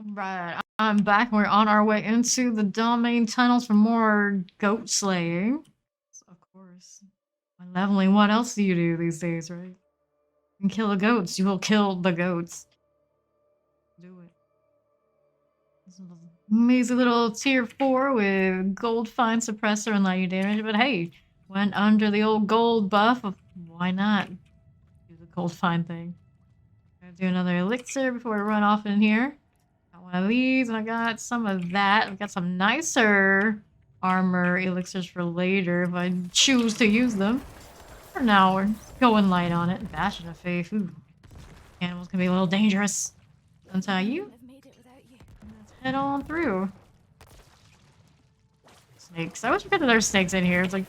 Right, I'm back. We're on our way into the domain tunnels for more goat slaying. So, of course. When leveling, what else do you do these days, right? You can kill the goats. You will kill the goats. Do it. This is an amazing little tier 4 with gold fine suppressor and lightning damage. But hey, went under the old gold buff. Why not do the gold fine thing? Gonna do another elixir before we run off in here. Got one of these, and I got some of that. I've got some nicer armor elixirs for later if I choose to use them. For now, we're going light on it. Bastion of Faith. Ooh. Animals can be a little dangerous. Untie you. Let's head on through. Snakes. I always forget that there's snakes in here. It's like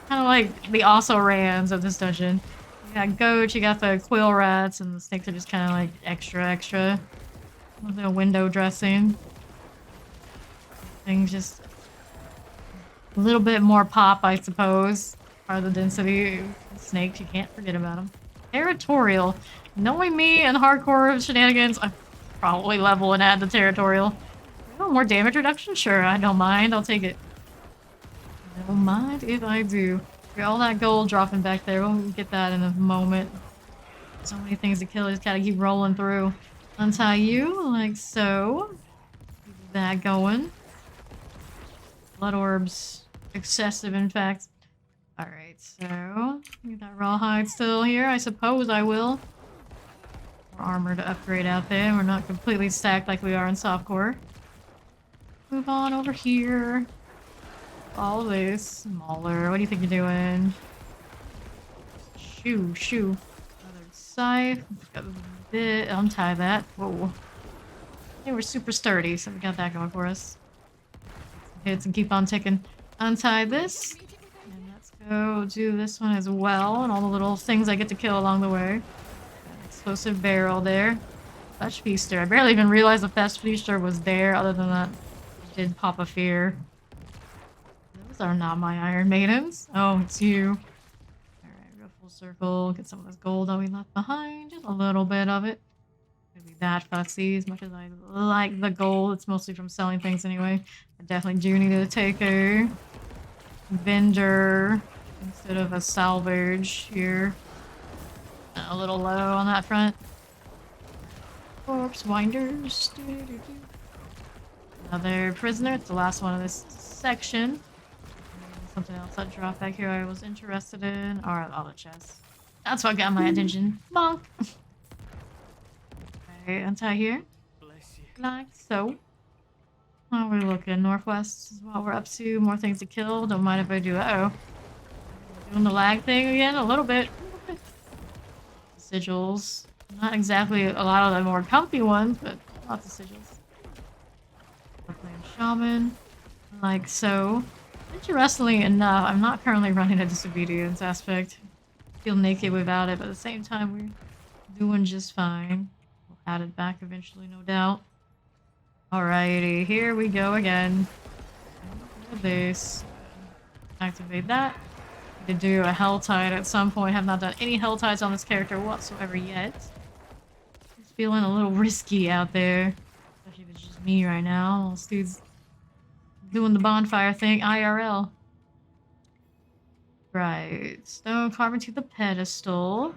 kind of like the also-rans of this dungeon. You got goats, you got the quill rats, and the snakes are just kind of like extra. A little window dressing. Things just a little bit more pop, I suppose. Part of the density. Snakes, you can't forget about them. Territorial. Knowing me and hardcore shenanigans, I probably level and add the territorial. Oh, more damage reduction? Sure, I don't mind. I'll take it. I don't mind if I do. Got all that gold dropping back there. We'll get that in a moment. So many things to kill. Just gotta keep rolling through. Untie you, like so. Keep that going. Blood orbs. Excessive, in fact. Alright, so... Get that rawhide still here. I suppose I will. More armor to upgrade out there. We're not completely stacked like we are in softcore. Move on over here. All this. Smaller. What do you think you're doing? Shoo. Another scythe. Got a bit. Untie that. Whoa. They were super sturdy, so we got that going for us. Hits and keep on ticking. Untie this. And let's go do this one as well. And all the little things I get to kill along the way. Explosive barrel there. Flesh Feaster. I barely even realized the Flesh Feaster was there, other than that it did pop a fear. Those are not my Iron Maidens. Oh, it's you. Alright, go full circle. Get some of this gold that we left behind. Just a little bit of it. Gonna be that fussy as much as I like the gold. It's mostly from selling things anyway. I definitely do need to take a vendor instead of a salvage here. A little low on that front. Corpse winders. Another prisoner. It's the last one of this section. Something else that dropped back here I was interested in. Alright, all the chests. That's what got my attention. Bonk! Okay, untie here. Like so. How are we looking? Northwest is what we're up to. More things to kill. Don't mind if I do. Uh-oh. Doing the lag thing again? A little bit. Sigils. Not exactly a lot of the more comfy ones, but lots of sigils. We're playing Shaman. Like so. Interestingly enough, I'm not currently running a disobedience aspect. Feel naked without it, but at the same time, we're doing just fine. We'll add it back eventually, no doubt. Alrighty, here we go again. Look at this. Activate that. To do a hell tide at some point. Have not done any hell tides on this character whatsoever yet. It's feeling a little risky out there. Especially if it's just me right now. This dude's doing the bonfire thing IRL. Right. Stone carving to the pedestal.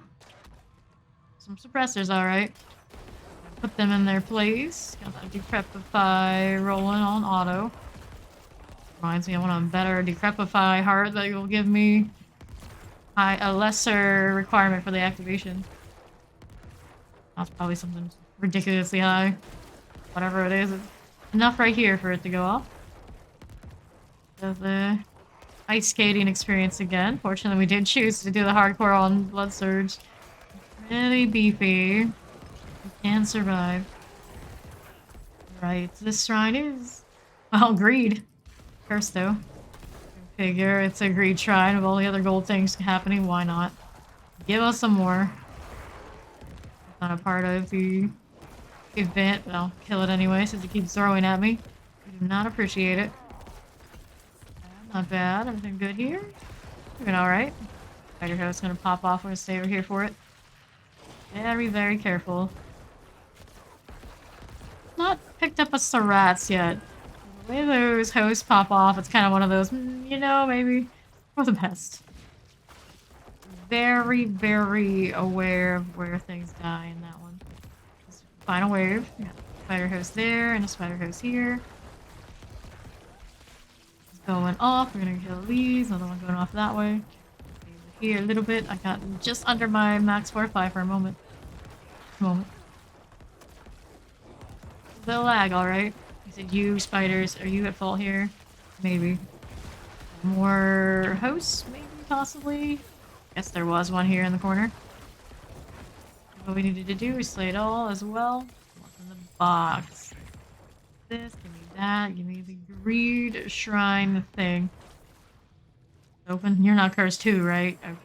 Some suppressors, alright. Put them in their place. Got that Decrepify rolling on auto. Reminds me I want a better Decrepify heart that will give me a lesser requirement for the activation. That's probably something ridiculously high. Whatever it is, it's enough right here for it to go off. The ice skating experience again. Fortunately, we did choose to do the hardcore on Blood Surge. Really beefy. We can survive. Right, this shrine is... well, greed. Curse, though. Figure it's a greed shrine with all the other gold things happening. Why not? Give us some more. Not a part of the event, but I'll kill it anyway since it keeps throwing at me. I do not appreciate it. Not bad. Everything good here? Doing alright. Spider Host gonna pop off. We're gonna stay over here for it. Very, very careful. not picked up a Sarats yet. The way those hosts pop off, it's kind of one of those, you know, maybe for the best. Very, very aware of where things die in that one. Final wave. Yeah. Spider host there and a spider host here. It's going off. We're gonna kill these. Another one going off that way. Here a little bit. I got just under my max fortify for a moment. The lag, alright. I said you, spiders, are you at fault here? Maybe. More hosts, maybe, possibly? Guess there was one here in the corner. What we needed to do is slay it all as well. What's in the box? This, give me that, give me the greed shrine thing. Open? You're not cursed too, right? Okay.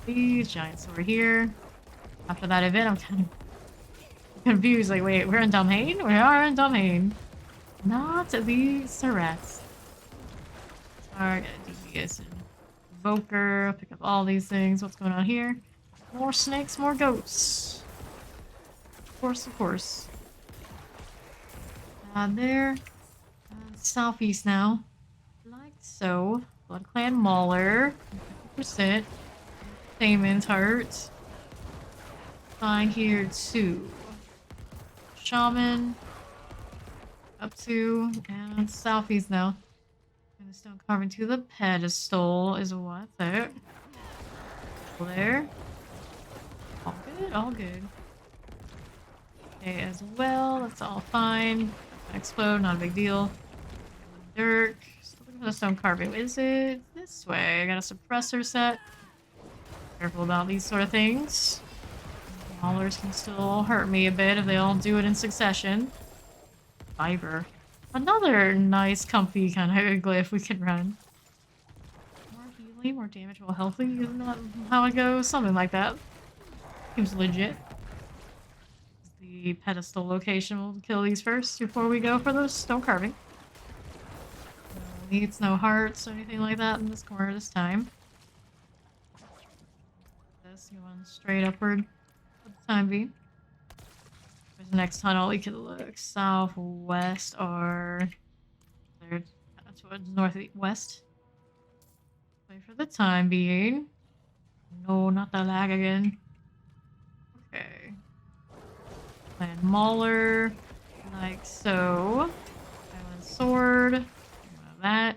These giants over here. After that event, I'm kind of confused. Like, wait, we're in Domain? We are in Domain. Not the Sarats. Target, DPS, and Evoker. I'll pick up all these things. What's going on here? More snakes, more goats. Of course, of course. There. Southeast now. Like so. Blood Clan Mauler. 50%. Damon's Heart. Fine here too. Shaman. Up to. And Southeast now. And the stone carving to the pedestal is what? There. There. All good, all good. Okay, as well, that's all fine. Explode, not a big deal. Dirk. Still looking for the stone carving. Is it this way? I got a suppressor set. Careful about these sort of things. Maulers can still hurt me a bit if they all do it in succession. Fiber. Another nice, comfy kind of glyph we can run. More healing, more damage, more healthy. Isn't that how it goes? Something like that. Seems legit. The pedestal location. We'll kill these first before we go for the stone carving. No needs, no hearts, or anything like that in this corner this time. This going straight upward for the time being. There's the next tunnel. We could look southwest or towards northwest. Wait for the time being. No, not the lag again. Okay. Clan Mauler, like so. Island Sword. That.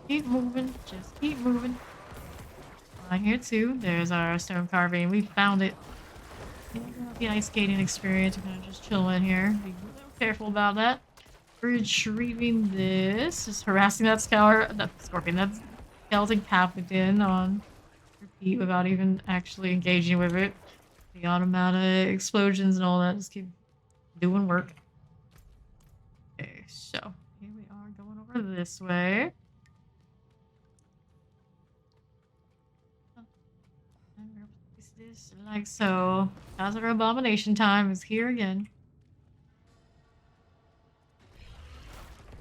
Keep moving. Just keep moving. On here too. There's our stone carving. We found it. The ice skating experience. We're gonna just chill in here. Be a little careful about that. Retrieving this. Just harassing that scorpion. That skeleton pathogen on repeat without even actually engaging with it. The automatic explosions and all that just keep doing work. Okay, so here we are going over this way. This like so. Hazard Abomination time is here again.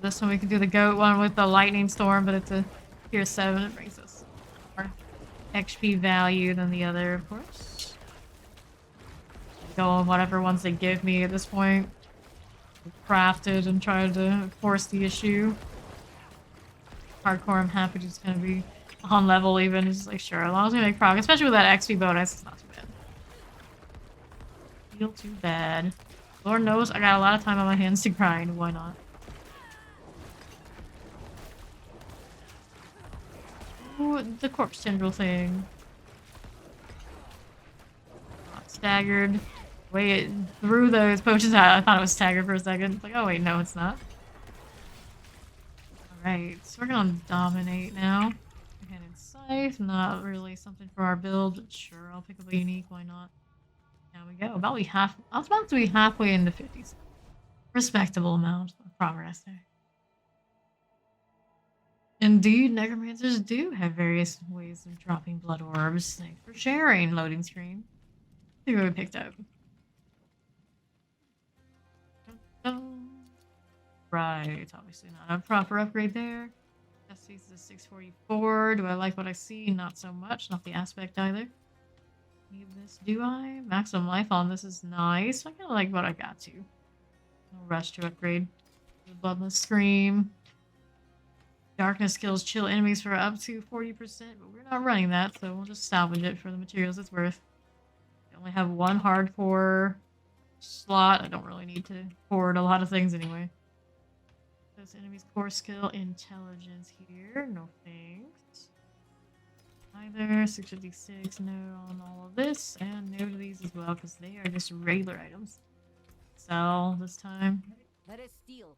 This one we can do the goat one with the lightning storm, but it's a tier 7. It brings us more XP value than the other, of course. Go on whatever ones they give me at this point. Crafted and tried to force the issue. Hardcore, I'm happy to just gonna be on level even. It's just like, sure, as long as we make progress, especially with that XP bonus, it's not too bad. Feel too bad. Lord knows I got a lot of time on my hands to grind. Why not? Ooh, the corpse tendril thing. Not staggered. The way it threw those potions out, I thought it was staggered for a second. It's like, oh wait, no, it's not. Alright, so we're gonna dominate now. Hand in scythe, not really something for our build, but sure, I'll pick up a unique, why not? There we go. I was about to be halfway in the 50s. Respectable amount of progress there. Indeed, necromancers do have various ways of dropping blood orbs. Thanks for sharing, loading screen. See what we picked up. Right, obviously not a proper upgrade there. SC's is 644. Do I like what I see? Not so much. Not the aspect either. Need this, do I? Maximum life on this is nice. I kind of like what I got to. No rush to upgrade. The Bloodless Scream. Darkness kills chill enemies for up to 40%, but we're not running that, so we'll just salvage it for the materials it's worth. We only have one hardcore slot. I don't really need to hoard a lot of things anyway. This enemy's core skill, intelligence here. No thanks. Either 656, no on all of this, and no to these as well, because they are just regular items. Sell this time. Let us steal.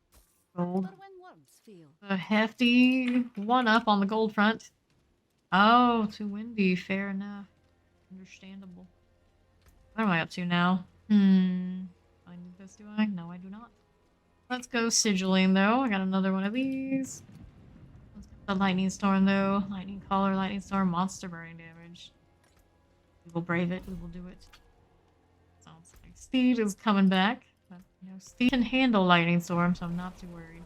Gold. But when worms feel. A hefty one up on the gold front. Oh, too windy. Fair enough. Understandable. What am I up to now? I need this, do I? No, I do not. Let's go sigilling, though. I got another one of these. Let's get the lightning storm, though. Lightning collar, lightning storm, monster burning damage. We will brave it. We will do it. Sounds like Steed is coming back. But, you know, Steed can handle lightning storm, so I'm not too worried.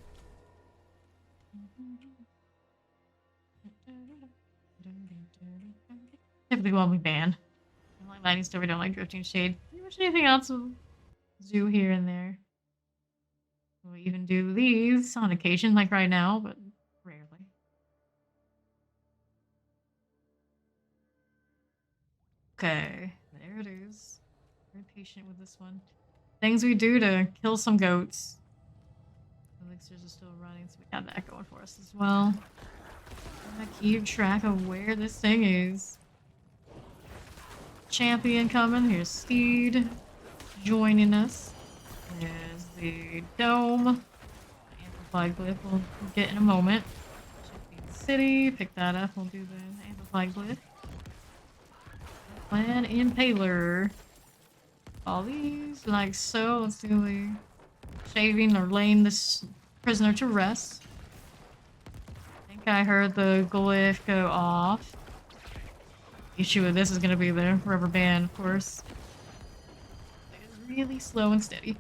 Typically won't be banned. I don't like lightning storm. We don't like drifting shade. Pretty much anything else will do here and there. We'll even do these on occasion, like right now, but rarely. Okay, there it is. Very patient with this one. Things we do to kill some goats. Elixirs are still running, so we got that going for us as well. I'm gonna keep track of where this thing is. Champion coming. Here's Steed joining us. There's the dome. Amplified glyph we'll get in a moment. Champion City. Pick that up. We'll do the amplified glyph. Plan Impaler. All these like so. Let's do the shaving or laying this prisoner to rest. I think I heard the glyph go off. The issue with this is going to be the rubber band, of course. It's really slow and steady.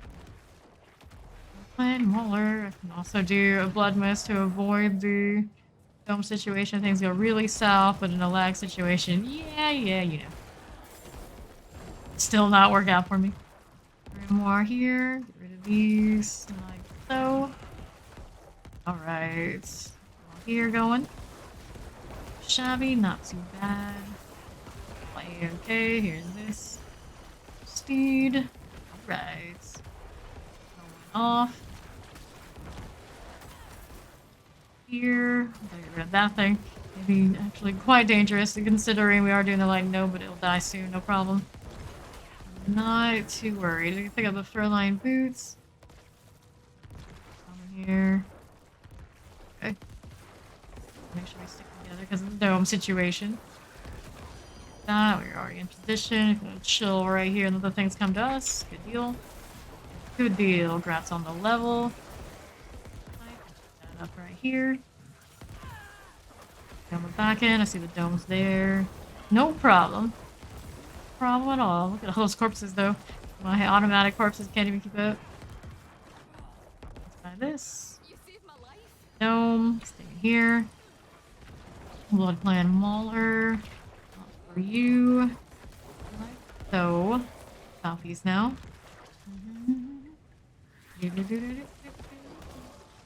Plan Mauler. I can also do a blood mist to avoid the dome situation. Things go really south, but in a lag situation, yeah, you know. Still not work out for me. Grimoire here. Get rid of these like so. Alright. Here going. Shabby, not too bad. Play okay. Here's this. Steed. Alright. Going off. Here. Get rid of that thing. Maybe actually quite dangerous considering we are doing the light no, but it'll die soon, no problem. Not too worried. I can pick up the fur-lined boots. Come here. Okay. Make sure we stick together because of the dome situation. That we're already in position. We're gonna chill right here and let the things come to us. Good deal. Good deal. Grats on the level. Put that up right here. Come back in. I see the dome's there. No problem. Problem at all. Look at all those corpses though. My automatic corpses can't even keep up. Let's buy this. Dome. Stay here. Blood Clan Mauler. Not for you. Like so. Southeast now.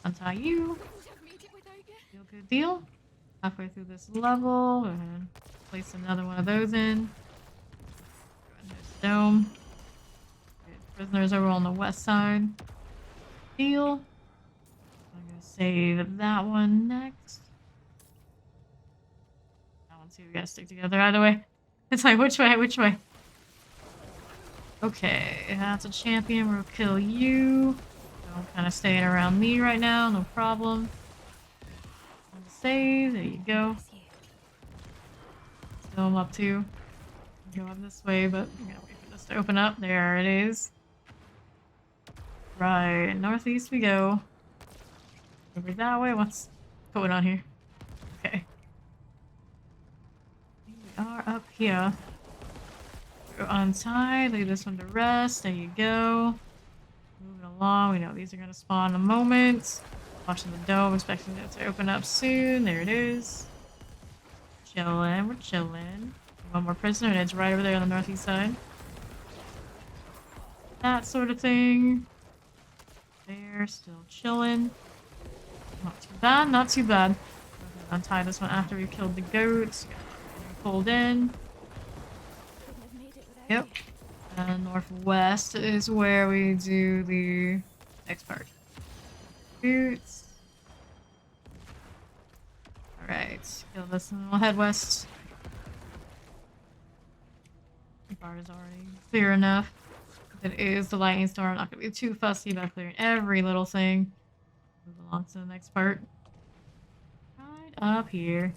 Untie you. Good deal. Halfway through this level. And place another one of those in. Dome. Prisoners over on the west side. Deal. I'm gonna save that one next. That one too. We gotta stick together either way. It's like which way? Which way? Okay, that's a champion. We'll kill you. I'm kind of staying around me right now. No problem. Save. There you go. Still I'm up too. Go up this way, but I'm gonna wait for this to open up. There it is. Right, northeast we go. Over that way. What's going on here? Okay. We are up here. Go untie, leave this one to rest. There you go. Moving along. We know these are gonna spawn in a moment. Watching the dome, expecting it to open up soon. There it is. Chilling, we're chilling. One more prisoner, and it's right over there on the northeast side. That sort of thing. They're still chilling. Not too bad, not too bad. Untie this one after we've killed the goats. Pulled in. Yep. And northwest is where we do the next part. Boots. Alright, kill this and we'll head west. The bar is already clear enough. It is the lightning storm. I'm not gonna be too fussy about clearing every little thing. Move along to the next part. Right up here.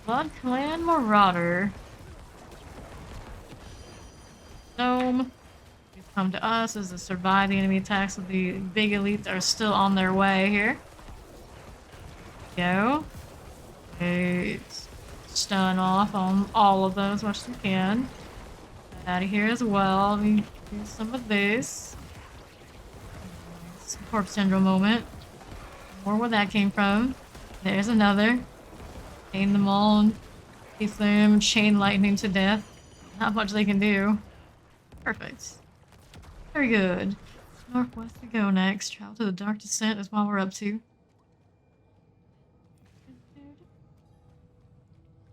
Blood Clan Marauder. Dome. You've come to us as to survive the enemy attacks, so the big elites are still on their way here. Go. Great. Stun off on all of them as much as we can. Get out of here as well. Let me do some of this. Corpse tendril moment. More where that came from. There's another. Chain them all and keep them chain lightning to death. Not much they can do. Perfect. Very good. Northwest we go next. Travel to the Dark Descent is what we're up to.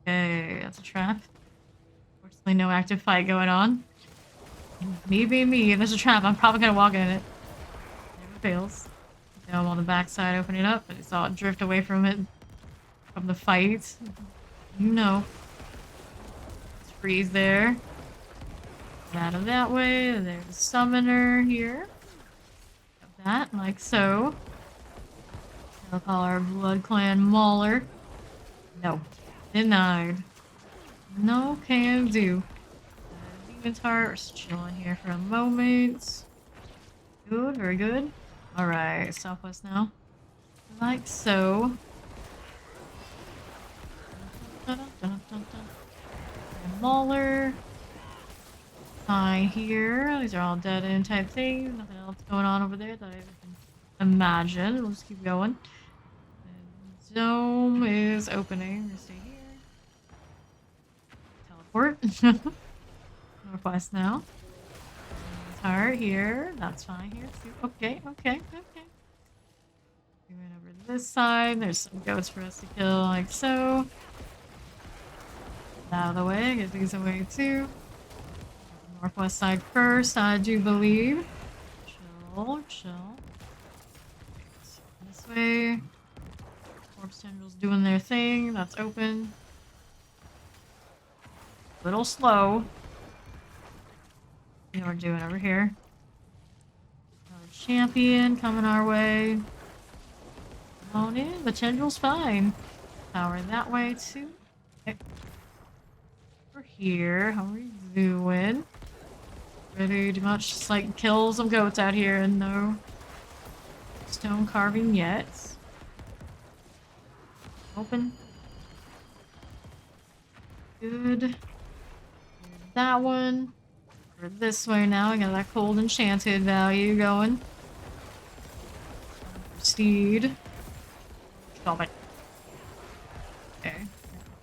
Okay, that's a trap. Fortunately, no active fight going on. Me being me, if there's a trap, I'm probably gonna walk in it. Never fails. Now I'm on the backside opening up, but I saw it drift away from it. From the fight. You know. Let's freeze there. Get out of that way. There's a summoner here. Got that, like so. I'll call our Blood Clan Mauler. No. Denied. No can do. Demon's Heart, we're just chilling here for a moment. Good, very good. Alright, southwest now. Like so. Mauler. Fine here. These are all dead end type things. Nothing else going on over there that I can imagine. We'll just keep going. The dome is opening. We're gonna stay here. Teleport. Northwest now. Heart here. That's fine here too. Okay, okay, okay. We went over to this side. There's some goats for us to kill, like so. Out of the way. Get these away too. Northwest side first, I do believe. Chill, chill. This way. Corpse tendrils doing their thing. That's open. Little slow. You know what we're doing over here. Another champion coming our way. Come on in. The tendril's fine. Power that way too. Okay. We're here. How are you doing? Ready to much just like kill some goats out here and no stone carving yet. Open. Good. That one. We're this way now. I got that cold enchanted value going. Steed. Stop it. Okay.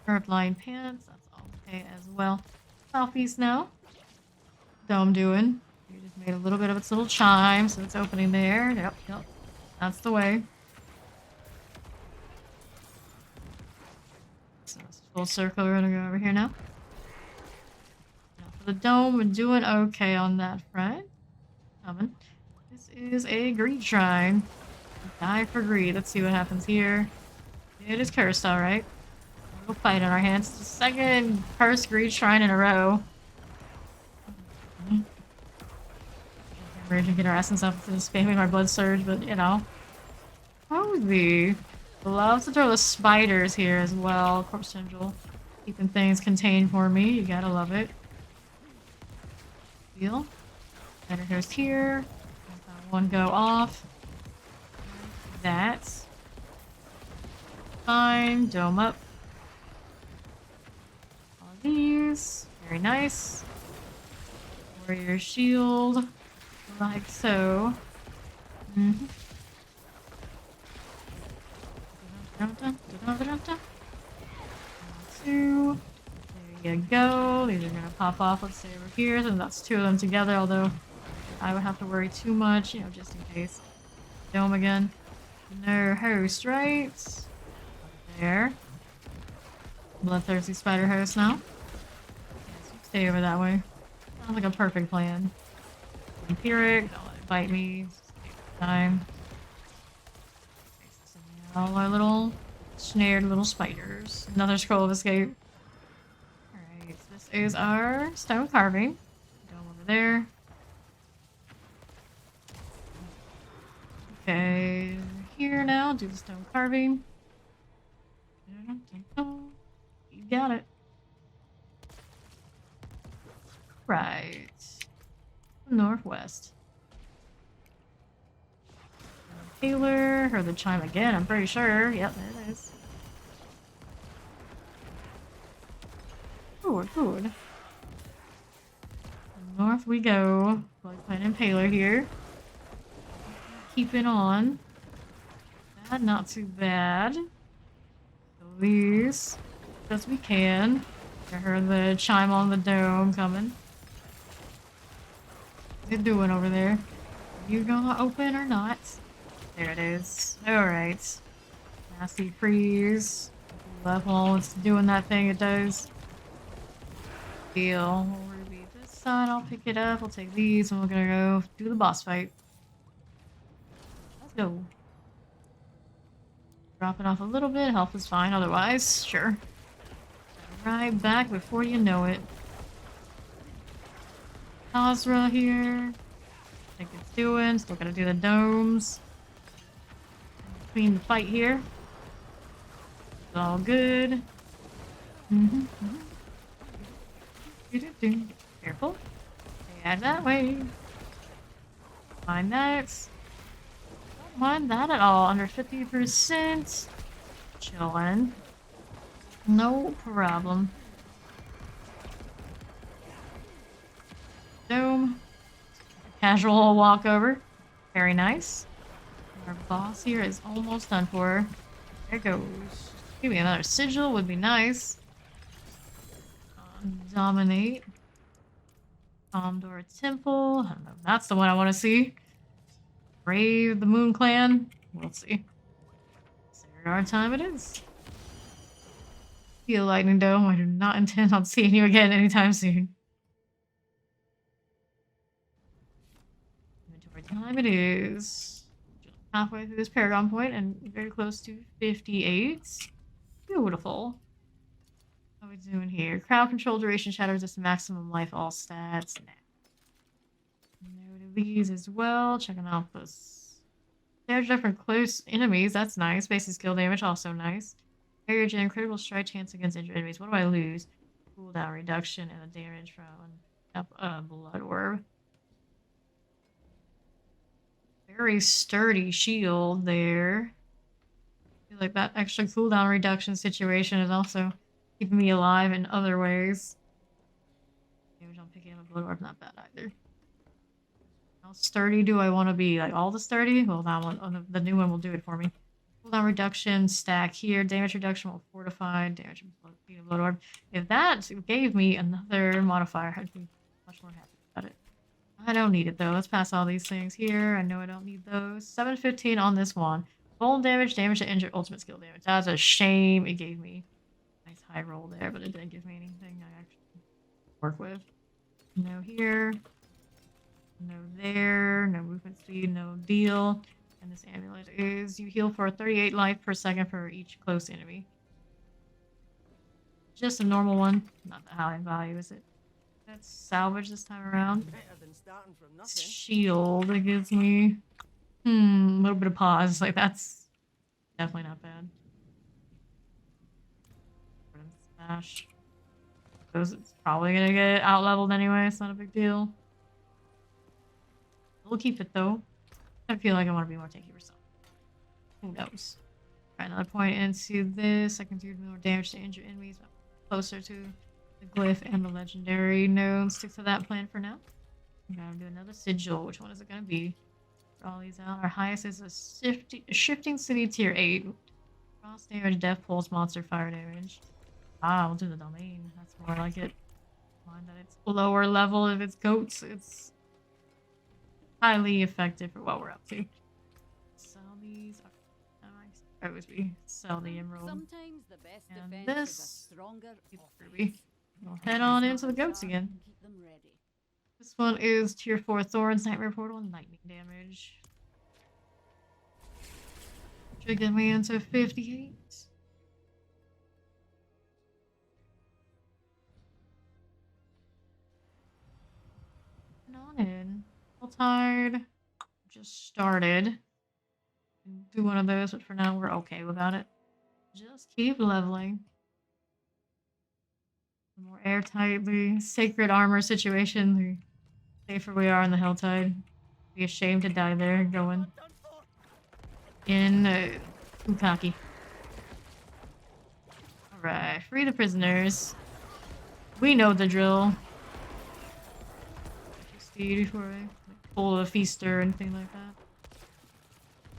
Curved line pants. That's all okay as well. Southeast now. Dome doing. We just made a little bit of its little chime, so it's opening there. Yep, yep. That's the way. So it's full circle. We're gonna go over here now. Now for the dome, we're doing okay on that front. Coming. This is a greed shrine. Die for greed. Let's see what happens here. It is cursed, alright. We'll fight on our hands. The second cursed greed shrine in a row. We're gonna get our essence up to spamming our blood surge, but you know. Cozy. Love to throw the spiders here as well. Corpse tendril. Keeping things contained for me. You gotta love it. Deal. Better here's here. One go off. That. Fine. Dome up. All of these. Very nice. Warrior shield. Like so. Mm-hmm. Two. There There you go. These are gonna pop off. Let's say over here. And that's 2 of them together, although I would have to worry too much, you know, just in case. Dome again. No host, right? There. Bloodthirsty spider host now. Yes, you stay over that way. Sounds like a perfect plan. Empiric, don't let it bite me. Time. All our little snared little spiders. Another scroll of escape. Alright, so this is our stone carving. Go over there. Okay, here now, do the stone carving. You got it. Right. Northwest. Taylor, heard the chime again, I'm pretty sure. Yep, there it is. Good. North we go. Like playing Impaler here. Keeping on. Bad, not too bad. These as we can. I heard the chime on the dome coming. What's it doing over there? Are you gonna open or not? There it is. Alright. Nasty freeze. Left wall, it's doing that thing it does. Deal. Ruby this side, I'll pick it up. We'll take these and we're gonna go do the boss fight. Let's go. Dropping off a little bit, health is fine otherwise, sure. Right back before you know it. Azra here. I think it's doing, still gotta do the domes. Between the fight here. It's all good. Careful. Stay out that way. Find that. Don't mind that at all. Under 50%. Chillin'. No problem. Dome. Casual walkover. Very nice. Our boss here is almost done for. There goes. Give me another sigil would be nice. Dominate. Omdor Temple. I don't know. That's the one I want to see. Brave the Moon Clan. We'll see. Our time it is. Feel Lightning Dome. I do not intend on seeing you again anytime soon. Inventory time it is. Just halfway through this Paragon point and very close to 58. Beautiful. What are we doing here? Crowd control, duration, shadow resist, maximum life, all stats. Note of these as well. Checking out this. Damage different close enemies. That's nice. Basic skill damage, also nice. Area jam, critical strike chance against injured enemies. What do I lose? Cooldown reduction and the damage from a blood orb. Very sturdy shield there. I feel like that extra cooldown reduction situation is also keeping me alive in other ways. Damage on picking up a blood orb, not bad either. How sturdy do I want to be? Like all the sturdy? Well, that one, the new one will do it for me. Cooldown reduction, stack here. Damage reduction will fortify. Damage and blood orb. If that gave me another modifier, I'd be much more happy about it. I don't need it though. Let's pass all these things here. I know I don't need those. 715 on this one. Bone damage, damage to injure, ultimate skill damage. That's a shame it gave me. Nice high roll there, but it didn't give me anything I actually work with. No here. No there. No movement speed. No deal. And this amulet is you heal for 38 life per second for each close enemy. Just a normal one. Not that high in value, is it? Let's salvage this time around. Shield it gives me. A little bit of pause. Like that's definitely not bad. Smash. It's probably gonna get out leveled anyway. It's not a big deal. We'll keep it though. I feel like I want to be more tanky for some. Who knows? Try another point into this. I can do more damage to injured enemies. Closer to the glyph and the legendary node. Stick to that plan for now. I'm gonna do another sigil. Which one is it gonna be? Draw these out. Our highest is a shifting city tier 8. Cross damage, death pulse, monster fire damage. Ah, we'll do the domain. That's more like it. Mind that it's lower level. If it's goats, it's highly effective for what we're up to. Sell these. I always we sell the emerald. Sometimes the best And defense this. is a stronger Ruby. We'll head on into the goats again. Keep them ready. This one is tier 4 Thorns, Nightmare Portal, and lightning damage. Should get me into 58. On in. All tired. Just started. Do one of those, but for now we're okay without it. Just keep leveling. The more airtight the sacred armor situation, the safer we are in the Helltide. Be ashamed to die there going in Ukaki. Alright, free the prisoners. We know the drill. Speed before I pull a feaster or anything like that.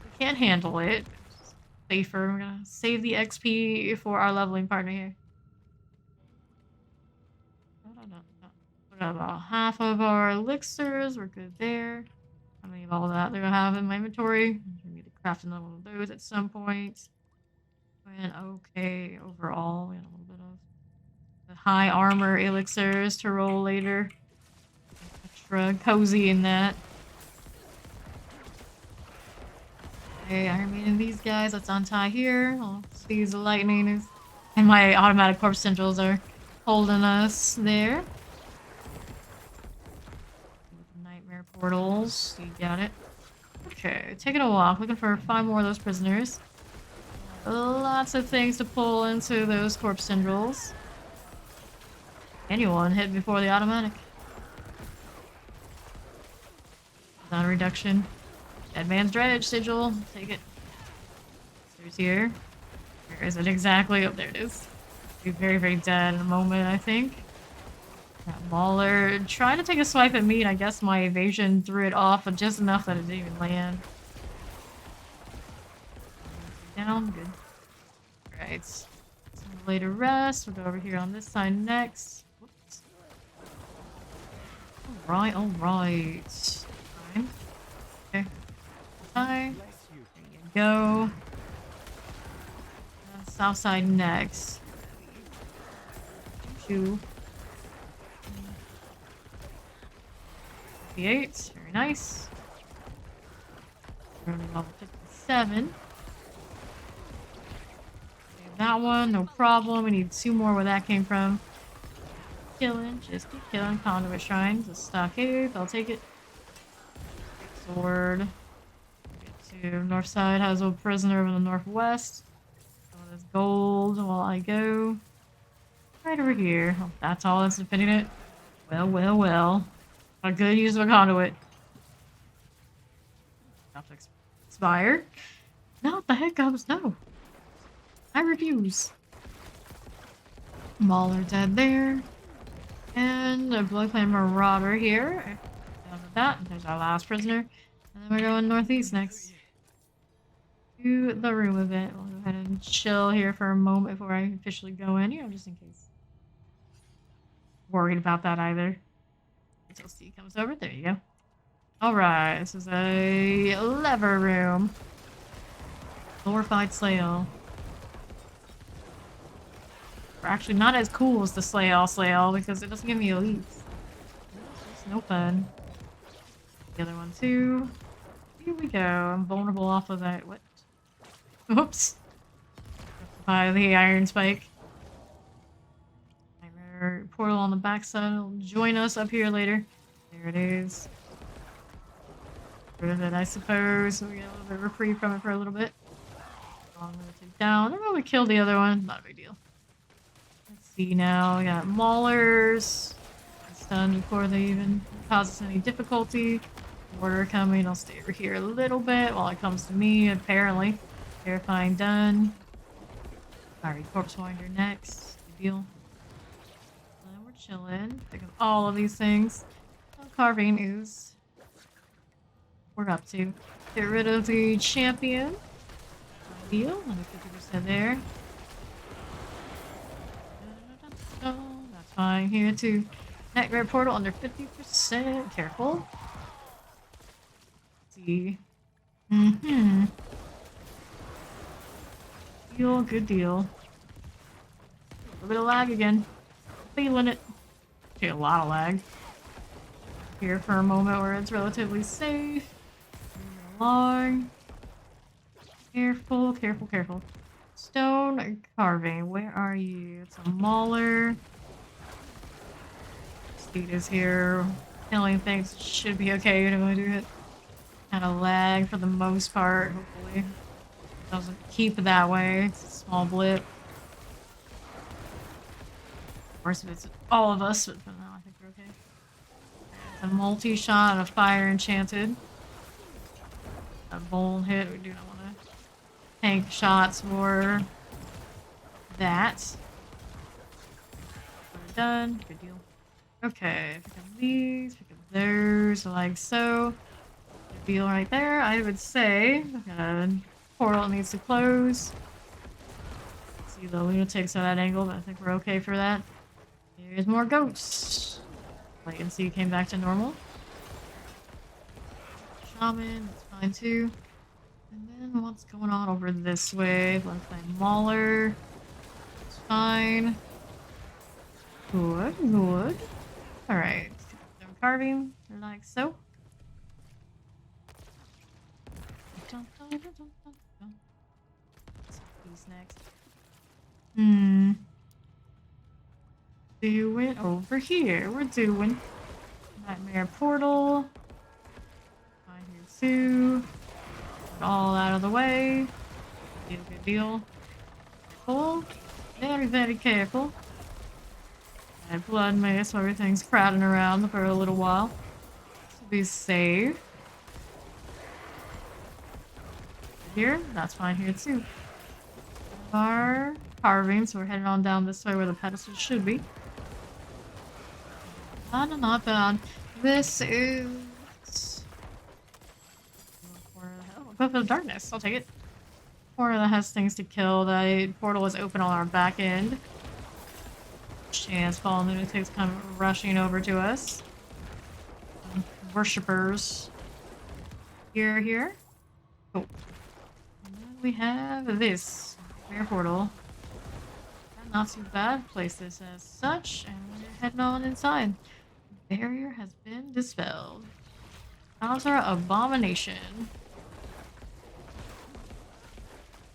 We can't handle it. It's safer. We're gonna save the XP for our leveling partner here. We got about half of our elixirs. We're good there. How many of all that do I have in my inventory? We need to craft another one of those at some point. And okay, overall, we had a little bit of the high armor elixirs to roll later. Extra cozy in that. Okay, Iron Maiden, these guys. Let's untie here. I'll seize the lightning. And my automatic corpse centrals are holding us there. Nightmare portals. You got it. Okay, taking a walk. Looking for 5 more of those prisoners. Lots of things to pull into those corpse centrals. Anyone hit before the automatic. Non reduction. Dead Man's Dredge sigil. Take it. There's here. Where is it exactly? Oh, there it is. Be very, very dead in a moment, I think. That Mauler trying to take a swipe at me, and I guess my evasion threw it off, but just enough that it didn't even land. Down, good. Alright. Some later rest. We'll go over here on this side next. Whoops. Alright, alright. Fine. Okay. Hi. There you go. South side next. 2. 58. Very nice. We're level 57. That one, no problem. We need 2 more where that came from. Killing, just keep killing. Conduit shrines, a stockade. I'll take it. Sword. Get to north side. Has a prisoner over the northwest. So there's gold while I go. Right over here. Oh, that's all that's defending it. Well, well, well. A good use of a conduit. Have to expire. No, what the heck, Gubs? No. I refuse. Mauler dead there. And a Blood Clan Marauder here. Done with that. There's our last prisoner. And then we're going northeast next. To the room event. We'll go ahead and chill here for a moment before I officially go in. You know, just in case. Worried about that either. Until Steve comes over. There you go. Alright, this is a lever room. Glorified Slayle. We're actually not as cool as the Slayle because it doesn't give me elites. It's no fun. The other one too. Here we go. I'm vulnerable off of that. What? Oops. By the iron spike. Nightmare portal on the backside will join us up here later. There it is. Rid of it, I suppose. So we get a little bit of reprieve from it for a little bit. I'm gonna take down. I probably killed the other one. Not a big deal. Let's see now. We got Maulers. It's done before they even cause us any difficulty. Order coming. I'll stay over here a little bit while it comes to me, apparently. Terrifying done. Alright, Corpse Winder next. Good deal. And we're chilling. Pick up all of these things. Carving is what we're up to. Get rid of the champion. Deal. Another 50% there. fine here too. Necro portal under 50%. Careful. Let's see. Mm-hmm. Deal, good deal. A little bit of lag again. Feeling it. Okay, a lot of lag. Here for a moment where it's relatively safe. Moving along. Careful, careful, careful. Stone carving, where are you? It's a mauler. Speed is here. Killing things should be okay. You know what I do it. Kind of lag for the most part, hopefully. Doesn't keep it that way. It's a small blip. Of course, if it's all of us, but no, I think we're okay. It's a multi-shot and a fire enchanted. A bold hit. We do not want to tank shots for that. We're done. Good deal. Okay, pick up these, pick up those, like so. Good deal right there. I would say portal needs to close. See the lunatics at that angle, but I think we're okay for that. Here's more ghosts. Latency came back to normal. Shaman, that's fine too. And then what's going on over this way? Black Flame Mauler. It's fine. Good, good. Alright. Stone carving, like so. Who's next? Doing over here. We're doing Nightmare Portal. Fine here too. Get all out of the way. Good deal. Careful. Very, very careful. And blood mace, so everything's crowding around for a little while. To be safe. Here, that's fine here too. Our carving, so we're heading on down this way where the pedestal should be. Not bad. This is. Oh, go for the darkness. I'll take it. Portal that has things to kill. The portal is open on our back end. Chance fallen lunatics kind of rushing over to us. Worshippers. Here. Oh. And then we have this. Rare portal. Not too bad. Place this as such, and we're heading on inside. The barrier has been dispelled. Counter abomination.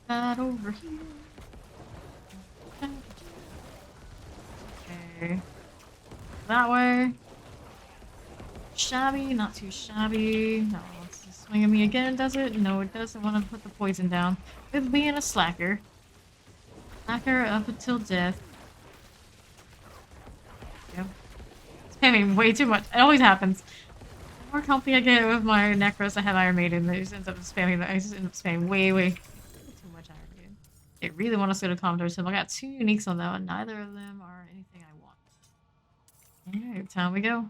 That over here. Okay. That way. Shabby, not too shabby. No, it's swinging me again, does it? No, it doesn't want to put the poison down. With being a slacker. Slacker up until death. Yep. Spamming way too much. It always happens. The more comfy I get with my Necros, I have Iron Maiden. They just end up spamming that. I just end up spamming way too much Iron Maiden. They really want us to go to Commodore Sim. I got 2 uniques on that one. Neither of them are anything I want. Alright, time we go.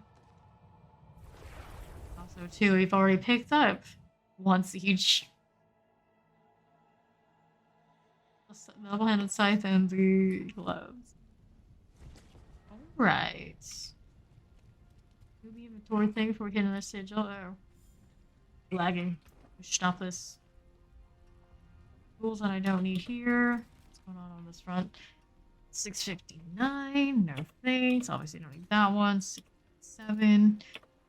Also, too, we've already picked up once each. The double-handed scythe and the gloves. Alright. Do the inventory thing before we get another sigil. Oh. Lagging. Stop this. Tools that I don't need here. What's going on this front? 659. No thanks. Obviously don't need that one. 657.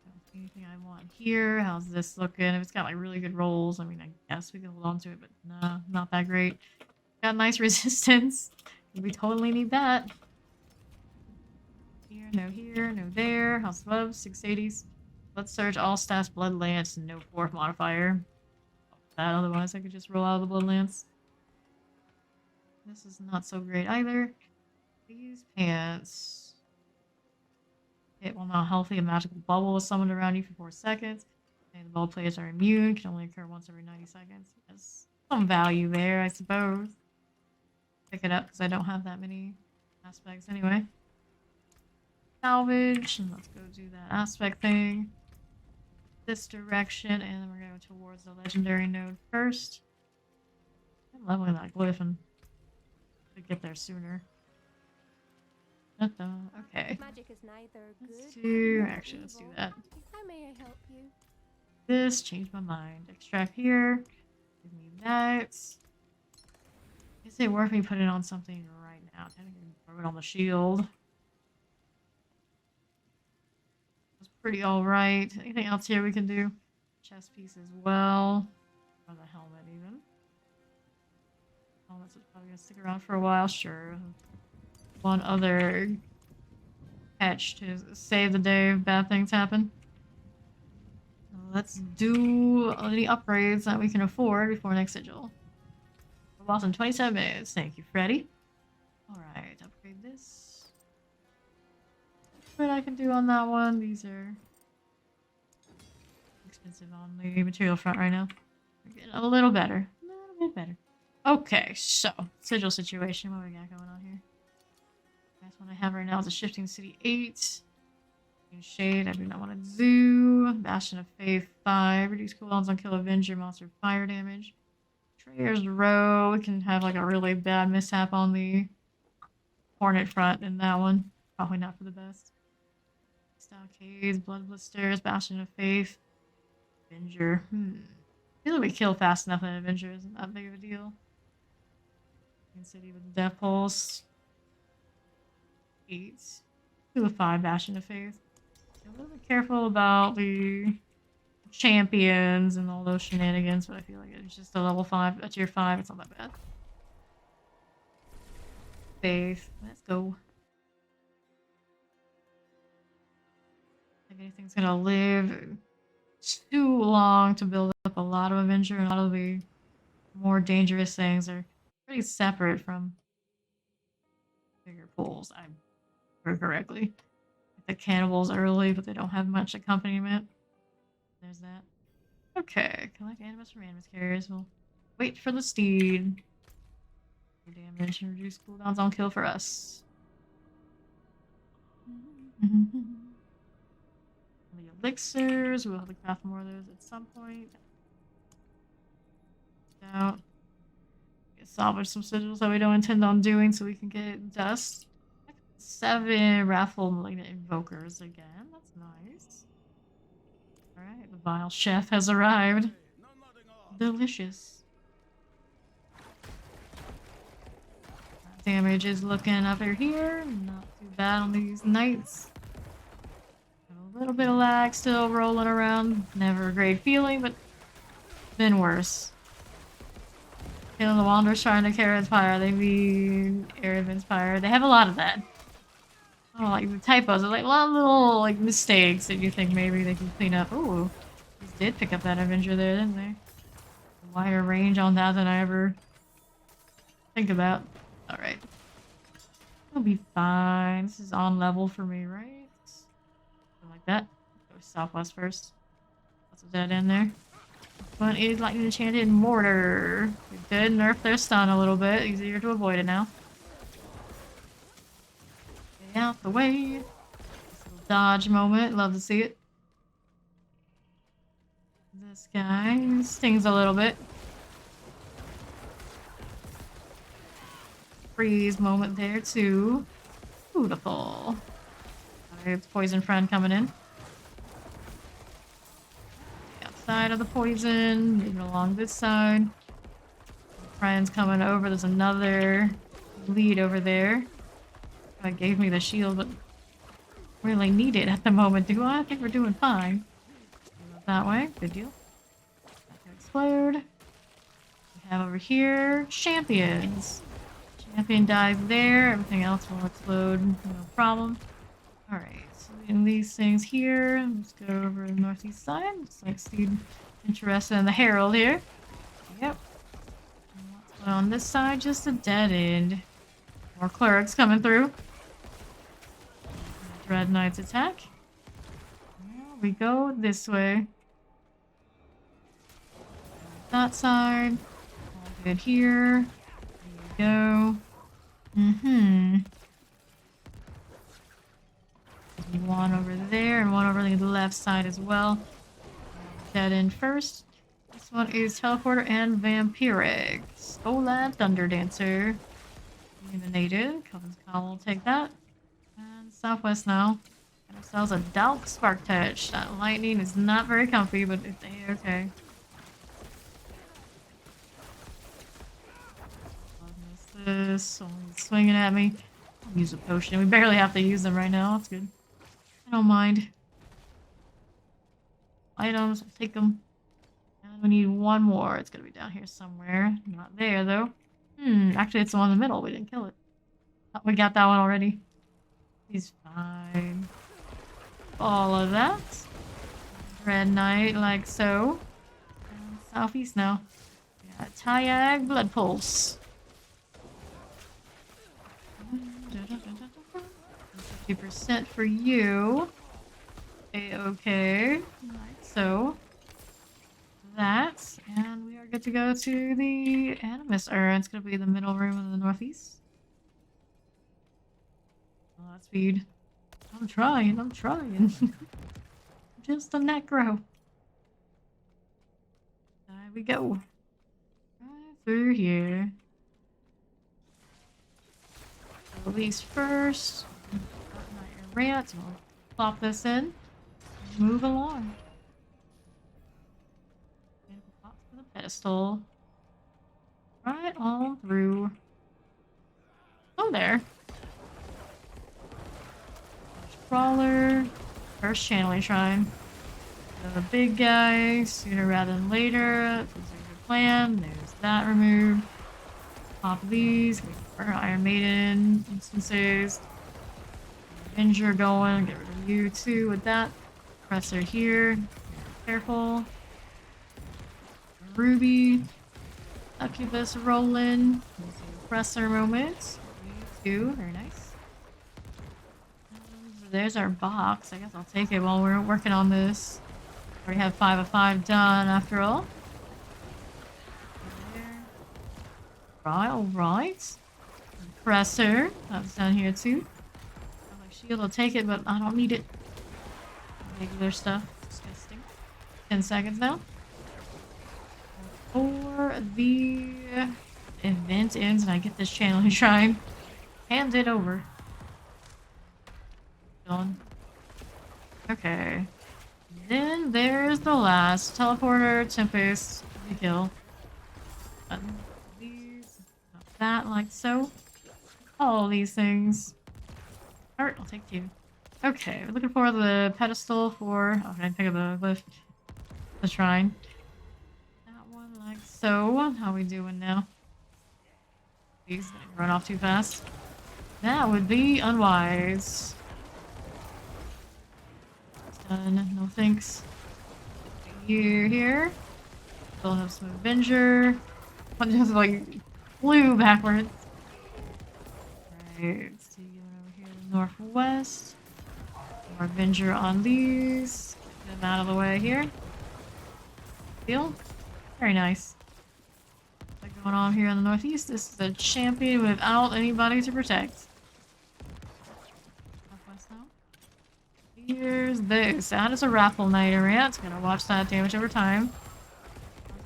Don't see anything I want here. How's this looking? If it's got like really good rolls, I mean, I guess we can hold on to it, but nah, not that great. Got nice resistance. We totally need that. Here, no there. House of Love, 680s. Blood Surge, all stats, Blood Lance, no 4th modifier. That, otherwise I could just roll out of the Blood Lance. This is not so great either. These pants. Hit while not healthy, a magical bubble is summoned around you for 4 seconds. And the ball players are immune, can only occur once every 90 seconds. There's some value there, I suppose. Pick it up because I don't have that many aspects anyway. Salvage, and let's go do that aspect thing. This direction, and then we're going towards the legendary node first. I'm leveling that glyph and to get there sooner. Okay. Magic is neither Let's good do. nor Actually, let's do evil. that. How may I help you? This. Change my mind. Extract here. Give me that. Is it worth me putting on something right now? Technically, throw it on the shield. It's pretty alright. Anything else here we can do? Chest piece as well. Or the helmet, even. Helmet's probably gonna stick around for a while, sure. One other catch to save the day if bad things happen. Let's do any upgrades that we can afford before next sigil. We're boss in 27 minutes. Thank you, Freddy. Alright, upgrade this. What I can do on that one. These are expensive on the material front right now. We're getting a little better. A little bit better. Okay, so sigil situation. What we got going on here? Last one I have right now is a Shifting City 8. Shade, I do not want to do. Bastion of Faith 5. Reduce cooldowns on kill Avenger monster fire damage. Trayer's Row. We can have like a really bad mishap on the Hornet front in that one. Probably not for the best. Stockades, Blood Blisters, Bastion of Faith. Avenger. I feel like we kill fast enough that Avenger isn't that big of a deal. City with Death Pulse. 8. 2 of 5 Bastion of Faith. A little bit careful about the champions and all those shenanigans, but I feel like it's just a level 5, a tier 5, it's not that bad. Faith, let's go. If anything's gonna live too long to build up a lot of Avenger, and a lot of the more dangerous things are pretty separate from bigger pools, I remember correctly. The cannibals early, but they don't have much accompaniment. There's that. Okay, collect animus from animus carriers. We'll wait for the steed. Damage and reduce cooldowns on kill for us. The elixirs, we'll have to craft more of those at some point. Out. Salvage some sigils that we don't intend on doing so we can get dust. 7 Wrathful Malignant Invokers again. That's nice. Alright, the vile chef has arrived. Delicious. Damage is looking up here. Not too bad on these knights. A little bit of lag still rolling around. Never a great feeling, but been worse. Killing the Wanderers trying to carry Inspire. They mean Arab Inspire. They have a lot of that. Oh, like the typos. Like a lot of little like mistakes that you think maybe they can clean up. Ooh, these did pick up that Avenger there, didn't they? A wider range on that than I ever think about. Alright. It'll be fine. This is on level for me, right? Something like that. Go southwest first. Lots of dead in there. One is like an enchanted mortar. We did nerf their stun a little bit. Easier to avoid it now. Get out the way. This little dodge moment. Love to see it. This guy stings a little bit. Freeze moment there too. Beautiful. Alright, it's Poison Friend coming in. Outside of the poison, moving along this side. Friend's coming over. There's another lead over there. That gave me the shield, but really need it at the moment, do I? I think we're doing fine. That way, good deal. That can explode. We have over here champions. Champion dies there. Everything else will explode, no problem. Alright, so in these things here, let's go over to the northeast side. Looks like Steed interested in the Herald here. Yep. And what's going on this side? Just a dead end. More clerics coming through. Dread Knight's attack. There we go this way. That side. All good here. There we go. One over there and one over the left side as well. Dead end first. This one is Teleporter and Vampiric. Skolad Thunder Dancer. Being the native. Coven's Call will take that. southwest now. Got ourselves a Dalk Spark Touch. That lightning is not very comfy, but it's okay. This someone's swinging at me. I'll use a potion. We barely have to use them right now. That's good. I don't mind. Items, I'll take them. And we need one more. It's gonna be down here somewhere. Not there though. Actually it's the one in the middle. We didn't kill it. Oh, we got that one already. He's fine. All of that. Red Knight, like so. And southeast now. We got Tyag Blood Pulse. 50% for you. A-okay. Like so. That. And we are good to go to the Animus Urn. It's going to be the middle room in the northeast. Oh, that's speed. I'm trying. Just a Necro. There we go. Right through here. Release first. Your rant. We'll plop this in. Move along. And pop to the pedestal. Right on through. Oh, there. Crawler. First channeling shrine. The big guy. Sooner rather than later. This is your plan. There's that removed. Pop these. Our Iron Maiden instances. Avenger going. Get rid of you too with that. Presser here. Careful. Ruby. Succubus rolling. Presser moment. You too. Very nice. And there's our box. I guess I'll take it while we're working on this. Already have 5 of 5 done after all. Right, alright. Presser. That's down here too. My shield, I'll take it, but I don't need it. Regular stuff. Disgusting. 10 seconds now. Before the event ends and I get this channeling shrine, hand it over. Gone. Okay. Then there's the last teleporter, Tempest, the kill. These, that, like so. All these things. Alright, I'll take 2. Okay, we're looking for the pedestal for. Oh, can I pick up the glyph? The shrine. That one, like so. How we doing now? These didn't run off too fast. That would be unwise. Done. No thanks. Here. Still have some Avenger. One just like flew backwards. Right. Let's see, going over here to the northwest. More Avenger on these. Get them out of the way here. Deal. Very nice. What's going on here in the northeast? This is a champion without anybody to protect. Northwest now. Here's this. That is a Raffle Knight area. Gonna watch that damage over time.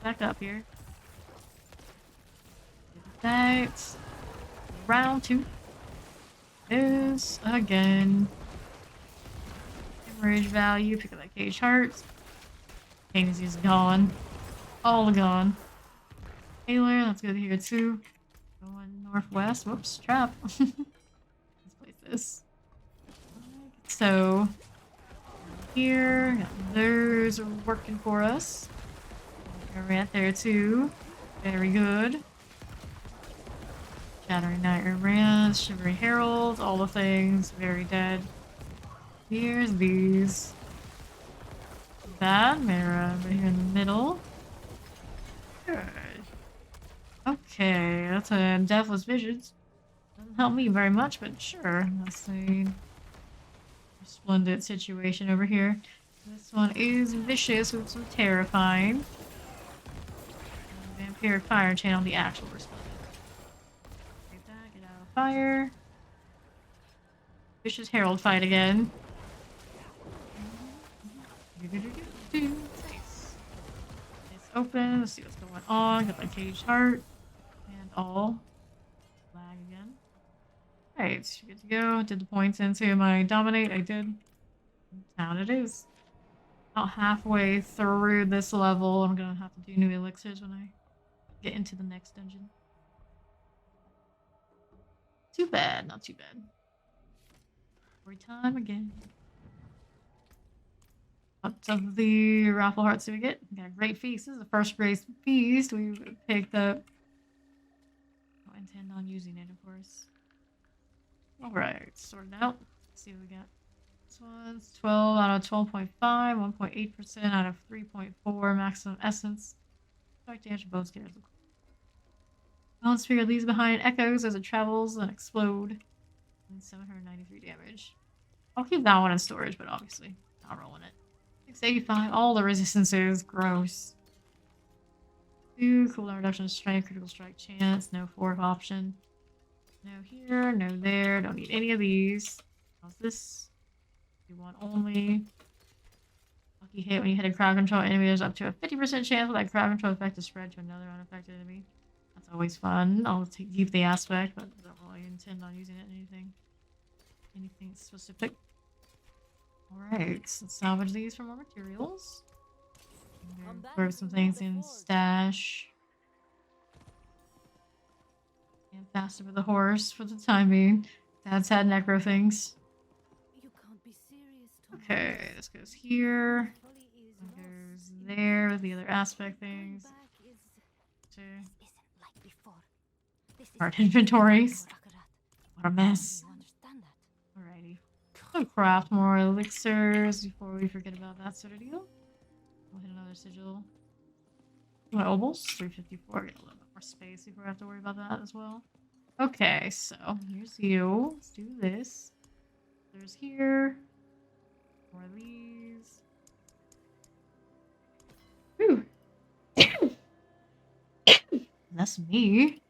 Back up here. That. Round 2 is again. Hemorrhage value. Pick up that Cage Heart. Is gone. All gone. Taylor, let's go here too. Going northwest. Whoops, trap. Let's place this. Like so. Here, got those are working for us. Right there too. Very good. Shattering Knight Rant, Shivery Herald, all the things. Very dead. Here's these. Bad Mara over here in the middle. Good. Okay, that's a Deathless Visions. Doesn't help me very much, but sure. Let's see. Splendid situation over here. This one is vicious, which is terrifying. Vampiric Fire Channel, the actual resplendent. Take that, get out of fire. Vicious Herald fight again. Nice. It's open, let's see what's going on. Got my Caged Heart. And all. Lag again. Alright, good to go. Did the points into my dominate? I did. Down it is. About halfway through this level, I'm gonna have to do new elixirs when I get into the next dungeon. Too bad, not too bad. Every time again. What of the raffle hearts do we get? We got a great feast. This is the first great feast we picked up. I intend on using it, of course. Alright, sorted out. Let's see what we got. This one's 12 out of 12.5, 1.8% out of 3.4, maximum essence. Strike damage both scares. Bone Spear leaves behind echoes as it travels and explode. And 793 damage. I'll keep that one in storage, but obviously not rolling it. 685, all the resistances, gross. 2, cooldown reduction, strength, critical strike chance, no fourth option. No here, no there, don't need any of these. How's this? Do one only. Lucky hit when you hit a crowd control enemy, there's up to a 50% chance for that crowd control effect to spread to another unaffected enemy. That's always fun. I'll keep the aspect, but I don't really intend on using it in anything specific. Alright, let's salvage these for more materials. Throw some things in stash. And faster with the horse for the time being. Dad's had necro things. You can't be serious, Tom. Okay, this goes here. That goes there with the other aspect things. Art inventories. What a mess. Alrighty. I'll craft more elixirs before we forget about that sort of deal. We'll hit another sigil. My obols, 354. Get a little bit more space before I have to worry about that as well. Okay, so here's you. Let's do this. There's here. More of these. Whew. That's me.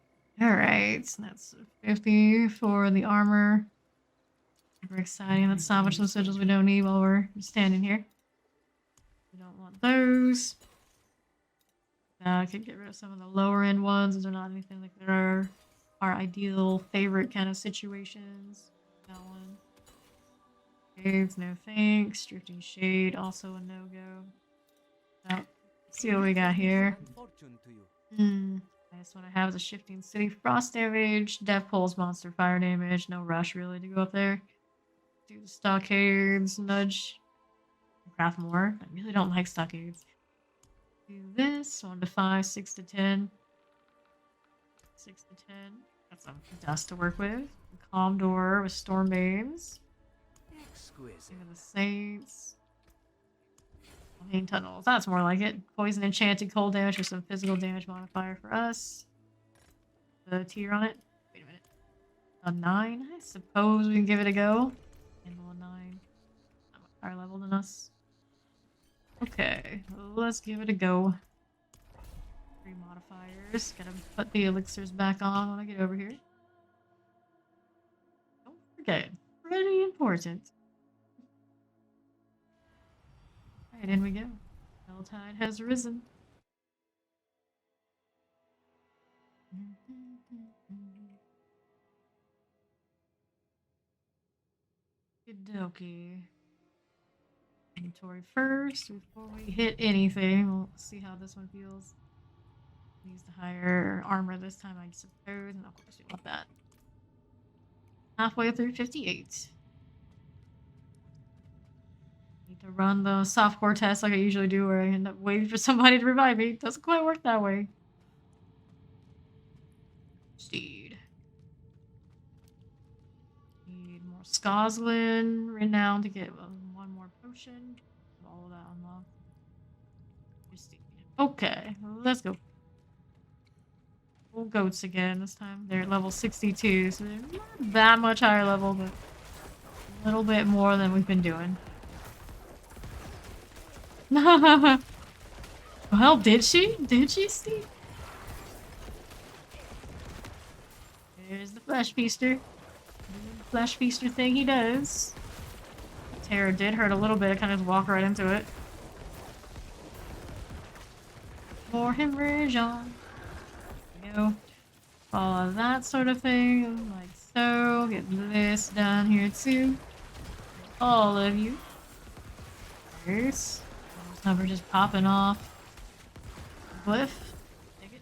Alright, so that's 50 for the armor. Super exciting. Let's salvage some sigils we don't need while we're standing here. We don't want those. I could get rid of some of the lower end ones. Those are not anything like they're our ideal favorite kind of situations. That one. Shades, no thanks. Drifting Shade, also a no-go. Let's see what we got here. Nice one I have is a Shifting City Frost damage, Death Pulse Monster Fire damage. No rush really to go up there. Do the stockades, nudge. Craft more. I really don't like stockades. Do this, 1 to 5, 6 to 10. 6 to 10. Got some dust to work with. Calm Door with Stormbanes. Exquisite. The Saints. Main Tunnels. That's more like it. Poison Enchanted Cold damage for some physical damage modifier for us. The tier on it. Wait a minute. A 9? I suppose we can give it a go. Handle a 9. I'm a higher level than us. Okay, let's give it a go. 3 modifiers. Gotta put the elixirs back on when I get over here. Don't forget. Pretty important. Alright, in we go. Hell tide has risen. Okie Inventory first before we hit anything. We'll see how this one feels. Use the higher armor this time, I suppose, and of course we want that. Halfway through 58. Need to run the softcore test like I usually do, where I end up waiting for somebody to revive me. Doesn't quite work that way. Steed. Need more Skoslin, renown to get one more potion. All of that unlocked. Okay, let's go. Full goats again this time. They're at level 62, so they're not that much higher level, but a little bit more than we've been doing. Well, did she? Did she, Steve? There's the Flesh Feaster. The Flesh Feaster thing he does. Terror did hurt a little bit. I kind of just walk right into it. More hemorrhage on. There we go. All of that sort of thing. Like so. Get this done here too. All of you. There's number just popping off. Glyph. Take it.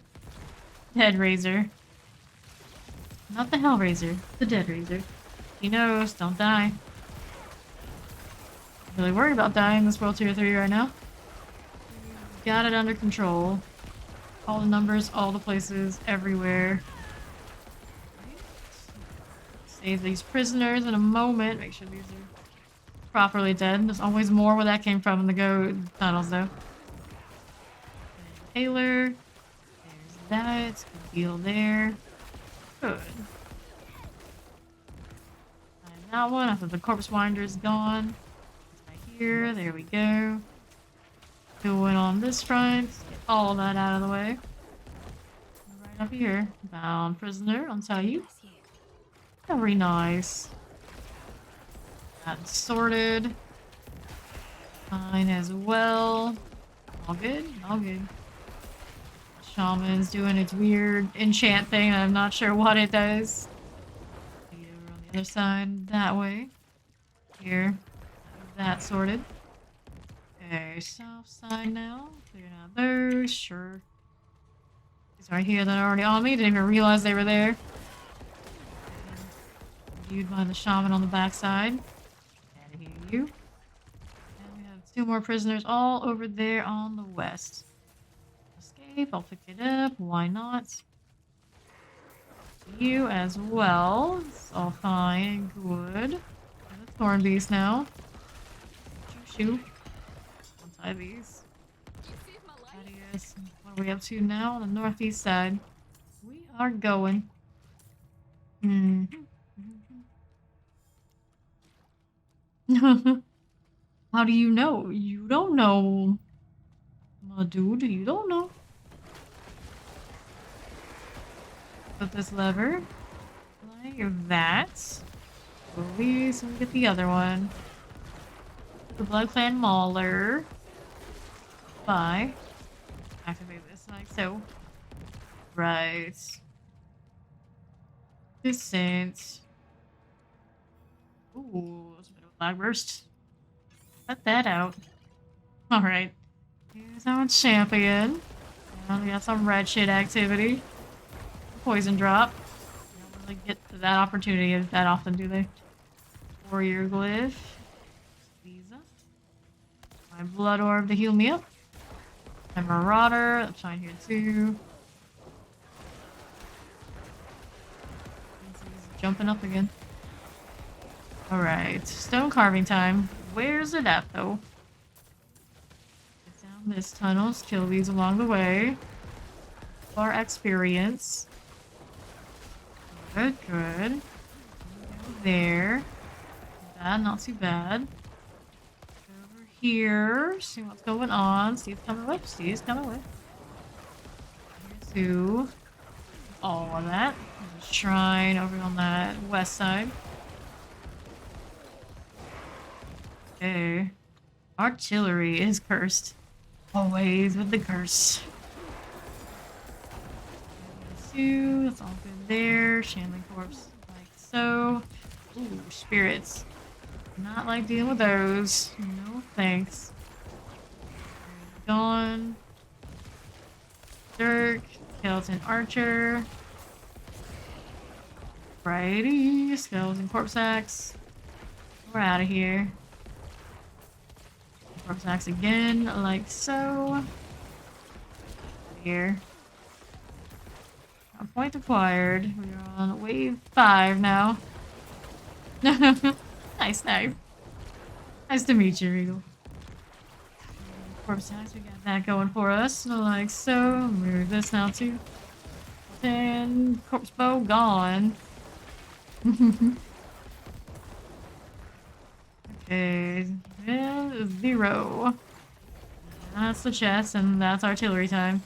Dead Razor. Not the Hellraiser, the Dead Razor. He knows, don't die. I'm really worried about dying this World Tier 3 right now. Got it under control. All the numbers, all the places, everywhere. Save these prisoners in a moment. Make sure these are properly dead. There's always more where that came from in the Go tunnels, though. Taylor. There's that. Good deal there. Good. And that one after the corpse winder is gone. It's right here. There we go. Going on this front. Get all that out of the way. Right up here. Bound prisoner, I'll tell you. Very nice. That's sorted. Fine as well. All good? All good. Shaman's doing its weird enchant thing. I'm not sure what it does. Over on the other side, that way. Here. That sorted. Okay, south side now. Clearing out those, sure. These right here that are already on me. Didn't even realize they were there. Viewed by the shaman on the backside. And here you. And we have 2 more prisoners all over there on the west. Escape, I'll pick it up. Why not? You as well. It's all fine and good. And the Thorn Beast now. Shoo. Untie these. Adios. What are we up to now on the northeast side? We are going. How do you know? You don't know. My dude, you don't know. Put this lever. Like that. Release and get the other one. The Blood Clan Mauler. Bye. Activate this like so. Right. Descent. Ooh, that's a bit of a lag burst. Cut that out. Alright. Here's our champion. And we got some red shit activity. Poison drop. They don't really get to that opportunity that often, do they? Warrior glyph. Visa. My blood orb to heal me up. My marauder. That's fine here too. He's jumping up again. Alright. Stone carving time. Where's it at though? Get down this tunnel. Kill these along the way. For experience. Good, good. Go there. Bad, not too bad. Go over here. See what's going on. Steve's coming away. Steve's coming away. Here to all of that. There's a shrine over on that west side. Okay. Artillery is cursed. Always with the curse. That's all good there. Shanley corpse, like so. Ooh, spirits. Not like dealing with those. No thanks. Gone. Dirk. Skeleton archer. Righty. Skeleton corpse axe. We're out of here. Corpse axe again, like so. Here. Point acquired. We are on wave 5 now. Nice, nice. Nice to meet you, Regal. Corpse axe, we got that going for us. Like so. Move this now too. And corpse bow gone. Okay. 0. That's the chest, and that's artillery time.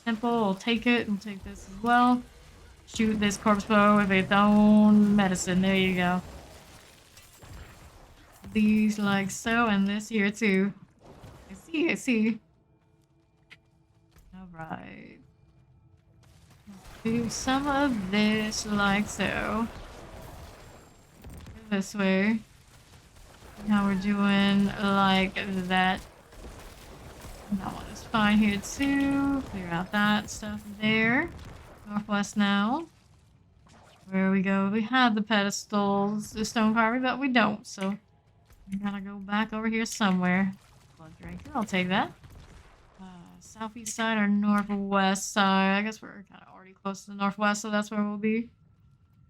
Temple, we'll take it. We'll take this as well. Shoot this corpse bow with its own medicine. There you go. These like so, and this here too. I see, I see. Alright. Do some of this like so. this way. Now we're doing like that. That one is fine here too. Clear out that stuff there. Northwest now. Where we go? We have the pedestals, the stone carving, but we don't, so we gotta go back over here somewhere. Blood drinker, I'll take that. Southeast side or northwest side? I guess we're kind of already close to the northwest, so that's where we'll be.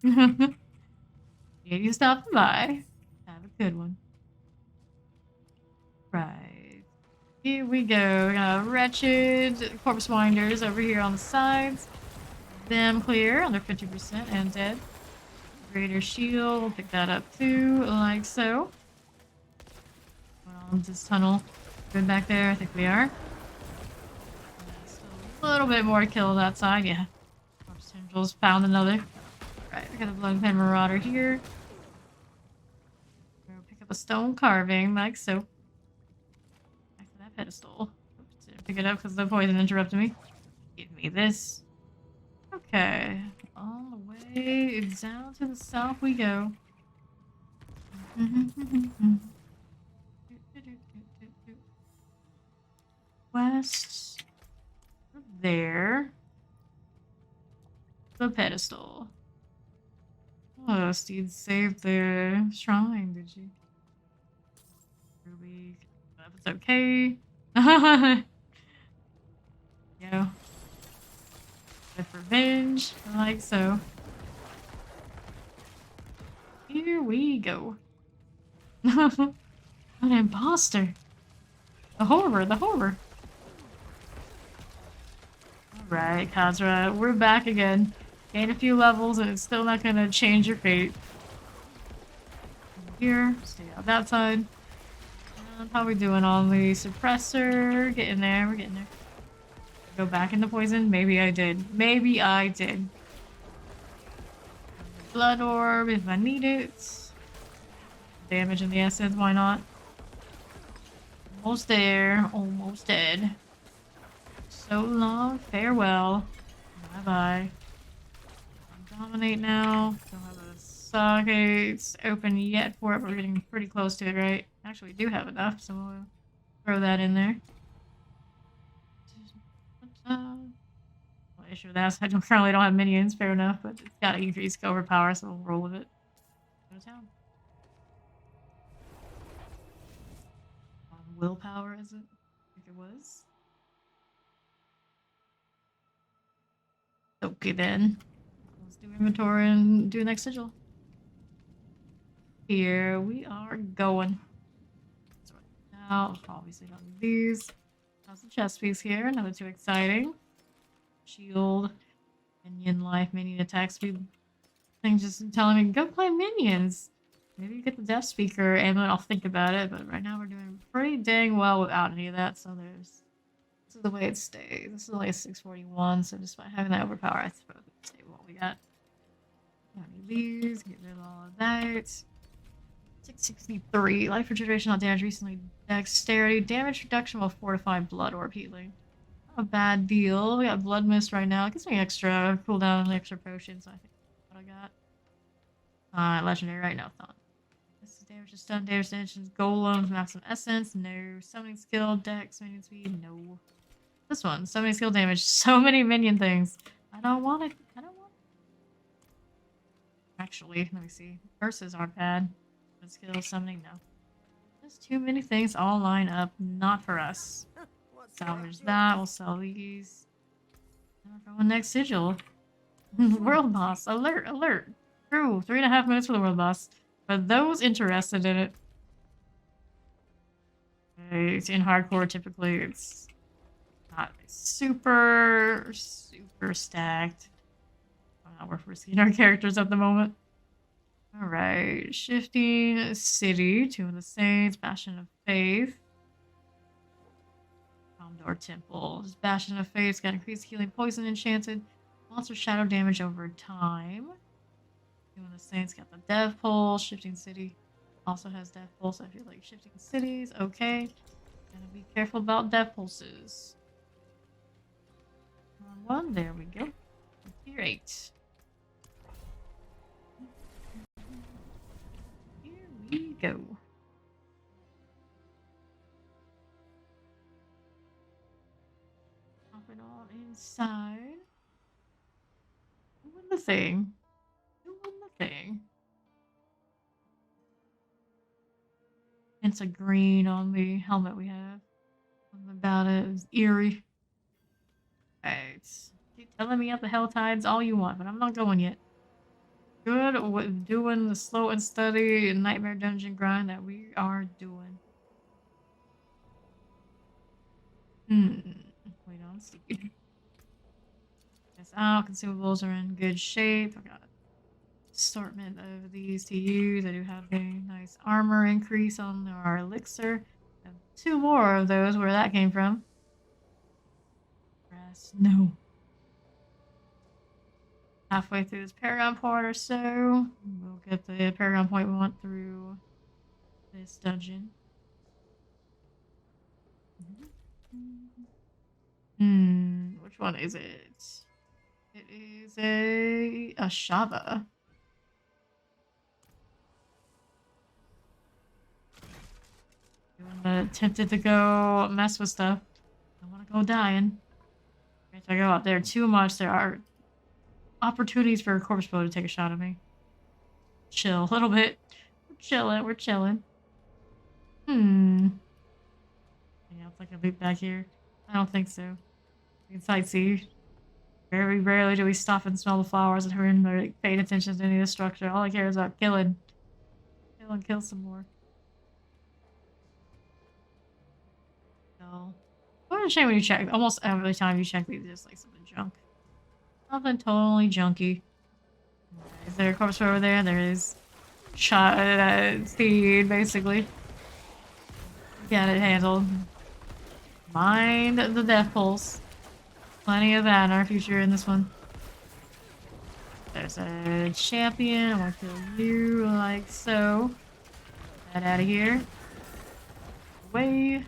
Yeah, you stopping by. Have a good one. Right. Here we go. We got wretched corpse winders over here on the sides. Them clear, under 50% and dead. Greater shield, we'll pick that up too, like so. Well, this tunnel. Good back there, I think we are. Still a little bit more to kill that side, yeah. Corpse tendrils found another. Right, we got a blood pen marauder here. We'll pick up a stone carving, like so. Back to that pedestal. Oops, didn't pick it up because the poison interrupted me. Give me this. Okay, all the way down to the south we go. West. There. The pedestal. Oh, Steed saved the shrine, did you? Ruby. It's okay. Go. With revenge, like so. Here we go. An imposter. The horror, the horror. Alright, Kazra, we're back again. Gain a few levels and it's still not gonna change your fate. Over here, stay out that side. How we doing on the suppressor? Getting there, we're getting there. Go back into poison? Maybe I did. Maybe I did. Blood orb if I need it. Damage in the essence, why not? Almost there. Almost dead. So long. Farewell. Bye-bye. Dominate now. Don't have the sockets open yet for it, but we're getting pretty close to it, right? Actually, we do have enough, so we'll throw that in there. Issue with that is I currently don't have minions, fair enough, but it's got to increase overpower, so we'll roll with it. Go to town. Willpower, is it? I think it was. Okay then. Let's do inventory and do next sigil. Here we are going. Now, obviously not these. How's the chest piece here? Another too exciting. Shield, minion life, minion attack speed. Thing just telling me go play minions. Maybe you get the death speaker and then I'll think about it. But right now we're doing pretty dang well without any of that. So there's this is the way it stays. This is only a 641, so despite having that overpower, I suppose we can stay with what we got. Don't need these. Get rid of all of that. 663 life regeneration, not damage recently. Dexterity damage reduction will fortify blood orb healing. Not a bad deal. We got blood mist right now. It gives me extra cooldown and extra potions. So I think that's what I got. Legendary right now. Thought. This is damage to stun, damage to engines, golems, maximum essence. No. Summoning skill, dex, minion speed. No. This one, summoning skill damage. So many minion things. I don't want it. I don't want it. Actually, let me see. Verses aren't bad. Skill, summoning, no. There's too many things all line up. Not for us. Salvage that. We'll sell these. Going next sigil. World boss. Alert, alert. True. 3.5 minutes for the world boss. For those interested in it. It's in hardcore, typically it's not super stacked. Not worth risking our characters at the moment. Alright, shifting city, Tomb of the Saints, Bastion of Faith. Door Temple. This Bastion of Faith's got increased healing poison enchanted. Monster shadow damage over time. Tomb of the Saints got the Death Pulse. Shifting city also has Death Pulse. I feel like shifting cities, okay. Gotta be careful about Death Pulses. One, there we go. Tier 8. go. Pop it all inside. Doing the thing. Doing the thing. It's a green on the helmet we have. Something about it is eerie. Right. Keep telling me at the hell tides all you want, but I'm not going yet. Good with doing the slow and steady nightmare dungeon grind that we are doing. Wait on Steve. Yes, out. Consumables are in good shape. I got assortment of these to use. I do have a nice armor increase on our elixir. I have 2 more of those where that came from. Grass, no. Halfway through this Paragon point or so, we'll get the Paragon point we want through this dungeon. Which one is it? It is a Shava. I'm tempted to go mess with stuff. I want to go dying. If I go out there too much, there are opportunities for a corpse bow to take a shot at me. Chill a little bit. We're chilling. We're chilling. Anything else I can loot back here? I don't think so. We can sightsee. Very rarely do we stop and smell the flowers and hurry or like, paying attention to any of the structure. All I care is about killing. Kill some more. So, what a shame when you check. Almost every time you check these, just like something junk. Something totally junky. Is there a corpse over there? There is. Shot at speed, basically. Got it handled. Mind the death pulse. Plenty of that in our future in this one. There's a champion. I want to kill you like so. Get that out of here. Away. Do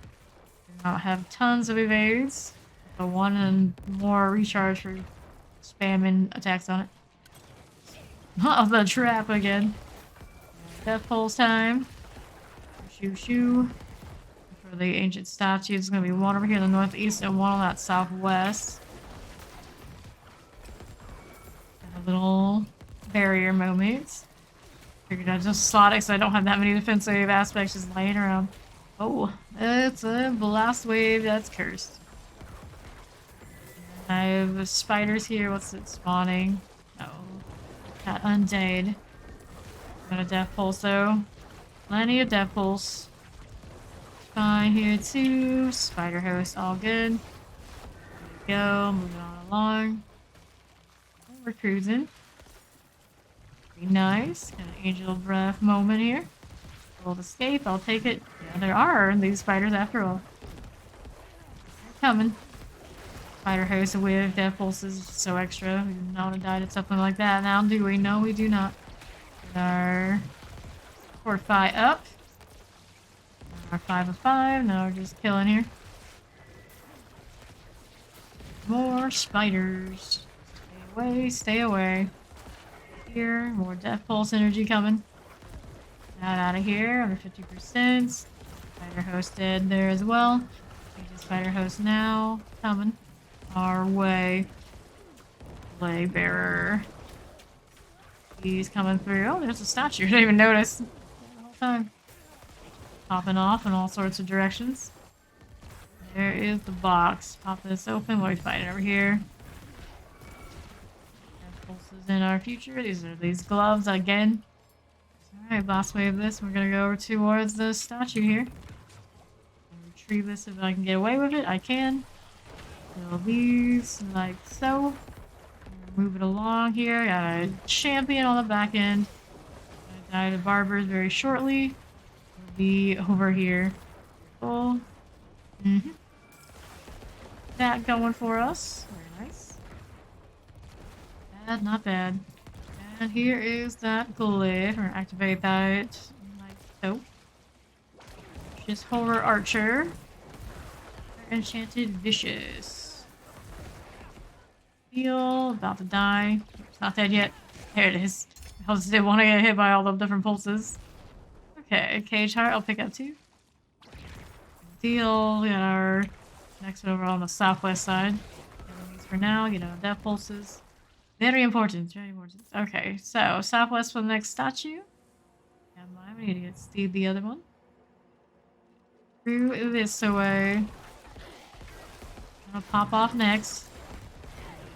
not have tons of evades. So 1 and more recharge for spamming attacks on it. Oh, the trap again. Death pulse time. Shoo shoo. For the ancient statue, it's going to be 1 over here in the northeast and 1 on that southwest. A little barrier moment. Figured I'd just slot it so I don't have that many defensive aspects just laying around. Oh, it's a blast wave that's cursed. I have spiders here. What's it spawning? Oh, got undead. Got a death pulse though. Plenty of death pulse. Fine here too. Spider host, all good. There we go. Moving on along. We're cruising. Pretty nice. Got an angel breath moment here. Bold escape. I'll take it. Yeah, there are these spiders after all. They're coming. Spider host with death pulses so extra. We do not want to die to something like that now, do we? No, we do not. Get our fortify up. Our 5 of 5. Now we're just killing here. More spiders. Stay away, stay away. Here, more death pulse energy coming. That out of here, under 50%. Spider host dead there as well. Spider host now coming our way. Lay bearer. He's coming through. Oh, there's a statue. I didn't even notice the whole time. Popping off in all sorts of directions. There is the box. Pop this open. What are we fighting over here? Pulses in our future. These are these gloves again. Alright, boss wave this. We're gonna go over towards the statue here. Retrieve this if I can get away with it. I can. Kill these like so. Move it along here. Got a champion on the back end. Gonna die to barbers very shortly. We'll be over here. Cool. That going for us. Very nice. Bad, not bad. And here is that glyph. We're gonna activate that like so. Just horror archer. Enchanted vicious. Heal. About to die. It's not dead yet. There it is. I just didn't want to get hit by all the different pulses. Okay, cage heart, I'll pick up 2. Deal. We got our next over on the southwest side. These for now, death pulses. Very important, very important. Okay, so southwest for the next statue. I'm an idiot. Steed the other one. Through this way. Gonna pop off next.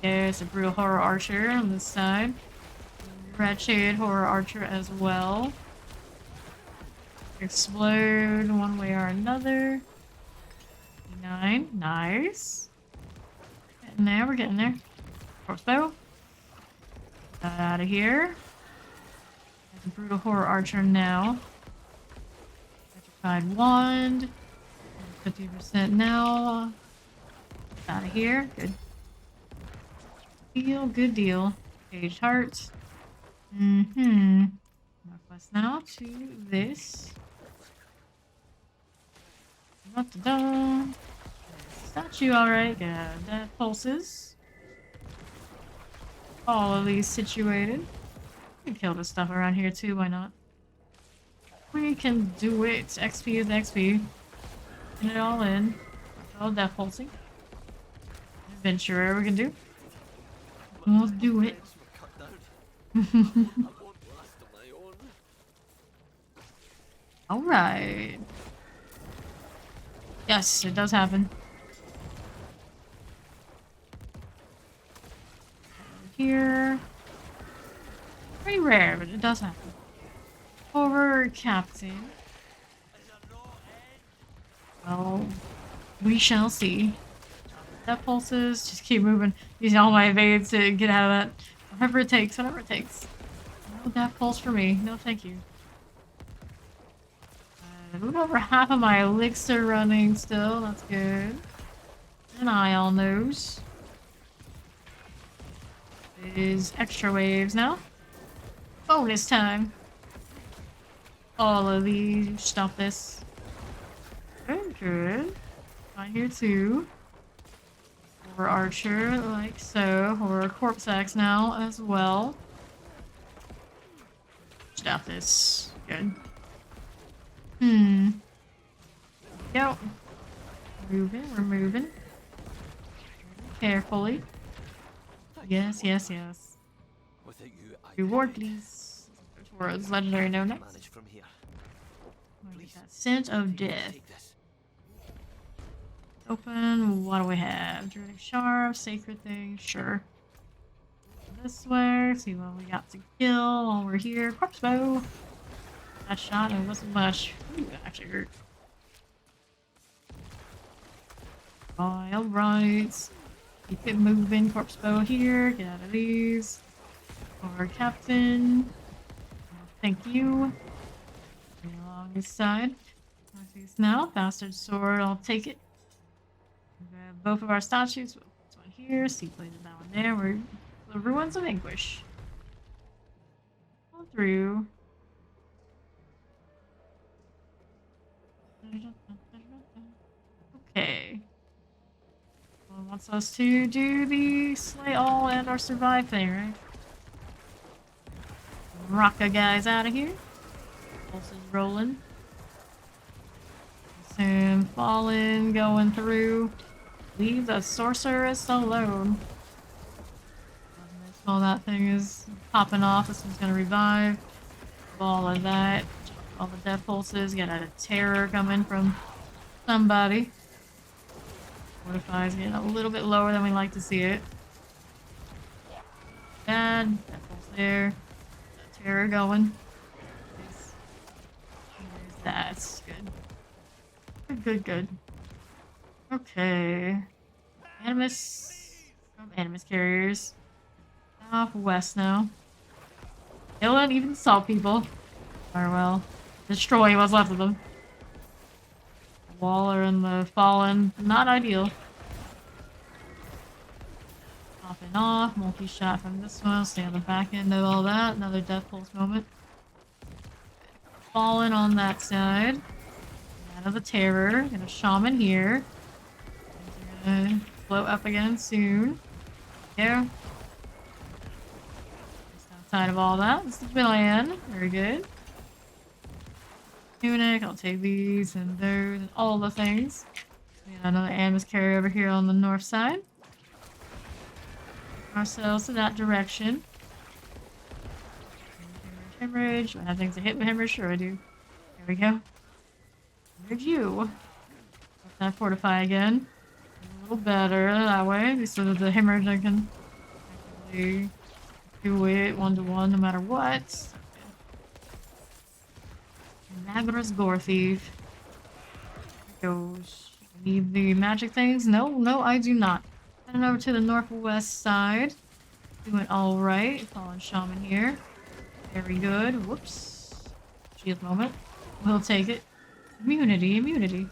There's a brutal horror archer on this side. Wretched horror archer as well. Explode one way or another. 9. Nice. Getting there, we're getting there. Crossbow. Got out of here. There's a brutal horror archer now. Petrified wand. 50% now. Out of here. Good. Deal, good deal. Caged heart. Northwest now to this. Da-da-da. Statue, alright. Yeah, that pulses. All of these situated. We can kill this stuff around here too, why not? We can do it. XP is XP. Get it all in. All death pulsing. Adventurer we can do. We'll do it. Alright. Yes, it does happen. Here. Pretty rare, but it does happen. Over captain. Well, we shall see. That pulses. Just keep moving. Using all my evades to get out of that. Whatever it takes, whatever it takes. No death pulse for me. No, thank you. A little over half of my elixir running still. That's good. An eye on those. Is extra waves now. Bonus time. All of these. Stop this. Good, good. Right here too. Horror archer, like so. Horror corpse axe now as well. Stop this. Good. Go. Moving, we're moving. Carefully. Yes, yes, yes. Reward, please. Towards legendary no next. Scent of death. Open. What do we have? Druidic Sharp, Sacred Thing, sure. This way. See what we got to kill while we're here. Corpse bow. That shot, it wasn't much. Ooh, that actually hurt. Alright. Keep it moving. Corpse bow here. Get out of these. Over captain. Thank you. Along this side. Northeast now. Bastard sword. I'll take it. Grab both of our statues. This one here. Sea plated that one there. We're the ruins of Anguish. All through. Okay. Well, it wants us to do the slay all and our survive thing, right? Rocka guys out of here. Pulse is rolling. Soon falling, going through. Leave the sorceress alone. While that thing is popping off, this one's gonna revive. All of that. All the death pulses. Got a terror coming from somebody. Fortify is getting a little bit lower than we like to see it. Bad. Death pulse there. That terror going. There's that. Good. Good, good, good. Okay. Animus. From Animus carriers. Off west now. They won't even salt people. Or well, destroy what's left of them. Waller and the Fallen, not ideal. Popping off, multi-shot from this one, stay on the back end of all that. Another death pulse moment. Fallen on that side. Out of the terror. Got a shaman here. Gonna blow up again soon. There. Just outside of all that, it's the villain. Very good. Tunic, I'll take these and those and all the things. We got another animus carrier over here on the north side. Ourselves to that direction. Hemorrhage. Do I have things to hit with hemorrhage? Sure I do. There we go. Where'd you? Let that fortify again. A little better that way, so that the hemorrhage I can actually do it 1-to-1 no matter what. Nagra's Gore Thief. There goes. Need the magic things? No, no, I do not. Heading over to the northwest side. Doing alright. Fallen Shaman here. Very good. Whoops. Shield moment. We'll take it. Immunity, immunity.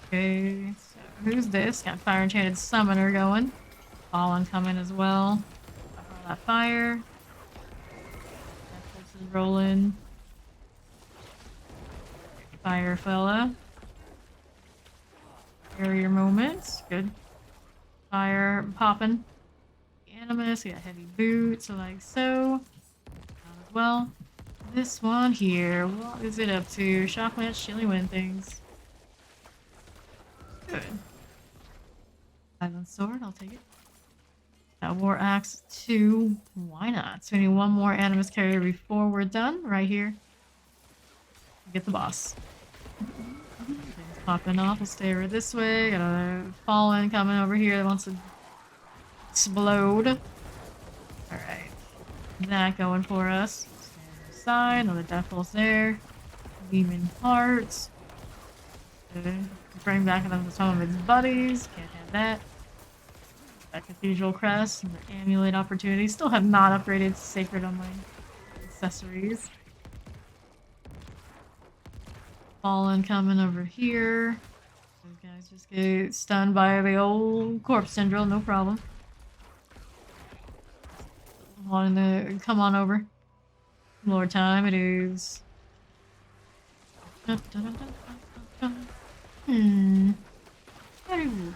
Okay, so who's this? Got Fire Enchanted Summoner going. Fallen coming as well. Got all that fire. That is rolling. Fire fella. Barrier moments. Good. Fire popping. Animus. We got heavy boots, so like so. As well. This one here. What is it up to? Shock Lance, Chilly Wind things. Good. Island Sword, I'll take it. War Axe 2. Why not? So we need one more Animus carrier before we're done. Right here. Get the boss. Things popping off. We'll stay over this way. Got a Fallen coming over here that wants to explode. Alright. That going for us. Stay on the side. Another Death Pulse there. Demon Hearts. Bring back some of its buddies. Can't have that. That Cathedral Crest and the Amulet Opportunity. Still have not upgraded Sacred on my accessories. Fallen coming over here. Those guys just get stunned by the old Corpse Syndrome, no problem. Wanting to come on over. More time it is. Very good,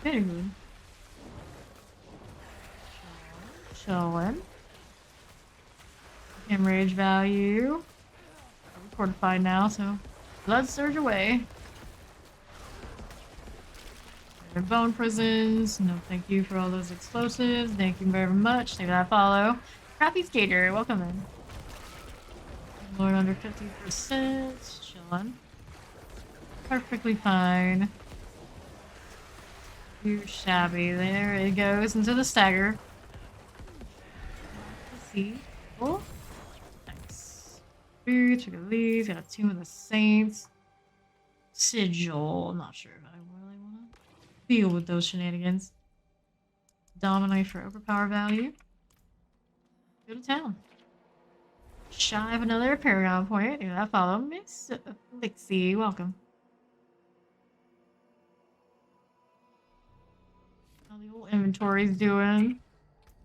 very good. Showing. Hemorrhage value. We're fortified now, so blood surge away. Bone prisons. No, thank you for all those explosives. Thank you very much. Thank you for that follow. Crappy Skater, welcome in. Lord under 50%. Chillin'. Perfectly fine. Too shabby. There it goes into the stagger. Let's see. Cool. Nice. Boots, look at these. Got a Tomb of the Saints. Sigil. I'm not sure if I really want to deal with those shenanigans. Dominate for overpower value. Go to town. Shy of another Paragon point. Yeah, that follow. Miss Lixie, welcome. How the old inventory's doing.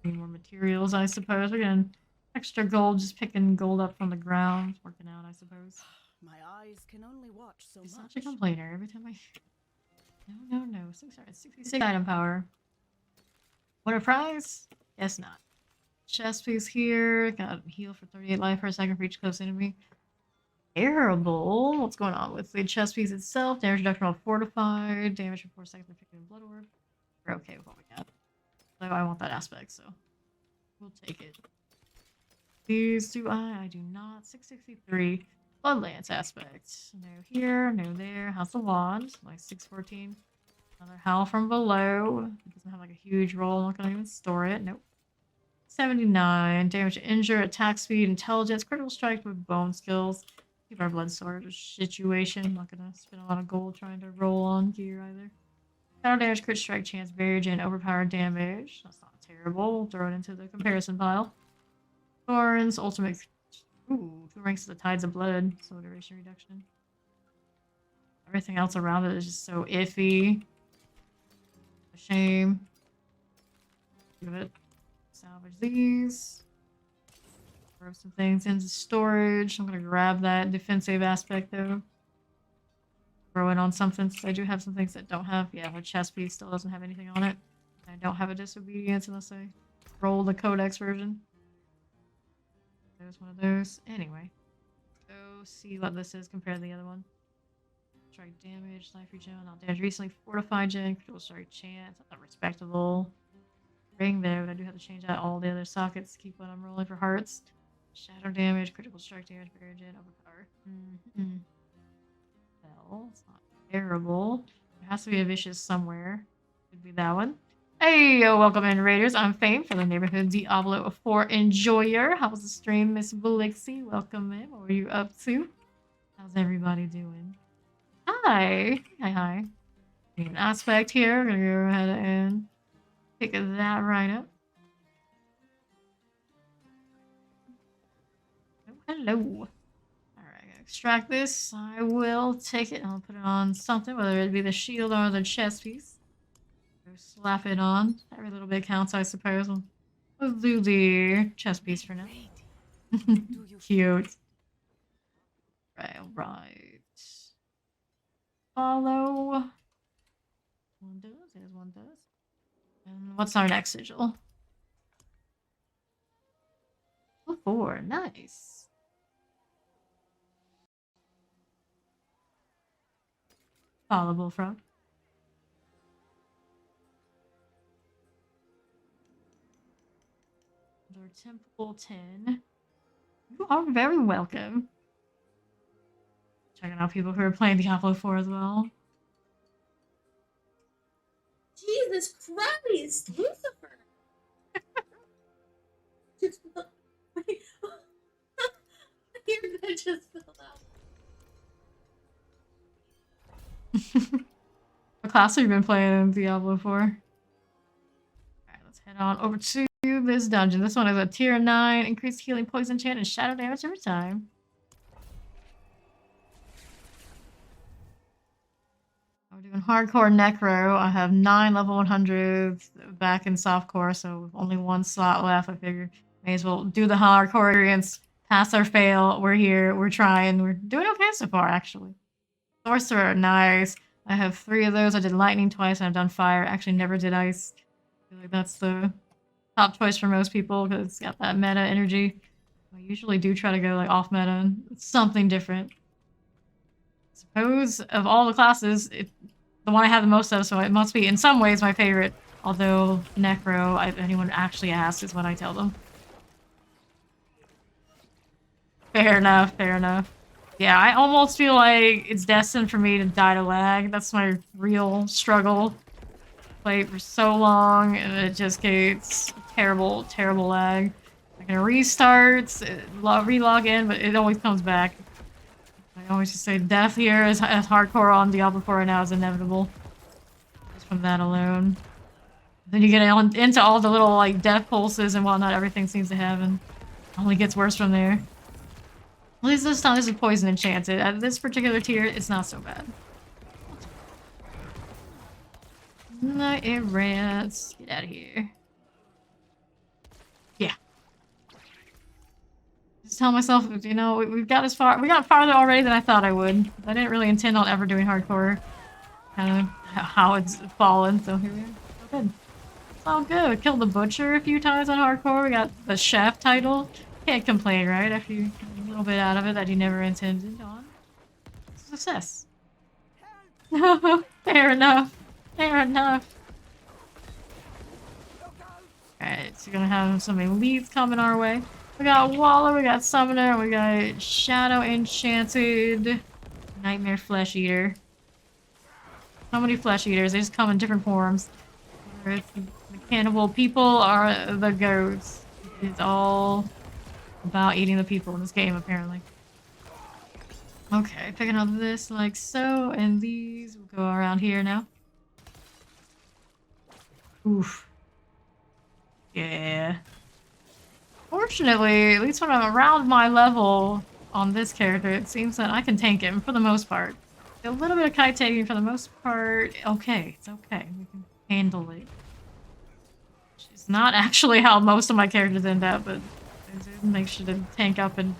Need more materials, I suppose. We're getting extra gold, just picking gold up from the ground. It's working out, I suppose. My eyes can only watch so much. Such a complainer every time I... No. 66 item power. What a prize? Guess not. Chest piece here. Got heal for 38 life per second for each close enemy. Terrible. What's going on with the chest piece itself? Damage reduction while fortified. Damage for 4 seconds for picking a blood orb. We're okay with what we got. So I want that aspect, so we'll take it. These do I do not. 663. Blood Lance aspect. No here, no there. House of Wand. Like 614. Another Howl from Below. It doesn't have like a huge roll. I'm not gonna even store it. Nope. 79. Damage to injure, attack speed, intelligence, critical strike with bone skills. Keep our blood storage situation. I'm not gonna spend a lot of gold trying to roll on gear either. Battle damage, crit strike chance, barrier and overpowered damage. That's not terrible. We'll throw it into the comparison pile. Thorns, ultimate. Ooh, 2 ranks of the Tides of Blood. Soul duration reduction. Everything else around it is just so iffy. A shame. Give it. Salvage these. Throw some things into storage. I'm gonna grab that defensive aspect though. Throw it on something since I do have some things that don't have. Yeah, the chest piece still doesn't have anything on it. I don't have a disobedience unless I roll the codex version. There's one of those. Anyway. see what this is compared to the other one. Strike damage, life regen, not damage. Recently fortified gen, critical strike chance. Not respectable. Ring there, but I do have to change out all the other sockets to keep what I'm rolling for hearts. Shadow damage, critical strike damage, barrier gen, overpower. Well, it's not terrible. There has to be a vicious somewhere. Could be that one. Hey, welcome in, Raiders. I'm Fame from the neighborhood Diablo 4 enjoyer. How was the stream, Miss Blixie? Welcome in. What were you up to? How's everybody doing? Hi. Hi. An aspect here. We're gonna go ahead and pick that right up. Oh, hello. Alright, extract this. I will take it and I'll put it on something, whether it be the shield or the chest piece. Slap it on. Every little bit counts, I suppose. We'll do the chest piece for now. Cute. Right. Follow. One does. There's one does. And what's our next sigil? Oh, 4. Nice. Follow Bullfrog. Temple 10. You are very welcome. Checking out people who are playing Diablo 4 as well. Jesus Christ, Lucifer! Just your bed just fell out. What class have you been playing in Diablo 4? Alright, let's head on over to this dungeon. This one is a tier 9, increased healing, poison chant, and shadow damage every time. We're doing hardcore necro. I have 9 level 100s back in softcore, so with only 1 slot left, I figured may as well do the hardcore experience. Pass or fail. We're here. We're trying. We're doing okay so far, actually. Sorcerer, nice. I have 3 of those. I did lightning twice, and I've done fire. Actually, never did ice. I feel like that's the top choice for most people because it's got that meta energy. I usually do try to go like off meta and something different. I suppose of all the classes, the one I have the most of, so it must be in some ways my favorite. Although Necro, if anyone actually asks, is what I tell them. Fair enough, fair enough. Yeah, I almost feel like it's destined for me to die to lag. That's my real struggle. Play it for so long, and it just gets terrible, terrible lag. I can restart, relog in, but it always comes back. I always just say death here is as hardcore on Diablo 4 right now is inevitable. Just from that alone. Then you get into all the little like death pulses and whatnot, everything seems to happen. Only gets worse from there. At least this time this is poison enchanted. At this particular tier, it's not so bad. Night rats. Get out of here. Yeah. Just tell myself, you know, we've got as far. We got farther already than I thought I would. I didn't really intend on ever doing hardcore. Kind of how it's fallen, so here we are. Good. It's all good. We killed the butcher a few times on hardcore. We got the chef title. Can't complain, right? After you get a little bit out of it that you never intended on. Success. Fair enough. Fair enough. Alright, so we're gonna have some elites coming our way. We got Waller, we got Summoner, we got Shadow Enchanted, Nightmare Flesh Eater. So many Flesh Eaters, they just come in different forms. Whether it's the cannibal people or the goats. It's all about eating the people in this game, apparently. Okay, picking up this like so, and these will go around here now. Oof. Yeah. Fortunately, at least when I'm around my level on this character, it seems that I can tank him for the most part. A little bit of kite taking for the most part. Okay, it's okay. We can handle it. It's not actually how most of my characters end up, but I do make sure to tank up and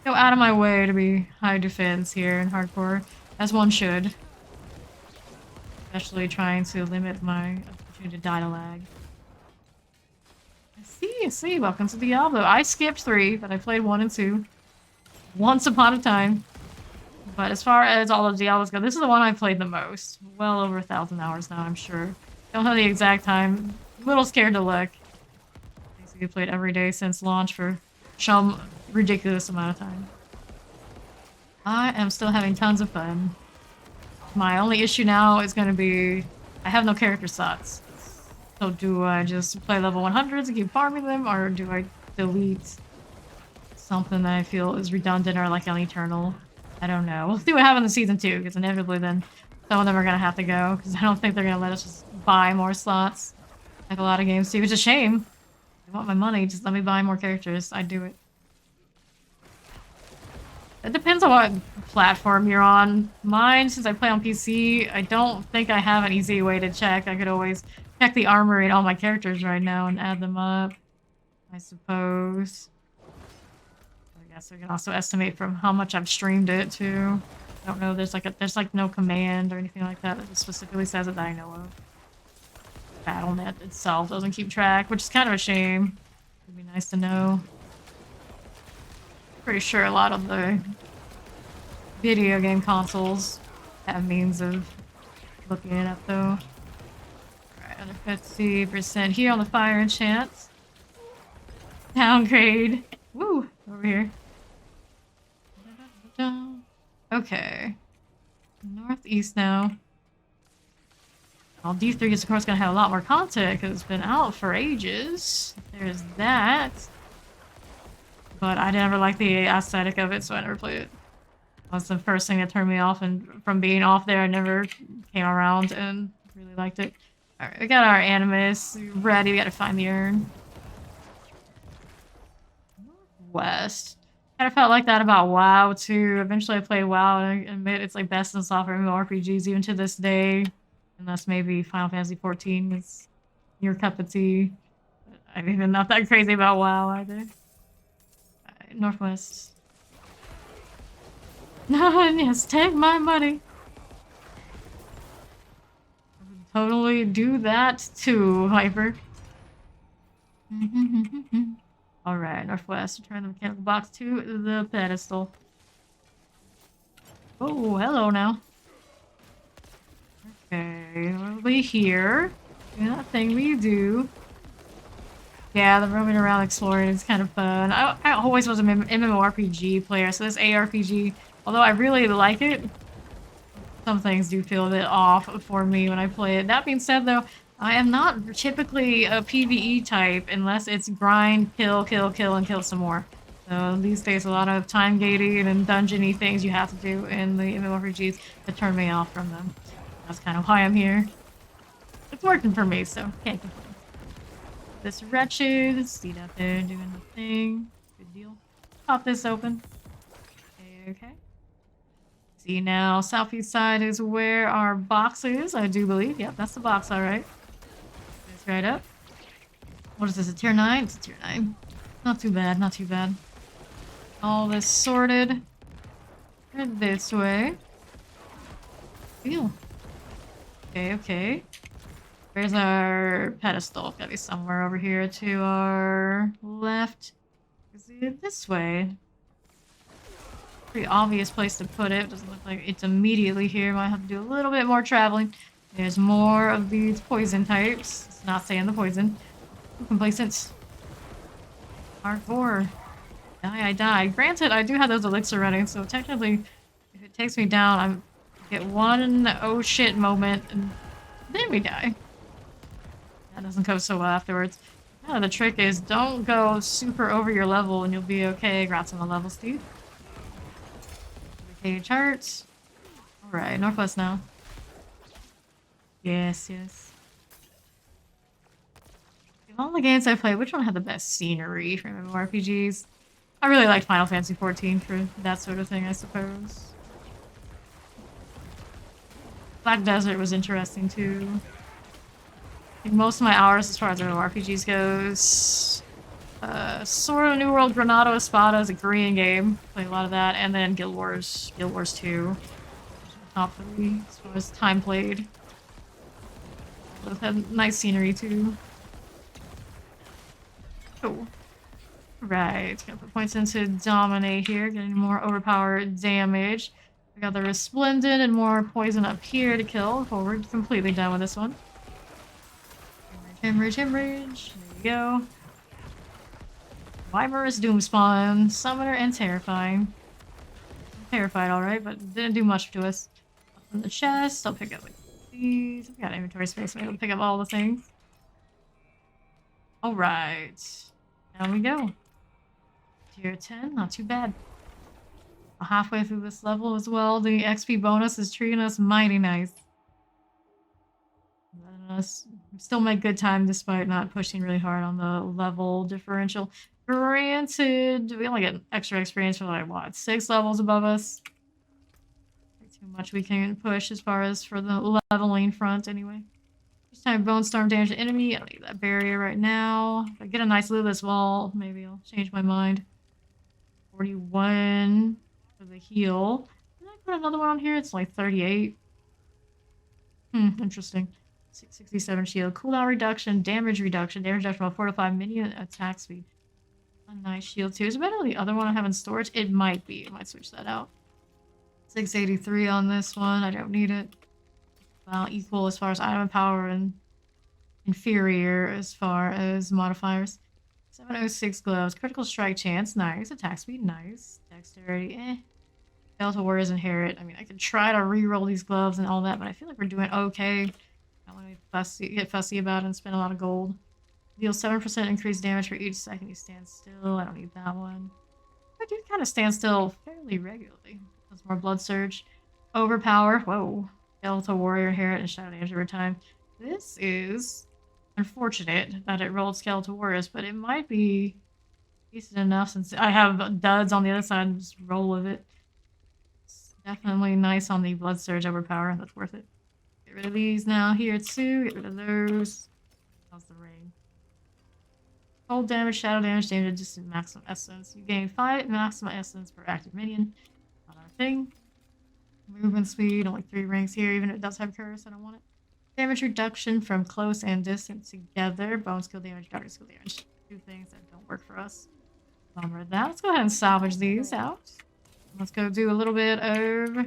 go out of my way to be high defense here in hardcore, as one should. Especially trying to limit my opportunity to die to lag. I see. Welcome to Diablo. I skipped 3, but I played 1 and 2. once upon a time. But as far as all of Diablos go, this is the one I played the most. Well over 1,000 hours now, I'm sure. Don't know the exact time. A little scared to look. Basically played every day since launch for some ridiculous amount of time. I am still having tons of fun. My only issue now is going to be I have no character slots. So do I just play level 100s and keep farming them, or do I delete something that I feel is redundant or like an eternal? I don't know. We'll see what happens in season 2, because inevitably then some of them are going to have to go, because I don't think they're going to let us just buy more slots. Like a lot of games do, which is a shame. I want my money, just let me buy more characters. I'd do it. It depends on what platform you're on. Mine, since I play on PC, I don't think I have an easy way to check. I could always check the armory and all my characters right now and add them up, I suppose. I guess we can also estimate from how much I've streamed it too. I don't know, there's like no command or anything like that that specifically says it that I know of. Battle.net itself doesn't keep track, which is kind of a shame. It'd be nice to know. Pretty sure a lot of the video game consoles have means of looking it up though. Alright, under 50% here on the fire enchant. Downgrade. Woo! Over here. Okay. Northeast now. Well, D3 is of course gonna have a lot more content because it's been out for ages. There's that. But I never liked the aesthetic of it, so I never played it. That's the first thing that turned me off, and from being off there, I never came around and really liked it. Alright, we got our Animus ready. We gotta find the urn. Northwest. Kind of felt like that about WoW, too. Eventually I played WoW, and I admit it's like best in software MMORPGs even to this day. Unless maybe Final Fantasy XIV is your cup of tea. But I'm even not that crazy about WoW either. Northwest. Yes, take my money. I would totally do that too, Hyper. Alright, Northwest. Return the mechanical box to the pedestal. Oh, hello now. Okay, we'll be here. Do that thing we do. Yeah, the roaming around exploring is kind of fun. I always was an MMORPG player, so this ARPG, although I really like it, some things do feel a bit off for me when I play it. That being said, though, I am not typically a PvE type unless it's grind, kill, kill, kill, and kill some more. So these days, a lot of time gating and dungeony things you have to do in the MMORPGs that turn me off from them. That's kind of why I'm here. It's working for me, so can't complain. This wretched seat out there doing the thing. Good deal. Pop this open. Okay. See now, southeast side is where our box is, I do believe. Yep, that's the box, alright. This right up. What is this, a tier 9? It's a tier 9. Not too bad, not too bad. All this sorted. And this way. Deal. Okay, okay. Where's our pedestal? Gotta be somewhere over here to our left. Is it this way? Pretty obvious place to put it. Doesn't look like it's immediately here. Might have to do a little bit more traveling. There's more of these poison types. It's not saying the poison. Complacent. Hardcore. Die, I died. Granted, I do have those elixir running, so technically, if it takes me down, I get one oh shit moment, and then we die. That doesn't go so well afterwards. Yeah, the trick is don't go super over your level and you'll be okay. Congrats on the level, Steve. Okay, charts. Alright, Northwest now. Yes, yes. Of all the games I played, which one had the best scenery for MMORPGs? I really liked Final Fantasy XIV for that sort of thing, I suppose. Black Desert was interesting too. I think most of my hours as far as RPGs goes. Sort of New World Granado Espada is a Korean game. Play a lot of that. And then Guild Wars 2. Top 3 as far as time played. Both had nice scenery too. Oh. Alright, gonna put points into Dominate here, getting more overpowered damage. We got the Resplendent and more poison up here to kill. Oh, we're completely done with this one. Hemorrhage, hemorrhage. There you go. Viperous Doomspawn, Summoner, and Terrifying. I'm terrified, alright, but didn't do much to us. Up in the chest, I'll pick up like these. We got inventory space, so I'll pick up all the things. Alright. Down we go. Tier 10, not too bad. Halfway through this level as well. The XP bonus is treating us mighty nice. Letting us still make good time despite not pushing really hard on the level differential. Granted, we only get extra experience for like, what, 6 levels above us? Not too much we can push as far as for the leveling front anyway. Each time Bone Storm damage the enemy, I'll leave that barrier right now. If I get a nice loot of this wall, maybe I'll change my mind. 41 for the heal. Did I put another one on here? It's like 38. Interesting. 67 shield. Cooldown reduction, damage reduction while 4 to 5 minion attack speed. A nice shield too. Is it better than the other one I have in storage? It might be. I might switch that out. 683 on this one. I don't need it. About equal as far as item power and inferior as far as modifiers. 706 gloves. Critical strike chance. Nice. Attack speed. Nice. Dexterity. Delta Warriors Inherit. I mean, I could try to re-roll these gloves and all that, but I feel like we're doing okay. I don't want to get fussy about it and spend a lot of gold. Deal 7% increased damage for each second you stand still. I don't need that one. I do kind of stand still fairly regularly. Does more blood surge. Overpower. Whoa. Delta Warrior Inherit and Shadow Damage over time. This is unfortunate that it rolled Skeletal Warriors, but it might be decent enough since I have duds on the other side and just roll with it. It's definitely nice on the Blood Surge Overpower. That's worth it. Get rid of these now here too. Get rid of those. How's the rain? Cold damage, shadow damage, damage just in maximum essence. You gain 5 maximum essence per active minion. Not our thing. Movement speed, only 3 ranks here, even if it does have curse, I don't want it. Damage reduction from close and distant together. Bone skill damage, dark skill damage. 2 things that don't work for us. Bummer that. Let's go ahead and salvage these out. Let's go do a little bit of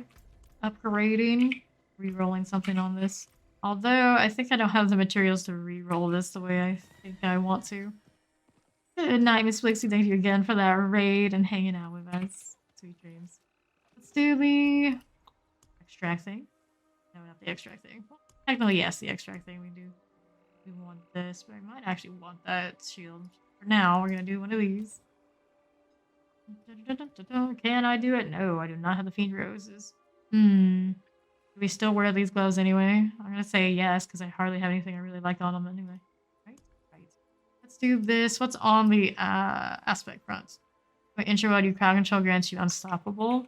upgrading. Re-rolling something on this. Although, I think I don't have the materials to re-roll this the way I think I want to. Good night, Miss Blixie. Thank you again for that raid and hanging out with us. Sweet dreams. Let's do the extract thing. No, not the extract thing. Well, technically, yes, the extract thing we do. We want this, but I might actually want that shield. For now, we're gonna do one of these. Can I do it? No, I do not have the Fiend Roses. Do we still wear these gloves anyway? I'm gonna say yes, because I hardly have anything I really like on them anyway. Right? Let's do this. What's on the aspect front? My intro while you crowd control grants you unstoppable.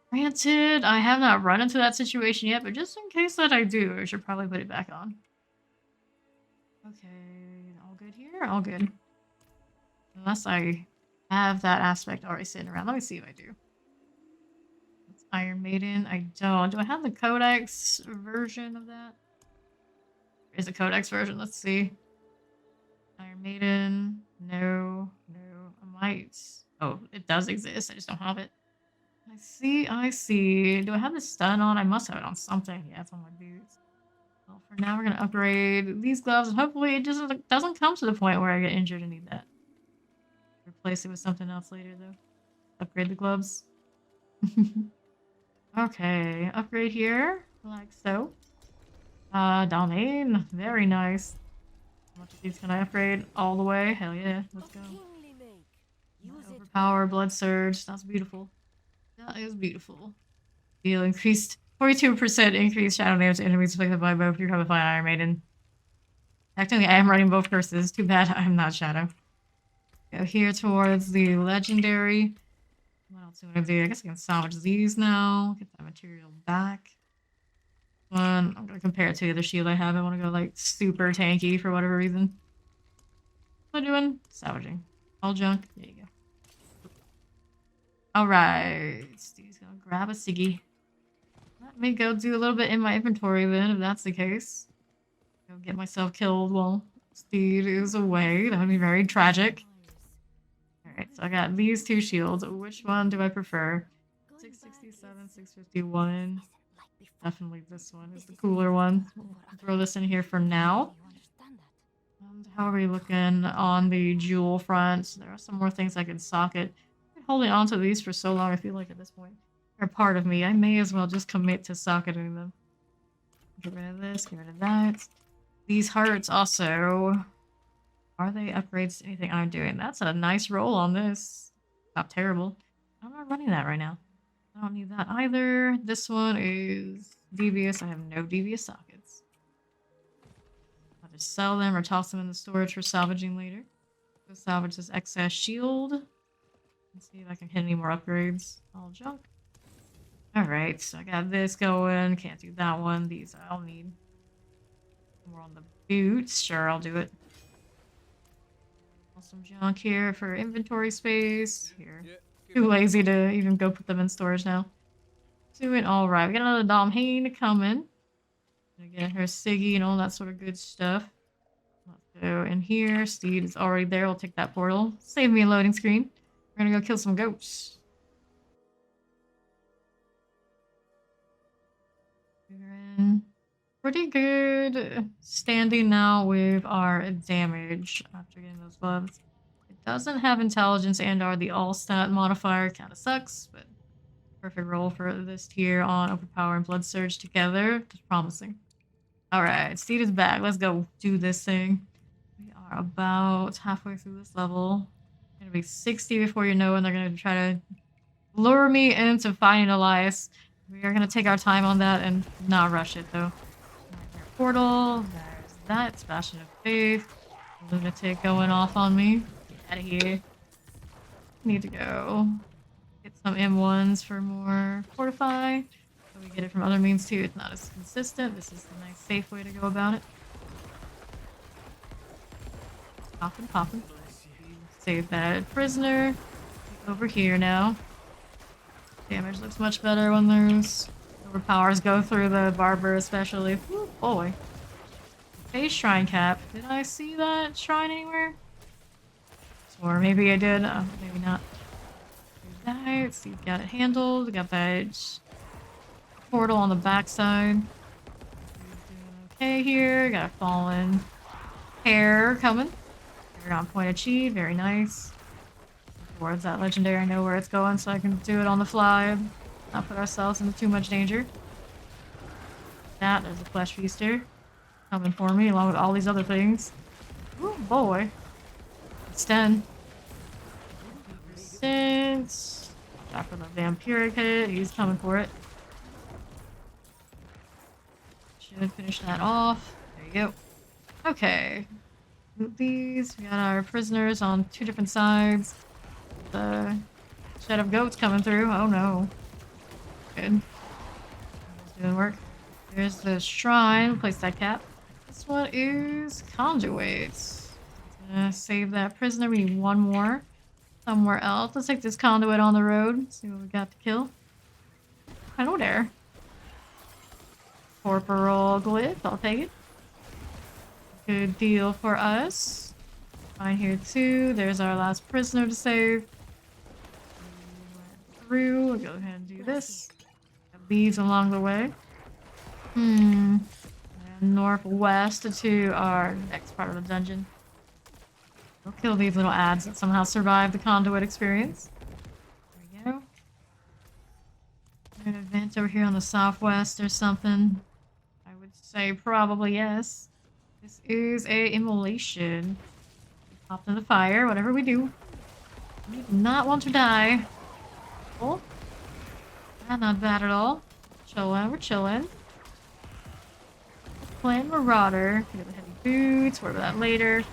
Granted, I have not run into that situation yet, but just in case that I do, I should probably put it back on. Okay, all good here? All good. Unless I have that aspect already sitting around. Let me see if I do. It's Iron Maiden. I don't. Do I have the Codex version of that? Is the Codex version? Let's see. Iron Maiden. No. No. I might. Oh, it does exist. I just don't have it. I see. Do I have the stun on? I must have it on something. Yeah, it's on my boots. Well, for now, we're going to upgrade these gloves, and hopefully it just doesn't come to the point where I get injured and need that. Replace it with something else later, though. Upgrade the gloves. Okay, upgrade here, like so. Domain, very nice. How much of these can I upgrade? All the way? Hell yeah, let's go. Overpower, blood surge, that's beautiful. That is beautiful. Deal increased 42% increased shadow damage to enemies afflicted by both your by Iron Maiden. Technically, I am running both curses. Too bad I'm not Shadow. Go here towards the legendary. What else do I do? I guess I can salvage these now. Get that material back. I'm gonna compare it to the other shield I have. I want to go like super tanky for whatever reason. What am I doing? Salvaging. All junk. There you go. Alright. Steve's gonna grab a ciggy. Let me go do a little bit in my inventory then, if that's the case. Go get myself killed while Steve is away. That would be very tragic. Alright, Alright, so I got these two shields. Which one do I prefer? 667, 651. Definitely this one is the cooler one. We'll throw this in here for now. And how are we looking on the jewel front? There are some more things I can socket. I've been holding on to these for so long, I feel like at this point they're part of me. I may as well just commit to socketing them. Get rid of this, get rid of that. These hearts also... Are they upgrades to anything I'm doing? That's a nice roll on this. Not terrible. I'm not running that right now. I don't need that either. This one is devious. I have no devious sockets. I'll just sell them or toss them in the storage for salvaging later. Go salvage this excess shield. Let's see if I can hit any more upgrades. All junk. Alright, so I got this going. Can't do that one. These I'll need. More on the boots. Sure, I'll do it. Some junk here for inventory space. Here. Too lazy to even go put them in storage now. Doing alright. We got another Dom Hain coming. Gonna get her Siggy and all that sort of good stuff. Let's go in here. Steed is already there. We'll take that portal. Save me a loading screen. We're gonna go kill some goats. We're in pretty good standing now with our damage after getting those buffs. It doesn't have intelligence and or the all stat modifier. Kind of sucks, but perfect roll for this tier on overpower and blood surge together. Just promising. All right, Steed is back. Let's go do this thing. We are about halfway through this level. It's gonna be 60 before you know, and they're gonna try to lure me into fighting Elias. We are gonna take our time on that and not rush it though. Portal. There's that. Bastion of Faith. Lunatic going off on me. Get out of here. Need to go get some M1s for more Fortify. So we get it from other means too. It's not as consistent. This is a nice safe way to go about it. Poppin', poppin'. Save that prisoner. Over here now. Damage looks much better when there's overpowers go through the barber especially. Ooh, boy. Face shrine cap. Did I see that shrine anywhere? Or maybe I did. Maybe not. That. So you've got it handled. We got that portal on the backside. Okay here. Got a fallen hair coming. Paragon point achieved. Very nice. Towards that legendary. I know where it's going, so I can do it on the fly. Not put ourselves into too much danger. There's a flesh feaster coming for me along with all these other things. Oh boy. It's 10. Since after the vampiric hit, he's coming for it. Should finish that off. There you go. Okay. Loot these. We got our prisoners on two different sides. The shed of goats coming through. Oh no. Good. Doing work. There's the shrine. Place that cap. This one is conduits. Save that prisoner. We need one more somewhere else. Let's take this conduit on the road. See what we got to kill. Hello there. Corporal glyph. I'll take it. Good deal for us. Fine here too. There's our last prisoner to save. Through. We'll go ahead and do this. These along the way. And northwest to our next part of the dungeon. We'll kill these little ads that somehow survive the conduit experience. There we go. An event over here on the southwest or something. I would say probably yes. This is a immolation. Popped in the fire, whatever we do. We do not want to die. Oh. Not bad at all. Chillin', we're chillin'. Clan Marauder. Get the heavy boots, worry about that later.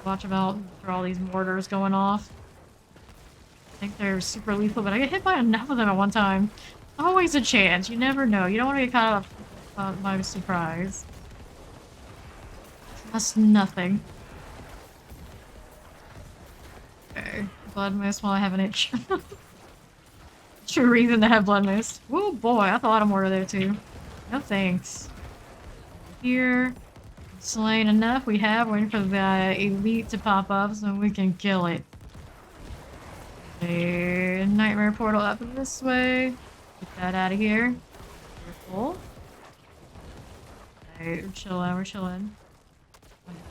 Watch about for all these mortars going off. I think they're super lethal, but I get hit by enough of them at one time. Always a chance, you never know. You don't want to get caught up by surprise. That's nothing. Okay, blood mist while I have an itch. True reason to have blood mist. Oh boy, I thought a lot of mortar there too. No thanks. Here, slain enough. We have waiting for the elite to pop up so we can kill it. A nightmare portal up this way. Get that out of here. Careful. Alright, we're chilling, we're chilling.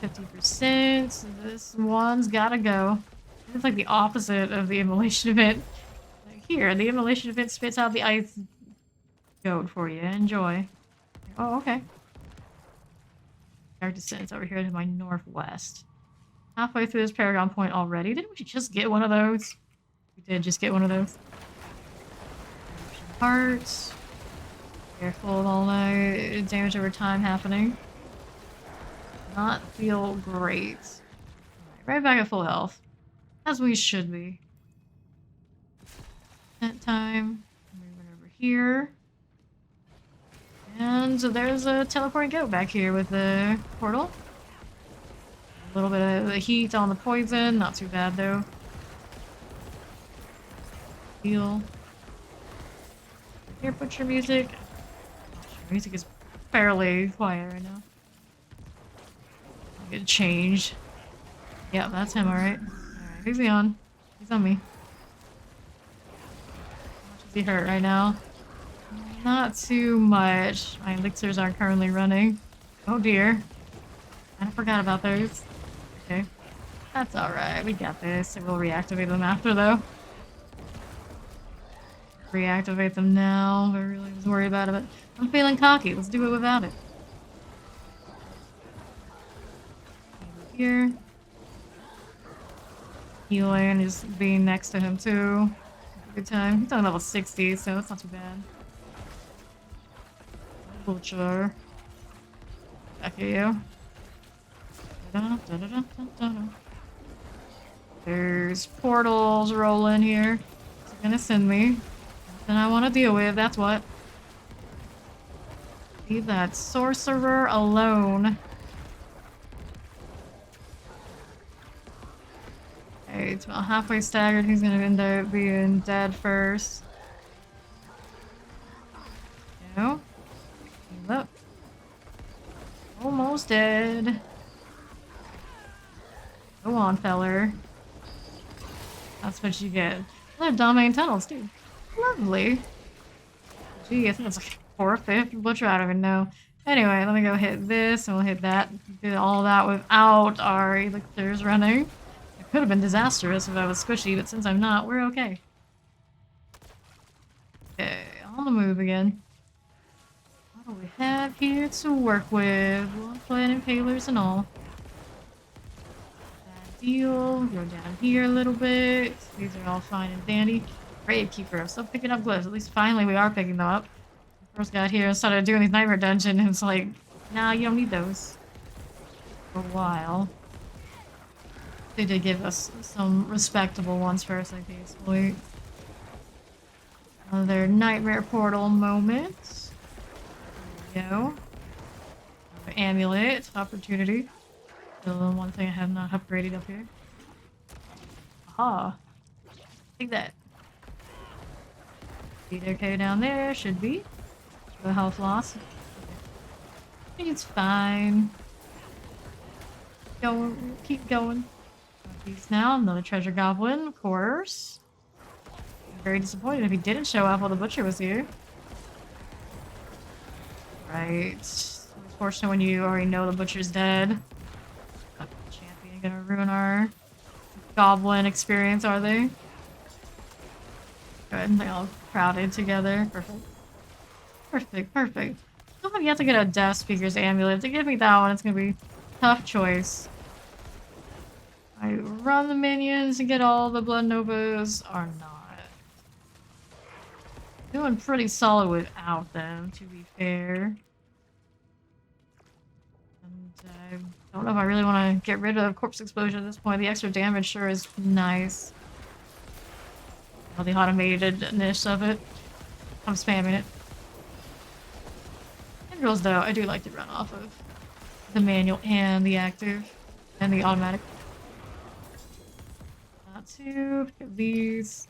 50%. This one's gotta go. It's like the opposite of the immolation event. Like here, the immolation event spits out the ice goat for you. Enjoy. Oh, okay. Dark Descent's over here to my northwest. Halfway through this Paragon Point already. Didn't we just get one of those? We did just get one of those. Hearts. Careful, all that damage over time happening. Not feel great. Right back at full health. As we should be. That time. Moving over here. And there's a teleporting goat back here with the portal. A little bit of the heat on the poison. Not too bad though. Heal. Here, put your music. Music is fairly quiet right now. I'll get changed. Yeah, that's him, alright. Alright, who's he on? He's on me. How much is he hurt right now? Not too much. My elixirs aren't currently running. Oh dear. I forgot about those. Okay. That's alright, we got this. We'll reactivate them after though. Reactivate them now. I really was worried about it. I'm feeling cocky. Let's do it without it. Here. Healing is being next to him too. Good time. He's on level 60, so that's not too bad. Butcher. Back at you. There's portals rolling here. It's gonna send me. Nothing I want to deal with, that's what. Leave that sorcerer alone. Okay, it's about halfway staggered. He's gonna end up being dead first. No. Heal up. Almost dead. Go on, feller. That's what you get. I have dominating tunnels, too. Lovely. Gee, I think it's like 4th, 5th butcher. I don't even know. Anyway, let me go hit this, and we'll hit that. Did all that without our elixirs running. It could have been disastrous if I was squishy, but since I'm not, we're okay. Okay, on the move again. What do we have here to work with? One planet impalers and all. Bad deal. Go down here a little bit. These are all fine and dandy. Gravekeeper. I'm still picking up glyphs. At least finally we are picking them up. First got here and started doing these nightmare dungeons, and it's like, nah, you don't need those. For a while. They did give us some respectable ones first, like these. Wait. Another nightmare portal moment. There we go. Amulet opportunity. Still the one thing I have not upgraded up here. Aha. Take that. Be okay down there, should be. No health loss. I think it's fine. Keep going. These now, another treasure goblin, of course. I'm very disappointed if he didn't show up while the butcher was here. Right. It's fortunate when you already know the butcher's dead. Champion gonna ruin our goblin experience, are they? Good, they all crowded together. Perfect. Perfect, perfect. I don't think you have to get a Death Speaker's amulet. To give me that one, it's gonna be a tough choice. I run the minions and get all the Blood Novas or not. Doing pretty solid without them, to be fair. And I don't know if I really want to get rid of Corpse Explosion at this point. The extra damage sure is nice. All the automatedness of it. I'm spamming it. Tendrils, though, I do like to run off of the manual and the active and the automatic. Not to pick up these.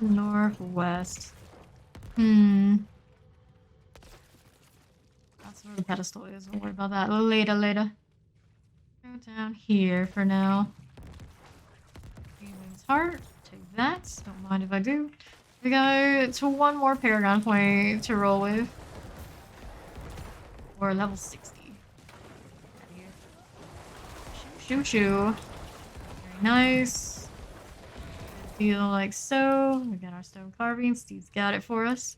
And northwest. That's where the pedestal is. Don't worry about that later, later. Go down here for now. Demon's Heart. Take that. Don't mind if I do. We go to one more Paragon point to roll with. We're level 60. Shoo shoo. Very nice. Feel like so. We got our stone carving. Steve's got it for us.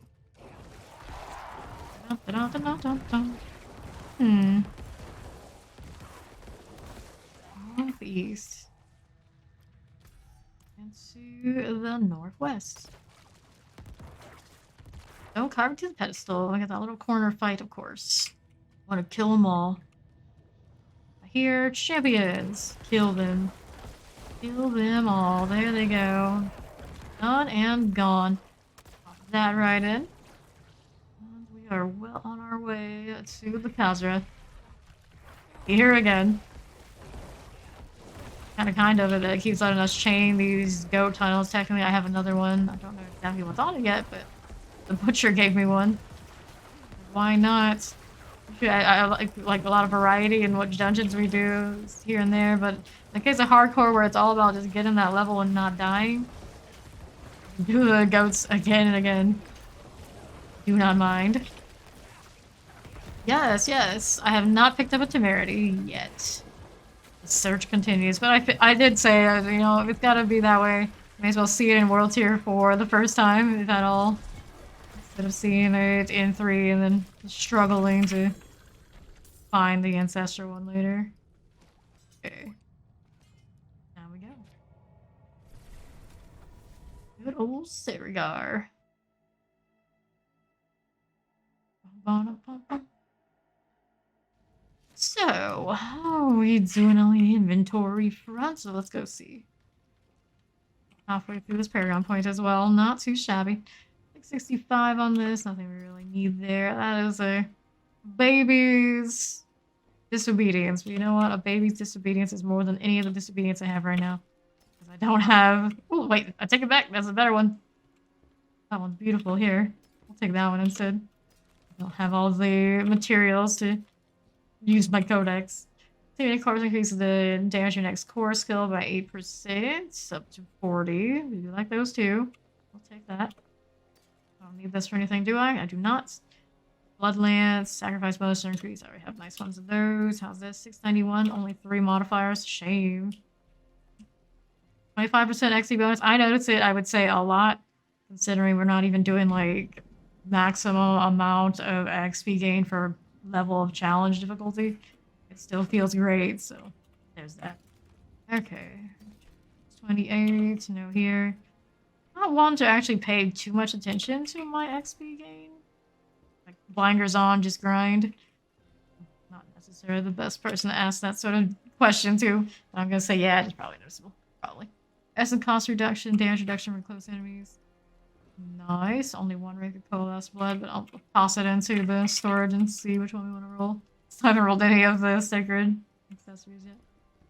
Northeast. And to the northwest. Don't carve it to the pedestal. I got that little corner fight, of course. Want to kill them all. I hear champions. Kill them. Kill them all. There they go. Done and gone. Pop that right in. And we are well on our way to the Khazra. Here again. Kind of, it keeps letting us chain these goat tunnels. Technically, I have another one. I don't know exactly what's on it yet, but the butcher gave me one. Why not? I like a lot of variety in what dungeons we do here and there, but in the case of hardcore where it's all about just getting that level and not dying, do the goats again and again. Do not mind. Yes, yes. I have not picked up a temerity yet. The search continues, but I did say, you know, if it's gotta be that way, may as well see it in World Tier 4 the first time, if at all. Instead of seeing it in 3 and then struggling to find the ancestor one later. Okay. Now we go. Good old Serigar. So, how are we doing on the inventory front? So let's go see. Halfway through this Paragon point as well. Not too shabby. Like 65 on this. Nothing we really need there. That is a baby's disobedience. But you know what? A baby's disobedience is more than any of the disobedience I have right now. Because I don't have... Oh, wait. I take it back. That's a better one. That one's beautiful here. I'll take that one instead. I don't have all the materials to use my codex. Activity course increases the damage your next core skill by 8%, up to 40. We do like those too. I'll take that. I don't need this for anything, do I? I do not. Blood Lance, sacrifice bonus increase. I already have nice ones of those. How's this? 691, only 3 modifiers. Shame. 25% XP bonus. I notice it, I would say, a lot, considering we're not even doing like maximum amount of XP gain for level of challenge difficulty. It still feels great, so there's that. Okay. 28, no here. Not one to actually pay too much attention to my XP gain. Like, blinders on, just grind. Not necessarily the best person to ask that sort of question to. But I'm gonna say, yeah, it's probably noticeable. Probably. Essence cost reduction, damage reduction from close enemies. Nice. Only one Wraith of Coalesced Blood, but I'll toss it into the storage and see which one we want to roll. I haven't rolled any of the sacred accessories yet.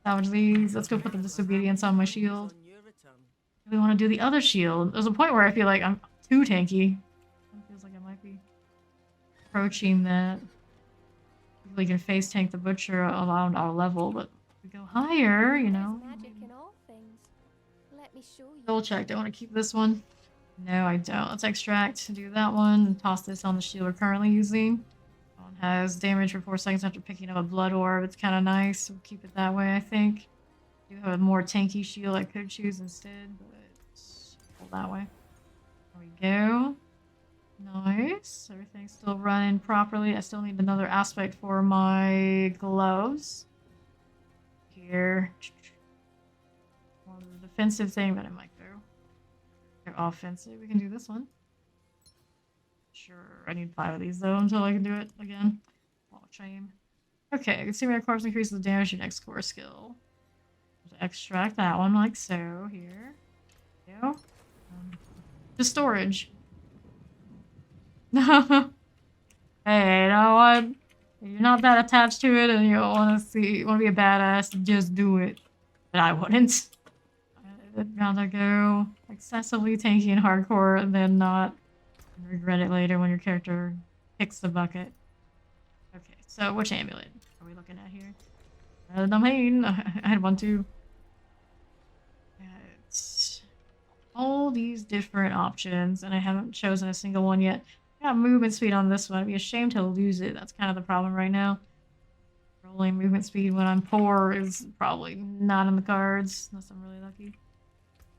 Salvage these. Let's go put the disobedience on my shield. We want to do the other shield. There's a point where I feel like I'm too tanky. It feels like I might be approaching that. We can face tank the butcher around our level, but if we go higher, you know. Double check. Do I want to keep this one? No, I don't. Let's extract to do that one and toss this on the shield we're currently using. One has damage for 4 seconds after picking up a blood orb. It's kind of nice. We'll keep it that way, I think. I do have a more tanky shield I could choose instead, but hold that way. There we go. Nice. Everything's still running properly. I still need another aspect for my gloves. Here. More of the defensive thing, but it might go. They're offensive. We can do this one. Sure, I need 5 of these though until I can do it again. Oh, shame. Okay, consuming a corpse increases the damage your next core skill. Extract that one like so. Here. There we go. To storage. No. Hey, you know what? If you're not that attached to it and you want to see, want to be a badass, just do it. But I wouldn't. I'd rather go excessively tanky and hardcore than not and regret it later when your character picks the bucket. Okay, so which amulet are we looking at here? The domain. I had one too. It's all these different options, and I haven't chosen a single one yet. I got movement speed on this one. I'd be ashamed to lose it. That's kind of the problem right now. Rolling movement speed when I'm poor is probably not in the cards, unless I'm really lucky.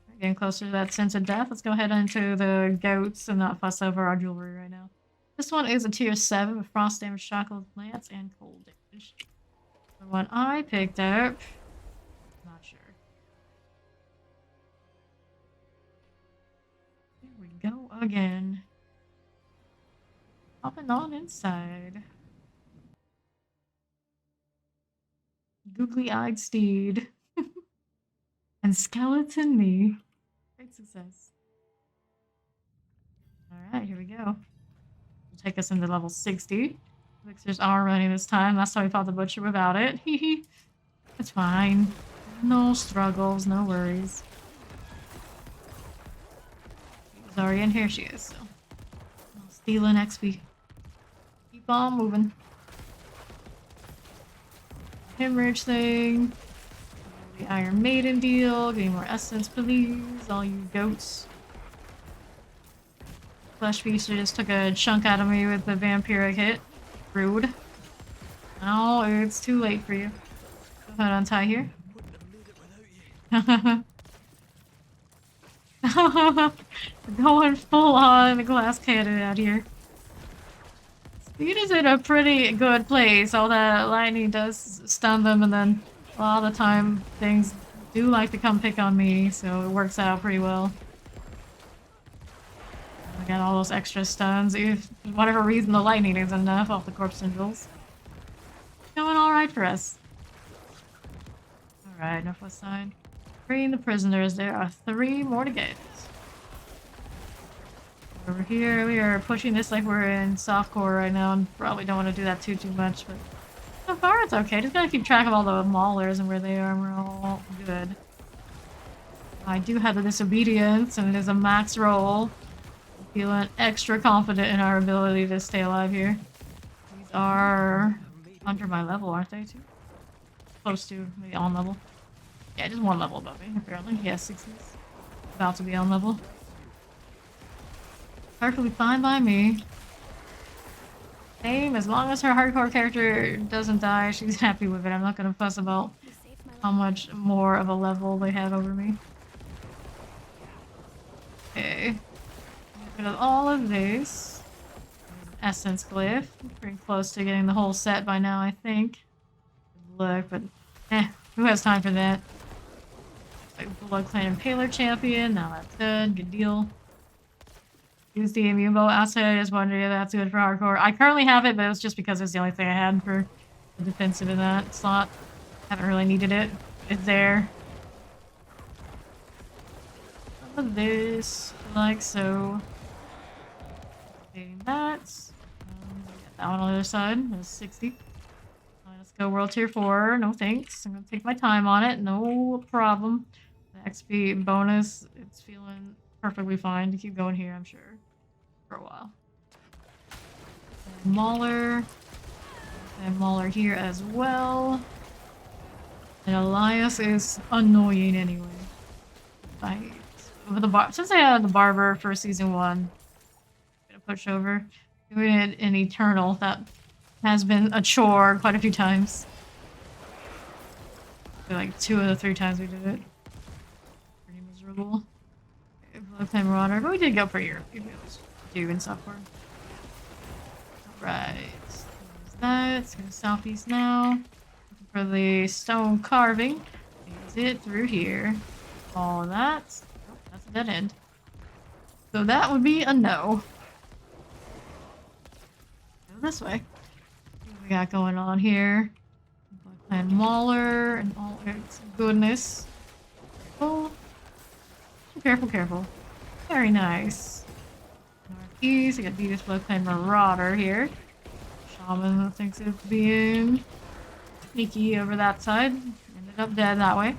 We're getting closer to that sense of death. Let's go ahead into the goats and not fuss over our jewelry right now. This one is a tier 7 with frost damage, chocolate lance, and cold damage. The one I picked up, not sure. Here we go again. Hopping on inside. Googly-eyed steed. And skeleton me. Great success. Alright, here we go. Will take us into level 60. Elixirs are running this time. Last time we fought the butcher without it. Hehe. It's fine. No struggles, no worries. She's already in here, she is, so. Stealing XP. Keep on moving. Hemorrhage thing. The Iron Maiden deal. Getting more essence, please. All you goats. Flesh Feaster just took a chunk out of me with the vampiric hit. Rude. Oh, it's too late for you. Go ahead, untie here. Going full on glass cannon out here. Speed is in a pretty good place. All that lightning does stun them, and then a lot of the time things do like to come pick on me, so it works out pretty well. I got all those extra stuns. If for whatever reason the lightning isn't enough off the corpse sigils. Going alright for us. Alright, enough west side. Freeing the prisoners. There are 3 more to get. Over here, we are pushing this like we're in softcore right now, and probably don't want to do that too much, but so far it's okay. Just gotta keep track of all the maulers and where they are, and we're all good. I do have the disobedience, and it is a max roll. I'm feeling extra confident in our ability to stay alive here. These are under my level, aren't they, too? Close to, maybe on level. Yeah, just 1 level above me, apparently. Yeah, 60s. About to be on level. Perfectly fine by me. Same, as long as her hardcore character doesn't die, she's happy with it. I'm not gonna fuss about how much more of a level they have over me. Okay. Get rid of all of this. Essence glyph. Pretty close to getting the whole set by now, I think. Good luck, but who has time for that? Like Blood Clan Impaler champion. Now that's good. Good deal. Use the immune bow asset. I just wondered if that's good for hardcore. I currently have it, but it was just because it's the only thing I had for the defensive in that slot. Haven't really needed it. It's there. Some of this, like so. Getting that. Get that one on the other side. That's 60. Let's go World Tier 4. No thanks. I'm gonna take my time on it. No problem. The XP bonus, it's feeling perfectly fine to keep going here, I'm sure. For a while. And Mauler. And Mauler here as well. And Elias is annoying anyway. Since I had the barber for season 1, I'm gonna push over. Doing it in Eternal, that has been a chore quite a few times. Like 2 of the 3 times we did it. Pretty miserable. Blood Clan Marauder, but we did go for Europe. It was due in software. Alright. There's that. It's going southeast now. Looking for the stone carving. Use it through here. All of that. Oh, that's a dead end. So that would be a no. Go this way. What we got going on here? Blood Clan Mauler and all its goodness. Oh. Careful, careful. Very nice. Northeast, we got Venus Blood Clan Marauder here. Shaman thinks it's being sneaky over that side. Ended up dead that way.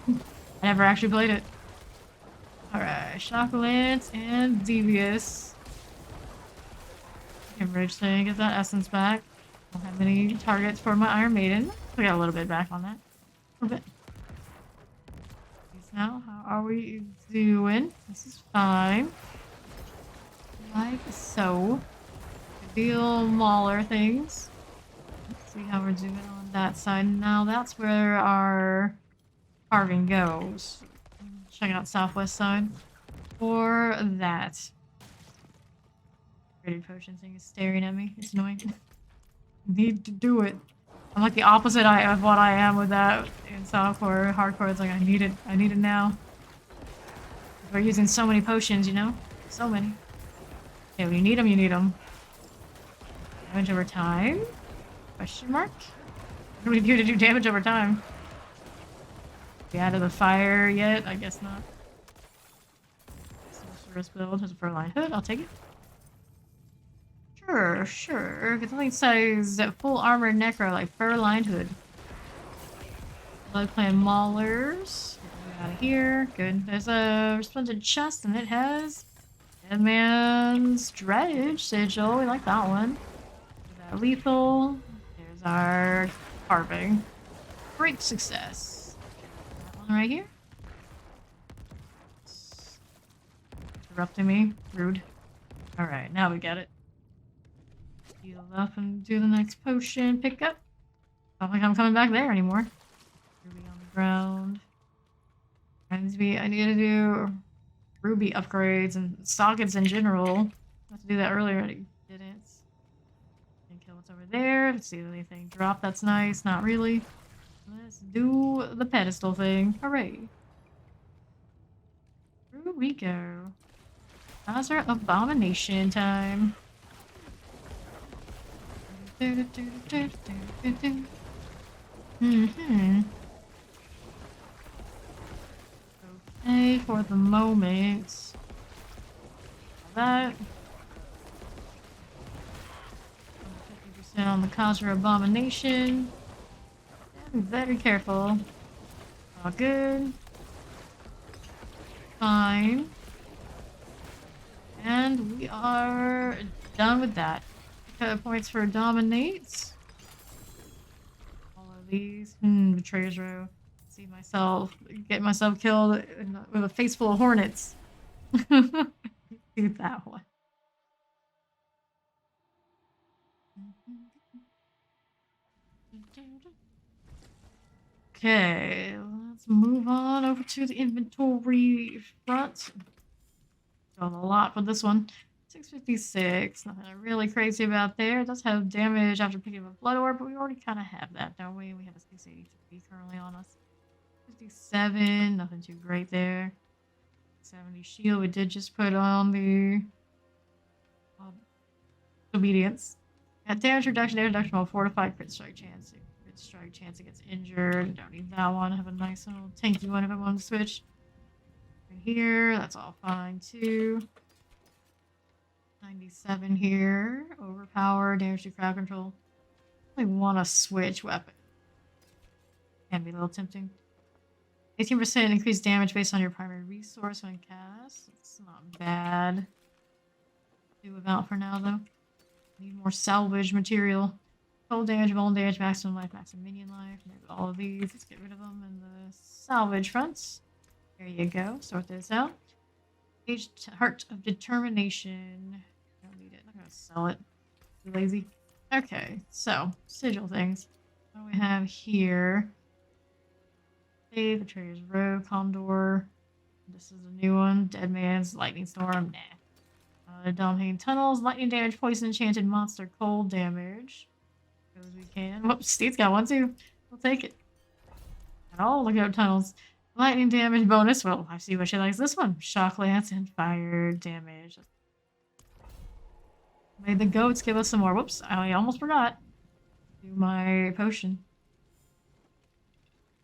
I never actually played it. Alright, Shock Lance and Devious. Hemorrhage thing, get that essence back. Don't have any targets for my Iron Maiden. We got a little bit back on that. A little bit. now. How are we doing? This is fine. Like so. Deal mauler things. Let's see how we're doing on that side. Now that's where our carving goes. Check out southwest side. For that. Pretty potion thing is staring at me. It's annoying. Need to do it. I'm like the opposite of what I am with that in softcore. Hardcore, it's like I need it. I need it now. We're using so many potions, you know? So many. Yeah, when you need them, you need them. Damage over time? Question mark? What do we do to do damage over time? We added the fire yet? I guess not. Sorceress build has a fur-lined hood. I'll take it. Sure, sure. Because something says full armor necro, like fur-lined hood. Blood clan maulers. Get out of here. Good. There's a resplendent chest, and it has Dead Man's Dredge sigil. We like that one. That lethal. There's our carving. Great success. That one right here. Interrupting me. Rude. Alright, now we get it. Heal up and do the next potion. Pick up. I don't think I'm coming back there anymore. Ruby on the ground. I need to do ruby upgrades and sockets in general. I have to do that earlier. I didn't. And kill what's over there. Let's see if anything drop. That's nice. Not really. Let's do the pedestal thing. Hooray. Here we go. How's our abomination time? Okay, for the moment. That. 50% on the Conjure Abomination. Be very careful. All good. Fine. And we are done with that. Points for dominates. All of these. Betrayer's row. See myself get myself killed with a face full of hornets. Do that one. Okay, let's move on over to the inventory front. Got a lot for this one. 656, nothing really crazy about there. It does have damage after picking up a blood orb, but we already kind of have that, don't we? We have a 683 currently on us. 57, nothing too great there. 70 shield, we did just put on the obedience. At damage reduction while fortified crit strike chance. Crit strike chance against injured. Don't need that one. Have a nice little tanky one if I want to switch. Right here, that's all fine too. 97 here. Overpower, damage to crowd control. I want to switch weapon. Can be a little tempting. 18% increased damage based on your primary resource when cast. It's not bad. Do about for now though. Need more salvage material. Cold damage, bone damage, maximum life, maximum minion life. Maybe all of these. Let's get rid of them in the salvage fronts. There you go. Sort this out. Aged Heart of Determination. Don't need it. I'm gonna sell it. Too lazy. Okay, so sigil things. What do we have here? Hey, Betrayer's Row, Condor. This is a new one. Dead Man's Lightning Storm. Nah. Dominating Tunnels, Lightning Damage, Poison Enchanted Monster, Cold Damage. Go as we can. Whoops, Steve's got one too. We'll take it. And all look out tunnels. Lightning damage bonus. Well, I see what she likes. This one. Shock Lance and fire damage. May the goats give us some more. Whoops, I almost forgot. Do my potion.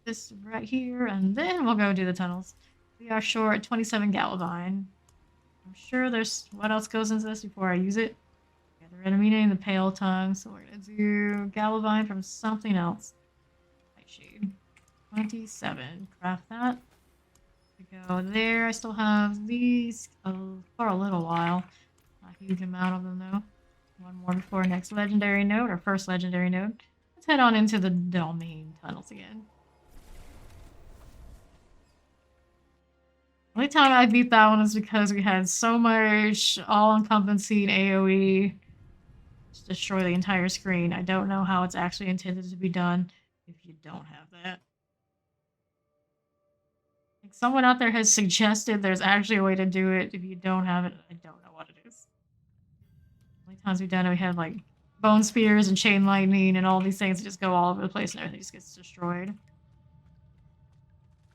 This right here, and then we'll go do the tunnels. We are short 27 Galvine. I'm sure there's... What else goes into this before I use it? Yeah, the Red Amine and the Pale Tongue. So we're going to do Galvine from something else. Light Shade. 27. Craft that. We go there. I still have these for a little while. Not a huge amount of them though. One more before next legendary node, or first legendary node. Let's head on into the domain tunnels again. Only time I beat that one is because we had so much all-encompassing AoE to destroy the entire screen. I don't know how it's actually intended to be done if you don't have that. Like someone out there has suggested there's actually a way to do it if you don't have it. I don't know what it is. Only times we've done it, we had like bone spears and chain lightning and all these things that just go all over the place and everything just gets destroyed.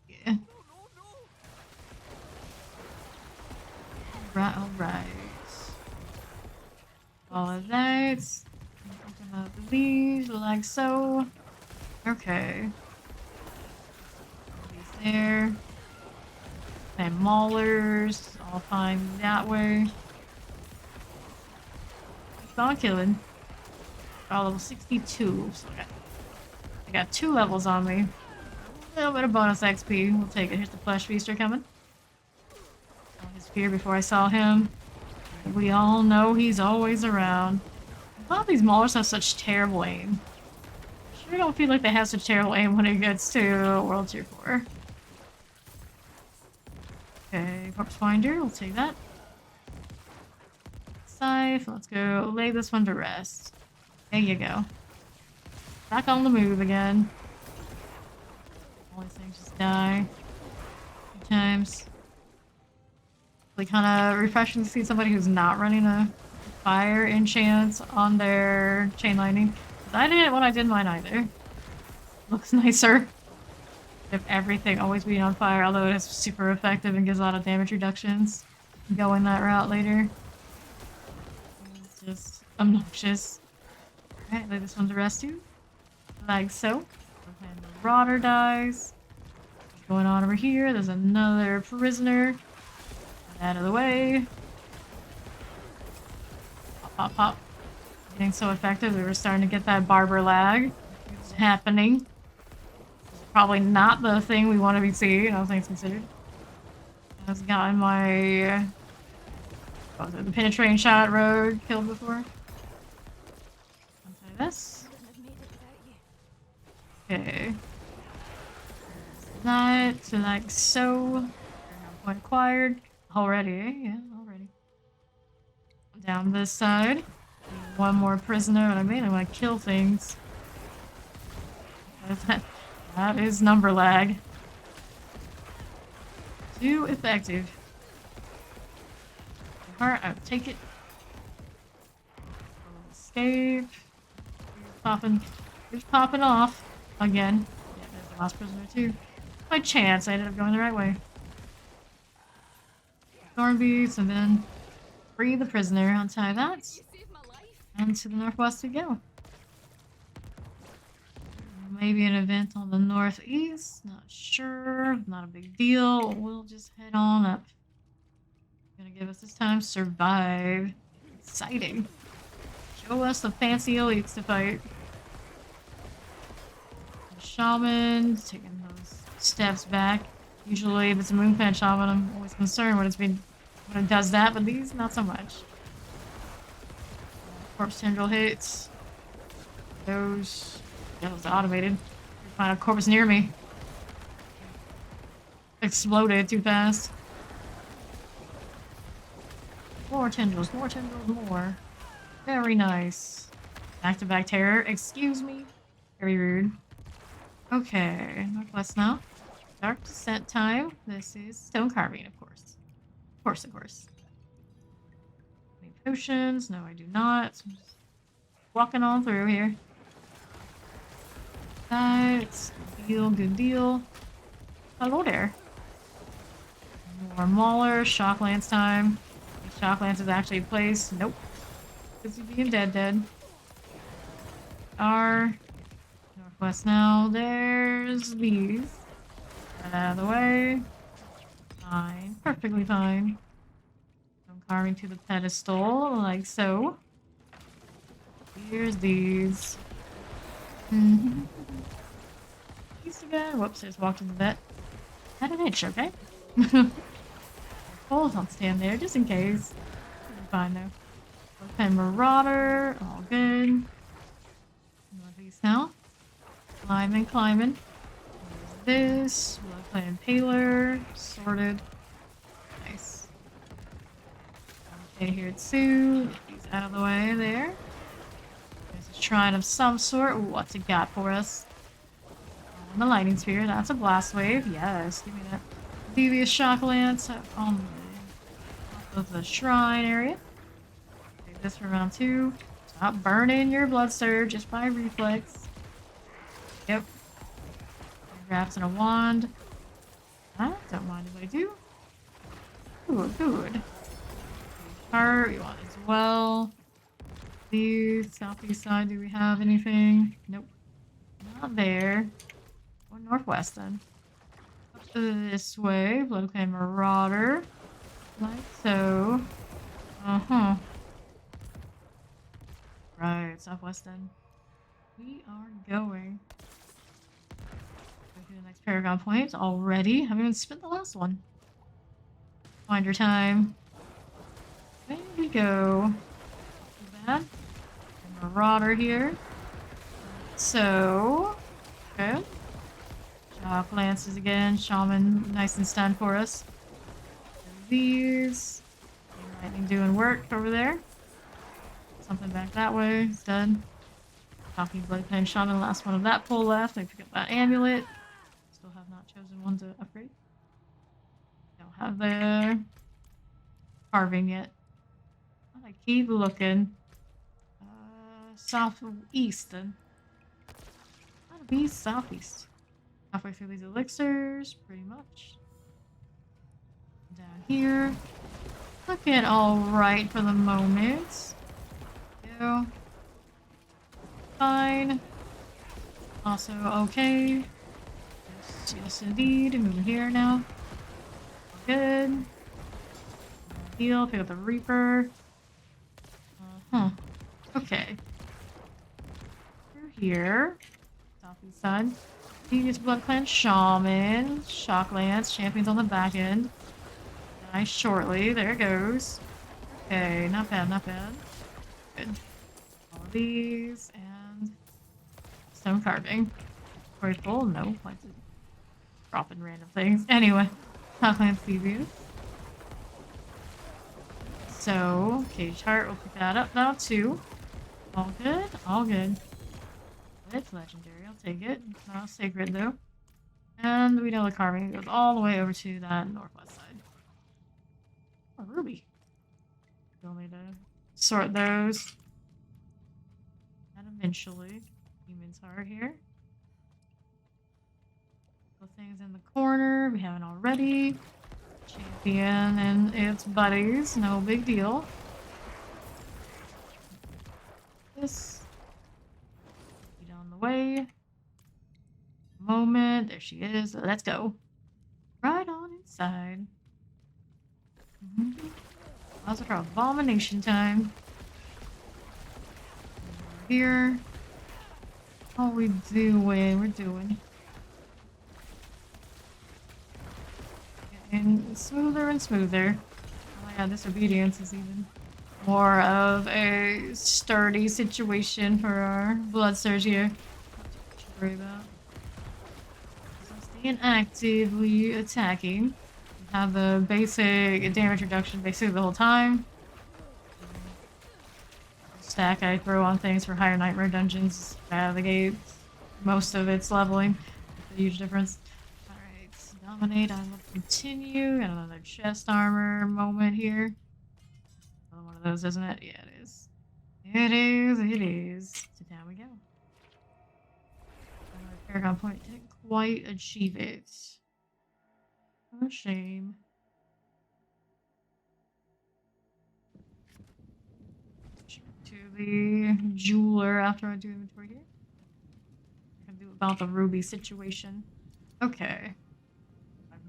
Yeah. Alright, alright. All of that. Open up these like so. Okay. These there. And maulers. All fine that way. Keep on killing. Got level 62. So I got 2 levels on me. A little bit of bonus XP. We'll take it. Here's the Flesh Feaster coming. Saw his spear before I saw him. We all know he's always around. A lot of these maulers have such terrible aim. I sure don't feel like they have such terrible aim when it gets to World Tier 4. Okay, Corpse Finder, we'll take that. Scythe, let's go lay this one to rest. There you go. Back on the move again. All these things just die. 2 times. Really kind of refreshing to see somebody who's not running a fire enchant on their chain lightning. I didn't when I did mine either. Looks nicer. If everything always being on fire, although it is super effective and gives a lot of damage reductions. Going that route later. It's just obnoxious. Alright, lay this one to rest too. Like so. And the Marauder dies. What's going on over here? There's another prisoner. Get out of the way. Pop, pop, pop. Getting so effective, we were starting to get that barber lag. It's happening. It's probably not the thing we want to be seeing, all things considered. I've gotten my what was it, the penetrating shot rogue killed before. I'll try this. Okay. That to like so. No point acquired. Already, yeah, already. Down this side. One more prisoner, and I mainly want to kill things. That is number lag. Too effective. Alright, I'll take it. Escape. He's popping off. Again. Yeah, there's the last prisoner too. By chance, I ended up going the right way. Thorn beads, and then free the prisoner. Untie that. And to the northwest we go. Maybe an event on the northeast. Not sure. Not a big deal. We'll just head on up. Gonna give us this time survive. Exciting. Show us the fancy elites to fight. The shaman taking those steps back. Usually, if it's a Moonfan shaman, I'm always concerned when it does that, but these not so much. Corpse tendril hits. Those. That was automated. Find a corpse near me. Exploded too fast. More tendrils, more. Very nice. Back-to-back terror. Excuse me. Very rude. Okay, northwest now. Dark descent time. This is stone carving, of course. Of course. Any potions? No, I do not. So I'm just walking on through here. That's good deal. Hello there. More Mauler, Shock Lance time. Shock Lance is actually placed. Nope. Because he's being dead. Our northwest now. There's these. Get out of the way. Fine. Perfectly fine. I'm carving to the pedestal, like so. Here's these. These again. Whoops, I just walked into that. At an inch, okay? Hold on, stand there, just in case. It'll be fine though. Open Marauder, all good. Northeast now. Climbing. There's this. We'll play Impaler, sorted. Stay here too. Get these out of the way there. There's a shrine of some sort. Ooh, what's it got for us? The lightning spear. That's a blast wave. Yes, give me that. Devious shock lance on top of the shrine area. Take this for round 2. Stop burning your blood surge just by reflex. Yep. Grabs and a wand. I don't mind if I do. Ooh, good. Heart, you want as well. The southeast side, do we have anything? Nope. Not there. Or northwest then. Up this way, Bloodclay Marauder. Like so. Uh-huh. Right, southwest then. We are going. Go to the next Paragon point already. Haven't even spent the last one. Find your time. There we go. Too bad. Marauder here. So, good. Shock lances again. Shaman nice and stunned for us. These. Lightning doing work over there. Something back that way. It's done. Talking Blade Flame Shaman, last one of that pull left. I pick up that amulet. Still have not chosen one to upgrade. Don't have the carving yet. I keep looking. Southeast then. Gotta be southeast. Halfway through these elixirs, pretty much. Down here. Looking alright for the moment. Go. Fine. Also okay. Yes indeed. Moving here now. Good. Heal. Pick up the Reaper. Okay. Through here. Southeast side. Devious Blood Clan Shaman. Shock Lance. Champions on the back end. Nice shortly. There it goes. Okay, not bad, not bad. Good. All of these and stone carving. Very full? No. Like dropping random things. Anyway. Shock Lance Devious. So, Cage Heart, we'll pick that up now too. All good, all good. It's legendary, I'll take it. It's not sacred though. And we know the carving goes all the way over to that northwest side. Oh, ruby. We'll need to sort those. And eventually, Demon's Heart here. Couple things in the corner we haven't already. Champion and its buddies, no big deal. This. Get on the way. Moment. There she is. Let's go. Right on inside. How's it for abomination time? Here. How we doing? We're doing. And smoother and smoother. Oh my god, disobedience is even more of a sturdy situation for our blood surge here. Not too much to worry about. So staying actively attacking. We have the basic damage reduction basically the whole time. Stack I throw on things for higher nightmare dungeons out of the gate. Most of it's leveling. It's a huge difference. Dominate, I will continue. Got another chest armor moment here. Another one of those, isn't it? Yeah, it is. It is, it is. So down we go. Another Paragon point. Didn't quite achieve it. Oh, shame. To the jeweler after I do inventory here. I can do about the ruby situation. Okay.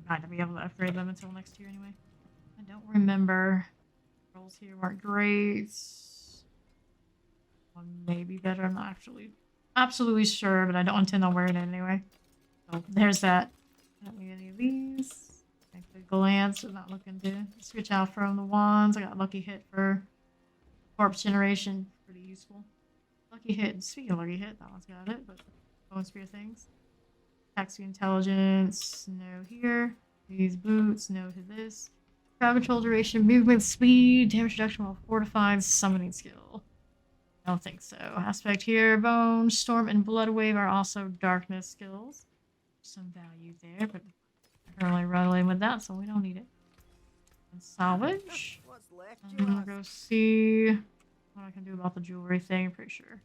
Not to be able to upgrade them until next year anyway. I don't remember. Rolls here weren't great. One may be better. I'm not actually absolutely sure, but I don't intend on wearing it anyway. So there's that. I don't need any of these. Make the glance. I'm not looking to switch out from the wands. I got lucky hit for corpse generation. Pretty useful. Lucky hit. Speaking of lucky hit, that one's got it, but bone spear things. Taxi intelligence, no here. These boots, no to this. Crowd control, duration, movement, speed, damage reduction while fortified, summoning skill. I don't think so. Aspect here, bone, storm, and blood wave are also darkness skills. Some value there, but I can only run away with that, so we don't need it. And salvage. What's left, I'm you gonna ask? go see what I can do about the jewelry thing. Pretty sure.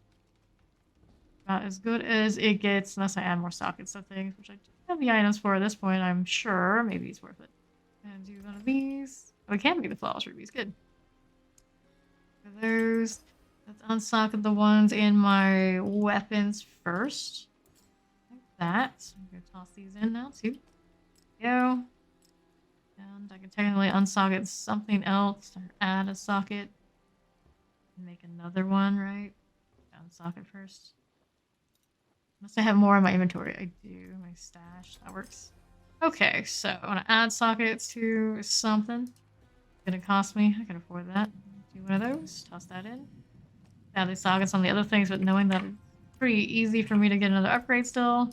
About as good as it gets, unless I add more sockets to things, which I do have the items for at this point, I'm sure. Maybe it's worth it. And do one of these. Oh, we can get the flawless rubies. Good. For those. Let's unsocket the ones in my weapons first. Like that. I'm going to toss these in now, too. Go. And I can technically unsocket something else or add a socket. Make another one, right? Unsocket first. Unless I have more in my inventory. I do. My stash. That works. Okay, so I want to add sockets to something. It's gonna cost me. I can afford that. Do one of those. Toss that in. Add these sockets on the other things, but knowing that it's pretty easy for me to get another upgrade still.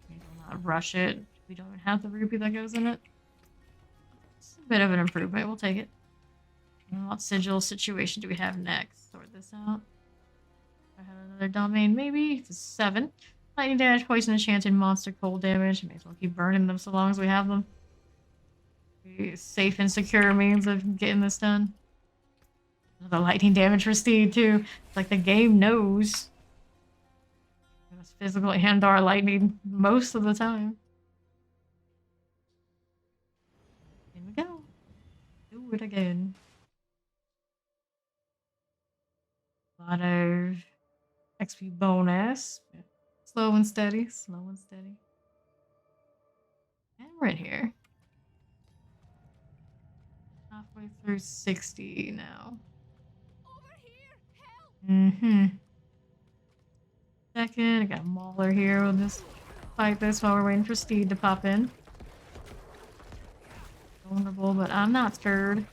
Maybe I'll not rush it. We don't even have the rupee that goes in it. It's a bit of an improvement. We'll take it. And what sigil situation do we have next? Sort this out. I have another domain, maybe. It's a 7. Lightning damage, poison, enchanted, monster, cold damage. May as well keep burning them so long as we have them. Safe and secure means of getting this done. The lightning damage for Steed, too. It's like the game knows. It's physical and our lightning most of the time. Here we go. Do it again. A lot of XP bonus. Slow and steady. Slow and steady. And we're in here. Halfway through 60 now. Second, I got a Mauler here. We'll just fight this while we're waiting for Steed to pop in. Vulnerable, but I'm not scared.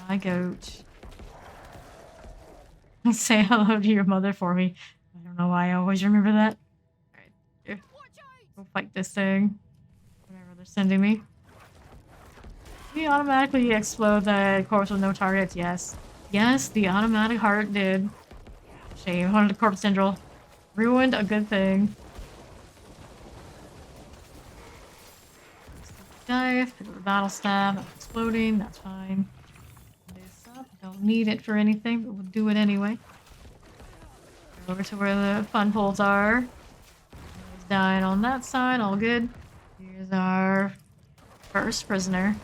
My goat. Say hello to your mother for me. I don't know why I always remember that. Alright, here. Go fight this thing. Whatever they're sending me. We automatically explode the corpse with no targets, yes. Yes, the automatic heart did. Shame, wanted a corpse tendril. Ruined a good thing. Dive, pick up the battle staff, that's exploding, that's fine. This up, don't need it for anything, but we'll do it anyway. Go over to where the fun poles are. He's dying on that side, all good. Here's our first prisoner.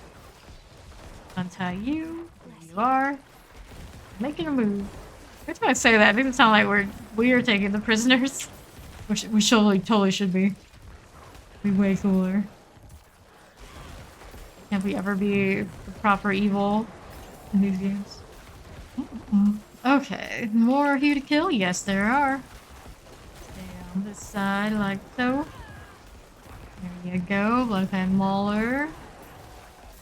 Untie you, there you are. Making a move. Every time I say that, it makes it sound like we are taking the prisoners. Which we totally should be. Be way cooler. Can't we ever be the proper evil in these games? Okay, more here to kill? Yes, there are. Stay on this side like so. There you go, Bloodpan Mauler.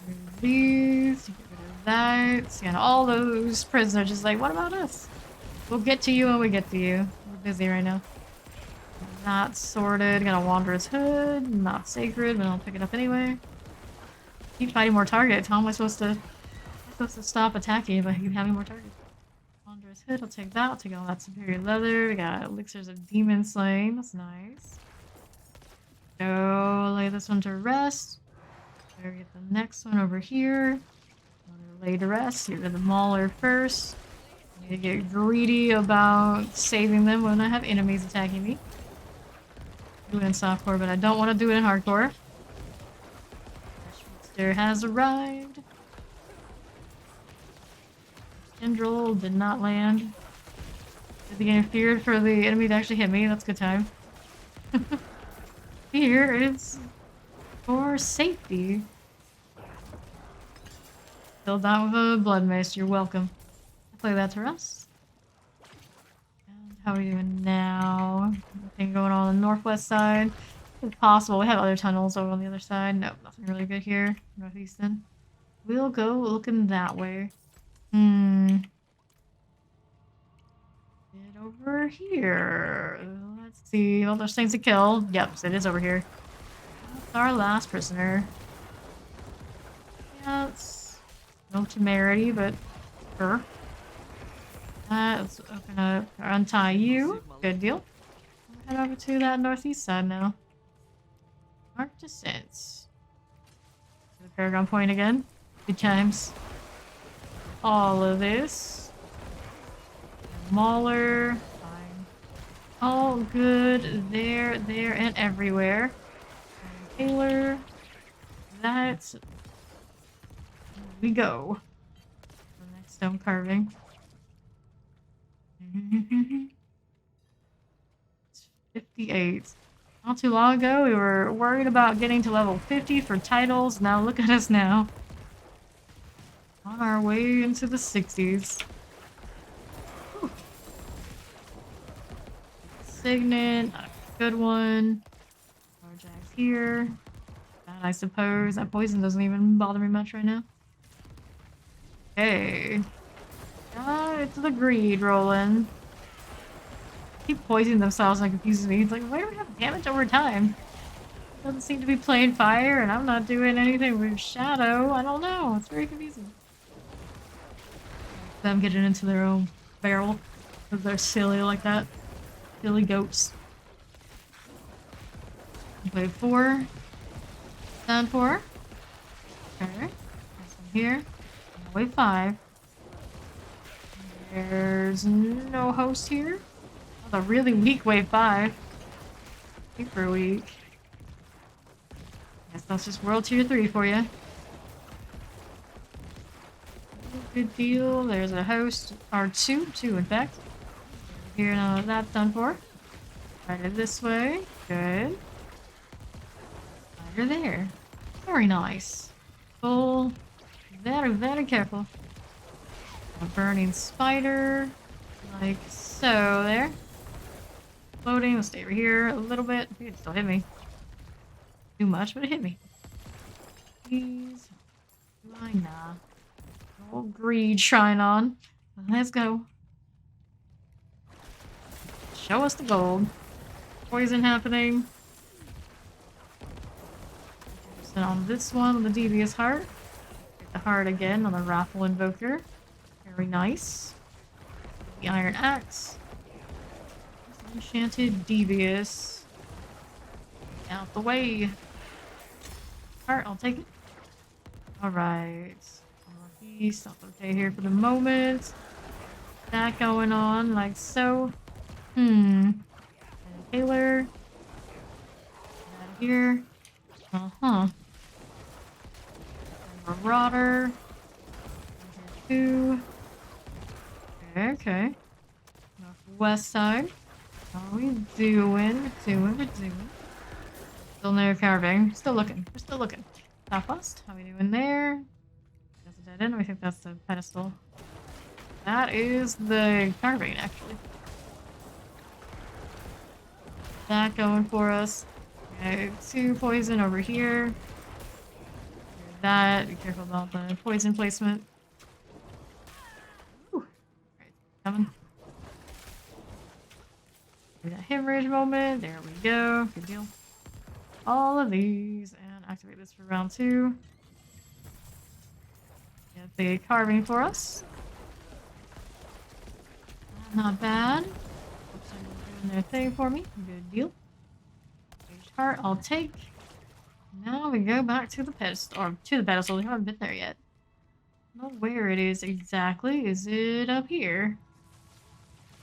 Remove these, get rid of that. So, yeah, all those prisoners just like, what about us? We'll get to you when we get to you. We're busy right now. Not sorted, got a Wanderer's Hood, not sacred, but I'll pick it up anyway. Keep fighting more targets. How am I supposed to stop attacking if I keep having more targets? Wanderer's Hood, I'll take that. I'll take all that superior leather. We got elixirs of demon slaying. That's nice. Go lay this one to rest. Better get the next one over here. Lay to rest. Get rid of the Mauler first. I need to get greedy about saving them when I have enemies attacking me. Do it in softcore, but I don't want to do it in hardcore. There has arrived. Tendril did not land. Did they interfere for the enemy to actually hit me? That's a good time. Here is for safety. Filled that with a blood mist. You're welcome. I'll play that to us. And how are we doing now? Anything going on the northwest side? If possible, we have other tunnels over on the other side. Nope, nothing really good here. Northeastern. We'll go looking that way. Get over here. Let's see. Well, there's things to kill. Yep, so it is over here. our last prisoner. Yeah, it's no temerity, but sure. Let's open up or untie you. Good deal. We'll head over to that northeast side now. Mark descents. The Paragon Point again. Good times. All of this. Mauler. Fine. All good there, and everywhere. And Taylor. That's. We go. The next stone carving. It's 58. Not too long ago, we were worried about getting to level 50 for titles. Now look at us now. On our way into the 60s. Whew. Signet, not a good one. Warjack's here. That, I suppose. That poison doesn't even bother me much right now. Okay. It's the greed rolling. Keep poisoning themselves and it confuses me. It's like, why do we have damage over time? Doesn't seem to be playing fire and I'm not doing anything with shadow. I don't know. It's very confusing. Them getting into their own barrel because they're silly like that. Silly goats. Wave 4. Down 4. Okay. There's one here. Wave 5. There's no host here. Oh, a really weak wave 5. Super weak. Guess that's just world tier 3 for you. Good deal. There's a host. Or two in fact. Here, now that's done for. Right this way. Good. Right there. Very nice. Full. Very careful. A burning spider. Like so there. Floating. We'll stay over here a little bit. I think it still hit me. Too much, but it hit me. Please. Why not? Old greed shrine on. Let's go. Show us the gold. Poison happening. And on this one, the devious heart. Get the heart again on the raffle invoker. Very nice. The iron axe. Enchanted devious. Out the way. Heart, I'll take it. Alright. Northeast, I'll okay here for the moment. That going on like so. And Taylor. Out here. Uh-huh. Marauder. Two. Okay. Northwest side. How are we doing? We're doing. Still no carving. Still looking. We're still looking. Southwest. How we doing there? That's a dead end. I think that's the pedestal. That is the carving, actually. That going for us. Okay, 2 poison over here. That. Be careful about the poison placement. Whew. Alright, coming. Do that hemorrhage moment. There we go. Good deal. All of these. And activate this for round 2. Get the carving for us. Not bad. Oops, doing their thing for me. Good deal. Heart, I'll take. Now we go back to the pedestal. Or to the pedestal. We haven't been there yet. I don't know where it is exactly. Is it up here?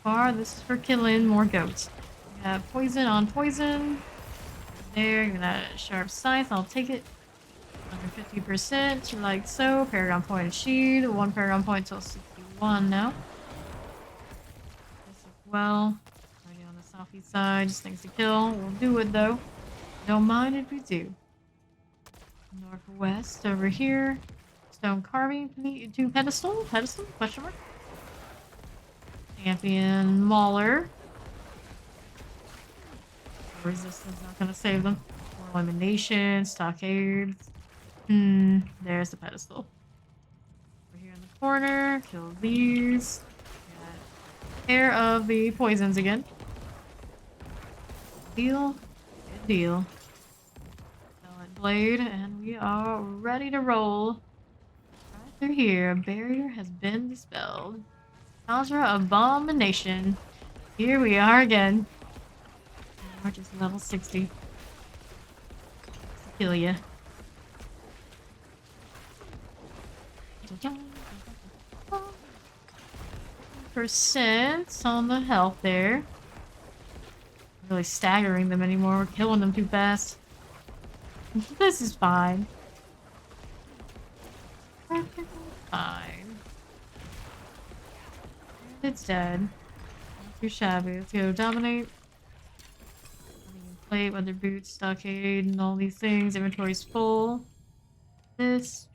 Far. This is for killing more goats. We have poison on poison. There. Give that sharp scythe. I'll take it. Under 50%. Like so. Paragon point achieved. 1 paragon point till 61 now. This as well. Already on the southeast side. Just things to kill. We'll do it though. Don't mind if we do. Northwest over here. Stone carving to pedestal? Pedestal? Question mark? Champion Mauler. Resistance not gonna save them. Elimination, stockades. There's the pedestal. Over here in the corner. Kill these. Got pair of the poisons again. Deal. Good deal. blade, and we are ready to roll. Right through here, a barrier has been dispelled. Conjure Abomination. Here we are again. And we're just level 60. Kill ya. % on the health there. Really staggering them anymore. We're killing them too fast. This is fine. Perfectly fine. It's dead. Not too shabby. Let's go dominate. Plate, weather boots, stockade, and all these things. Inventory's full. This.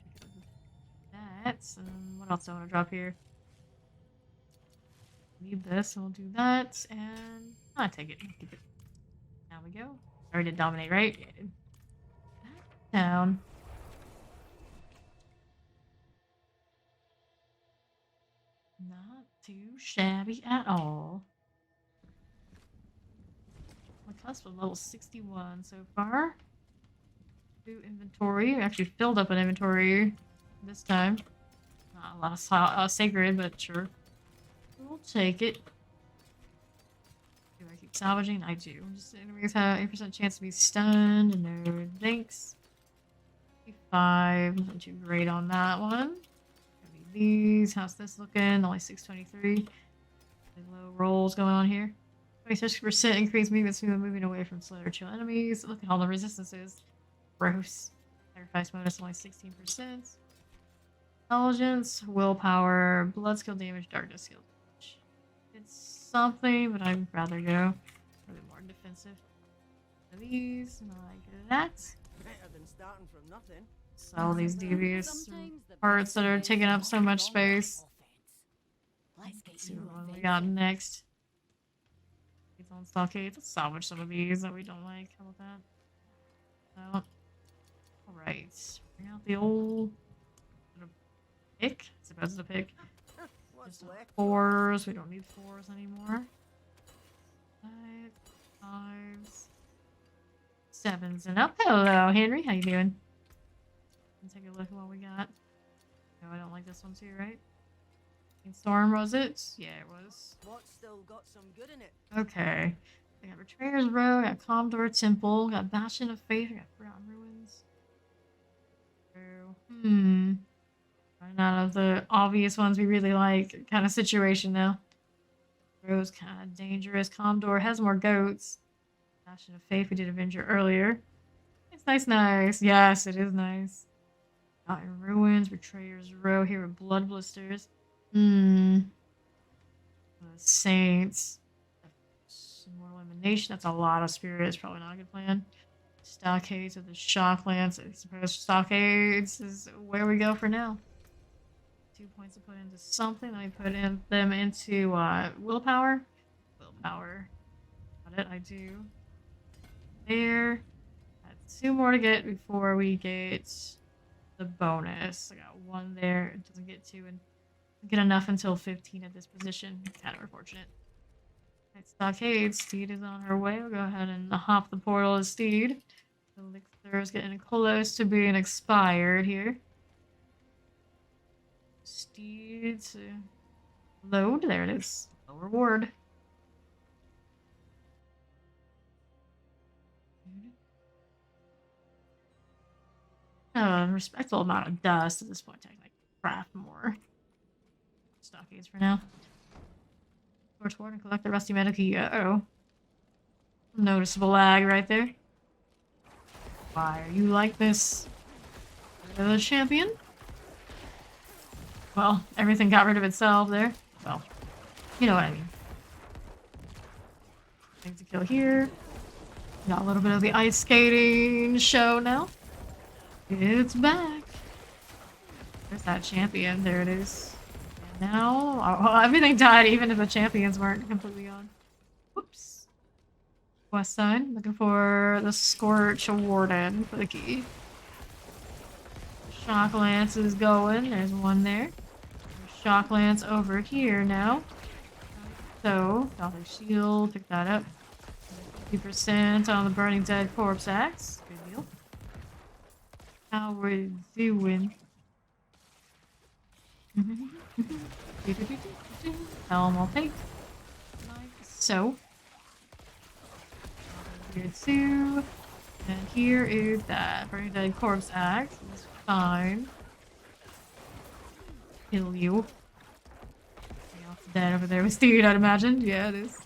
That. And what else do I want to drop here? Need this, and we'll do that. And I'll take it. Keep it. Now we go. Already did dominate, right? Yeah. Down. Not too shabby at all. My cusp of level 61 so far. Do inventory. We actually filled up an inventory this time. Not a lot of sacred, but sure. We'll take it. Do I keep salvaging? I do. Just enemies have 8% chance to be stunned. No thanks. 5. Not too great on that one. These. How's this looking? Only 623. Low rolls going on here. 26% increased movement speed when moving away from slow or chill enemies. Look at all the resistances. Gross. Sacrifice bonus only 16%. Intelligence, willpower, blood skill damage, darkness skill damage. It's something, but I'd rather go a bit more defensive. These, like that. Better than starting from nothing. All these devious parts that are taking up so much space. Let's Let's see what we got next. These on stockades. Let's salvage some of these that we don't like. How about that? Alright. Bring out the old pick. I suppose it's a pick. What's Just left? 4s. We don't need 4s anymore. 5s. 7s and up. Hello, Henry. How you doing? Let's take a look at what we got. No, I don't like this one too, right? Storm, was it? Yeah, it was. What's still got some good in it? Okay. We got Betrayer's Row, got Commodore Temple, got Bastion of Faith, we got Forgotten Ruins. Running out of the obvious ones we really like kind of situation now. Row's kind of dangerous. Commodore has more goats. Bastion of Faith, we did Avenger earlier. It's nice. Yes, it is nice. Forgotten Ruins, Betrayer's Row here with Blood Blisters. The Saints. Immortal Emanation. That's a lot of spirits. Probably not a good plan. Stockades with the Shocklands. I suppose Stockades is where we go for now. 2 points to put into something. Let me put them into willpower. Willpower. Got it. I do. There. Got 2 more to get before we get the bonus. I got 1 there. It doesn't get 2 and get enough until 15 at this position. Kind of unfortunate. Right, Stockade. Steed is on her way. We'll go ahead and hop the portal as Steed. Elixir is getting close to being expired here. Steed to load. There it is. No reward. Respectful amount of dust at this point. I can like craft more stockades for now. Go toward and collect the rusty metal key. Uh-oh. Noticeable lag right there. Why are you like this? The champion? Well, everything got rid of itself there. Well, you know what I mean. Things to kill here. Got a little bit of the ice skating show now. It's back. There's that champion. There it is. And now, everything died even if the champions weren't completely on. Whoops. West side. Looking for the Scorch Warden for the key. Shock Lance is going. There's one there. Shock Lance over here now. So, Dollar Shield. Pick that up. 50% on the Burning Dead Corpse Axe. Good deal. how we're doing. Helm I'll take. Like so. Here too. And here is that. Burning Dead Corpse Axe. It's fine. Kill you. Dead over there with Steed, I'd imagine. Yeah, it is.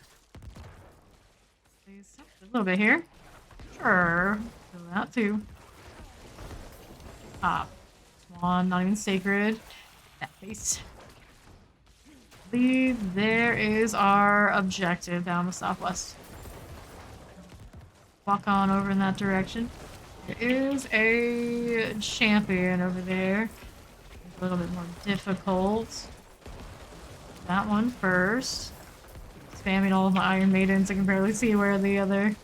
A little bit here. Sure. Kill that too. Pop. Swan, not even sacred. That face. I believe there is our objective down the southwest. Walk on over in that direction. There is a champion over there. It's a little bit more difficult. That one first. Spamming all of my Iron Maidens. I can barely see where the other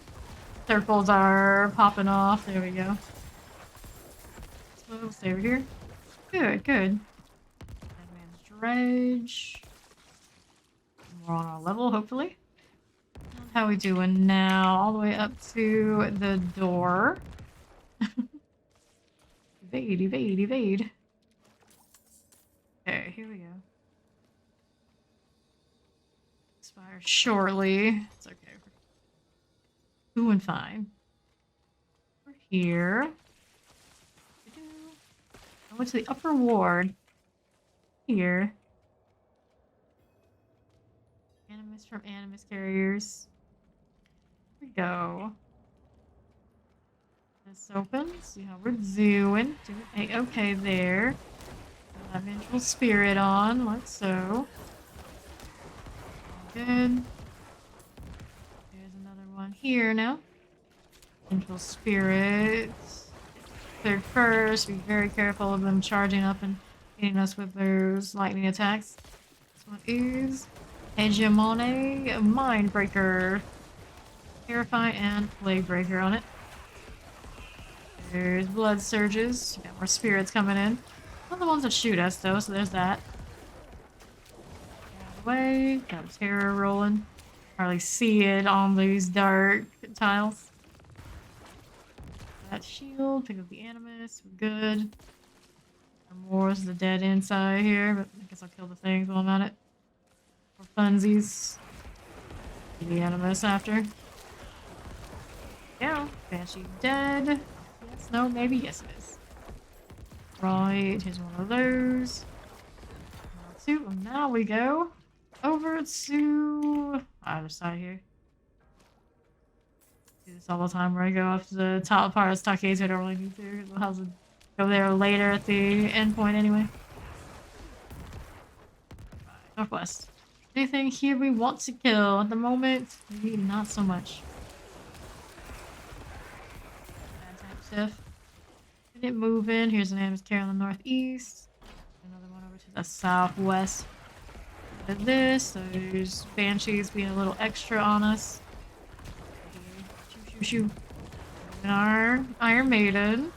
circles are popping off. There we go. So we'll stay over here. Good, good. Advanced Dredge. More on our level, hopefully. How we doing now? All the way up to the door. Evade, evade, evade. Okay, here we go. Expire shortly. It's okay. We're doing fine. We're here. I went to the upper ward. Here. Animus from Animus Carriers. Here we go. This opens. See how we're doing. Doing A-okay there. That Vengeful Spirit on, like so. Good. There's another one here now. Vengeful Spirit. Cleared first. Be very careful of them charging up and hitting us with those lightning attacks. This one is Hegemone Mindbreaker. Terrify and Plaguebreaker on it. There's Blood Surges. Got more spirits coming in. Not the ones that shoot us though, so there's that. Out of the way. Got a terror rolling. Hardly see it on these dark tiles. That shield. Pick up the Animus. We're good. More's the dead inside here, but I guess I'll kill the things while I'm at it. For funsies. The Animus after. Yeah. Banshee dead. Yes, no, maybe, yes it is. Right, here's one of those. Two, and now we go over to either side here. Do this all the time where I go off to the top part of stockades. I don't really need to, because I'll have to go there later at the end point anyway. Right, northwest. Anything here we want to kill at the moment? Maybe not so much. Bad type stuff. Get it moving. Here's an Animus Carrier on the northeast. Another one over to the southwest. Look at this. There's Banshees being a little extra on us. Shoo, shoo, shoo. And our Iron Maiden. And on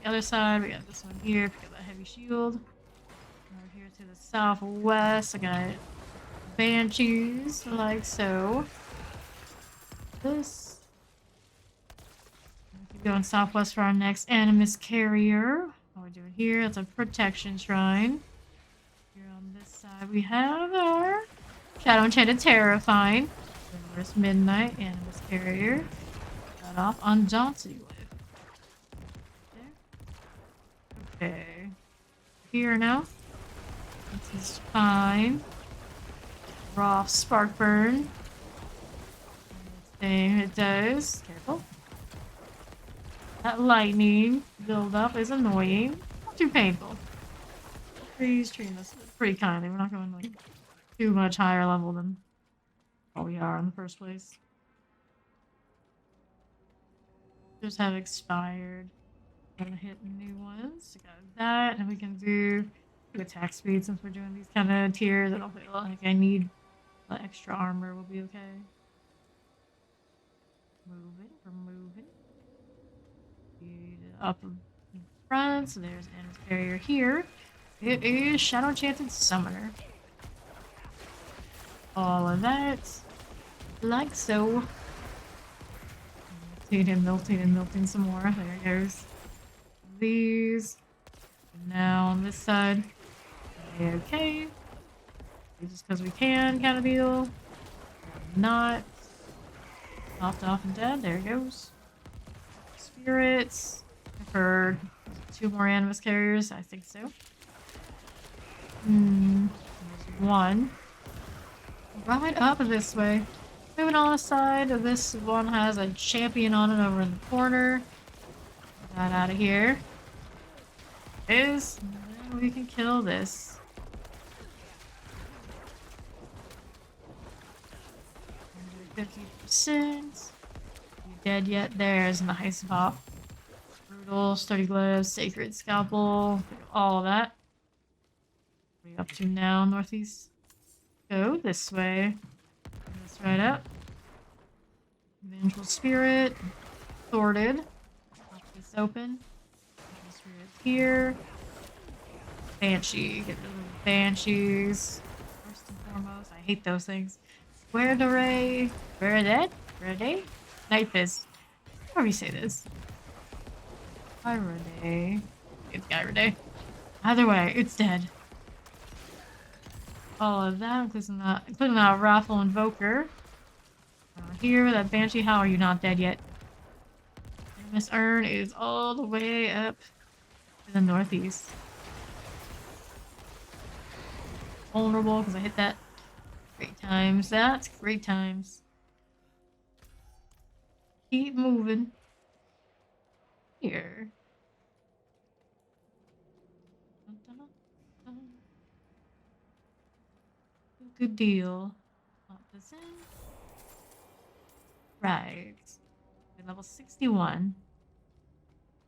the other side, we got this one here. Pick up that heavy shield. Over here to the southwest, I got Banshees, like so. This. Keep going southwest for our next Animus Carrier. What are we doing here? That's a protection shrine. Here on this side, we have our Shadow Enchanted Terrifying. Reverse Midnight Animus Carrier. Got off Undaunted with. There. Okay. Here now. This is fine. Raw Sparkburn. Thing it does. Careful. That lightning build-up is annoying. Not too painful. Please treat us pretty kindly. We're not going like too much higher level than what we are in the first place. Just have expired. Gonna hit new ones. Got that, and we can do attack speed since we're doing these kind of tiers. I don't feel like I need the extra armor. Will be okay. Moving, we're moving. Up in front, so there's Animus Carrier here. It is Shadow Enchanted Summoner. All of that, like so. Melting and melting and melting some more. There it goes. these. Now on this side. Okay. Just because we can, kind of deal. Not. Popped off and dead. There it goes. Spirits. I've heard 2 more animus carriers. I think so. There's 1. Right up this way. Moving on the side. This one has a champion on it over in the corner. Get that out of here. Is. Now we can kill this. 50%. You dead yet? There's nice pop. Brutal, sturdy gloves, sacred scalpel, all of that. What are we up to now, northeast? Go this way. This right up. Vengeful spirit. Thwarted. Pop this open. Vengeful spirit here. Banshee. Get rid of the banshees. First and foremost, I hate those things. Square d'Oray. Where dead? Where they? Night Fist. How do you say this? Gyroday. It's Gyroday. Either way, it's dead. All of that, including that Raffle Invoker. Here, that Banshee, how are you not dead yet? Miss Urn is all the way up to the northeast. Vulnerable, because I hit that. Great times. That's great times. Keep moving. Here. Good deal. Pop this in. Right. Level 61.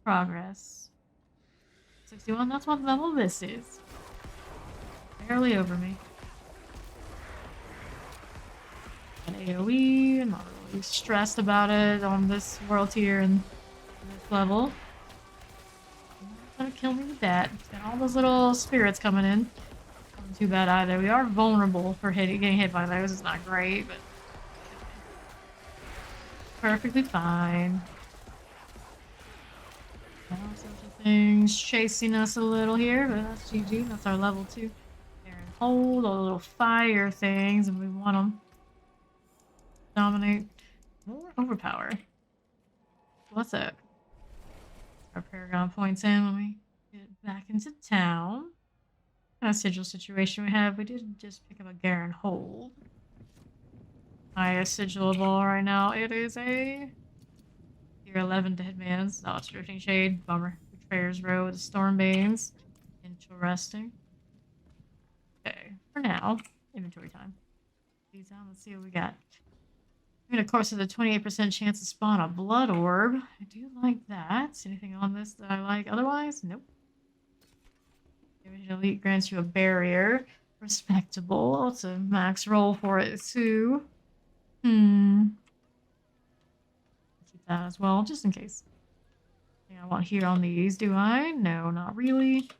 Progress. 61, that's what level this is. Barely over me. An AoE, not really stressed about it on this world tier and this level. Not gonna kill me with that. Got all those little spirits coming in. Not too bad either. We are vulnerable for getting hit by those. It's not great, but perfectly fine. All sorts of things chasing us a little here, but that's GG. That's our level 2. There and hold all the little fire things, and we want them. Dominate. More overpower. What's up? Our Paragon points in when we get back into town. Kind of sigil situation we have. We did just pick up a Garen hold. Highest sigil of all right now. It is a tier 11 Deadman's. Oh, it's Drifting Shade. Bummer. Betrayer's Row with the Stormbanes. Interesting. Okay, for now, inventory time. These out. Let's see what we got. And of course, there's a 28% chance to spawn a blood orb. I do like that. Anything on this that I like otherwise? Nope. Damage Elite grants you a barrier. Respectable. It's a max roll for it too. Keep that as well, just in case. I want here on these, do I? No, not really.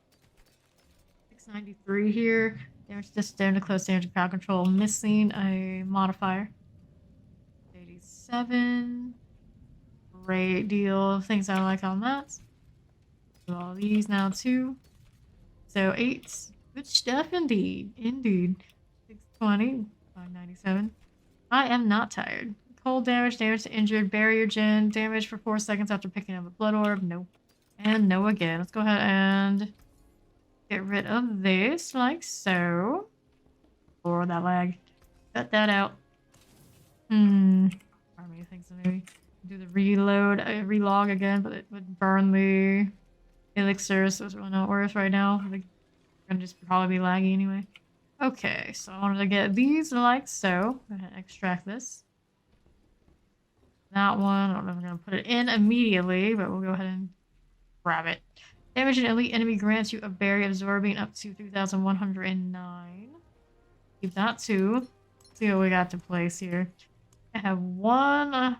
693 here. Damage just down to close damage to crowd control. Missing a modifier. 87. Great deal of things I like on that. Do all these now too. So 8. Good stuff indeed. Indeed. 620. 597. I am not tired. Cold damage, damage to injured, barrier gen, damage for 4 seconds after picking up a blood orb. No. And no again. Let's go ahead and get rid of this like so. Or that lag. Cut that out. Army thinks maybe do the reload, relog again, but it would burn the elixir, so it's really not worth right now. They're gonna just probably be laggy anyway. Okay, so I wanted to get these like so. Go ahead and extract this. That one, I don't know if I'm gonna put it in immediately, but we'll go ahead and grab it. Damage an elite enemy grants you a berry absorbing up to 3,109. Keep that too. See what we got to place here. I have one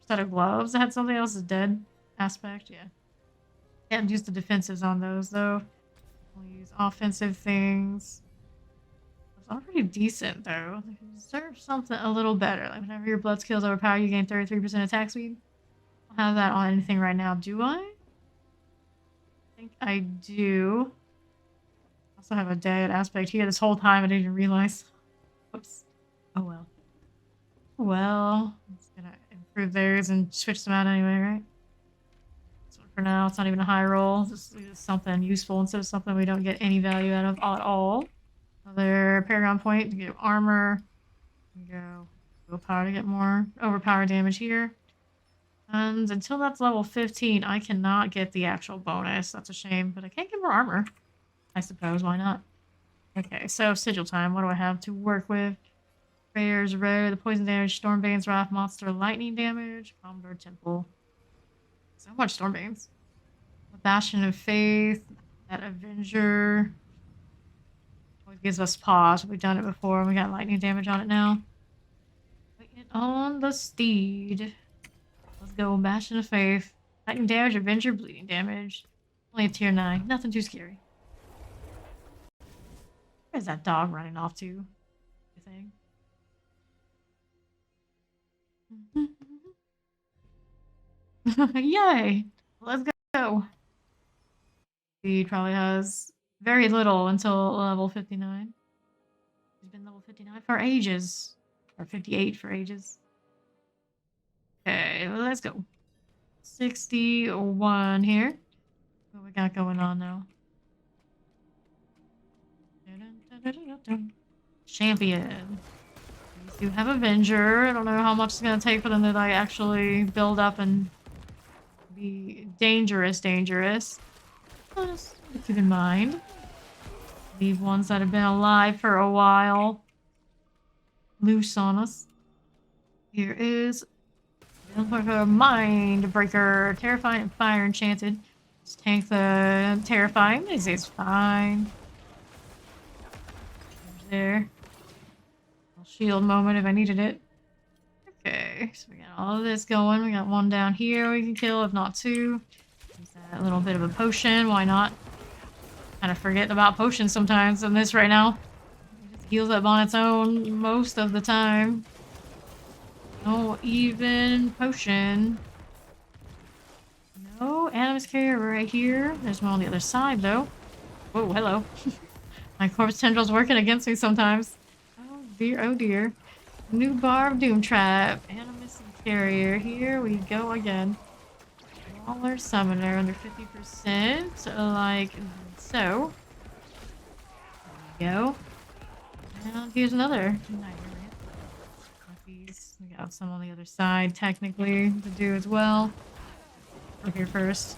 set of gloves. I had something else is dead aspect. Yeah. Can't use the defensives on those though. We'll use offensive things. Those are pretty decent though. They deserve something a little better. Like whenever your blood skills overpower, you gain 33% attack speed. I don't have that on anything right now, do I? think I do. Also have a dead aspect here this whole time. I didn't even realize. Whoops. Oh well. Well, it's gonna improve theirs and switch them out anyway, right? So for now, it's not even a high roll. Just something useful instead of something we don't get any value out of at all. Another Paragon point to get armor. Go willpower to get more overpower damage here. And until that's level 15, I cannot get the actual bonus. That's a shame, but I can get more armor. I suppose, why not? Okay, so sigil time. What do I have to work with? Prayers, rare, the poison damage, Stormbane's Wrath, monster, lightning damage, Commodore Temple. So much Stormbanes. The Bastion of Faith, that Avenger. Always gives us pause. We've done it before. We got lightning damage on it now. Waiting on the steed. Let's go, Bastion of Faith. Lightning damage, Avenger, bleeding damage. Only a tier 9. Nothing too scary. Where's that dog running off to? You think? Yay! Let's go. He probably has very little until level 59. He's been level 59 for ages. Or 58 for ages. Okay, let's go. 61 here. What we got going on now? Champion. We do have Avenger. I don't know how much it's going to take for them to like actually build up and be dangerous. But just keep in mind. Leave ones that have been alive for a while loose on us. Here is Mind Breaker, Terrifying and Fire Enchanted. Let's tank the Terrifying. This is fine. There. Shield moment if I needed it. Okay, so we got all of this going. We got one down here we can kill, if not two. Use that little bit of a potion. Why not? Kind of forget about potions sometimes in this right now. It just heals up on its own most of the time. No even potion. No Animus Carrier right here. There's one on the other side though. Whoa, hello. My corpse tendril's working against me sometimes. Oh dear. New bar of Doom Trap. Animus and Carrier. Here we go again. Waller Summoner under 50%. Like so. There we go. And here's another. We got some on the other side, technically, to do as well. We're here first.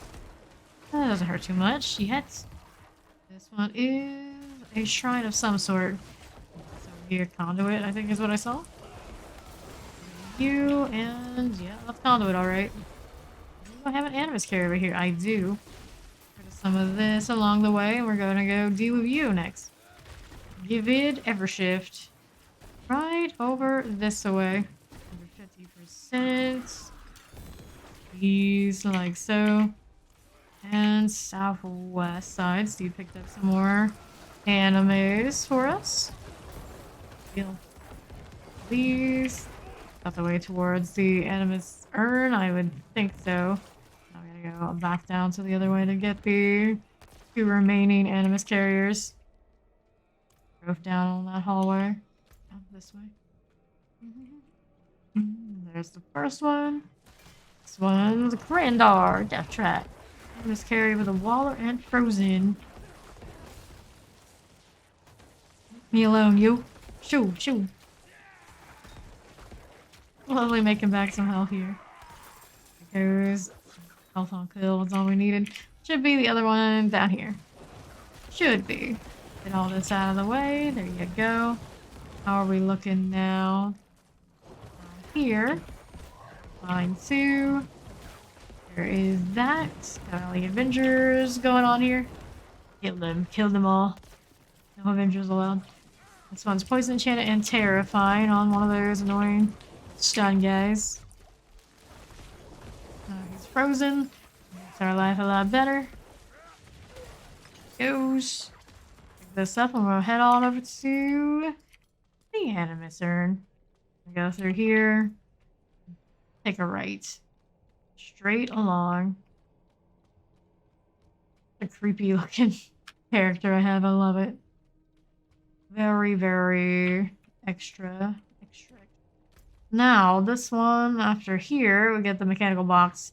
That doesn't hurt too much yet. This one is a shrine of some sort. Here, conduit, I think is what I saw. You, and yeah, that's conduit, alright. Do I have an Animus Carrier over here? I do. Rid of some of this along the way, and we're gonna go deal with you next. Vivid Evershift. Right over this way. Under 50%. These, like so. And southwest side, Steve picked up some more animes for us. These got the way towards the Animus urn, I would think so. Now we gotta go back down to the other way to get the two remaining Animus Carriers. Drove down on that hallway. Oh, this way. There's the first one. This one's a Grandar Death Trap. Animus Carrier with a Waller and Frozen. Leave me alone, you. Shoo, shoo. Lovely making back some health here. There's health on kill, that's all we needed. Should be the other one down here. Should be. Get all this out of the way. There you go. How are we looking now? Down here. Line 2. There is that. Got all the Avengers going on here. Killed them. Killed them all. No Avengers allowed. This one's Poison Enchanted and Terrifying on one of those annoying stun guys. He's frozen. Makes our life a lot better. Goes. Pick this up and we'll head on over to the Animus urn. Go through here. Take a right. Straight along. a creepy looking character I have. I love it. Very, very extra. Now, this one, after here, we get the mechanical box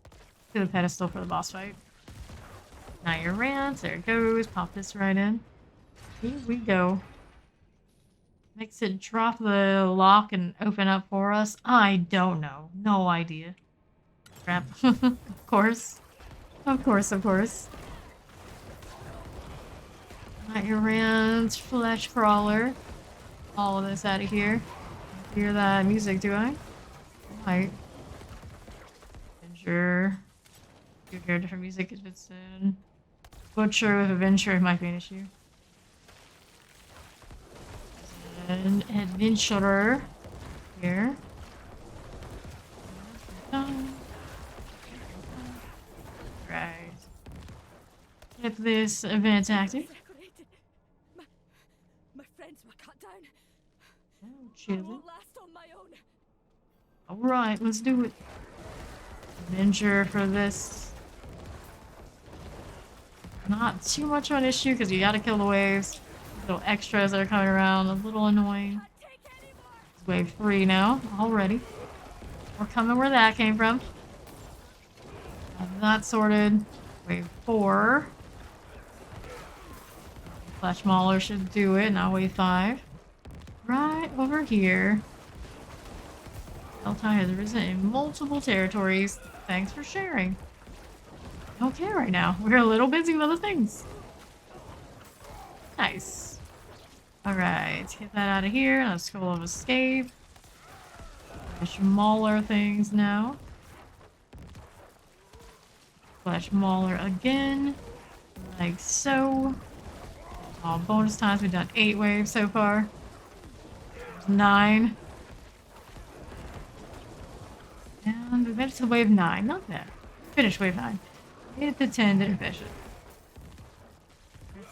to the pedestal for the boss fight. Now your rant, there it goes. Pop this right in. Here we go. Makes it drop the lock and open up for us. I don't know. No idea. Crap. Of course. Of course, of course. Not your rant, flesh crawler. All of this out of here. Hear that music, do I? Might. Avenger. You hear different music if it's in. Butcher with Adventure might be an issue. An adventurer here. Right. Get this event active. Decorated. My friends were cut down. Oh, I chilly. won't last on my own. Alright, let's do it. Avenger for this. Not too much of an issue because you gotta kill the waves. Little extras that are coming around, a little annoying. Can't take any more. It's wave 3 now, already. We're coming where that came from. Have that sorted. Wave 4. Flash Mauler should do it, now wave 5. Right over here. Deltai has risen in multiple territories. Thanks for sharing. Don't care right now. We're a little busy with other things. Nice. Alright, get that out of here. Let's go of escape. Flash Mauler things now. Flash Mauler again. Like so. All bonus times. We've done 8 waves so far. There's 9. And we made it to wave 9. Not bad. Finish wave 9. Made it to 10, didn't finish it.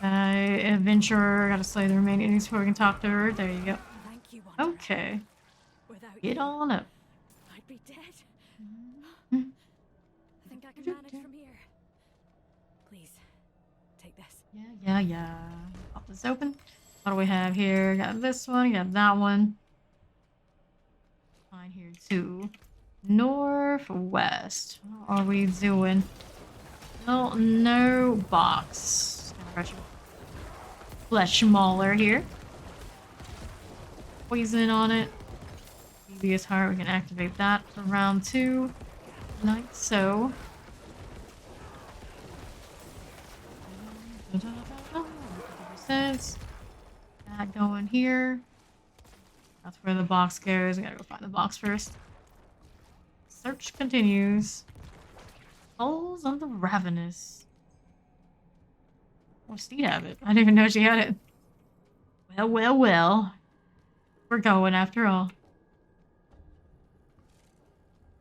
Adventurer, gotta slay the remaining enemies before we can talk to her. There you go. Thank you, Wanderer. Okay. Without Get you, on up. I'd be dead. Mhm. I think I can manage from here. Please, take this. Yeah. Pop this open. What do we have here? Got this one, got that one. Fine here too. Northwest. What are we doing? Well, no box. Flesh Mauler here. Poison on it. Devious Heart, we can activate that for round 2. Like so. That going here. That's where the box goes. I gotta go find the box first. Search continues. Souls of the Ravenous. Oh, Steed have it. I didn't even know she had it. Well. We're going after all.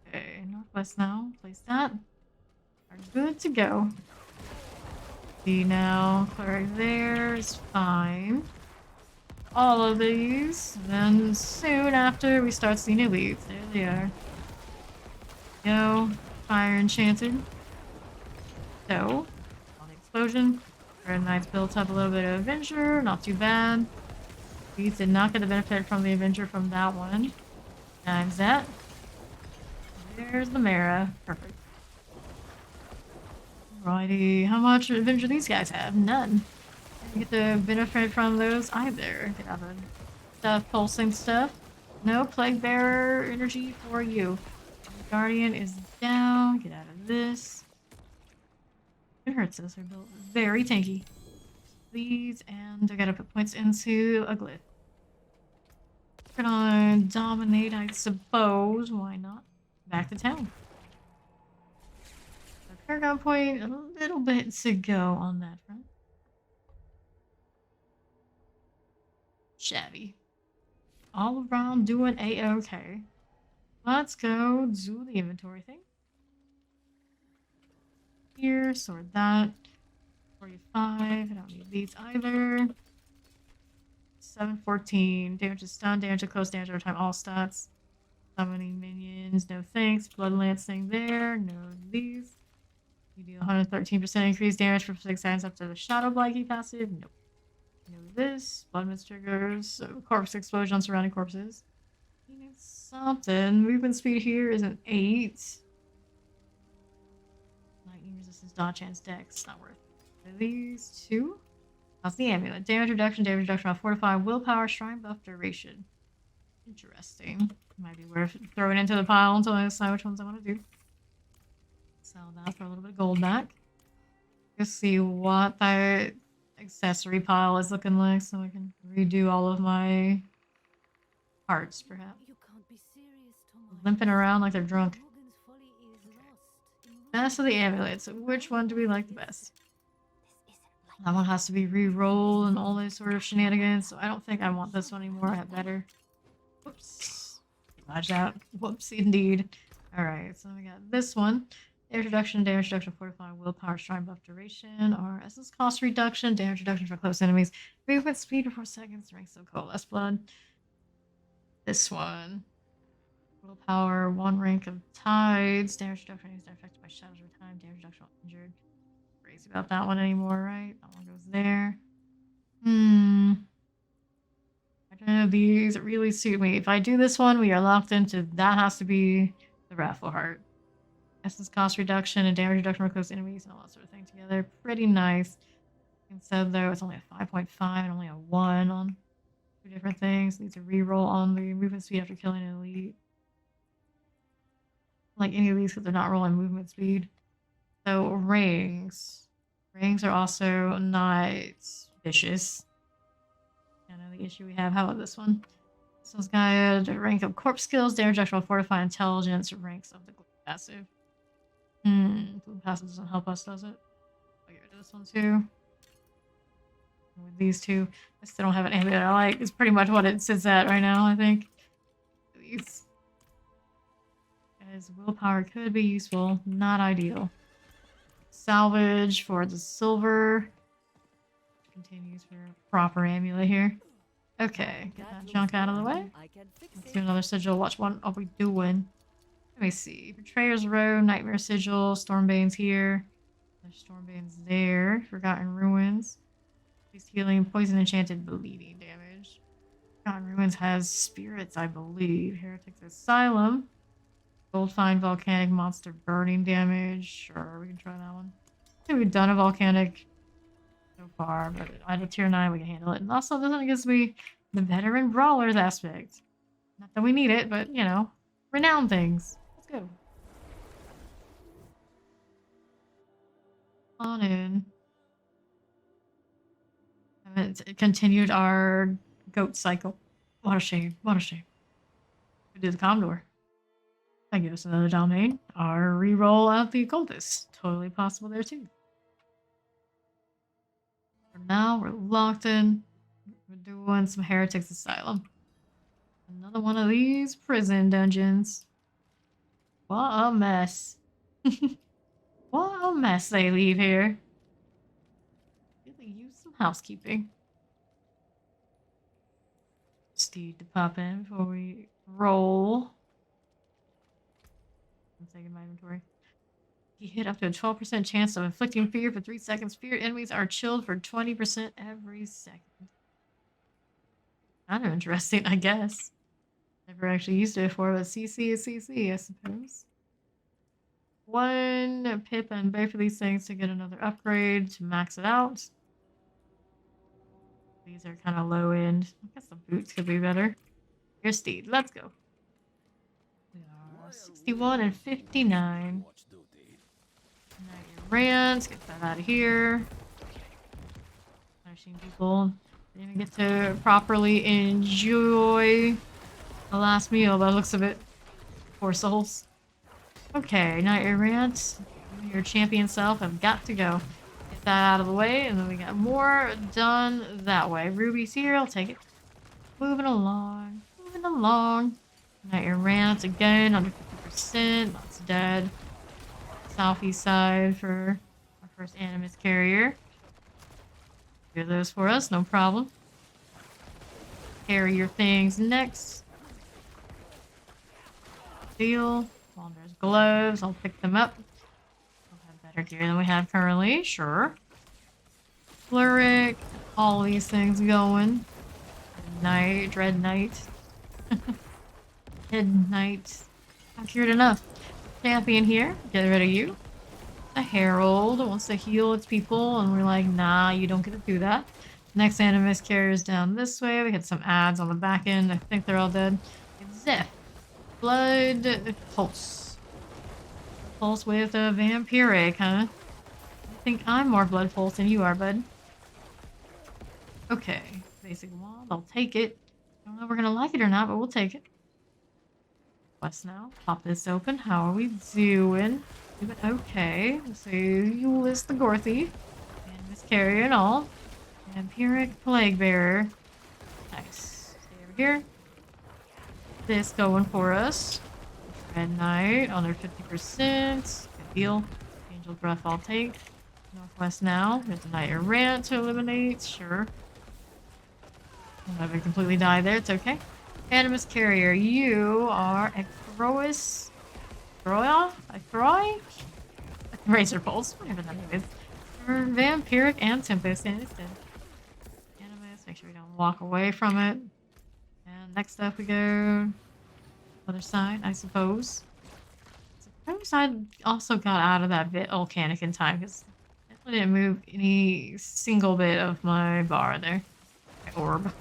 Okay, northwest now. Place that. Are good to go. See now, clear there is fine. All of these. And then soon after we start seeing new leads. There they are. Go. Fire enchanted. So, on the explosion. Red Knight's built up a little bit of Avenger, not too bad. We did not get the benefit from the Avenger from that one. Times that. There's the Mara. Perfect. Alrighty, how much Avenger these guys have? None. Didn't get the benefit from those either. Get out of stuff, pulsing stuff. No Plague Bearer energy for you. Guardian is down. Get out of this. It hurts us. They're built very tanky. These, and I gotta put points into a glyph. We're gonna dominate, I suppose. Why not? Back to town. So Paragon Point, a little bit to go on that front. Shabby. All around doing A-okay. Let's go do the inventory thing. Here, sort that. 45, I don't need these either. 714, damage to stun, damage to close, damage over time, all stats. Summoning minions, no thanks. Blood lancing there, no these. You deal 113% increased damage for 6 seconds after the Shadow Blankie passive. Nope. No this. Blood mist triggers. So corpse explosion on surrounding corpses. You need something. Movement speed here is an 8. Lightning resistance, dodge chance, dex. Not worth it. Are these 2? That's the amulet. Damage reduction on fortify, willpower, shrine buff, duration. Interesting. Might be worth throwing into the pile until I decide which ones I want to do. Sell that for a little bit of gold back. Let's see what that accessory pile is looking like so I can redo all of my parts, perhaps. You can't be serious, Tomoe. Limping around like they're drunk. Morgan's folly is lost in Best of the amulets. Which one do we like the best? This isn't like That one has to be re-roll and all those sort of shenanigans, so I don't think I want this one anymore. I have better. Whoops. Dodge out. Whoops, indeed. Alright, so we got this one. Damage reduction, fortify, willpower, shrine buff, duration, or essence cost reduction, damage reduction for close enemies, movement speed for 4 seconds, rank so coalesce blood. This one. Willpower, 1 rank of tides, damage reduction is affected by shadows over time, damage reduction while injured. Crazy about that one anymore, right? That one goes there. I don't know, these really suit me. If I do this one, we are locked into that has to be the Raffle Heart. Essence cost reduction and damage reduction for close enemies and all that sort of thing together. Pretty nice. Instead, though, it's only a 5.5 and only a 1 on 2 different things. Needs a reroll on the movement speed after killing an elite. Like any of these because they're not rolling movement speed. So, rings. Rings are also not vicious. I know the issue we have. How about this one? This one's got a rank of corpse skills, damage reduction, fortify, intelligence, ranks of the passive. Blue passive doesn't help us, does it? I'll get rid of this one too. And with these two, I still don't have an amulet I like. It's pretty much what it sits at right now, I think. These. Guys, willpower could be useful. Not ideal. Salvage for the silver. Continues for proper amulet here. Okay, get that junk out of the way. Let's do another sigil. Watch what are we doing? Let me see. Betrayer's Row, Nightmare Sigil, Stormbane's here. There's Stormbane's there. Forgotten Ruins. Increased healing, poison, enchanted, bleeding damage. Forgotten Ruins has spirits, I believe. Heretic's Asylum. Gold Find, volcanic monster, burning damage. Sure, we can try that one. I think we've done a volcanic so far, but at a tier 9 we can handle it. And also this one gives me the veteran brawlers aspect. Not that we need it, but you know, renown things. Let's go. On in. Haven't continued our goat cycle. What a shame. What a shame. We do the Commodore. That gives us another domain. Our reroll out the occultist. Totally possible there too. For now, we're locked in. We're doing some Heretics Asylum. Another one of these prison dungeons. What a mess. What a mess they leave here. Really use some housekeeping. Steed to pop in before we roll. I'm taking my inventory. He hit up to a 12% chance of inflicting fear for 3 seconds. Feared enemies are chilled for 20% every second. Kind of interesting, I guess. Never actually used it before, but CC is CC, I suppose. 1 pip and both of these things to get another upgrade to max it out. These are kind of low end. I guess the boots could be better. Here's Steed. Let's go. We are 61 and 59. Rants, get that out of here. Punishing people. Didn't even get to properly enjoy the last meal by the looks of it. Poor souls. Okay, Night Rant. Your champion self have got to go. Get that out of the way, and then we got more done that way. Ruby's here, I'll take it. Moving along. Moving along. Night Rant again, under 50%. That's dead. Southeast side for our first Animus carrier. Do those for us, no problem. Carry your things next. Deal. Well, there's gloves, I'll pick them up. I'll have better gear than we have currently, sure. Fluric, all these things going. Knight, Dread Knight. Head Knight. Not cured enough. Champion here, get rid of you. The Herald wants to heal its people, and we're like, nah, you don't get to do that. Next Animus carrier's down this way. We had some ads on the back end. I think they're all dead. It's Zeph. Blood Pulse. Pulse with a vampiric, huh? I think I'm more Blood Pulse than you are, bud. Okay. Basic wand. I'll take it. I don't know if we're gonna like it or not, but we'll take it. West now. Pop this open. How are we doing? Doing okay. So you list the Gorthy. And Miss Carrier and all. Vampiric Plague Bearer. Nice. Stay over here. This going for us. Red Knight, under 50%. Good deal. Angel Breath I'll take. Northwest now. There's a Knight Errant to eliminate. Sure. I'm not gonna completely die there. It's okay. Animus Carrier, you are Ecrois. Ecroi? Razor Pulse, whatever that name is. Vampiric and Tempest, and it's dead. Animus, make sure we don't walk away from it. And next up we go. Other side, I suppose. Suppose I also got out of that bit volcanic in time because I didn't move any single bit of my bar there. My orb.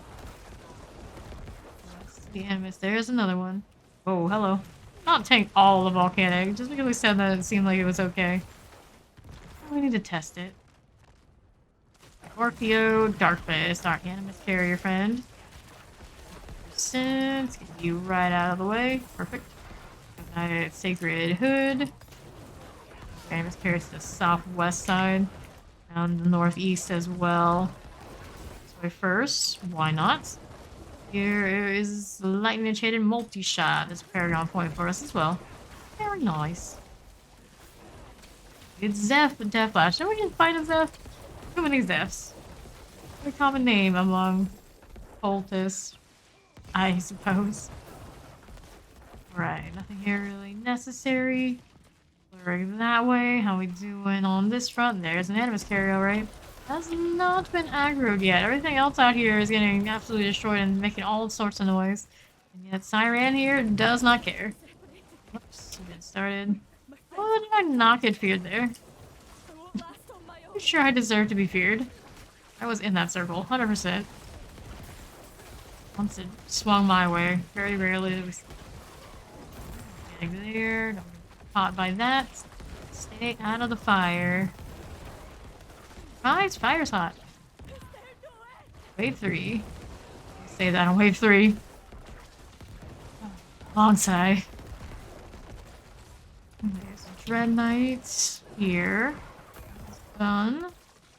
The Animus, there's another one. Oh, hello. Not tank all the volcanic, just because we said that it seemed like it was okay. We need to test it. Orpheo, Darkfist, our Animus carrier friend. Sense, get you right out of the way. Perfect. United Sacred Hood. Animus carrier to the southwest side. And the northeast as well. This way first, why not? Here is lightning enchanted multi-shot. There's a Paragon point for us as well. Very nice. It's Zeph and Deathflash. No, we can fight a Zeph. Too many Zephs. A common name among cultists, I suppose. Right, nothing here really necessary. We're that way. How we doing on this front? There's an Animus carrier, right? Has not been aggroed yet. Everything else out here is getting absolutely destroyed and making all sorts of noise. And yet Siren here does not care. Oops, get started. Oh, did I not get feared there? I'm sure I deserve to be feared. I was in that circle, 100%. Once it swung my way. Very rarely it was getting there. Don't get caught by that. Stay out of the fire. Guys, fire's hot. Wave 3. Say that on wave 3. Long sigh. There's a Dread Knight here. Done.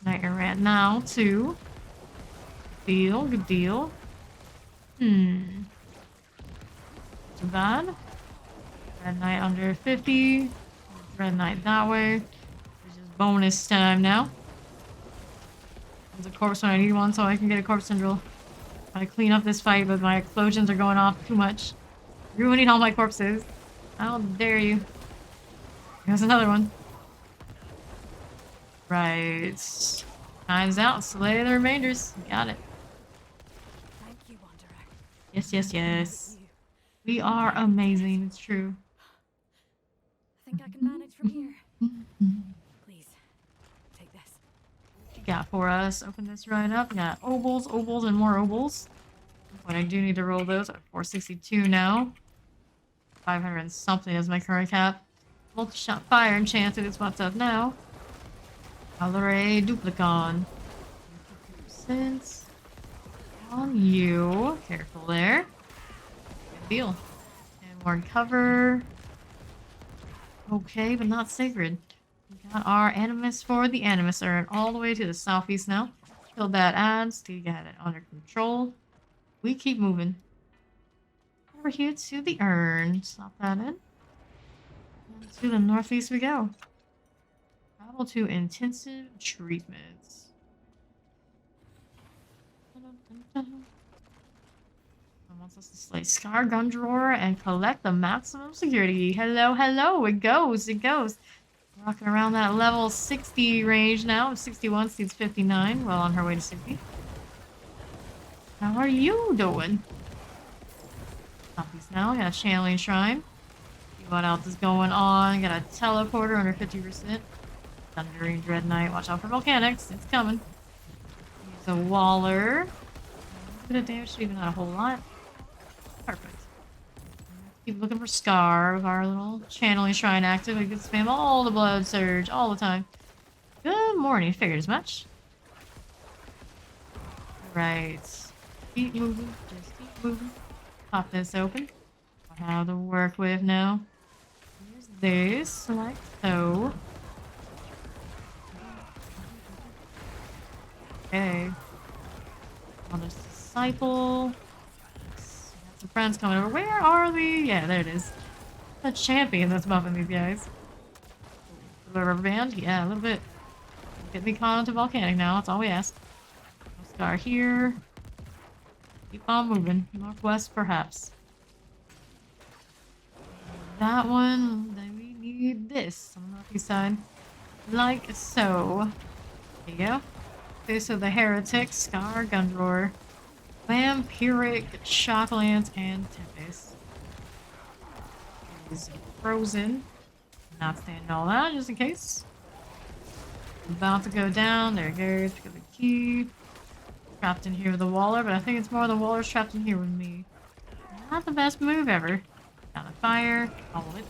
Knight Errant now, too. Deal, good deal. Too bad. Dread Knight under 50. Dread Knight that way. Which is bonus time now. There's a corpse when I need one, so I can get a corpse syndrome. I clean up this fight, but my explosions are going off too much. Ruining all my corpses. How dare you. There's another one. Right. Time's out. Slay the remainders. Got it. Thank you, Wanderer. Yes, yes, yes. We are amazing. It's true. I think I can manage from here. Please, take this. What you got for us? Open this right up. We got obols, obols, and more obols. But I do need to roll those at 462 now. 500 and something is my current cap. Multi-shot fire enchanted is what's up now. Valere Duplicon. 50% on you. Careful there. Good deal. And more cover. Okay, but not sacred. We got our Animus for the Animus Urn all the way to the southeast now. Killed that ads to get it under control. We keep moving. Over here to the urn. Slap that in. And to the northeast we go. Travel to intensive treatments. Someone wants us to slay Scar Gun Drawer and collect the maximum security. Hello, hello. It goes, it goes. Rocking around that level 60 range now. 61 seeds 59. Well on her way to 60. How are you doing? Copies now. Got a channeling shrine. See what else is going on. Got a teleporter under 50%. Thundering Dread Knight. Watch out for volcanics. It's coming. Use a Waller. A bit of damage, even not a whole lot. Perfect. Keep looking for Scar with our little channeling shrine active. We can spam all the blood surge all the time. Good morning. Figured as much. Right. Keep moving. Just keep moving. Pop this open. How to work with now. Here's this, like so. Okay. Another disciple. Got some friends coming over. Where are the? Yeah, there it is. The champion that's buffing these guys. A little rubber band? Yeah, a little bit. Get me caught onto volcanic now. That's all we ask. No Scar here. Keep on moving. Northwest, perhaps. That one. Then we need this on the northeast side. Like so. There you go. Okay, so the Heretic, Scar, Gundrawer, Vampiric, Shocklands, and Tempest. Is frozen. Not standing all that, just in case. About to go down. There it goes. Pick up the key. Trapped in here with the Waller, but I think it's more the Waller's trapped in here with me. Not the best move ever. Down the fire. Hold it.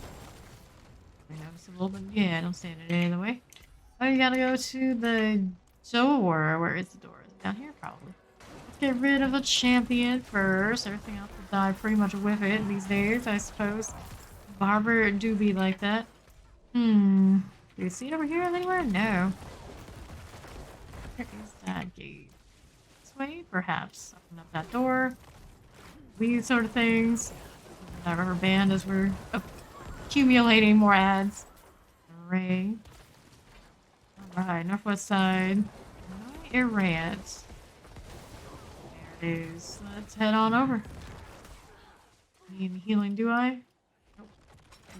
Noticeable, but yeah, don't stand in any of the way. Oh, you gotta go to the door. Where is the door? Is it down here? Probably. Let's get rid of a champion first. Everything else will die pretty much with it these days, I suppose. Barber do be like that. Do you see it over here anywhere? No. Where is that gate? This way, perhaps. Open up that door. These sort of things. That rubber band as we're accumulating more ads. Ring. Alright, northwest side. Errant. There it is. Let's head on over. Need any healing, do I? Nope.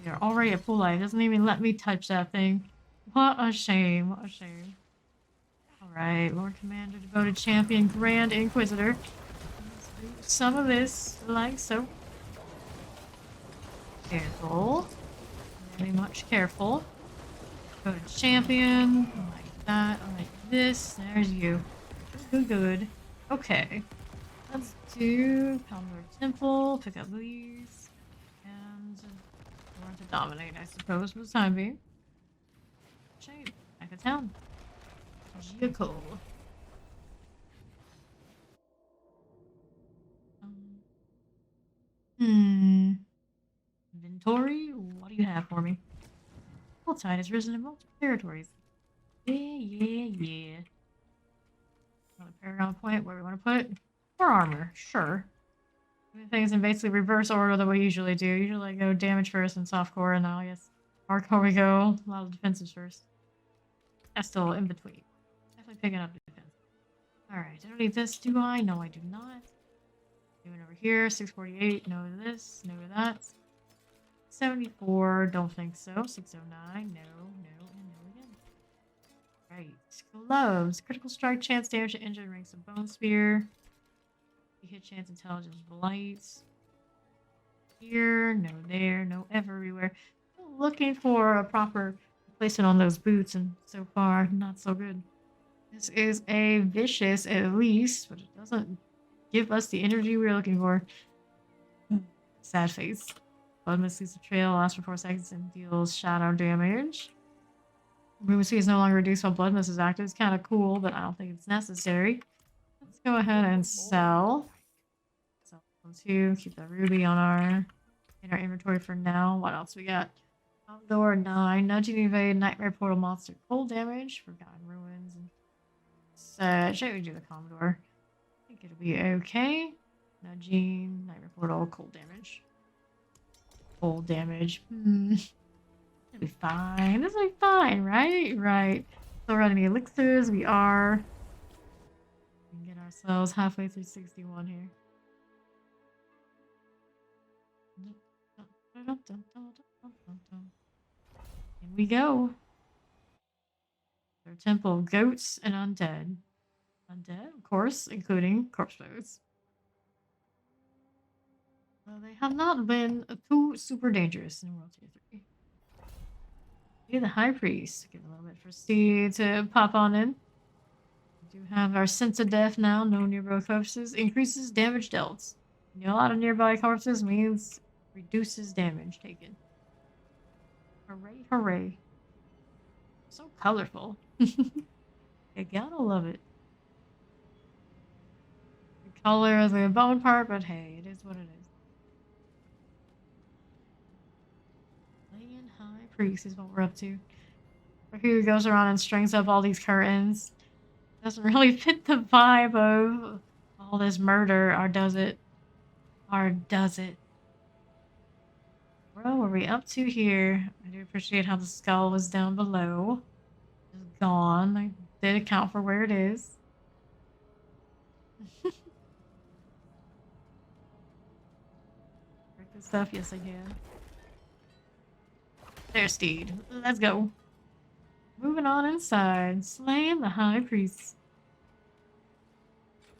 We are already at full life. Doesn't even let me touch that thing. What a shame. What a shame. Alright, Lord Commander, Devoted Champion, Grand Inquisitor. Let's do some of this, like so. Careful. Very much careful. Devoted Champion. Like that. Like this. There's you. Good, good. Okay. Let's do Palmer Temple. Pick up these. And learn to dominate, I suppose, for the time being. Shade. Back of town. Giacomo. Inventory? What do you have for me? Full tide has risen in multiple territories. Yeah. Want a Paragon Point? Where we want to put it? More armor, sure. Things in basically reverse order that we usually do. Usually I go damage first and softcore, and now I guess hardcore we go. A lot of defensives first. That's still in between. Definitely picking up defense. Alright, I don't need this, do I? No, I do not. Doing over here, 648, no to this, no to that. 74, don't think so. 609, no, and no again. Right, gloves. Critical strike chance, damage to injured ranks of bone spear. Hit chance, intelligence, blight. Here, no there, no everywhere. Looking for a proper placement on those boots, and so far, not so good. This is a vicious, at least, but it doesn't give us the energy we're looking for. Sad face. Blood mist leaves a trail, lasts for 4 seconds, and deals shadow damage. Movement speed is no longer reduced while blood mist is active. It's kind of cool, but I don't think it's necessary. Let's go ahead and sell. Sell 2. Keep that ruby on in our inventory for now. What else we got? Outdoor 9. Nudging evade, nightmare portal monster, cold damage, forgotten ruins, and should we do the Commodore? I think it'll be okay. Nudging, nightmare portal, cold damage. Cold damage. It'll be fine. This will be fine, right? Right. So we're running the elixirs. We are. We can get ourselves halfway through 61 here. Here we go. Our temple of goats and undead. Undead, of course, including corpse bows. They have not been too super dangerous in World Tier 3. Be the High Priest. Give a little bit for Steve to pop on in. We do have our Sense of Death now. No nearby corpses. Increases damage dealt. You know, a lot of nearby corpses means reduces damage taken. Hooray, hooray. So colorful. You gotta love it. The color of the bone part, but hey, it is what it is. Laying High Priest is what we're up to. Who goes around and strings up all these curtains. Doesn't really fit the vibe of all this murder, or does it? Or does it? Bro, what are we up to here? I do appreciate how the skull was down below. It's gone. I did account for where it is. Break this stuff? Yes, I can. There's Steed. Let's go. Moving on inside. Slaying the High Priest.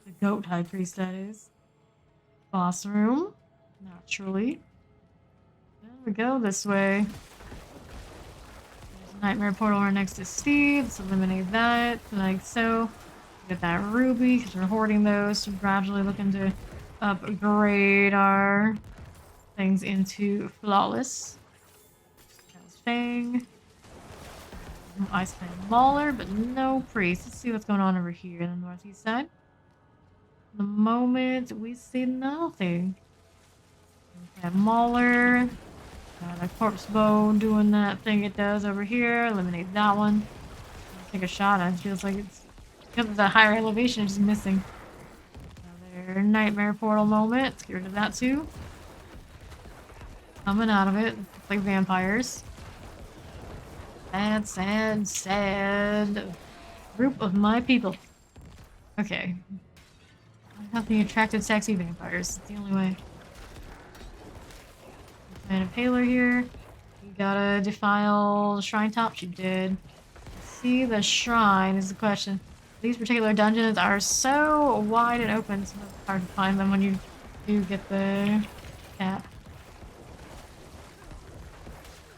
The goat High Priest, that is. Boss room. Naturally. There we go this way. There's a nightmare portal right next to Steve. Let's eliminate that. Like so. Get that ruby because we're hoarding those. So gradually looking to upgrade our things into flawless. Fang. Ice Fang Mauler, but no priest. Let's see what's going on over here in the northeast side. At the moment, we see nothing. We have Mauler. Got a corpse bow doing that thing it does over here. Eliminate that one. Take a shot at it. Feels like it's because of the higher elevation, it's just missing. Another nightmare portal moment. Let's get rid of that too. Coming out of it. It's like vampires. Sad, sad, sad group of my people. Okay. I have the attractive, sexy vampires. It's the only way. And a paler here. You gotta defile the shrine tops. You did. See, the shrine is the question. These particular dungeons are so wide and open, so it's hard to find them when you do get the cap.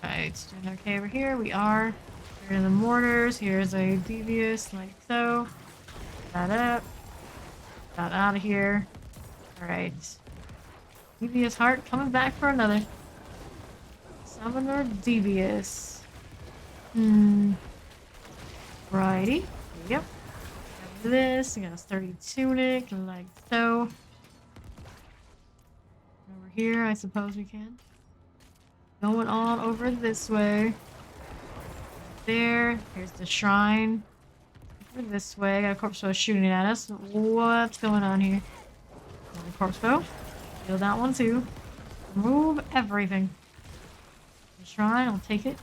Right, doing okay over here. We are. Here are the mortars. Here's a devious, like so. That up. Got out of here. Alright. Devious heart coming back for another. Summoner devious. Righty. Yep. Got this. We got a sturdy tunic, like so. Over here, I suppose we can. Going on over this way. There. Here's the shrine. Over this way. Got a corpse bow shooting at us. What's going on here? Another corpse bow. Kill that one too. Remove everything. The shrine, I'll take it.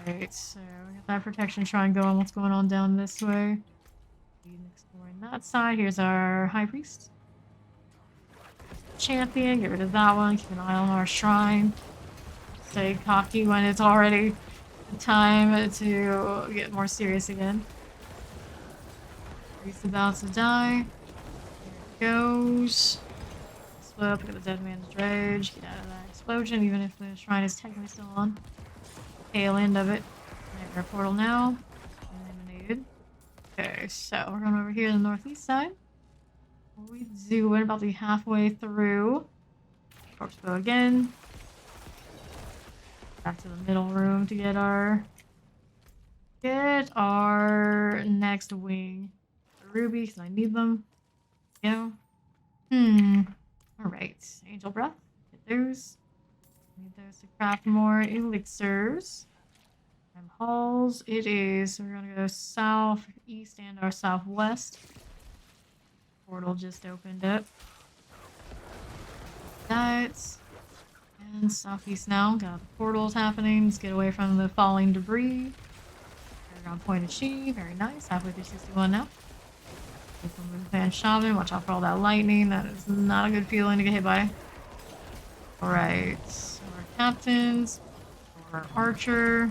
Alright, so we got that protection shrine going. What's going on down this way? Exploring that side. Here's our high priest. Champion, get rid of that one, keep an eye on our shrine. Stay cocky when it's already time to get more serious again. Priest about to die. There it goes. Split up, look at the dead man's rage. Get out of that explosion, even if the shrine is technically still on. Tail end of it. Nightmare portal now. Eliminated. Okay, so we're going over here to the northeast side. What we do, we're about to be halfway through. Corpse bow again. Back to the middle room to get our next wing. The ruby, because I need them. Go. Alright. Angel breath. Get those. Need those to craft more elixirs. And halls. It is. So we're gonna go south, east, and our southwest. Portal just opened up. That's and southeast now. Got the portals happening. Let's get away from the falling debris. Paragon point achieved. Very nice. Halfway through 61 now. Fan Shaman. Watch out for all that lightning. That is not a good feeling to get hit by. Alright. So our captains. Our archer.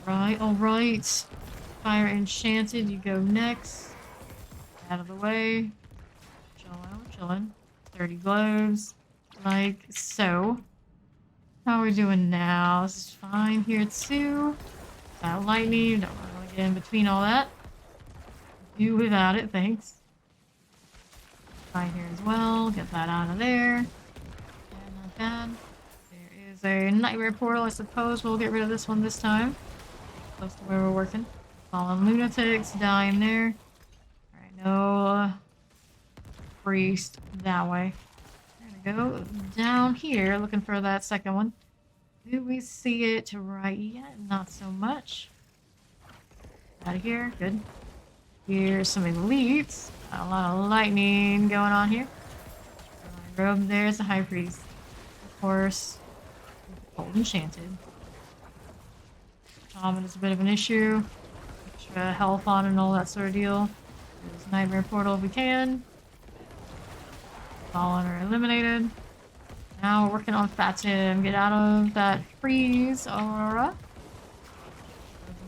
Alright. Fire Enchanted, you go next. Out of the way. Chillin'. 30 globes. Like so. How are we doing now? This is fine here too. Got lightning, don't want to get in between all that. Do without it, thanks. Fine here as well, get that out of there. Yeah, not bad. There is a nightmare portal, I suppose we'll get rid of this one this time. Close to where we're working. Fallen lunatics, dying there. Alright, no priest that way. There we go. Down here, looking for that second one. Do we see it right yet? Not so much. Out of here, good. Here's some elites. Got a lot of lightning going on here. Robe, there's the high priest. Of course, gold enchanted. Shaman is a bit of an issue. Extra health on and all that sort of deal. There's nightmare portal if we can. Fallen are eliminated. Now we're working on Fatim. Get out of that freeze, Aurora.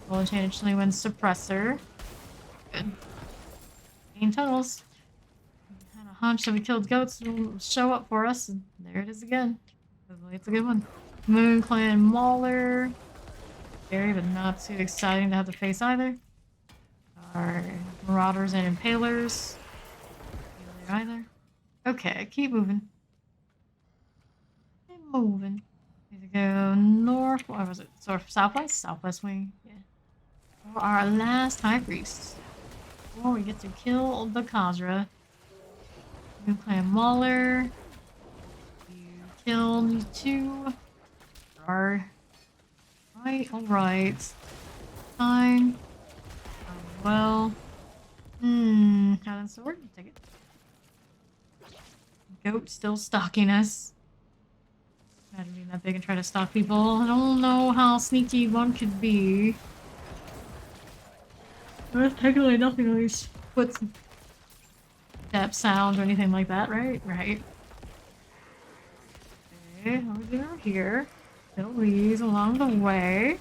Full enchanted chilling wind suppressor. Good. Main tunnels. Had a hunch that we killed goats will show up for us, and there it is again. It's a good one. Moon Clan Mauler. Scary, but not too exciting to have to face either. Our Marauders and Impalers. Not there either. Okay, keep moving. Keep moving. Need to go north. What was it? Sort of southwest? Southwest wing. Yeah. For our last high priest. Before we get to kill the Khazra. New Clan Mauler. You killed 2. Alright. Fine. Well. Got a sword? Take it. Goat still stalking us. Imagine being that big and try to stalk people. I don't know how sneaky one could be. There's technically nothing on these footstep sounds or anything like that, right? Right. Okay, what are we doing over here? Kill these along the way.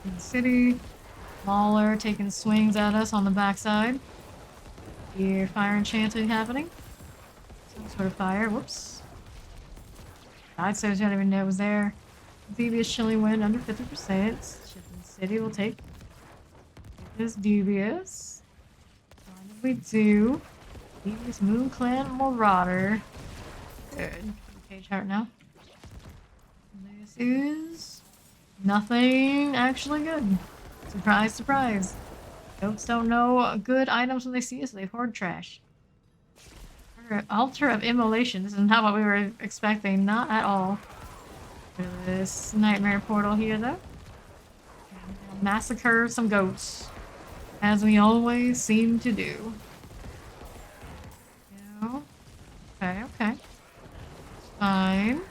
In the city. Mauler taking swings at us on the backside. Here, fire enchanting happening. Some sort of fire. Whoops. I'd say I didn't even know it was there. Devious chilling wind under 50%. Shipping city will take. This devious. What did we do? Devious Moon Clan Marauder. Good. Page heart now. This is nothing actually good. Surprise, surprise. Goats don't know good items when they see us, so they hoard trash. Altar of Immolation. This is not what we were expecting. Not at all. This nightmare portal here, though. Massacre some goats. As we always seem to do. Okay. Fine.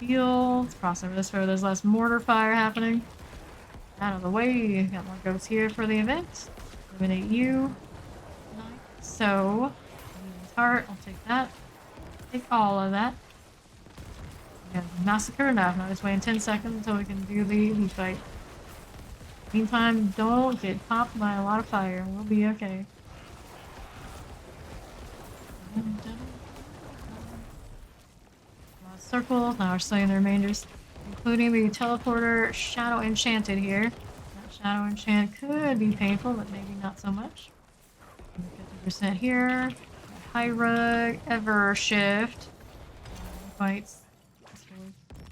Deal. Let's cross over this where there's less mortar fire happening. Out of the way. Got more goats here for the event. Eliminate you. So, heart. I'll take that. Take all of that. We got massacre enough. Now just waiting 10 seconds until we can do the elite fight. Meantime, don't get popped by a lot of fire. We'll be okay. Circles. Now we're slaying the remainders, including the teleporter Shadow Enchanted here. That Shadow Enchant could be painful, but maybe not so much. 50% here. High rug, ever shift. Fights.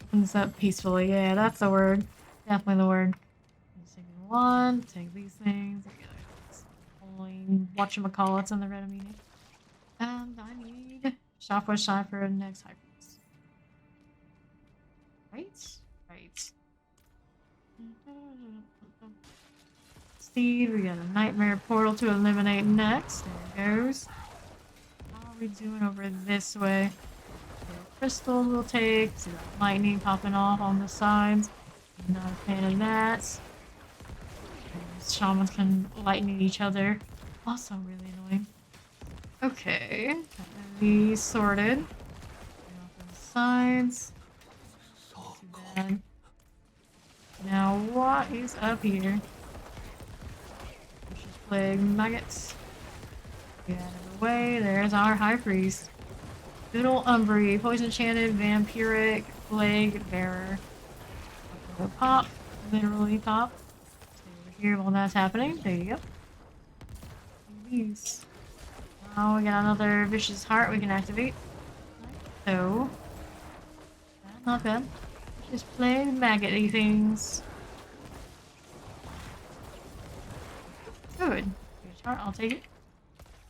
Opens up peacefully. Yeah, that's the word. Definitely the word. Take one. Take these things. Only whatchamacallits in the red immediate. And I need Southwest side for next high priest. Right. Steed, we got a nightmare portal to eliminate next. There it goes. How are we doing over this way? Crystals we'll take. See that lightning popping off on the sides. Not a fan of that. Shamans can lightning each other. Also really annoying. Okay. Got these sorted. Off the sides. Too bad. what is up here? Vicious plague maggots. Get out of the way. There's our high priest. Good old Umbry, poison enchanted, vampiric, plague bearer. Pop, literally pop. Stay over here while that's happening. There you go. These. Oh, we got another vicious heart we can activate. So, not bad. Just play maggoty things. Good. Vicious heart, I'll take it.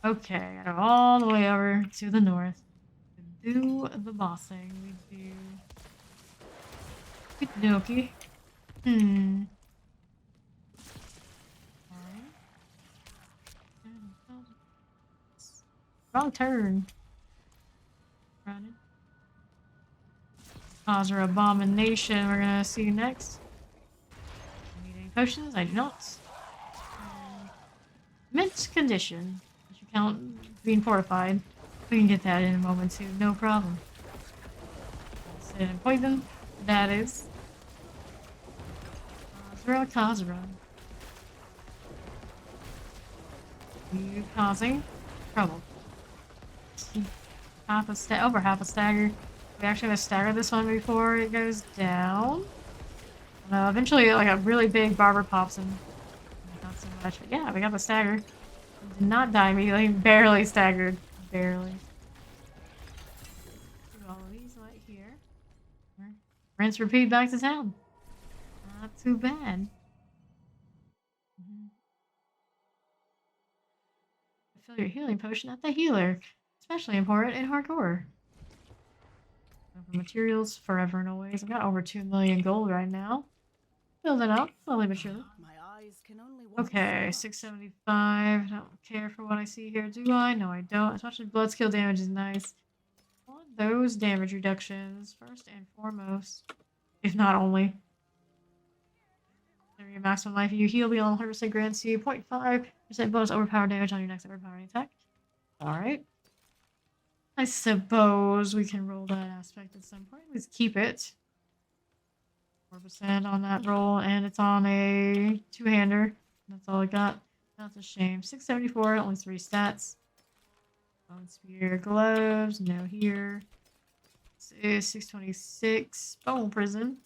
Okay, gotta go all the way over to the north. Do the bossing. We do. Okey-dokey. Wrong turn. Running. Causer abomination. We're gonna see next. I need any potions? I do not. Mint condition. That should count being fortified. We can get that in a moment too. No problem. Sit and poison. That is. Causer. You causing trouble. Over half a stagger. We actually have to stagger this one before it goes down. Eventually, like a really big barber pops in. Not so much, but yeah, we got the stagger. Did not die immediately. Barely staggered. Barely. Do all of these right here. Rinse, repeat, back to town. Not too bad. Fill your healing potion at the healer. Especially important in hardcore. For materials, forever and always. I've got over 2 million gold right now. Building up, slowly but surely. My eyes can only watch Okay, so much. 675. Don't care for what I see here, do I? No, I don't. Especially blood skill damage is nice. I want those damage reductions first and foremost. If not only. Your maximum life you heal beyond 100% grants you 0.5% bonus overpower damage on your next overpowering attack. Alright. I suppose we can roll that aspect at some point. Let's keep it. 4% on that roll, and it's on a two-hander. That's all I got. That's a shame. 674, only 3 stats. Bone spear, gloves, no here. This is 626. Bone prison.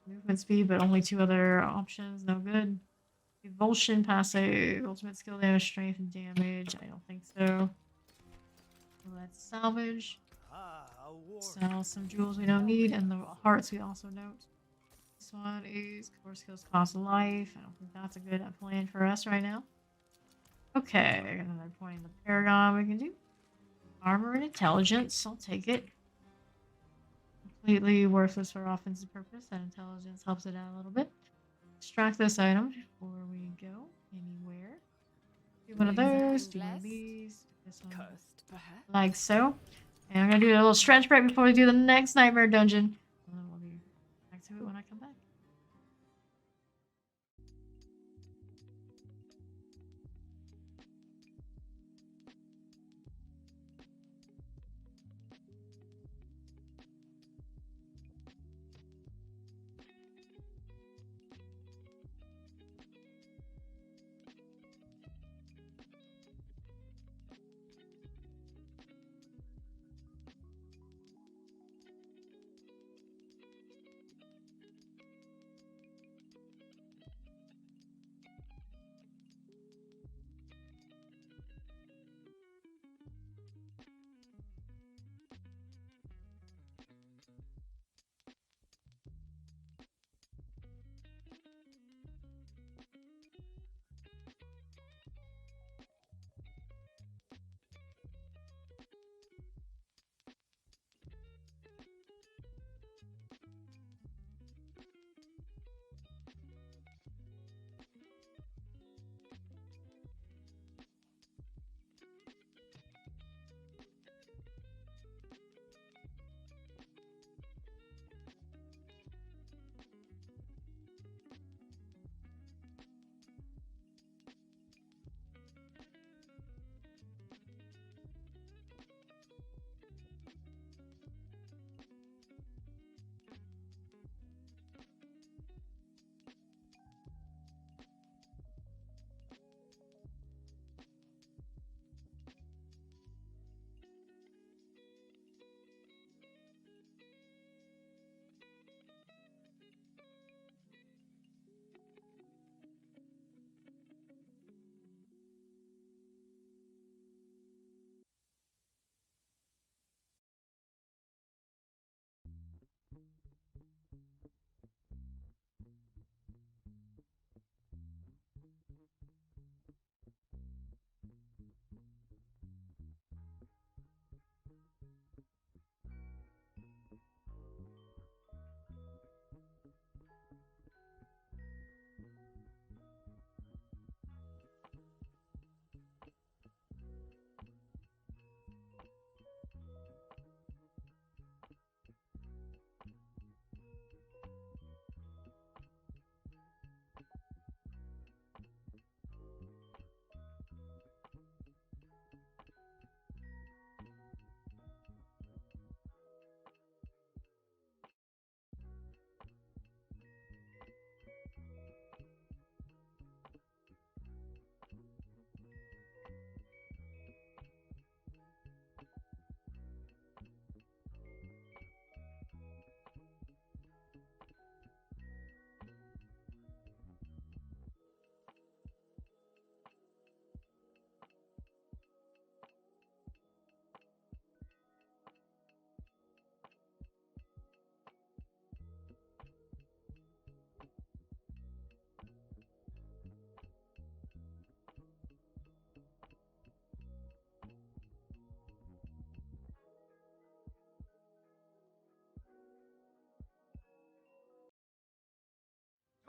Movement speed, but only 2 other options. No good. Evulsion, passive, ultimate skill damage, strength, and damage. I don't think so. Let's salvage. Sell some jewels we don't need, and the hearts we also don't. This one is core skills cost life. I don't think that's a good plan for us right now. Okay, another point in the paragon we can do. Armor and intelligence, I'll take it. Completely worthless for offensive purpose. That intelligence helps it out a little bit. Extract this item before we go anywhere. Do one of those, do one of these, do this one. Cursed, perhaps? Like so. And I'm gonna do a little stretch break before we do the next nightmare dungeon. And then we'll be back to it when I come back.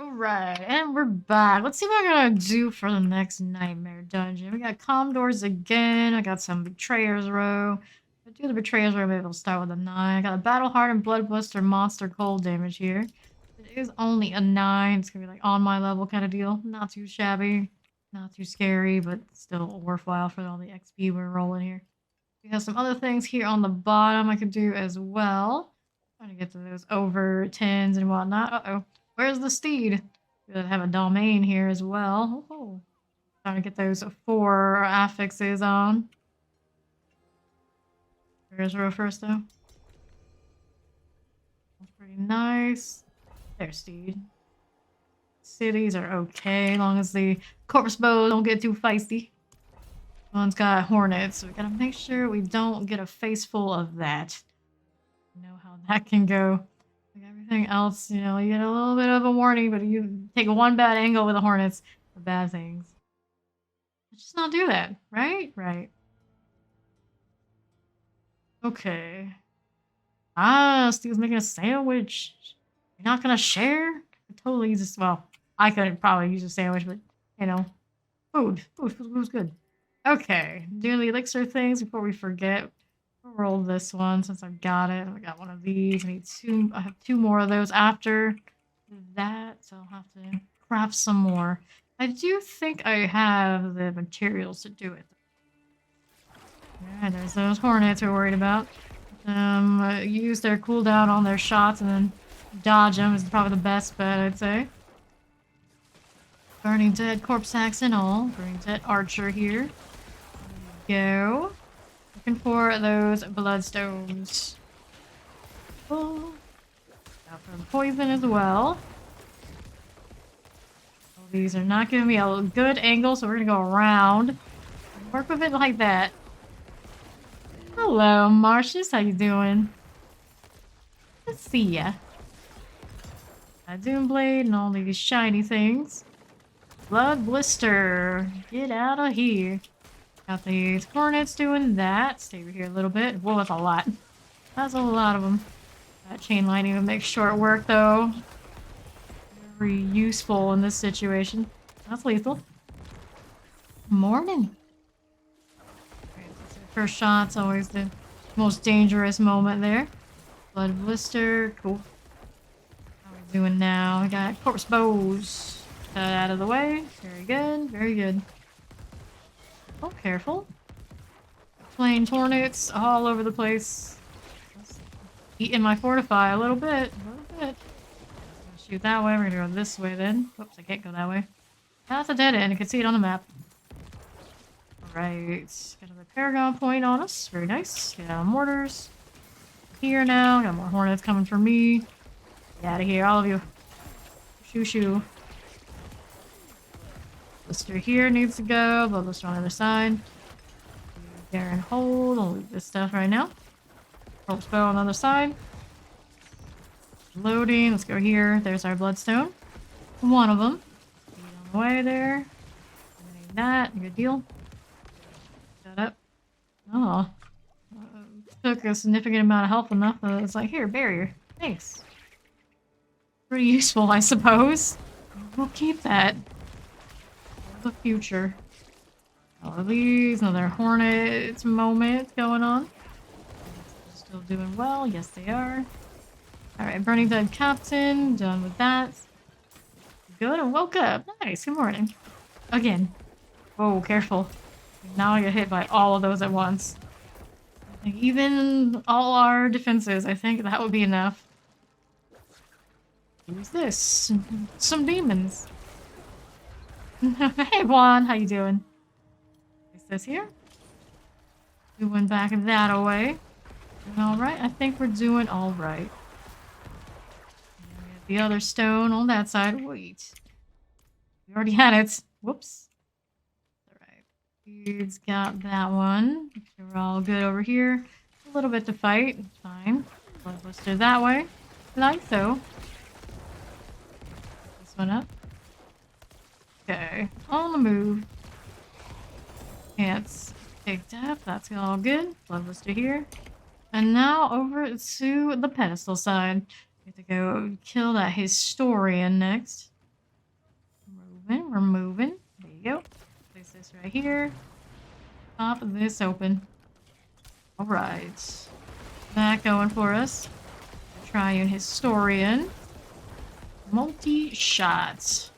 Alright, and we're back. Let's see what I'm gonna do for the next nightmare dungeon. We got Commodores again. I got some Betrayer's Row. If I do the Betrayer's Row, maybe I'll start with a 9. I got a Battle Hardened Bloodbuster Monster Cold damage here. It is only a 9. It's gonna be like on my level kind of deal. Not too shabby, not too scary, but still worthwhile for all the XP we're rolling here. We have some other things here on the bottom I could do as well. Trying to get to those over 10s and whatnot. Uh-oh. Where's the steed? We have a domain here as well. Oh, trying to get those 4 affixes on. Where's row first, though? That's pretty nice. There's steed. Cities are okay, as long as the corpse bows don't get too feisty. One's got hornets, so we gotta make sure we don't get a face full of that. You know how that can go. Like everything else, you know, you get a little bit of a warning, but you take one bad angle with the hornets for bad things. Let's just not do that, right? Right. Okay. Ah, Steve's making a sandwich. You're not gonna share? I totally use this. Well, I could probably use a sandwich, but you know, food's good. Okay, doing the elixir things before we forget. I'll roll this one since I've got it. I got one of these. I have 2 more of those after that, so I'll have to craft some more. I do think I have the materials to do it. Yeah, there's those hornets we're worried about. Use their cooldown on their shots and then dodge them is probably the best bet, I'd say. Burning Dead Corpse Axe and all. Burning Dead Archer here. There we go. Looking for those bloodstones. Oh. Out for the poison as well. Oh, these are not giving me a good angle, so we're gonna go around. Work with it like that. Hello, Marcius. How you doing? Let's see ya. A Doomblade and all these shiny things. Blood Blister. Get out of here. Got these hornets doing that. Stay over here a little bit. Whoa, that's a lot. That's a lot of them. That chain lightning will make short work, though. Very useful in this situation. That's lethal. Morning. First shot's always the most dangerous moment there. Blood Blister. Cool. How are we doing now? We got corpse bows. That out of the way. Very good. Very good. Oh, careful. Plain hornets all over the place. Eating my fortify a little bit. Shoot that way. We're gonna go this way then. Whoops, I can't go that way. That's a dead end. You can see it on the map. Alright. Got another Paragon point on us. Very nice. Get out of mortars. Here now. Got more hornets coming for me. Get out of here, all of you. Shoo shoo. Blister here needs to go. Blister on the other side. There and hold. I'll leave this stuff right now. Corpse bow on the other side. Loading. Let's go here. There's our bloodstone. One of them. Get on the way there. Eliminate that. Good deal. Shut up. Oh. Took a significant amount of health enough that it's like, here, barrier. Thanks. Pretty useful, I suppose. We'll keep that. For the future. All of these. Another hornet moment going on. Still doing well. Yes, they are. Alright, Burning Dead Captain. Done with that. Good, and woke up. Nice, good morning. Again. Whoa, careful. Now I get hit by all of those at once. Like, even all our defenses, I think that would be enough. Who's this? Some demons. Hey, Juan, how you doing? Is this here? Doing back that away. Alright, I think we're doing alright. The other stone on that side. Wait. We already had it. Whoops. Alright. He's got that one. Make sure we're all good over here. A little bit to fight. Fine. Bloodbuster that way. Like so. This one up. Okay. On the move. Ants picked up. That's all good. Bloodbuster here. And now over to the pedestal side. We have to go kill that historian next. moving. We're moving. There you go. Place this right here. Pop this open. Alright. That going for us. Triune Historian. Multi-shot.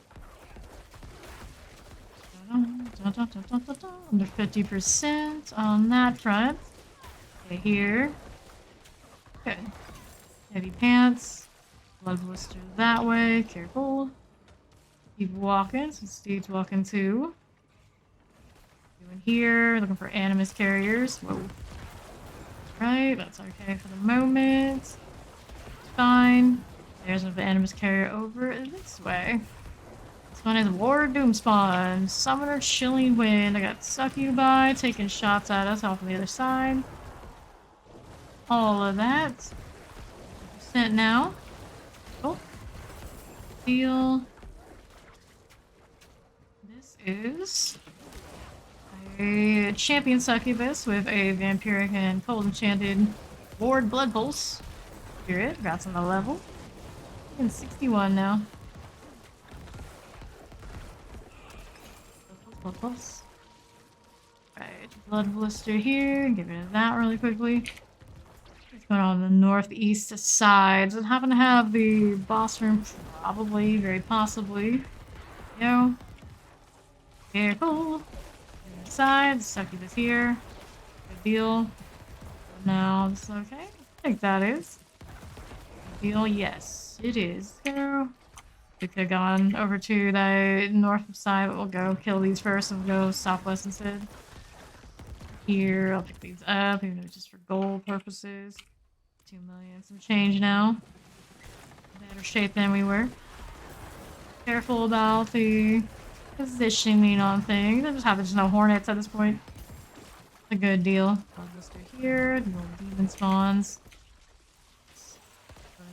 Under 50% on that front. Okay, here. Good. Heavy pants. Blood blister that way. Careful. Keep walking. So Steve's walking too. Doing here. Looking for animus carriers. Whoa. Right. That's okay for the moment. It's fine. There's an animus carrier over this way. This one is War Doomspawn. Summoner Chilling Wind. I got Succubi taking shots at us off on the other side. All of that. Percent now. Cool. Deal. This is a champion succubus with a vampiric and cold enchanted ward blood pulse. Spirit. Got on the level. I'm 61 now. Plus. Right, blood blister here. Get rid of that really quickly. What's going on the northeast side? Does it happen to have the boss room? Probably, very possibly. Go. Careful. Side, succubus here. Good deal. Now, this is okay. I think that is. Good deal, yes, it is. So, we could have gone over to the north side, but we'll go kill these first and we'll go southwest instead. Here, I'll pick these up, even though it's just for gold purposes. 2 million, some change now. Better shape than we were. Careful about the positioning on things. I just have no hornets at this point. It's a good deal. I'll just do here, the little demon spawns.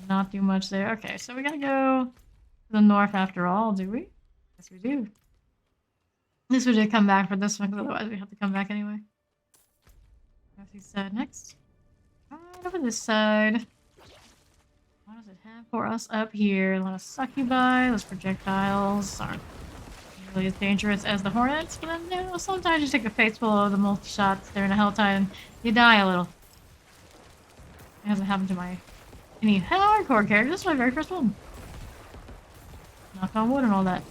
Not do much there. Okay, so we gotta go to the north after all, do we? Yes, we do. At least we did come back for this one, because otherwise we have to come back anyway. Northeast side next. Right over this side. What does it have for us up here? A lot of succubi. Those projectiles aren't really as dangerous as the hornets, but then, you know, sometimes you take a face full of the multi-shots there in a Helltide and you die a little. It hasn't happened to any hardcore characters. This is my very first one. Knock on wood and all that.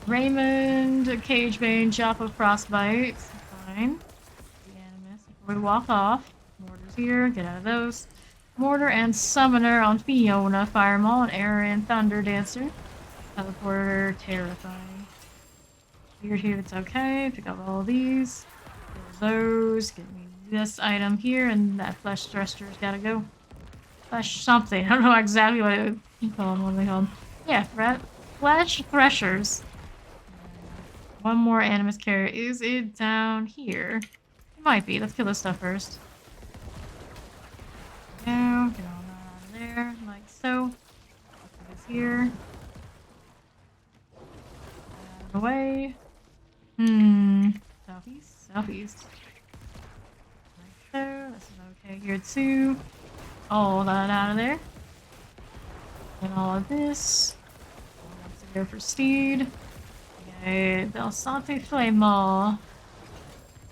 Raymond, Cagebane, Joppa, Frostbite. Fine. The Animus. Before we walk off. Mortar's here. Get out of those. Mortar and Summoner on Fiona. Firemaul and Aaron, Thunder Dancer. Teleporter, Terrifying. Weird here, it's okay. Pick up all these. Kill those. Give me this item here, and that flesh thruster's gotta go. Flesh something. I don't know exactly what you call them. What are they called? Yeah, flesh threshers. One more animus carrier. Is it down here? It might be. Let's kill this stuff first. Now, get all that out of there, like so. Put this here. Out of the way. Southeast? Southeast. Like so. This is okay here too. All that out of there. And all of this. Let's go for Steed. Okay, Belsante Flame-Maw.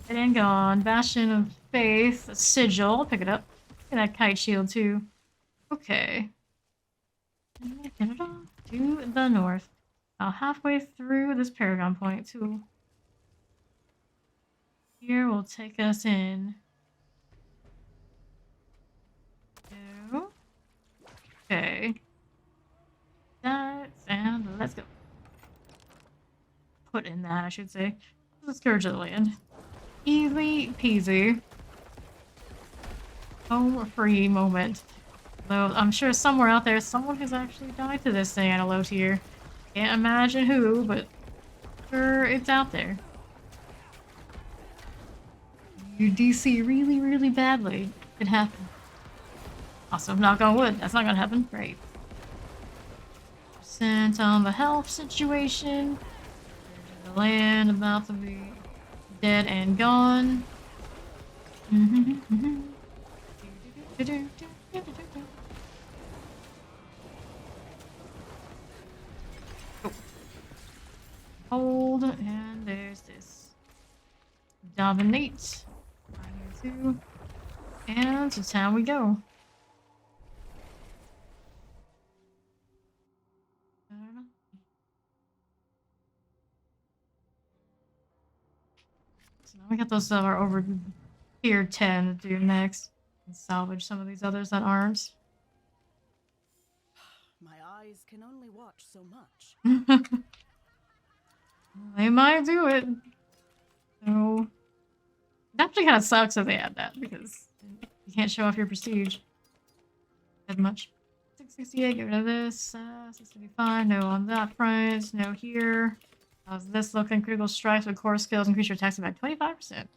Dead and gone. Bastion of Faith. A Sigil. Pick it up. Look at that kite shield too. Okay. To the north. Now halfway through this Paragon Point too. Here will take us in. Okay. That's and let's go. Put in that, I should say. The Scourge of the Land. Easy peasy. Home free moment. Though I'm sure somewhere out there, someone has actually died to this thing at a low tier. Can't imagine who, but sure it's out there. You DC really, really badly. It could happen. Also, knock on wood. That's not gonna happen. Great. Percent on the health situation. The land about to be dead and gone. Hold, and there's this. Dominate. Right here too. And to town we go. I don't know. So now we got those that are over tier 10 to do next. And salvage some of these others that aren't. My eyes can only watch so much. They might do it. So it actually kind of sucks if they add that because you can't show off your prestige as much. 668, get rid of this. 675, no on that front, no here. How's this looking? Critical strikes with core skills increase your attack by 25%.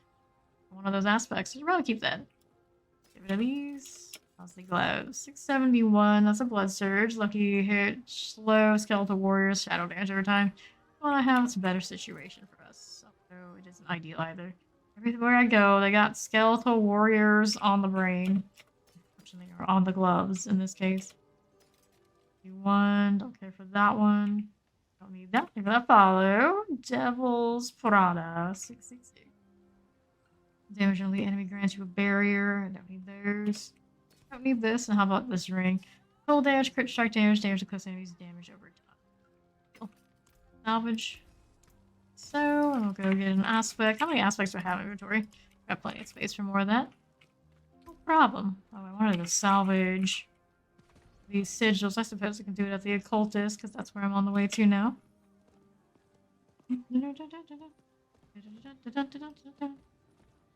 One of those aspects. You'd rather keep that. Get rid of these. How's the gloves? 671, that's a blood surge. Lucky hit, slow, skeletal warriors, shadow damage over time. Well, I have, it's a better situation for us. Although it isn't ideal either. Everywhere I go, they got skeletal warriors on the brain. Unfortunately, or on the gloves in this case. Do one, don't care for that one. Don't need that. Give that follow. Devil's Prada, 666. Damage on the enemy grants you a barrier. I don't need those. Don't need this. And how about this ring? Total damage, crit strike damage, damage to close enemies, damage over time. Oh. Salvage. So, I'll go get an aspect. How many aspects do I have in inventory? Got plenty of space for more of that. No problem. Oh, I wanted to salvage these sigils. I suppose I can do it at the occultist, because that's where I'm on the way to now.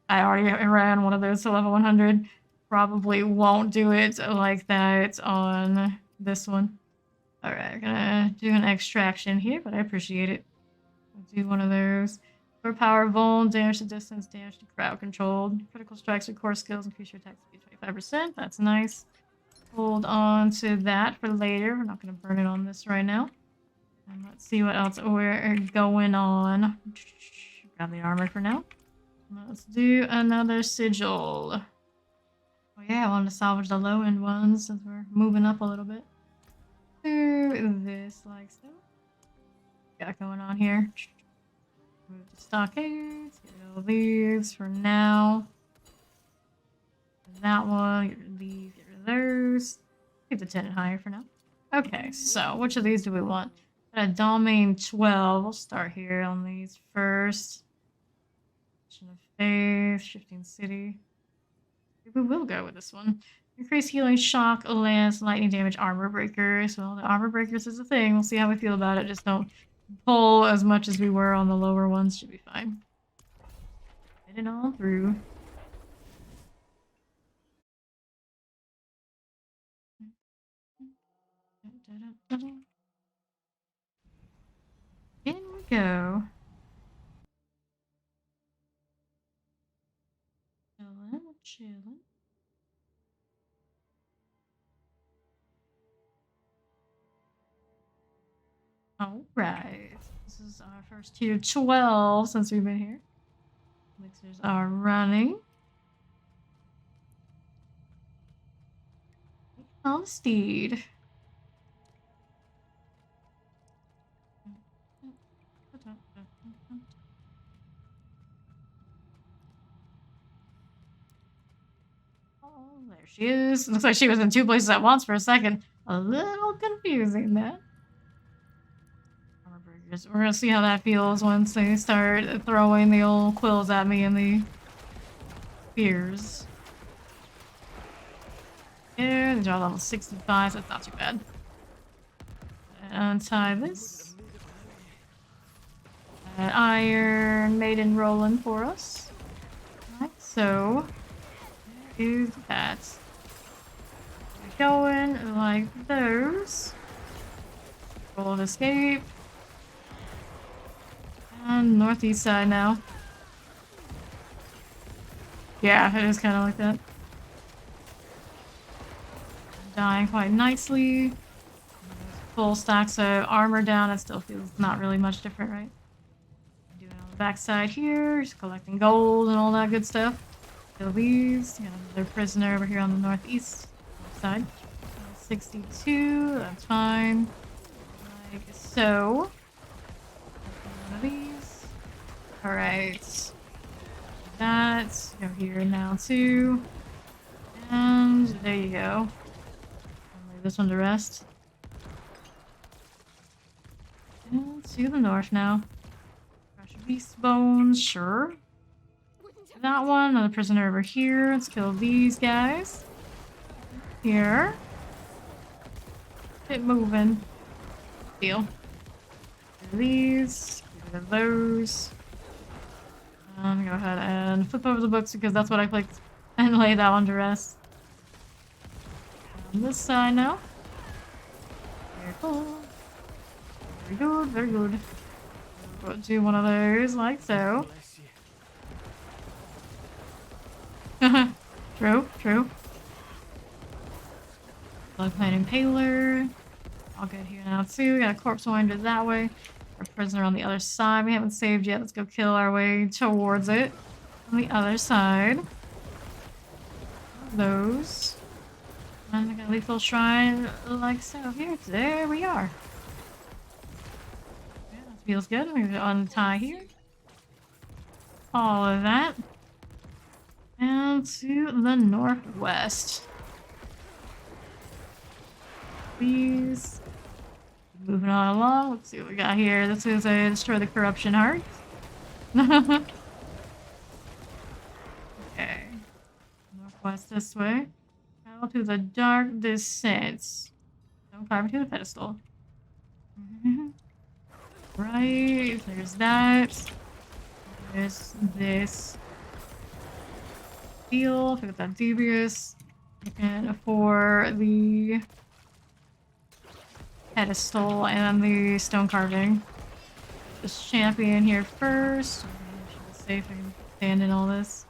I already ran one of those to level 100. Probably won't do it like that on this one. Alright, I'm gonna do an extraction here, but I appreciate it. I'll do one of those. For power, vuln, damage to distance, damage to crowd controlled. Critical strikes with core skills increase your attack speed 25%. That's nice. Hold on to that for later. We're not gonna burn it on this right now. And let's see what else we're going on. Grab the armor for now. Let's do another sigil. Oh yeah, I wanted to salvage the low end ones since we're moving up a little bit. Do this like so. Got going on here. Move the stockades. Get rid of these for now. That one. Get rid of these. Get rid of those. Keep the 10 and higher for now. Okay, so which of these do we want? Got a domain 12. We'll start here on these first. Of faith, shifting city. We will go with this one. Increase healing, shock, lance, lightning damage, armor breakers. Well, the armor breakers is a thing. We'll see how we feel about it. Just don't pull as much as we were on the lower ones. Should be fine. Get it all through. In we go. Chilling. Alright. This is our first tier 12 since we've been here. Elixirs are running. On steed. There she is. Looks like she was in two places at once for a second. A little confusing, that. Armor breakers. We're gonna see how that feels once they start throwing the old quills at me and the spears. Yeah, these are level 65, so that's not too bad. Untie this. Iron Maiden rolling for us. Like so. Do that. Going like those. Roll of escape. And northeast side now. Yeah, it is kind of like that. Dying quite nicely. Full stacks of armor down. It still feels not really much different, right? Doing it on the back side here. Just collecting gold and all that good stuff. Kill these. Got another prisoner over here on the northeast side. 62. That's fine. Like so. Alright. That. Go here now too. And there you go. I'll leave this one to rest. And to the north now. Fresh beast bones, sure. That one, another prisoner over here. Let's kill these guys. Here. Get moving. Deal. Get these. Get rid of those. Go ahead and flip over the books because that's what I clicked. And lay that one to rest. On this side now. Very cool. Very good, very good. We'll do one of those like so. True, true. Blood Plane Impaler. All good here now too. We got a corpse winder that way. Our prisoner on the other side. We haven't saved yet. Let's go kill our way towards it. On the other side. Those. And I got a lethal shrine like so. Here, there we are. Yeah, that feels good. We untie here. All of that. And to the northwest. Please. Moving on along. Let's see what we got here. This is a destroy the corruption heart. Okay. Northwest this way. Travel to the dark descent. Don't climb to the pedestal. Right. There's that. There's this. Deal. Pick up that Devious. And for the pedestal and the stone carving. This champion here first. Should be safe and stand in all this.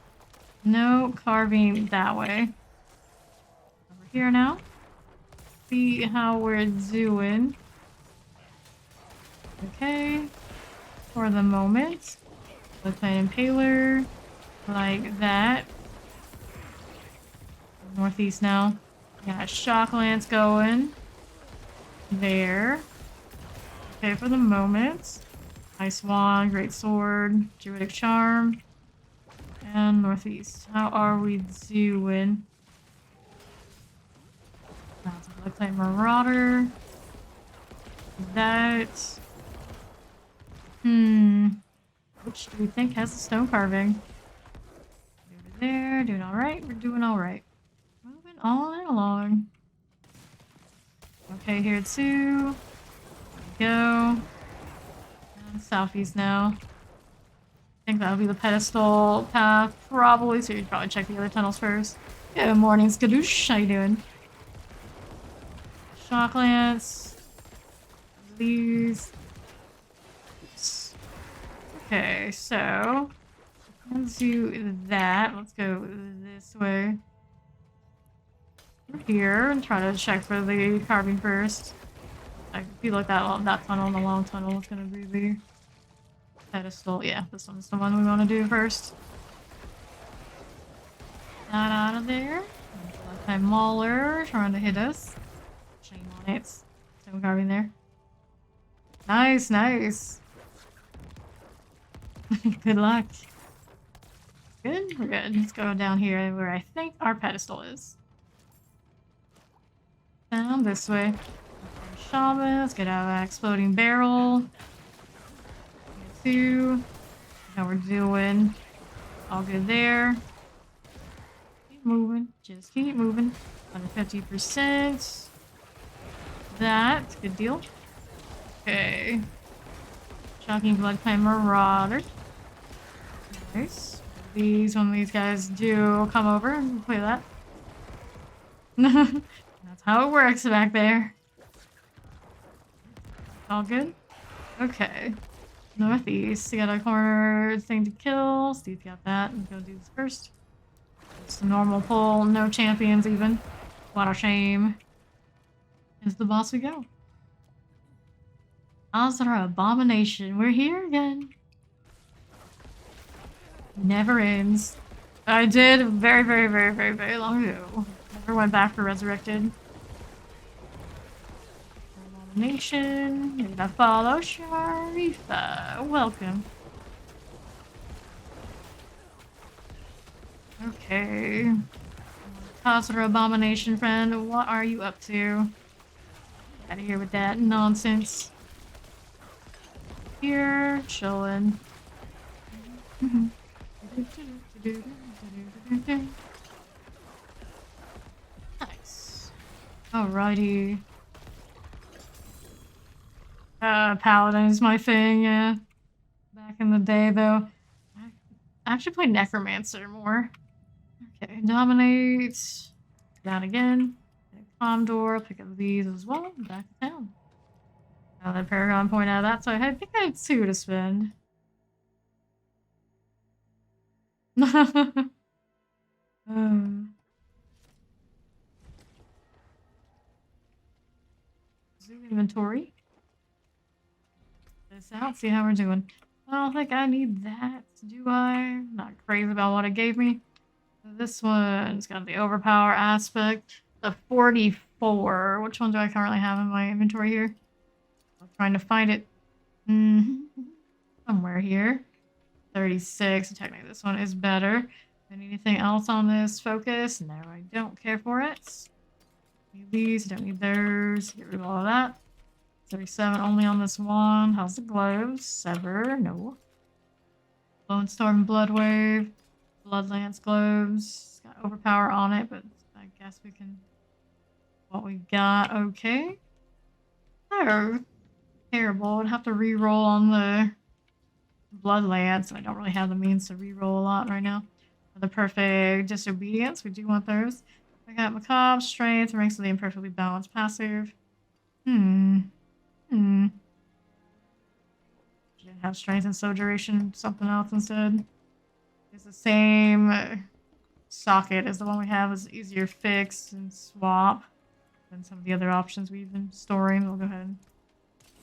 No carving that way. Over here now. See how we're doing. Okay. For the moment. Blood Plane Impaler. Like that. Northeast now. Got Shock Lance going. There. Okay, for the moment. Ice Wand, Great Sword, Druidic Charm, and Northeast. How are we doing? That's a Blood Plane Marauder. That. Which do we think has the stone carving? Over there, doing alright. We're doing alright. Moving on along. Okay, here too. There we go. And southeast now. I think that'll be the pedestal path, probably. So you'd probably check the other tunnels first. Good morning, Skadoosh. How you doing? Shock Lance. These. Oops. Okay, so let's do that. Let's go this way. Here and try to check for the carving first. I feel like that tunnel, the long tunnel, is gonna be the pedestal. Yeah, this one's the one we want to do first. That out of there. Left-hand Mauler trying to hit us. Shame on it. Stone carving there. Nice, nice. Good luck. Good? We're good. Let's go down here where I think our pedestal is. Down this way. Shaman, let's get out of that exploding barrel. Two. How we're doing. All good there. Keep moving. Just keep moving. 150%. That's a good deal. Okay. Shocking Blood Plane Marauder. Nice. When these guys do come over and play that. That's how it works back there. All good? Okay. Northeast. You got a corner thing to kill. Steve got that. And go do this first. It's a normal pull. No champions even. What a shame. Is the boss we go. Azra Abomination. We're here again. Never ends. I did very, very, very, very, very long ago. Never went back for Resurrected. Abomination. You're gonna follow Sharifa. Welcome. Okay. Cosler Abomination friend, what are you up to? Out of here with that nonsense. Here, chillin'. Nice. Alrighty. Paladin is my thing, yeah. Back in the day, though. I actually played Necromancer more. Okay, dominate. Down again. Calm door. Pick up these as well. Back to town. Now that Paragon point out that, so I think I had 2 to spend. Zoo inventory. This out, see how we're doing. I don't think I need that, do I? Not crazy about what it gave me. This one's got the overpower aspect. The 44. Which one do I currently have in my inventory here? I'm trying to find it. Somewhere here. 36. So technically this one is better. Anything else on this focus? No, I don't care for it. Need these, don't need those. Get rid of all of that. 37 only on this one. How's the gloves? Sever, no. Bone Storm, Blood Wave, Bloodlance gloves. It's got overpower on it, but I guess we can. What we got, okay. Oh, terrible. I'd have to re-roll on the Bloodlance, and I don't really have the means to re-roll a lot right now. For the perfect disobedience, we do want those. I got Macabre, Strength, ranks of the imperfectly balanced passive. Didn't have strength and slow duration, something else instead. It's the same socket as the one we have. Is easier fix and swap than some of the other options we've been storing. We'll go ahead and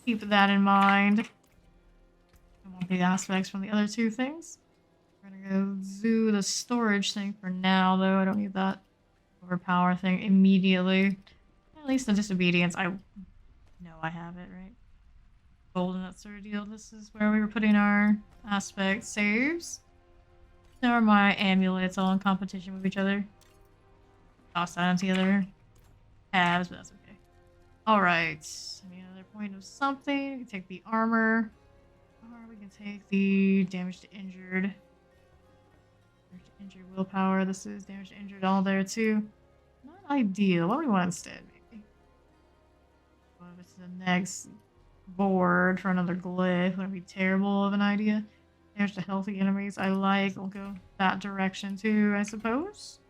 keep that in mind. I want the aspects from the other 2 things. We're gonna go do the storage thing for now, though. I don't need that overpower thing immediately. At least the disobedience, I know I have it, right? Golden, that sort of deal. This is where we were putting our aspect saves. There are my amulets all in competition with each other. Toss that into the other tabs, but that's okay. Alright. Any other point of something? We can take the armor. Or we can take the damage to injured. Damage to injured willpower. This is damage to injured all there too. Not ideal. What do we want instead, maybe? Go over to the next board for another glyph. Wouldn't be terrible of an idea. There's the healthy enemies I like. We'll go that direction too, I suppose.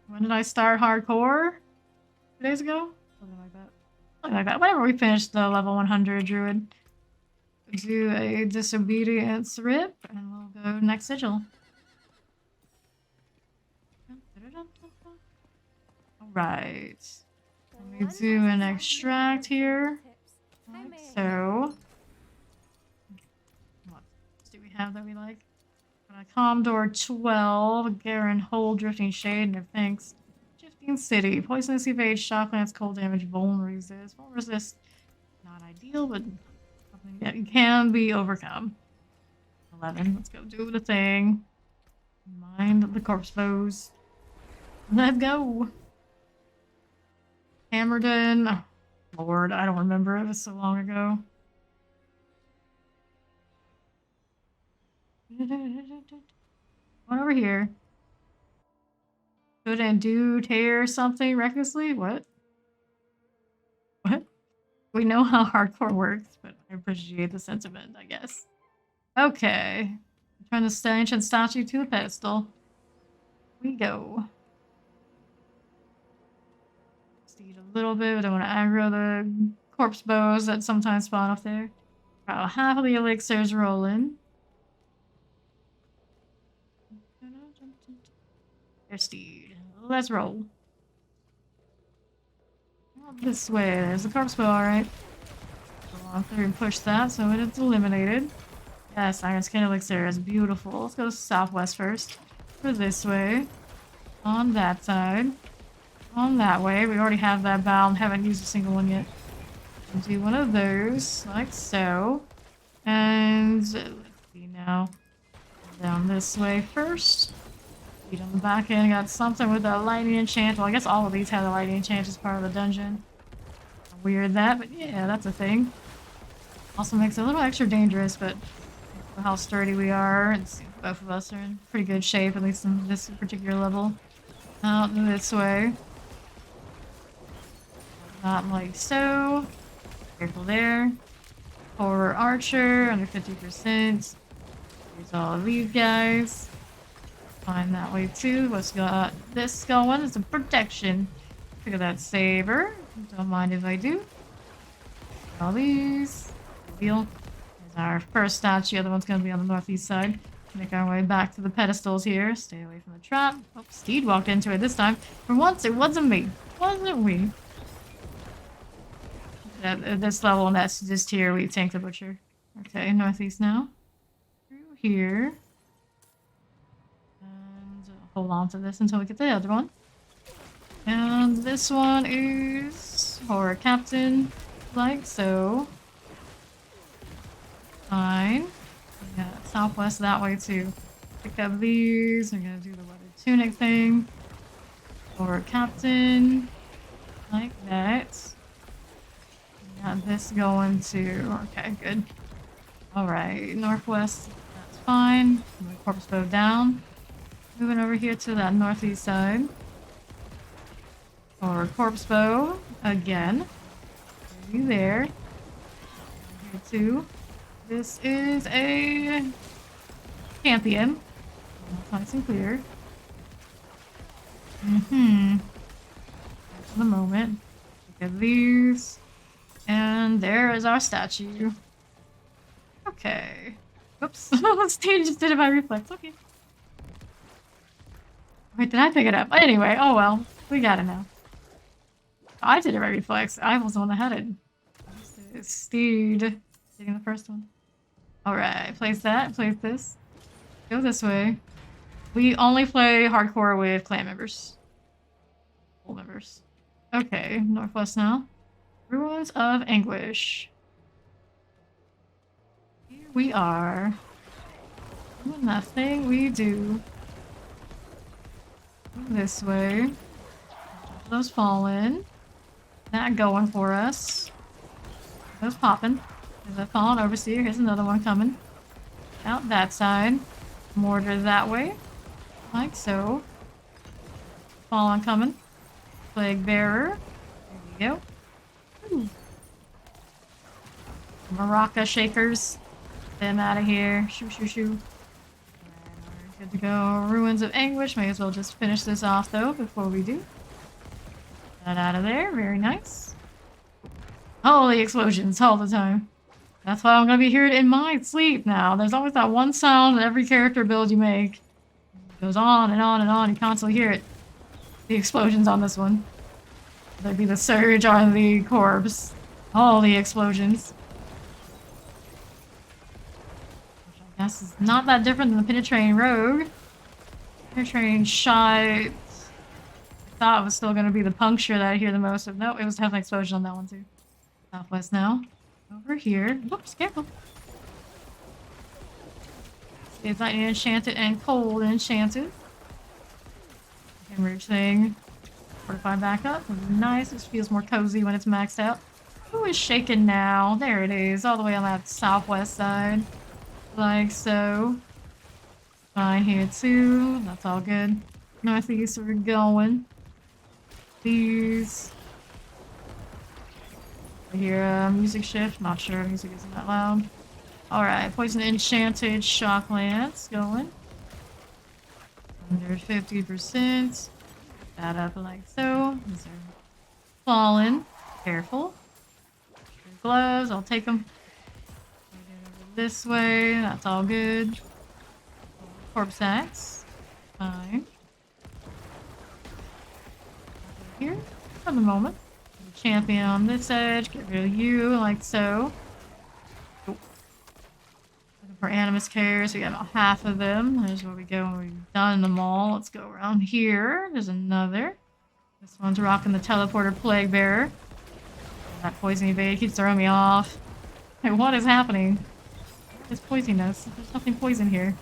When did I start hardcore? 2 days ago? Something like that. Something like that. Whenever we finish the level 100 druid. Do a disobedience rip and we'll go next sigil. Alright. Let me do an extract here. Like so. What do we have that we like? Commodore 12, Garen Hold, Drifting Shade, no thanks. Shifting City, Poisonous Evade, Shock Lance, Cold Damage, Vuln Resist. Vuln Resist, not ideal, but something that can be overcome. 11, let's go do the thing. Mind the corpse bows. Let's go. Hammerden. Oh, Lord, I don't remember. It was so long ago. One over here. Could and do tear something recklessly? What? What? We know how hardcore works, but I appreciate the sentiment, I guess. Okay. Turn the ancient statue to the pedestal. We go. Steed a little bit, but I want to aggro the corpse bows that sometimes spawn up there. About half of the elixirs rolling. There's Steed. Let's roll. This way. There's the corpse bow, alright. Go on through and push that so it is eliminated. Yes, Iron Skin Elixir is beautiful. Let's go southwest first. Go this way. On that side. On that way. We already have that bow and haven't used a single one yet. We'll do one of those, like so. And let's see now. Down this way first. Feet on the back end. Got something with a lightning enchant. Well, I guess all of these have a lightning enchant as part of the dungeon. Weird that, but yeah, that's a thing. Also makes it a little extra dangerous, but how sturdy we are. It seems both of us are in pretty good shape, at least in this particular level. Out this way. Not like so. Careful there. Horror Archer, under 50%. Here's all of these guys. Fine that way too. What's got this going? It's a protection. Look at that saber. Don't mind if I do. All these. Deal. There's our first statue. The other one's gonna be on the northeast side. Make our way back to the pedestals here. Stay away from the trap. Oh, Steed walked into it this time. For once, it wasn't me. Wasn't we? At this level, and that's just here, we tank the butcher. Okay, northeast now. Through here. And hold on to this until we get the other one. And this one is Horror Captain, like so. Fine. We got southwest that way too. Pick up these. We're gonna do the weathered tunic thing. Horror Captain, like that. Got this going to... Okay, good. Alright, northwest, that's fine. Move corpse bow down. Moving over here to that northeast side. Or corpse bow, again. You there. Here too. This is a... champion. Nice and clear. For the moment. Look at these. And there is our statue. Okay. Oops. Stage just did it by reflex. Okay. Wait, did I pick it up? Anyway, oh well. We got it now. I did it by reflex. I was the one that had it. Steed. Taking the first one. Alright, place that. Place this. Go this way. We only play hardcore with clan members. Full members. Okay, northwest now. Ruins of Anguish. Here we are. Doing that thing we do. This way. Those falling. That going for us. Those popping. There's a fallen overseer. Here's another one coming. Out that side. Mortar that way. Like so. Fallen coming. Plague bearer. There we go. Ooh. Maraca shakers. Them out of here. Shoo, shoo, shoo. Alright, we're good to go. Ruins of Anguish. May as well just finish this off, though, before we do. That out of there. Very nice. Holy explosions all the time. That's why I'm going to be hearing it in my sleep now. There's always that one sound in every character build you make. It goes on and on and on. You constantly hear it. The explosions on this one. There'd be the surge on the corpse. All the explosions. Which I guess is not that different than the penetrating rogue. Penetrating shot. I thought it was still going to be the puncture that I hear the most of. No, it was definitely explosion on that one too. Southwest now. Over here. Whoops, careful. It's like enchanted and cold enchanted. Hemorrhage thing. Fortify back up. Nice. This feels more cozy when it's maxed out. Who is shaking now? There it is. All the way on that southwest side. Like so. Fine here too. That's all good. Northeast we're going. These. I hear music shift. Not sure. Music isn't that loud. Alright. Poison enchanted shock lance going. Under 50%. That up like so. These are fallen. Careful. Gloves, I'll take them. This way, that's all good. Corpse axe. Fine. Here, for the moment. Champion on this edge. Get rid of you, like so. Oh. Looking for animus cares. We got about half of them. There's where we go when we've done them all. Let's go around here. There's another. This one's rocking the teleporter plague bearer. That poison evade keeps throwing me off. Hey, what is happening? What is poisoning us? There's nothing poison here.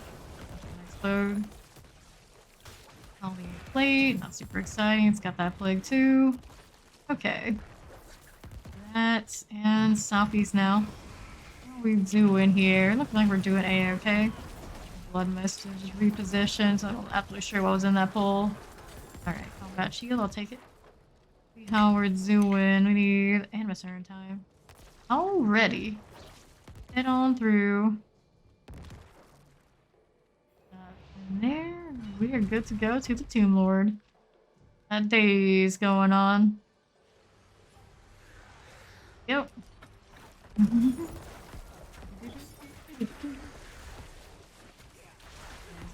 explode. Only plate, not super exciting. It's got that plague too. Okay. That and southeast now. What are we doing here? Looking like we're doing A-okay. Blood mist is just repositioned, so I'm not absolutely sure what was in that pool. Alright, combat shield, I'll take it. See how we're doing. We need animus urn time. Already. Head on through. In there. We are good to go to the Tomb Lord. That day's going on. Yep.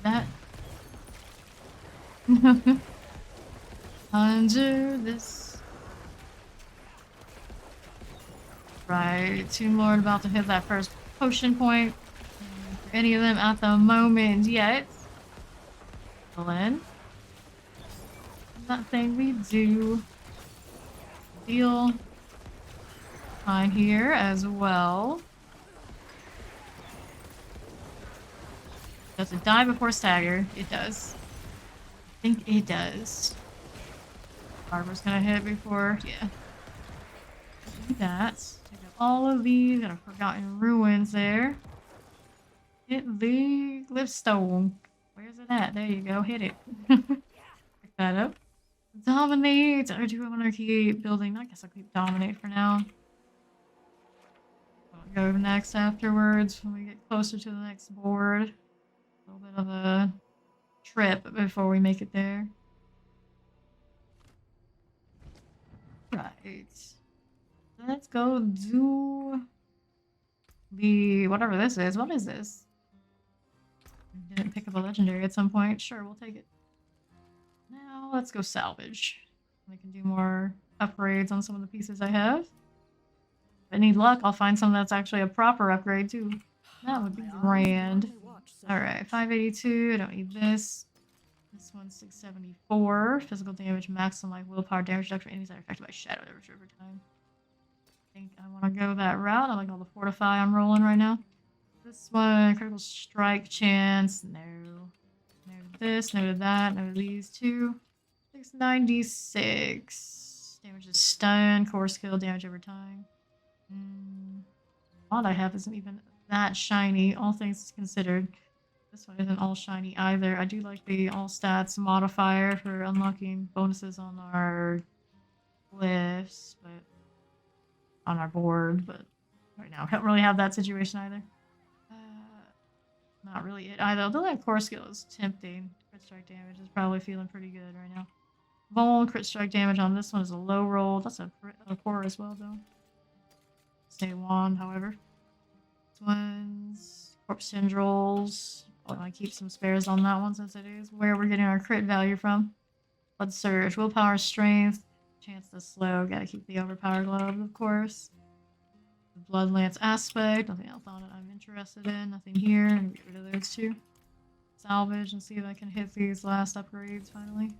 That. Under this. Right, Tomb Lord about to hit that first potion point. For any of them at the moment yet. Ellen. That thing we do. Deal. Fine here as well. Does it die before stagger? It does. I think it does. Barber's gonna hit before, yeah. Do that. Take out all of these. Got a Forgotten Ruins there. Hit the Glyphstone. Where's it at? There you go. Hit it. Pick that up. Dominate. Or do I want to keep building? I guess I'll keep Dominate for now. I'll go next afterwards when we get closer to the next board. A little bit of a trip before we make it there. Right. Let's go do the whatever this is. What is this? Didn't pick up a legendary at some point. Sure, we'll take it. Now let's go salvage. I can do more upgrades on some of the pieces I have. If I need luck, I'll find some that's actually a proper upgrade too. That would be grand. Alright, 582. I don't need this. This one's 674. Physical damage, maximum life, willpower, damage reduction, enemies that are affected by shadow damage over time. I think I want to go that route. I like all the fortify I'm rolling right now. This one, critical strike chance. No. No to this, no to that, no to these two. 696. Damage is stun, core skill, damage over time. What I have isn't even that shiny, all things considered. This one isn't all shiny either. I do like the all stats modifier for unlocking bonuses on our glyphs, but on our board, but right now I don't really have that situation either. Not really it either. Although that core skill is tempting. Crit strike damage is probably feeling pretty good right now. Vol crit strike damage on this one is a low roll. That's a core as well though. Stay wand, however. This one's corpse tendrils. I want to keep some spares on that one since it is where we're getting our crit value from. Blood surge, willpower, strength, chance to slow. Gotta keep the overpower glove, of course. The blood lance aspect. Nothing else on it I'm interested in. Nothing here. I'm gonna get rid of those two. Salvage and see if I can hit these last upgrades finally.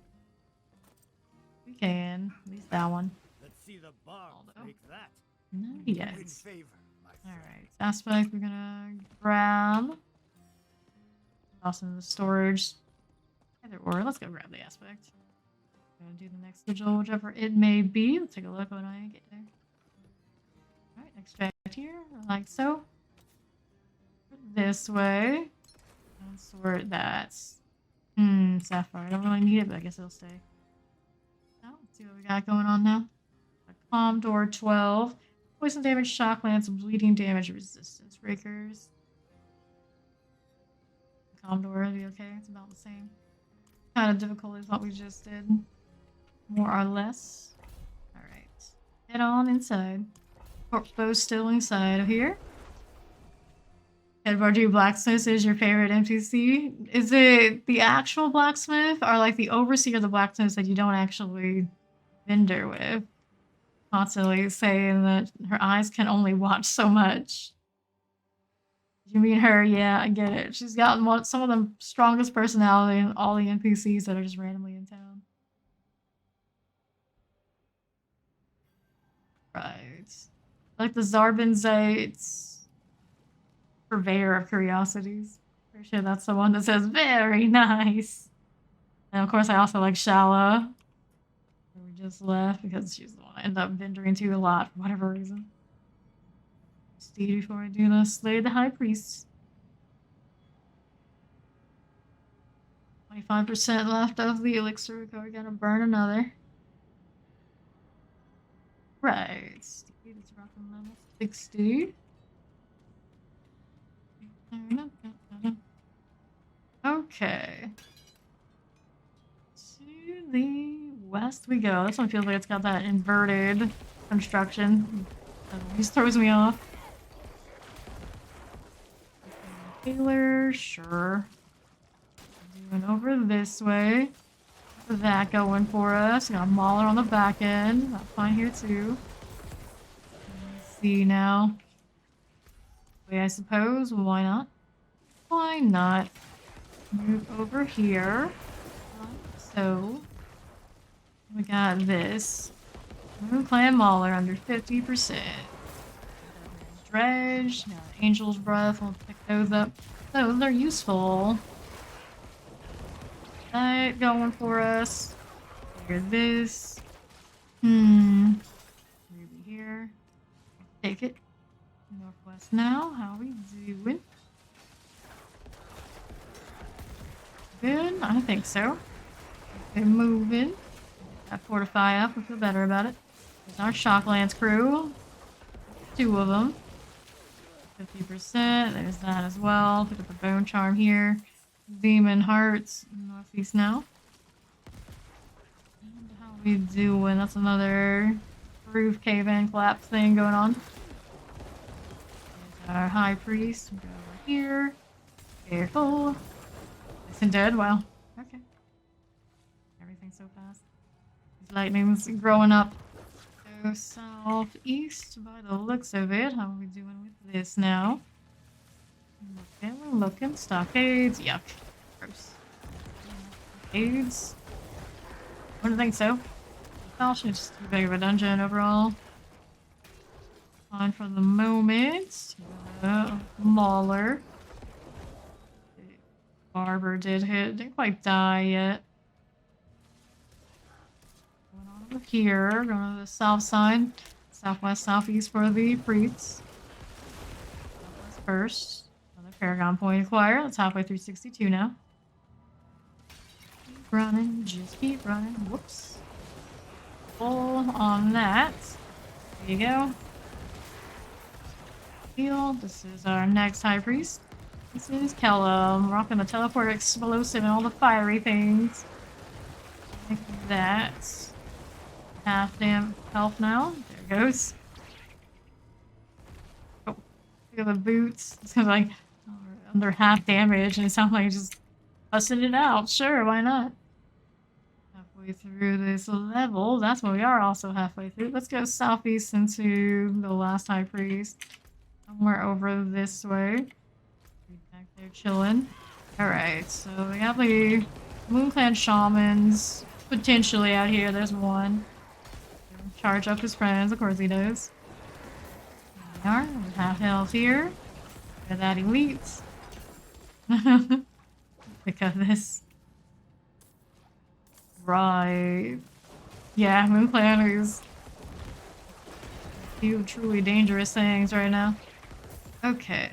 We can. At least that one. Let's see the bar break that. No, yes. In favor, my friend. Alright, aspect we're gonna grab. Toss in the storage. Either or, let's go grab the aspect. Gonna do the next sigil, whichever it may be. Let's take a look when I get there. Alright, extract here, like so. This way. And sort that. Sapphire. I don't really need it, but I guess it'll stay. Now, let's see what we got going on now. A Calm Door 12. Poison damage, shock lance, bleeding damage, resistance breakers. Calm Door will be okay. It's about the same kind of difficult as what we just did. More or less. Alright. Head on inside. Corpse bow still inside of here. Edward Blacksmith is your favorite NPC. Is it the actual blacksmith or like the overseer of the blacksmiths that you don't actually vendor with? Constantly saying that her eyes can only watch so much. You mean her? Yeah, I get it. She's gotten some of the strongest personality in all the NPCs that are just randomly in town. Right. Like the Zarbinzite purveyor of curiosities. Pretty sure that's the one that says very nice. And of course, I also like Shala. We just left because she's the one I end up venturing to a lot for whatever reason. Steve, before I do this, slay the high priest. 25% left of the elixir. We gotta burn another. Right. Steve is rocking level 60. Okay. To the west we go. This one feels like it's got that inverted construction. That always throws me off. Taylor, sure. Doing over this way. That going for us. Got a Mauler on the back end. That's fine here too. Let's see now. Wait, I suppose. Why not? Why not? Move over here. Like so. We got this. Moon Clan Mauler under 50%. Dredge. Got Angel's Breath. We'll pick those up. Those are useful. That going for us. Here's this. Maybe here. Take it. Northwest now. How we doing? Good? I think so. Okay, moving. That fortify up. I feel better about it. There's our Shocklands crew. 2 of them. 50%. There's that as well. Pick up the Bone Charm here. Demon Hearts. Northeast now. And how we doing? That's another roof cave-in collapse thing going on. There's our High Priest. We go over here. Careful. Isn't dead? Wow. Okay. Everything's so fast. These lightning's growing up. Go southeast by the looks of it. How are we doing with this now? Okay, we're looking. Stockades. Yuck. Gross. Stockades. I don't think so. Falch is just too big of a dungeon overall. Fine for the moment. Mauler. Barber did hit. Didn't quite die yet. Going on over here. Going to the south side. Southwest, southeast for the priests. Southwest first. Another Paragon Point acquire. That's halfway through 62 now. Keep running. Just keep running. Whoops. Full on that. There you go. Heal. This is our next High Priest. This is Kellum, rocking the teleport explosive and all the fiery things. Like that. Half damn health now. There it goes. Oh, look at the boots. It's kind of like under half damage, and it sounds like just busting it out. Sure, why not? Halfway through this level. That's what we are also halfway through. Let's go southeast into the last High Priest. Somewhere over this way. Back there chilling. Alright, so we have the Moon Clan Shamans potentially out here. There's one. Charge up his friends, of course he does. There we are. There's half health here. Got that elite. Pick up this. Right. Yeah, Moon Clan is a few truly dangerous things right now. Okay.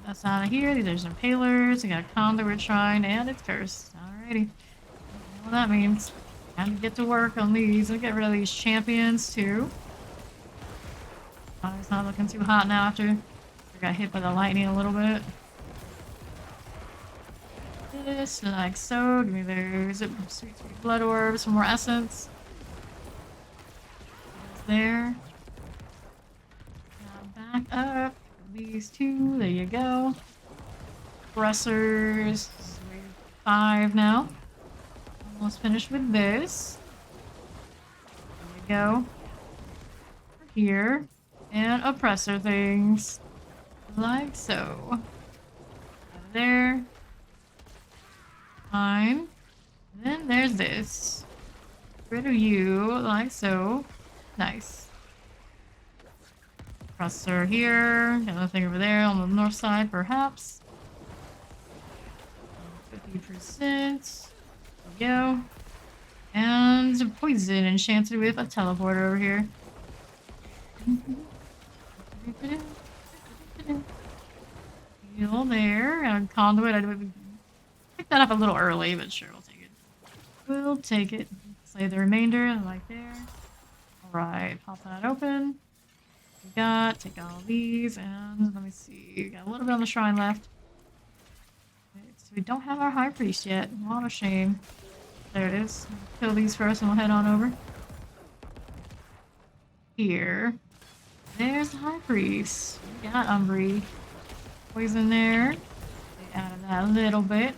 That's out of here. There's impalers. We got a conduit shrine, and it's cursed. Alrighty. I know what that means. Time to get to work on these and get rid of these champions too. It's not looking too hot now after I got hit by the lightning a little bit. This like so. Give me those sweet blood orbs, some more essence. There. Now back up. These 2, there you go. Pressers, 5 now. Almost finished with this. There you go. Here. And oppressor things. Like so. There. Fine. And then there's this. Get rid of you, like so. Nice. Oppressor here. Got another thing over there on the north side, perhaps. 50%. There we go. And poison enchanted with a teleporter over here. Heal there. And conduit. I picked that up a little early, but sure, we'll take it. We'll take it. Slay the remainder, like there. Alright, pop that open. We got, take all these, and let me see. We got a little bit on the shrine left. Okay, so we don't have our high priest yet. What a shame. There it is. Kill these first and we'll head on over. Here. There's the high priest. We got Umbry. Poison there. We added that a little bit.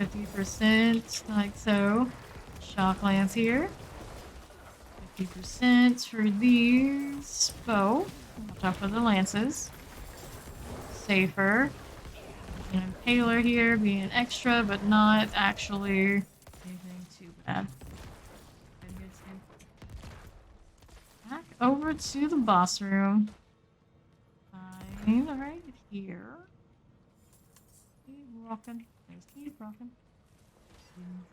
50%, like so. Shock lance here. 50% for these. Bow. Watch out for the lances. Safer. An impaler here being extra, but not actually anything too bad. Back over to the boss room. Fine, right here. Keep walking. Just keep walking.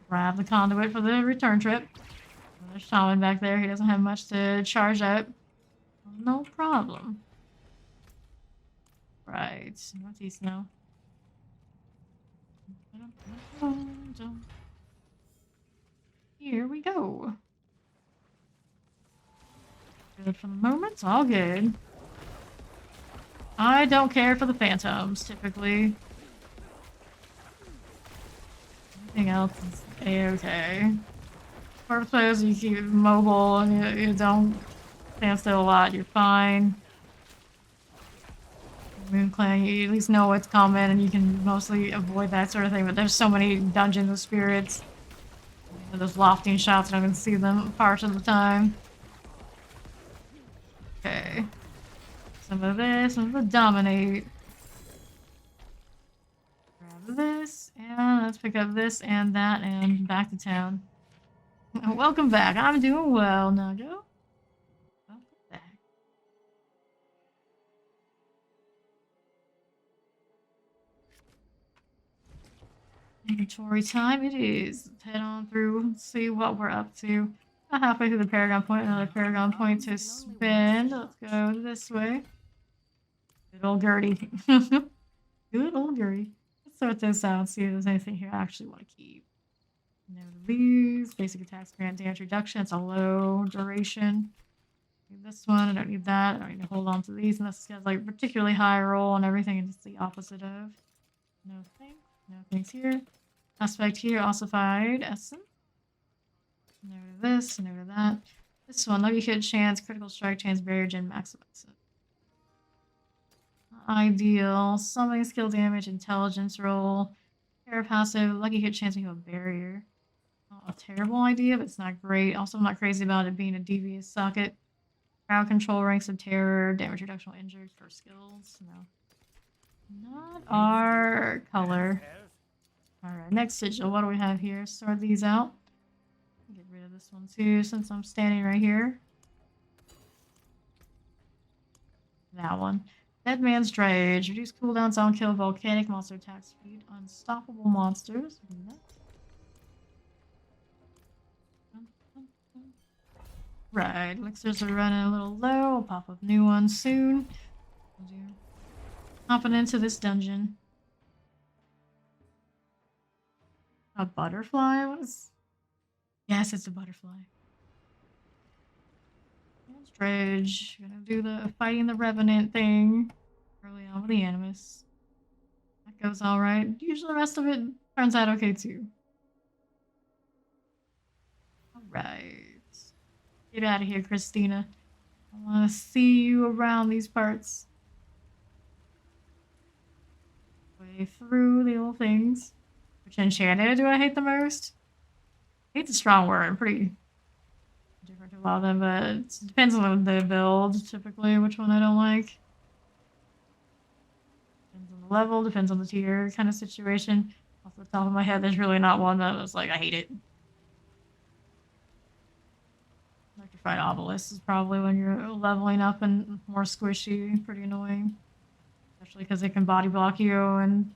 Grab the conduit for the return trip. There's Shaman back there. He doesn't have much to charge up. No problem. Right. Northeast now. Here we go. Good for the moment. All good. I don't care for the phantoms, typically. Anything else is A-okay. Part of those, you keep mobile and you don't stand still a lot, you're fine. Moon Clan, you at least know what's coming and you can mostly avoid that sort of thing, but there's so many dungeons of spirits. Those lofting shots, I don't even see them part of the time. Okay. Some of this, some of the dominate. Grab this, and let's pick up this and that, and back to town. Welcome back. I'm doing well, Nago. Welcome back. Inventory time it is. Let's head on through, see what we're up to. About halfway through the Paragon Point, another Paragon Point to spend. Let's go this way. Good old Gertie. Good old Gertie. Let's sort this out, see if there's anything here I actually want to keep. No these. Basic attacks grant damage reduction. It's a low duration. Need this one. I don't need that. I don't need to hold on to these unless this has like particularly high roll and everything, and it's the opposite of. No thanks. No thanks here. Aspect here. Ossified essence. No to this. No to that. This one. Lucky hit chance. Critical strike chance. Barrier gen. Maximize it. Ideal. Summoning skill damage. Intelligence roll. Terror passive. Lucky hit chance. We have a barrier. Not a terrible idea, but it's not great. Also, I'm not crazy about it being a devious socket. Crowd control, ranks of terror, damage reduction while injured for skills. No. Not our color. Alright, next sigil. What do we have here? Sort these out. Get rid of this one too, since I'm standing right here. That one. Dead Man's Rage. Reduce cooldowns on kill volcanic monster attack speed. Unstoppable monsters. Right, elixirs are running a little low. I'll pop up new ones soon. Hopping into this dungeon. A butterfly? What is... Yes, it's a butterfly. Rage. Gonna do the fighting the revenant thing early on with the animus. That goes alright. Usually the rest of it turns out okay too. Alright. Get out of here, Christina. I want to see you around these parts. Way through the little things. Which enchanted do I hate the most? Hate's a strong word. I'm pretty different to a lot of them, but it depends on the build, typically, which one I don't like. Depends on the level, depends on the tier kind of situation. Off the top of my head, there's really not one that was like, I hate it. Electrified Obelisk is probably when you're leveling up and more squishy, pretty annoying. Especially because they can body block you and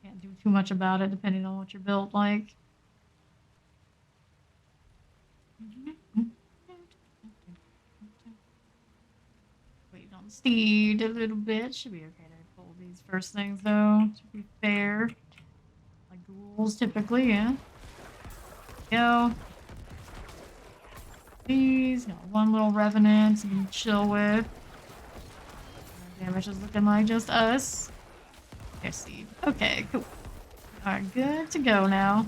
Can't do too much about it depending on what you're built like. Wait on Steed a little bit. Should be okay to pull these first things though, to be fair. Like ghouls typically, yeah. Go. These, got one little revenant to chill with. Damage is looking like just us. There's Steed. Okay, cool. Alright, good to go now.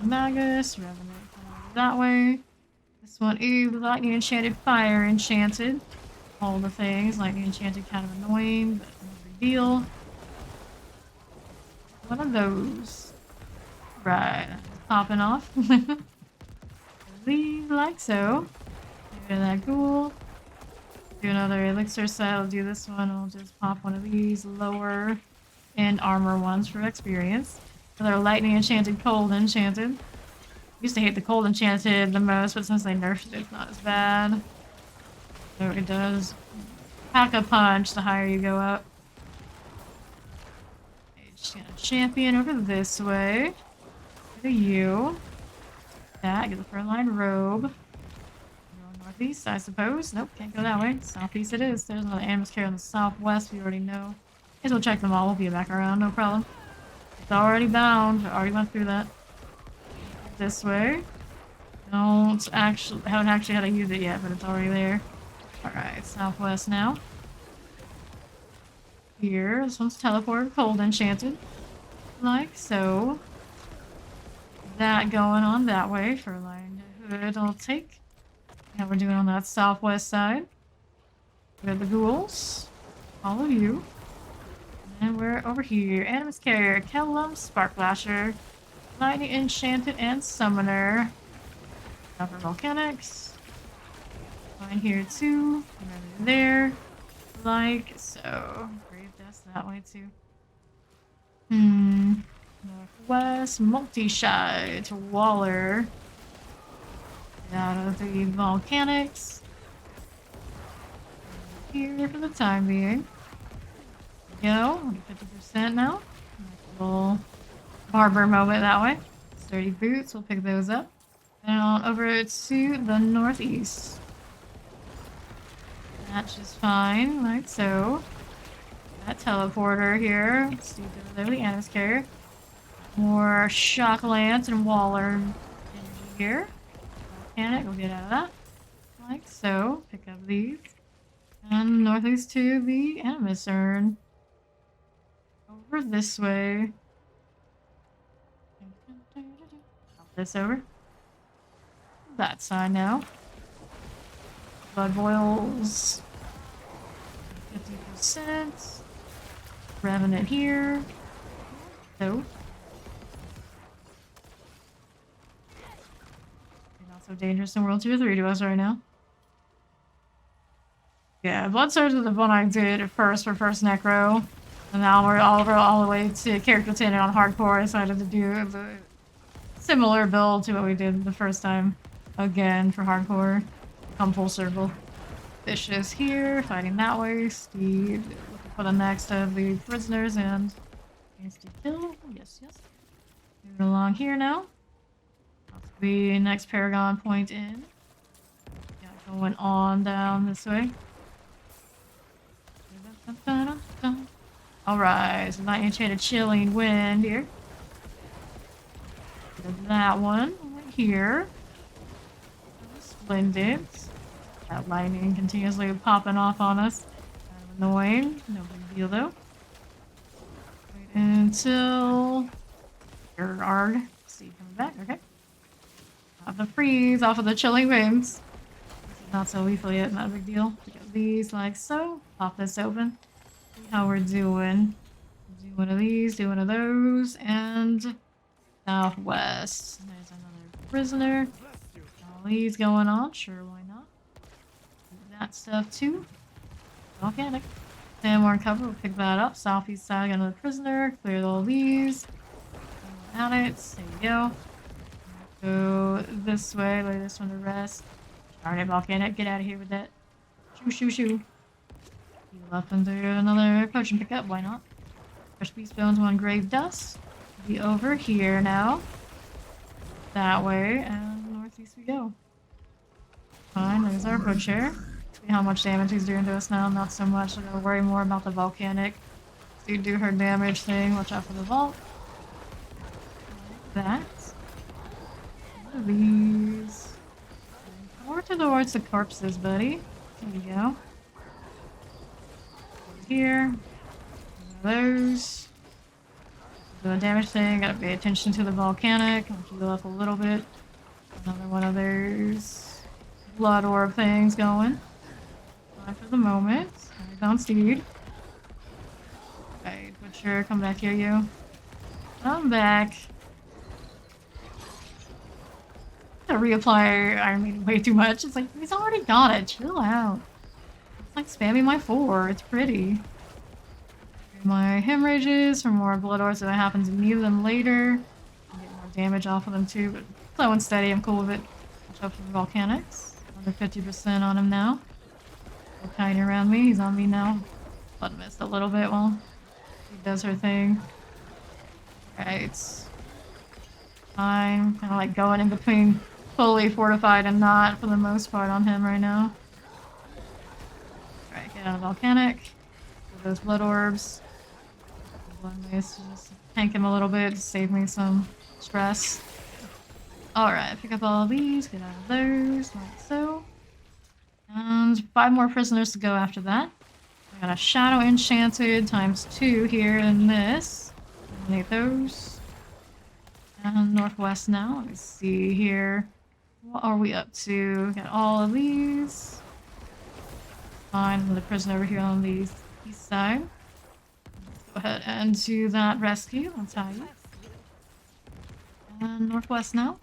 Magus, revenant that way. This one is lightning enchanted, fire enchanted. All the things, lightning enchanted kind of annoying, but no big deal. One of those. Right, popping off. Leave like so. Get rid of that ghoul. Do another elixir set. I'll do this one. I'll just pop one of these lower end armor ones for experience. Another lightning enchanted, cold enchanted. Used to hate the cold enchanted the most, but since they nerfed it, it's not as bad. So it does pack a punch the higher you go up. Just gonna champion over this way. Go to you. That, get the frontline robe. Go northeast, I suppose. Nope, can't go that way. Southeast it is. There's another animus carrier on the southwest, we already know. Guess we'll check them all. We'll be back around, no problem. It's already bound. I already went through that. This way. Haven't actually had to use it yet, but it's already there. Alright, southwest now. Here, this one's teleport, cold enchanted. Like so. That going on that way for line hood I'll take. Now we're doing on that southwest side. We have the ghouls. All of you. And we're over here. Animus Carrier, Kellum, Sparklasher, Lightning Enchanted, and Summoner. Upper Volcanics. Going here too. Right there. Like so. Brave Death's that way too. Northwest, multi-shy to Waller. Get out of the Volcanics. Here for the time being. Go, 50% now. Nice little barber moment that way. Sturdy boots, we'll pick those up. And on over to the northeast. That's just fine, like so. That teleporter here. Let's do the animus carrier. More shock lance and Waller energy here. Volcanic, we'll get out of that. Like so. Pick up these. And northeast to the animus urn. Over this way. Pop this over. That side now. Blood boils. 50%. Revenant here. So. Not so dangerous in World 2 or 3 to us right now. Yeah, Blood Surge was the one I did at first for first Necro. And now we're all the way to character 10 on hardcore. I decided to do the similar build to what we did the first time. Again for hardcore. Come full circle. Vicious here, fighting that way. Steve looking for the next of the prisoners and instant kill. Yes, yes. Moving along here now. That's the next Paragon point in. Got going on down this way. Alright, so Lightning Enchanted Chilling Wind here. That one right here. Splendid. That lightning continuously popping off on us. Kind of annoying. No big deal though. Wait until Arg. See coming back, okay. Have the freeze off of the chilling winds. This is not so lethal yet, not a big deal. Pick up these like so. Pop this open. See how we're doing. Do one of these, do one of those, and southwest. There's another prisoner. All these going on, sure, why not? Do that stuff too. Volcanic. 10 more cover, we'll pick that up. Southeast side, got another prisoner. Clear all these. At it. There you go. Go this way, lay this one to rest. Darn it, Volcanic, get out of here with that. Shoo, shoo, shoo. Heal up and do another potion pickup, why not? Fresh beast bones, 1 grave dust. Be over here now. That way, and northeast we go. Fine, there's our butcher. See how much damage he's doing to us now. Not so much. I'm gonna worry more about the volcanic. Do her damage thing. Watch out for the vault. Like that. What are these? More towards the corpses, buddy. There we go. Over here. One of those. The damage thing. Gotta pay attention to the volcanic. I'll heal up a little bit. Another one of those blood orb things going. Fine for the moment. I found Steed. Right, Butcher, come back here, you. I'm back. I reapply Iron Maiden way too much. It's like, he's already got it. Chill out. It's like spamming my 4. It's pretty. My hemorrhages for more blood orbs if I happen to need them later. I'll get more damage off of them too, but slow and steady, I'm cool with it. Watch out for the volcanics. Under 50% on him now. Still tiny around me. He's on me now. Blood missed a little bit while she does her thing. Right. Fine. Kind of like going in between fully fortified and not for the most part on him right now. Alright, get out of volcanic. Get those blood orbs. One ways to just tank him a little bit to save me some stress. Alright, pick up all of these, get out of those, like so. And 5 more prisoners to go after that. I got a Shadow Enchanted ×2 here in this. Eliminate those. And northwest now. Let me see here. What are we up to? Got all of these. Fine, another prisoner over here on the east side. Let's go ahead and do that rescue. I'll tell you. And northwest now.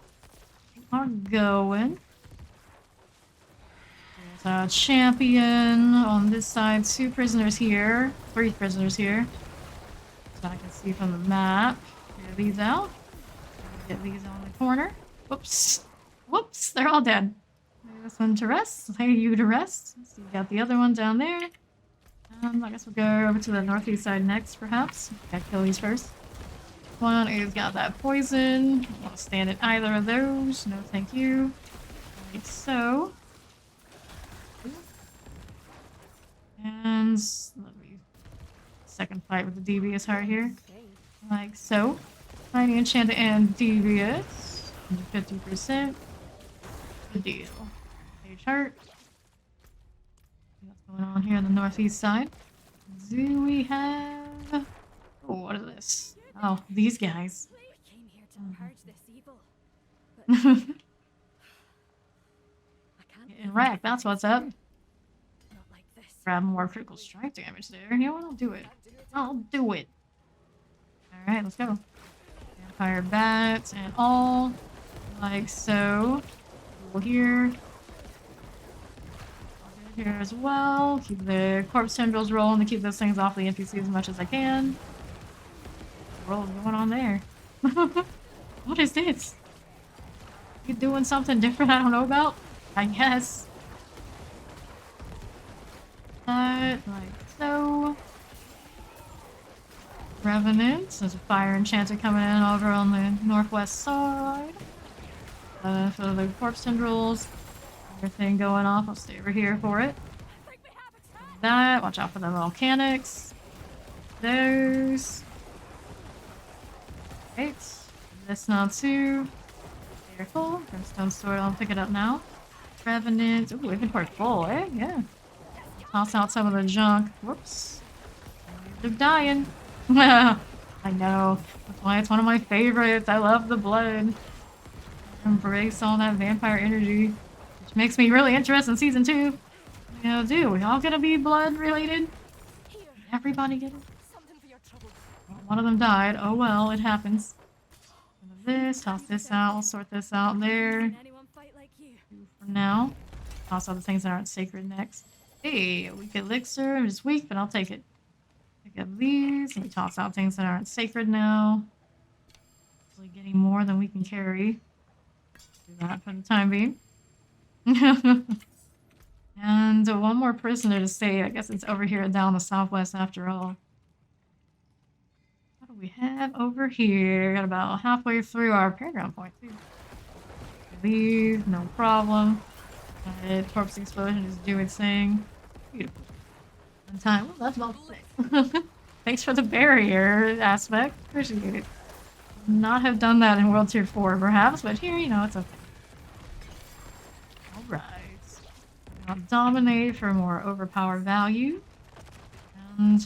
We are going. There's our champion on this side. 2 prisoners here. 3 prisoners here. So I can see from the map. Get these out. Get these on the corner. Whoops. Whoops, they're all dead. Lay this one to rest. Lay you to rest. So you got the other one down there. I guess we'll go over to the northeast side next, perhaps. Gotta kill these first. One is got that poison. Don't want to stand in either of those. No, thank you. Like so. And let me second fight with the devious heart here. Like so. Tiny enchanted and devious. 50%. Good deal. Page heart. What's going on here on the northeast side? Do we have... Oh, what is this? Oh, these guys. We came here to purge this evil. But I can't Getting wrecked, that's what's up. not like this. Grab more critical strike damage there. You know what? I'll do it. I'll do it. Alright, let's go. Vampire bats and all. Like so. Cool here. Here as well. Keep the corpse tendrils rolling to keep those things off the NPC as much as I can. What's going on there? What is this? You doing something different I don't know about? I guess. Like so. Revenant. There's a fire enchanter coming in over on the northwest side. For the corpse tendrils. Everything going off. I'll stay over here for it. That. Watch out for the volcanics. Those. Right. This now too. Careful. Brimstone sword. I'll pick it up now. Revenant. Ooh, inventory full, eh? Yeah. Toss out some of the junk. Whoops. They're dying. I know. That's why it's one of my favorites. I love the blood. Embrace all that vampire energy. Which makes me really interested in season 2. You know, do we all gonna be blood related? Everybody get it? Something for your trouble. Well, one of them died. Oh well, it happens. This, toss this out. We'll sort this out there. Can anyone fight like you? For now. Toss all the things that aren't sacred next. Hey, a weak elixir. It's weak, but I'll take it. Pick up these. And we toss out things that aren't sacred now. Hopefully getting more than we can carry. Do that for the time being. And one more prisoner to stay. I guess it's over here down the southwest after all. we have over here? Got about halfway through our paraground point, too. Leave, no problem. Corpse explosion is doing its thing. Beautiful. On time. Well, that's about it. Thanks for the barrier aspect. Appreciate it. Not have done that in World Tier 4, perhaps, but here, you know, it's okay. Alright. Now dominate for more overpowered value. And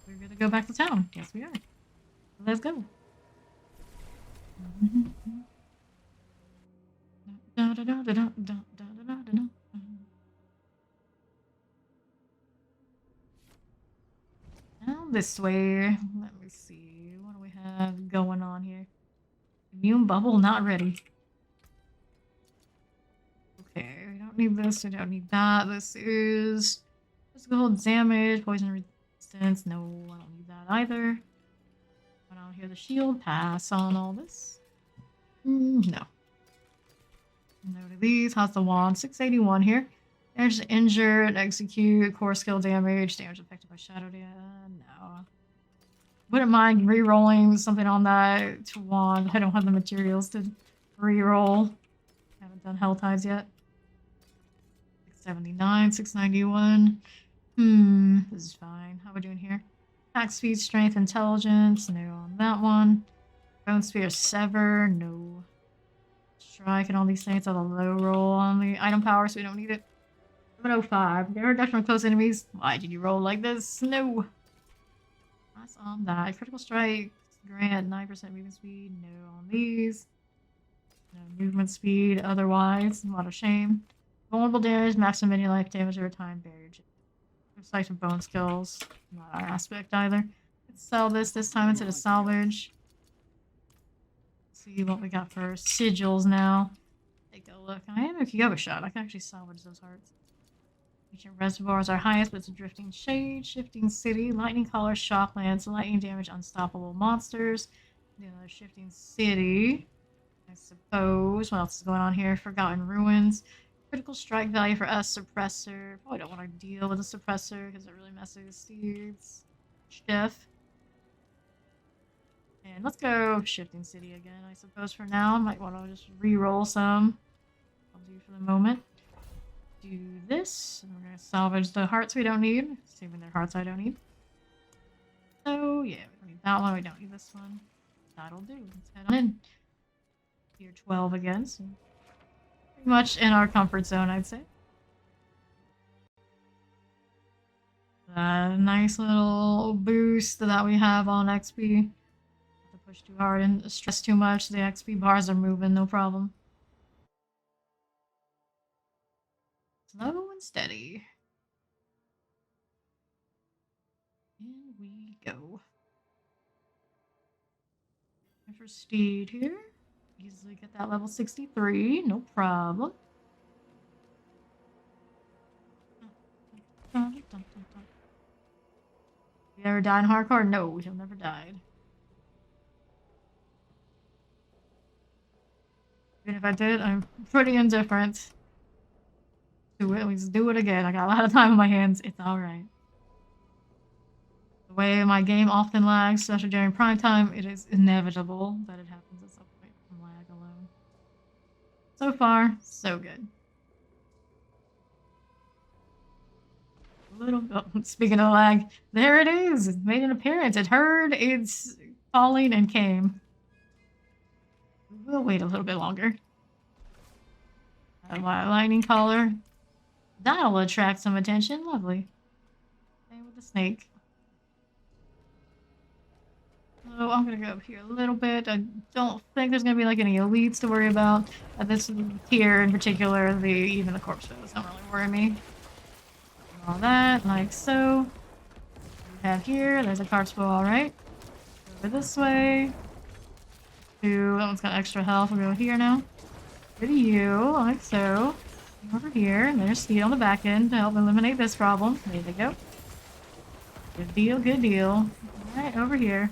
we're gonna go back to town. Yes, we are. Let's go. Down this way. Let me see. What do we have going on here? Immune bubble not ready. Okay, we don't need this. We don't need that. This is physical damage, poison resistance. No, I don't need that either. I don't hear the shield. Pass on all this. No. No to these. How's the wand? 681 here. Damage to injured, execute, core skill damage, damage affected by shadow damage. No. Wouldn't mind re-rolling something on that to wand. I don't have the materials to re-roll. Haven't done Hell Tides yet. 679, 691. This is fine. How are we doing here? Attack speed, strength, intelligence. No on that one. Bone spear, sever. No. Strike and all these things have a low roll on the item power, so we don't need it. 705. There are definitely close enemies. Why did you roll like this? No. That's on that. Critical strike. Grant 9% movement speed. No on these. No movement speed otherwise. What a shame. Vulnerable damage. Maximum mini life damage over time. Barrier. Looks like some bone skills. Not our aspect either. Let's sell this time instead of salvage. See what we got for sigils now. Take a look. I am a Kyoba shot. I can actually salvage those hearts. Ancient reservoirs are highest, but it's a drifting shade, shifting city, lightning collar, shock lance, lightning damage, unstoppable monsters. Another shifting city. I suppose. What else is going on here? Forgotten ruins. Critical strike value for us. Suppressor. Probably don't want to deal with a suppressor because it really messes seeds. Chef. And let's go shifting city again, I suppose, for now. Might want to just re-roll some. I'll do for the moment. Do this. And we're going to salvage the hearts we don't need. Saving their hearts I don't need. So, yeah, we don't need that one. We don't need this one. That'll do. Let's head on in. Tier 12 again. So pretty much in our comfort zone, I'd say. Nice little boost that we have on XP. Push too hard and stress too much. The XP bars are moving, no problem. Slow and steady. In we go. And for Steed here, easily get that level 63, no problem. You ever died in hardcore? No, he'll never died. Even if I did, I'm pretty indifferent. Do it. Let's do it again. I got a lot of time on my hands. It's alright. The way my game often lags, especially during prime time, it is inevitable that it happens at some point from lag alone. So far, so good. Speaking of lag, there it is. It made an appearance. It heard its calling and came. We'll wait a little bit longer. Lightning collar. That'll attract some attention. Lovely. Same with the snake. So I'm gonna go up here a little bit. I don't think there's gonna be like any elites to worry about. At this tier in particular, even the corpse foes don't really worry me. All that, like so. What we have here, there's a corpse bow, alright. Over this way. That one's got extra health. We'll go here now. Go to you, like so. Over here, and there's Steed on the back end to help eliminate this problem. There they go. Good deal, good deal. Alright, over here.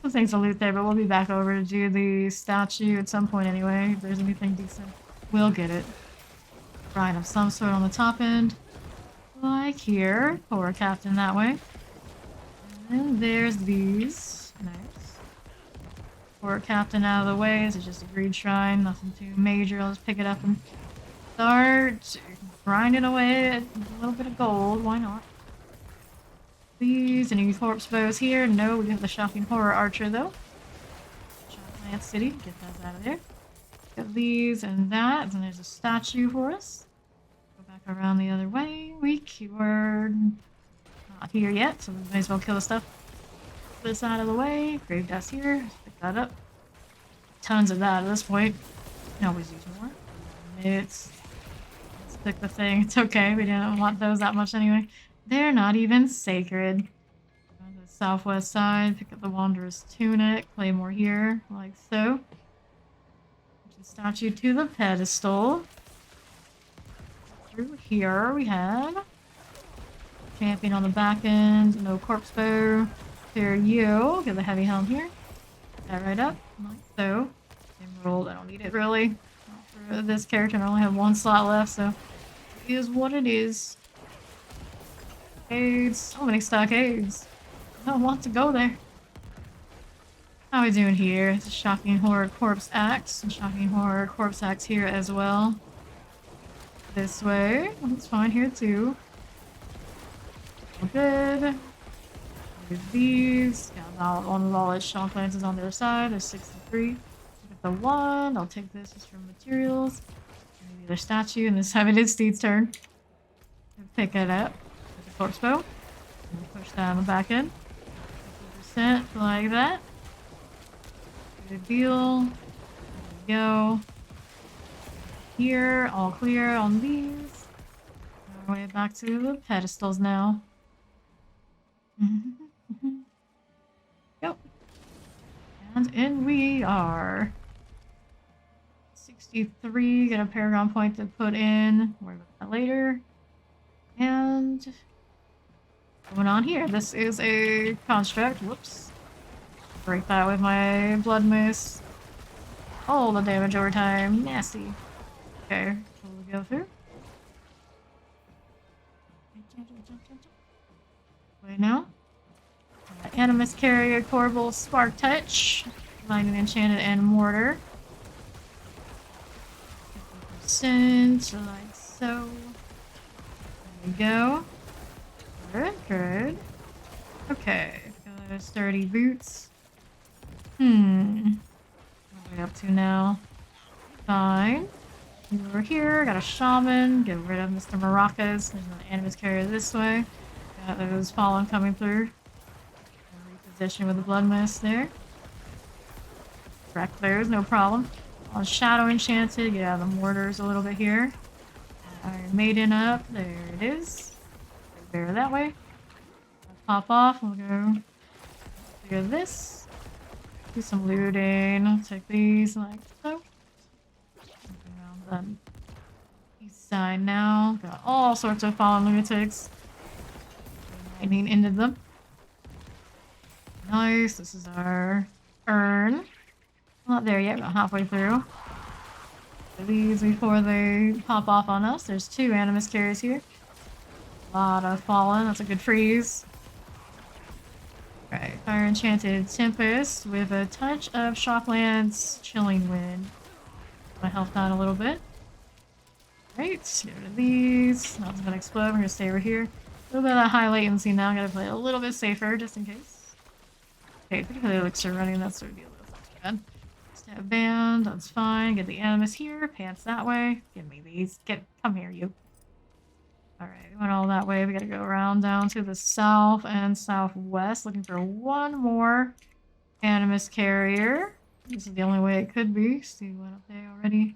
Some things to loot there, but we'll be back over to do the statue at some point anyway. If there's anything decent, we'll get it. Right, of some sort on the top end. Like here. Poor captain that way. And then there's these. Nice. Port captain out of the way. This is just a greed shrine, nothing too major. I'll just pick it up and start grinding away at a little bit of gold. Why not? These, any corpse bows here? No, we have the shocking horror archer though. Shotland City, get those out of there. Got these and that, and there's a statue for us. Go back around the other way. We're not here yet, so we may as well kill the stuff. This out of the way. Grave dust here. Let's pick that up. Tons of that at this point. Can always use more. Let's pick the thing. It's okay. We didn't want those that much anyway. They're not even sacred. Go to the southwest side. Pick up the Wanderer's Tunic. Claymore here, like so. Put the statue to the pedestal. Through here we have champion on the back end. No corpse bow. Clear you. Get the heavy helm here. Put that right up, like so. Emerald, I don't need it really. Not for this character, I only have one slot left, so it is what it is. Stockades, so many stockades. I don't want to go there. How are we doing here? It's a Shocking Horror Corpse Axe. And Shocking Horror Corpse Axe here as well. This way. That's fine here too. All good. There's these. Got one of all its shock lances on the other side. There's 63. Look at the one. I'll take this just for materials. Maybe the statue, and this time it is Steed's turn. Pick it up. With the corpse bow. And push that on the back end. 50% like that. Good deal. There we go. Here, all clear on these. Our way back to the pedestals now. Yep. And in we are. 63, get a Paragon point to put in. Worry about that later. And going on here. This is a construct. Whoops. Break that with my blood mace. All the damage over time. Nasty. Okay, we'll go through. Wait now. Animus Carrier, Corbel, Spark Touch, Lightning Enchanted, and Mortar. 50%, like so. There we go. Good, good. Okay, got those sturdy boots. What are we up to now? Fine. Over here, got a shaman. Get rid of Mr. Maracas. There's an Animus Carrier this way. Got those fallen coming through. Reposition with the blood mist there. Wreck those, no problem. On Shadow Enchanted, get out of the mortars a little bit here. Iron Maiden up. There it is. Bear that way. Pop off. We'll go clear this. Do some looting. I'll take these like so. Around the east side now. Got all sorts of fallen lunatics. Lightning into them. Nice. This is our urn. Not there yet, about halfway through. These before they pop off on us. There's 2 Animus Carriers here. A lot of fallen. That's a good freeze. Right, Fire Enchanted Tempest with a touch of Shocklands Chilling Wind. My health down a little bit. Right, get rid of these. Nothing's gonna explode. We're gonna stay over here. A little bit of that high latency now. Gotta play a little bit safer just in case. Okay, particularly elixir running. That's sort of deal with. That's bad. Stab band. That's fine. Get the animus here. Pants that way. Give me these. Come here, you. Alright, we went all that way. We gotta go around down to the south and southwest. Looking for one more Animus Carrier. This is the only way it could be. See, went up there already.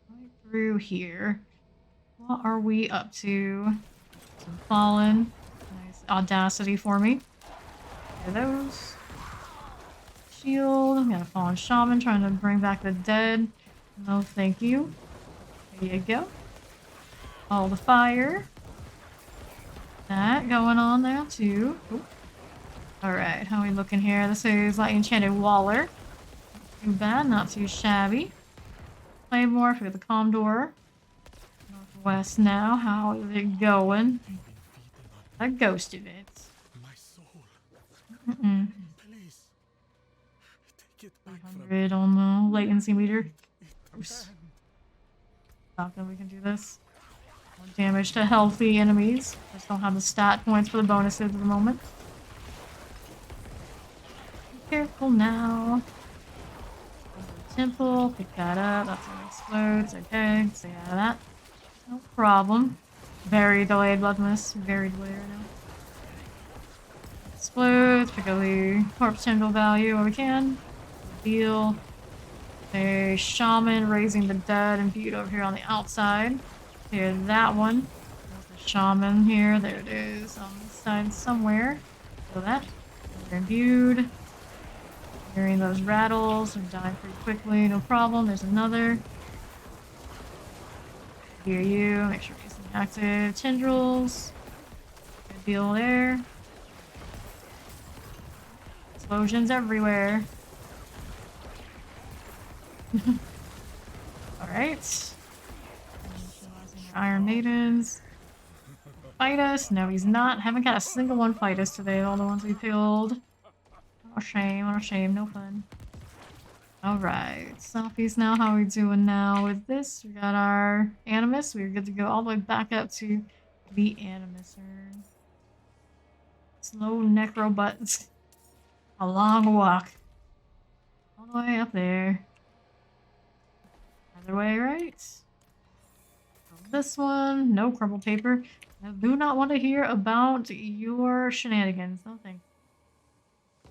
Right through here. What are we up to? Some fallen. Nice audacity for me. Get those. Shield. I'm gonna fallen shaman trying to bring back the dead. No, thank you. There you go. All the fire. That going on there too. Alright, how are we looking here? This is Light Enchanted Waller. Not too bad, not too shabby. Claymore for the Condor. Northwest now. How is it going? I ghosted it. My soul. Mm-mm. Please. Get back from 300 on the latency meter. Oops. Not that we can do this. More damage to healthy enemies. Just don't have the stat points for the bonuses at the moment. Be careful now. Temple, pick that up. That's what explodes. Okay, stay out of that. No problem. Very delayed bloodness. Very delayed right now. Explodes. Pick up the corpse tendril value where we can. Deal. A shaman raising the dead imbued over here on the outside. Here's that one. There's the shaman here. There it is on this side somewhere. Feel that. They're imbued. Hearing those rattles and dying pretty quickly, no problem. There's another. Hear you. Make sure you're using active tendrils. Good deal there. Explosions everywhere. Alright. Iron Maidens. Fight us. No, he's not. Haven't got a single one fight us today. All the ones we killed. Oh, shame. Oh, shame. No fun. Alright. Softies now. How are we doing now with this? We got our Animus. We're good to go all the way back up to the Animus urn. Slow Necro buttons. A long walk. All the way up there. Other way, right? This one. No crumble paper. I do not want to hear about your shenanigans. No thank you.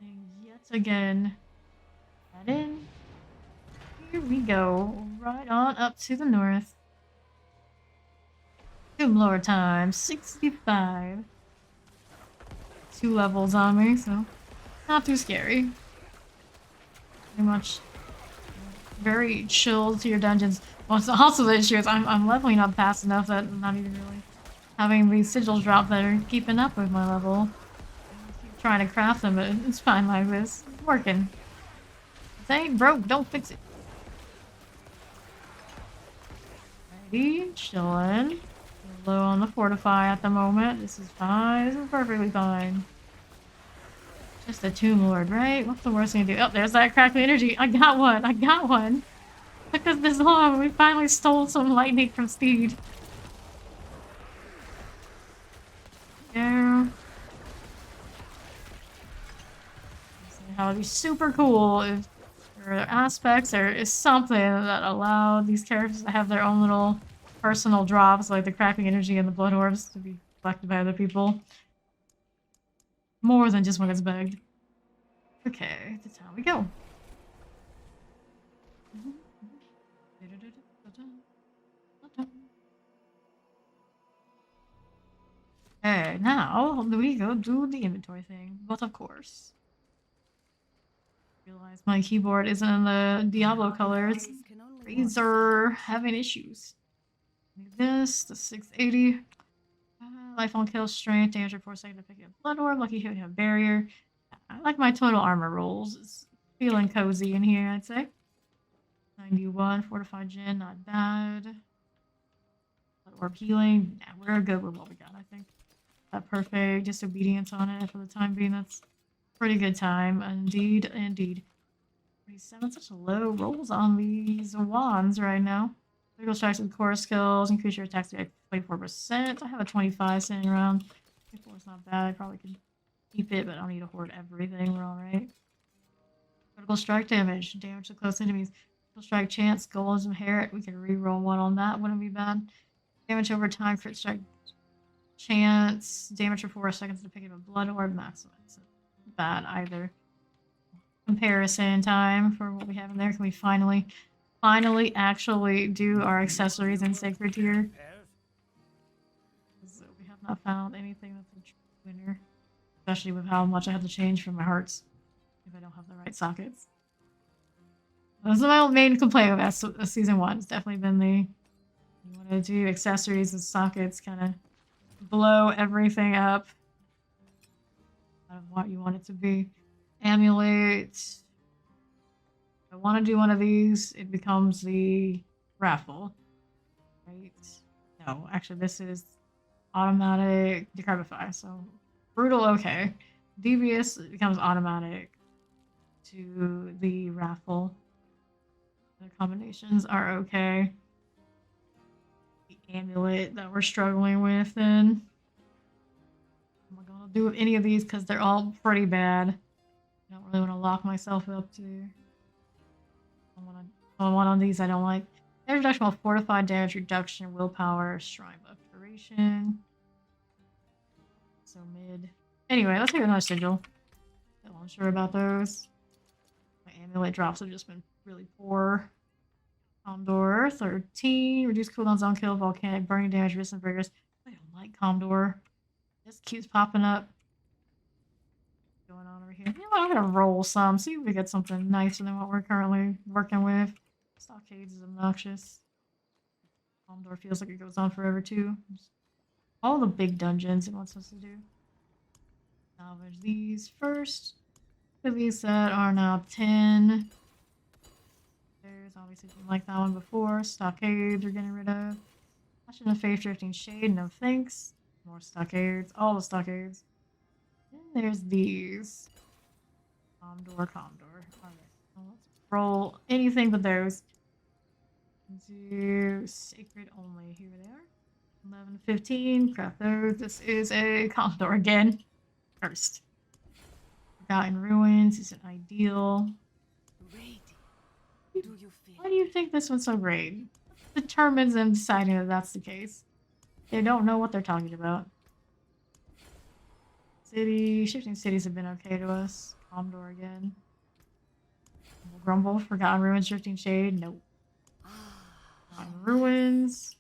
And yet again. That in. Here we go. Right on up to the north. Tomb Lord time. 65. 2 levels on me, so not too scary. Pretty much very chill to your dungeons. Well, so also the issue is I'm leveling up fast enough that I'm not even really having these sigils drop that are keeping up with my level. I keep trying to craft them, but it's fine like this. It's working. If it ain't broke, don't fix it. Alrighty, chillin'. Low on the fortify at the moment. This is fine. This is perfectly fine. Just a Tomb Lord, right? What's the worst thing to do? Oh, there's that crackly energy. I got one. I got one. Took us this long. We finally stole some lightning from Steed. Yeah. How it'd be super cool if there are aspects or is something that allow these characters to have their own little personal drops, like the crackling energy and the blood orbs, to be collected by other people. More than just when it's begged. Okay, that's how we go. Okay, now we go do the inventory thing. But of course, realize my keyboard isn't in the Diablo colors. Razer having issues. This, the 680. Life on kill, strength, damage for 4 seconds to pick up blood orb. Lucky hit, have barrier. I like my total armor rolls. It's feeling cozy in here, I'd say. 91, fortified gen, not bad. Blood orb healing. Yeah, we're good with what we got, I think. That perfect disobedience on it for the time being. That's pretty good time. Indeed, indeed. 47, such low rolls on these wands right now. Critical strikes with core skills, increase your attack speed by 24%. I have a 25 sitting around. 24 is not bad. I probably could keep it, but I don't need to hoard everything. We're alright. Critical strike damage. Damage to close enemies. Critical strike chance. Golems inherit. We can re-roll one on that. Wouldn't be bad. Damage over time. Crit strike chance. Damage for 4 seconds to pick up a blood orb. Maximum. So bad either. Comparison time for what we have in there. Can we finally actually do our accessories in Sacred Tier? So we have not found anything that's a true winner. Especially with how much I have to change for my hearts if I don't have the right sockets. That's my main complaint about Season 1. It's definitely been you want to do accessories and sockets, kind of blow everything up out of what you want it to be. Amulet. I want to do one of these, it becomes the raffle, right? No, actually this is automatic decarbify, so brutal, okay. Devious, it becomes automatic. to the raffle. The combinations are okay. The amulet that we're struggling with, then. What am I gonna do with any of these? Because they're all pretty bad. I don't really want to lock myself up to. One on these I don't like. Damage reduction while fortified, damage reduction, willpower, shrine buff duration. So mid. Anyway, let's take another sigil. Still unsure about those. My amulet drops have just been really poor. Condor 13. Reduce cooldowns on kill, volcanic, burning damage, resistant breakers. I don't like Condor. This keeps popping up. Going on over here. You know what? I'm gonna roll some. See if we get something nicer than what we're currently working with. Stockades is obnoxious. Condor feels like it goes on forever too. All the big dungeons it wants us to do. Salvage these first. These that are now 10. There's obviously didn't like that one before. Stockades we're getting rid of. Passion of Faith, Drifting Shade, no thanks. More stockades. All the stockades. And there's these. Condor. Alright. Well, let's roll anything but those. Do sacred only. Here they are. 11, 15. Craft those. This is a Condor again. First. Forgotten Ruins is an ideal. Do you feel? Why do you think this one's so great? What determines them deciding that that's the case? They don't know what they're talking about. Shifting cities have been okay to us. Condor again. Grumble, Forgotten Ruins, Drifting Shade, nope. Forgotten Ruins.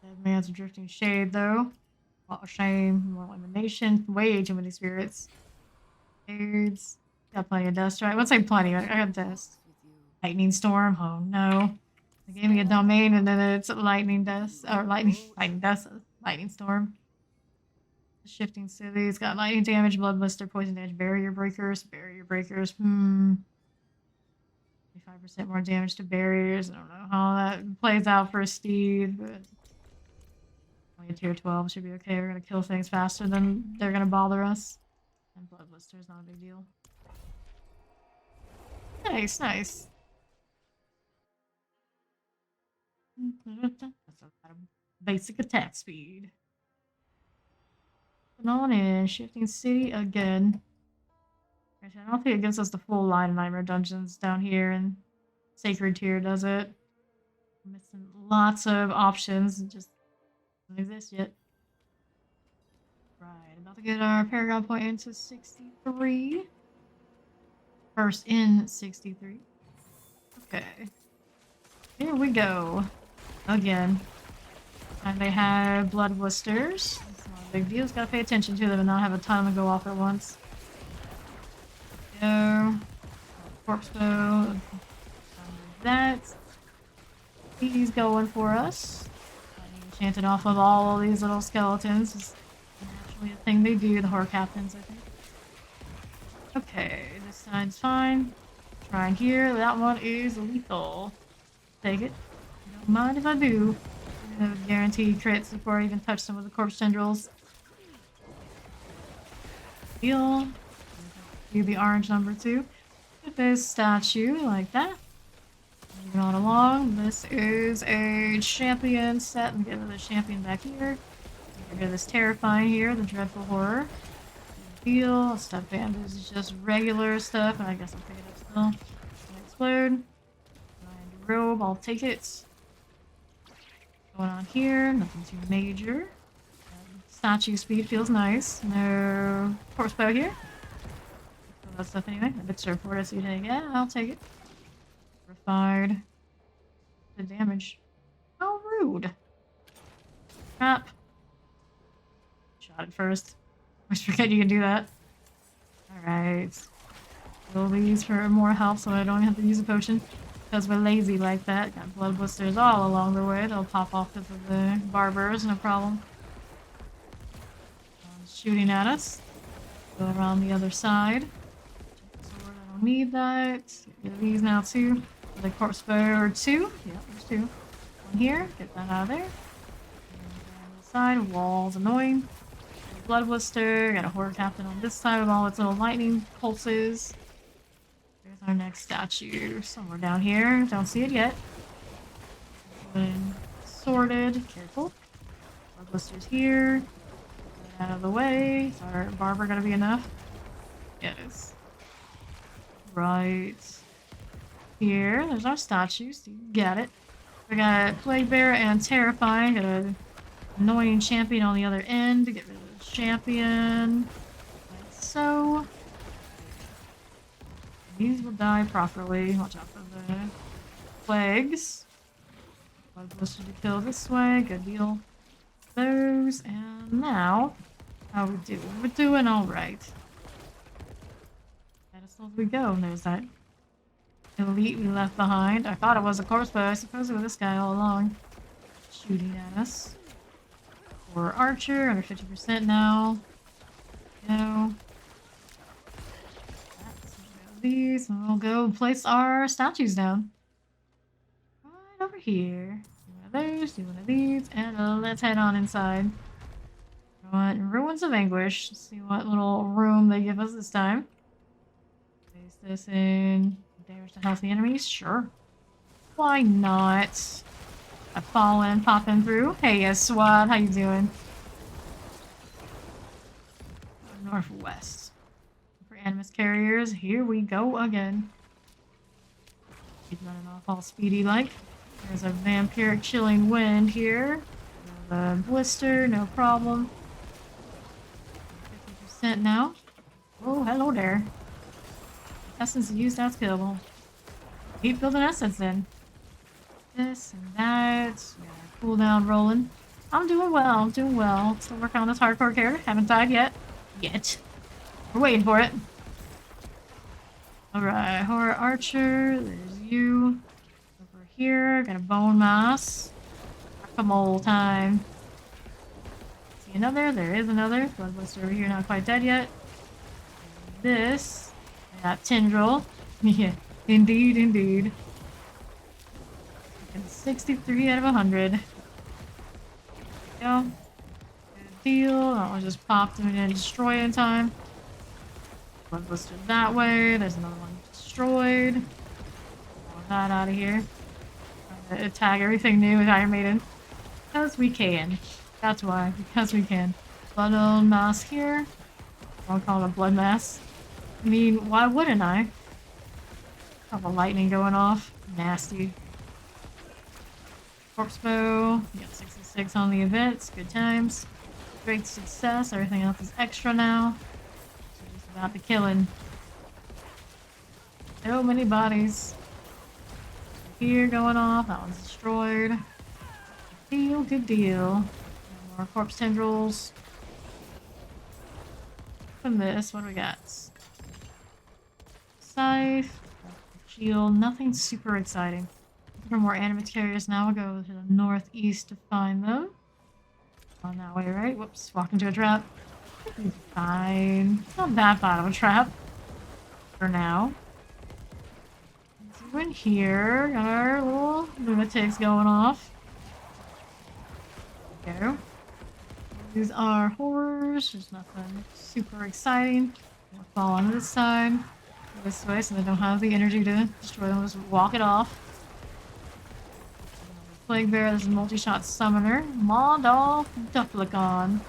Dead Man's Drifting Shade, though. What a shame. More elimination. Way too many spirits. Aids. Got plenty of dust, right? What's like plenty? I got dust. Lightning Storm. Oh no. They gave me a domain and then it's lightning dust. Or lightning dust. Lightning Storm. Shifting cities. Got lightning damage, bloodluster, poison damage, barrier breakers. 25% more damage to barriers. I don't know how that plays out for Steve, but only a tier 12 should be okay. We're gonna kill things faster than they're gonna bother us. And bloodluster is not a big deal. Nice. That's a lot of basic attack speed. Put on in. Shifting city again. Actually, I don't think it gives us the full line of Nightmare Dungeons down here, and Sacred Tier does it. I'm missing lots of options. It just doesn't exist yet. Right, about to get our Paragon point into 63. First in 63. Okay. Here we go. Again. And they have blood blisters. It's not a big deal. Just gotta pay attention to them and not have a ton to go off at once. Go. Corpse bow. That. He's going for us. Enchanted off of all of these little skeletons. It's naturally a thing they do, the horror captains, I think. Okay, this side's fine. Try here. That one is lethal. Take it. Don't mind if I do. Guaranteed crits before I even touch some of the corpse tendrils. Heal. Do the orange number 2. Get this statue like that. Moving on along. This is a champion set. Let me get rid of the champion back here. Get rid of this terrifying here, the dreadful horror. Heal. Stuff bandage is just regular stuff, and I guess I'll pick it up still. Explode. Find robe, I'll take it. Going on here, nothing too major. Statue speed feels nice. No corpse bow here. All that stuff anyway. A bit surfboard, so you take it. Yeah, I'll take it. Refined. The damage. How rude. Crap. Shot it first. I always forget you can do that. Alright. Roll these for more health so I don't have to use a potion. Because we're lazy like that. Got blood blisters all along the way. They'll pop off because of the barbers, no problem. Shooting at us. Go around the other side. Sword, I don't need that. Get these now too. The corpse bow or 2. Yep, there's 2. One here. Get that out of there. And on the side. Walls annoying. Blood blister. Got a horror captain on this side with all its little lightning pulses. Our next statue somewhere down here. Don't see it yet. Been sorted. Careful. Our blisters here. Get out of the way. Is our barber gonna be enough? Yes. Right here. There's our statues. You got it. We got Plague Bear and Terrifying. Got an annoying champion on the other end to get rid of the champion. Like so. These will die properly. Watch out for the plagues. Blood blister to kill this way. Good deal. Those. And now, how we doing? We're doing alright. Pedestals we go. And there's that elite we left behind. I thought it was a corpse, but I suppose it was this guy all along. Shooting at us. Or Archer, under 50% now. Go. These, and we'll go place our statues down. Right over here. Do one of those, do one of these, and let's head on inside. You know what? Ruins of Anguish. Let's see what little room they give us this time. Place this in. Damage to healthy enemies? Sure. Why not? I fall in, popping through. Hey, yes, SWAT, how you doing? Northwest. For animus carriers, here we go again. Keep running off all speedy like. There's a vampiric chilling wind here. The blister, no problem. 50% now. Oh, hello there. Essence used, that's killable. Keep building essence then. This and that. We got our cooldown rolling. I'm doing well, I'm doing well. Still working on this hardcore character. Haven't died yet. We're waiting for it. Alright, Horror Archer. There's you. Over here. Got a bone mass. Whack-a-mole time. See another? There is another. Bloodbuster over here, not quite dead yet. This. I got Tendril. Yeah, indeed, indeed. 63 out of 100. There we go. Good deal. That one just popped and we didn't destroy in time. One blistered that way. There's another one destroyed. All that out of here. Trying to attack everything new with Iron Maiden. Because we can. That's why. Because we can. Blood mass here. I'll call it a blood mass. I mean, why wouldn't I? Have the lightning going off. Nasty. Corpse bow. We got 66 on the events. Good times. Great success. Everything else is extra now. So just about the killing. So many bodies. Here going off. That one's destroyed. Good deal. Good deal. No more corpse tendrils. From this, what do we got? Scythe. Shield. Nothing super exciting. For more animate carriers now, we'll go to the northeast to find them. On that way, right? Whoops, walk into a trap. Fine. Not that bad of a trap. For now. So we're in here. Got our little lunatics going off. There we go. These are horrors. There's nothing super exciting. We'll fall on this side. This way, so they don't have the energy to destroy them. Just walk it off. Plague Bear, there's a multi-shot summoner. Maudolf Duplicon.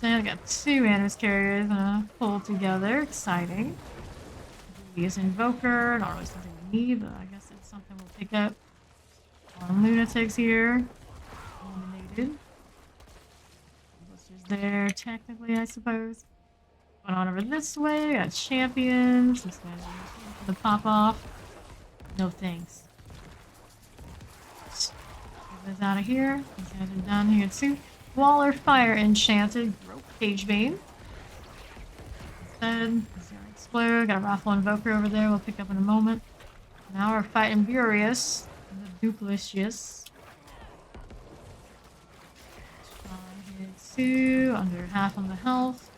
So I got two animus carriers pull together. Exciting. Use Invoker. Not really something we need, but I guess it's something we'll pick up. Lunatics here. Eliminated. Blisters there, technically, I suppose. Going on over this way. Got champions. This guy's going to pop off. No thanks. Get this out of here. These guys are down here too. Waller Fire Enchanted. Rope Cage Bane. Instead, Zero Explode. Got a Raffle Invoker over there. We'll pick up in a moment. Now we're fighting Burius. The Duplicious. Here too. Under half on the health.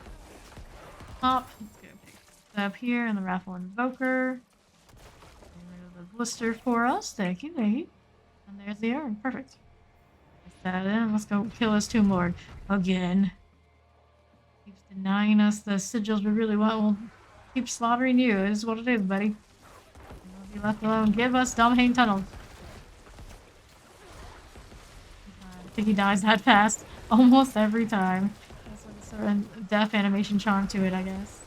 Top. Let's go pick this up here in the Raffle Invoker. Get rid of the blister for us. Thank you, lady. And there's the urn. Perfect. Place that in. Let's go kill this Tomb Lord again. Keeps denying us the sigils we really want. We'll Keep slaughtering you. This is what it is, buddy. You will be left alone. Give us Domhain tunnels. I think he dies that fast almost every time. That's like a sort of death animation charm to it, I guess.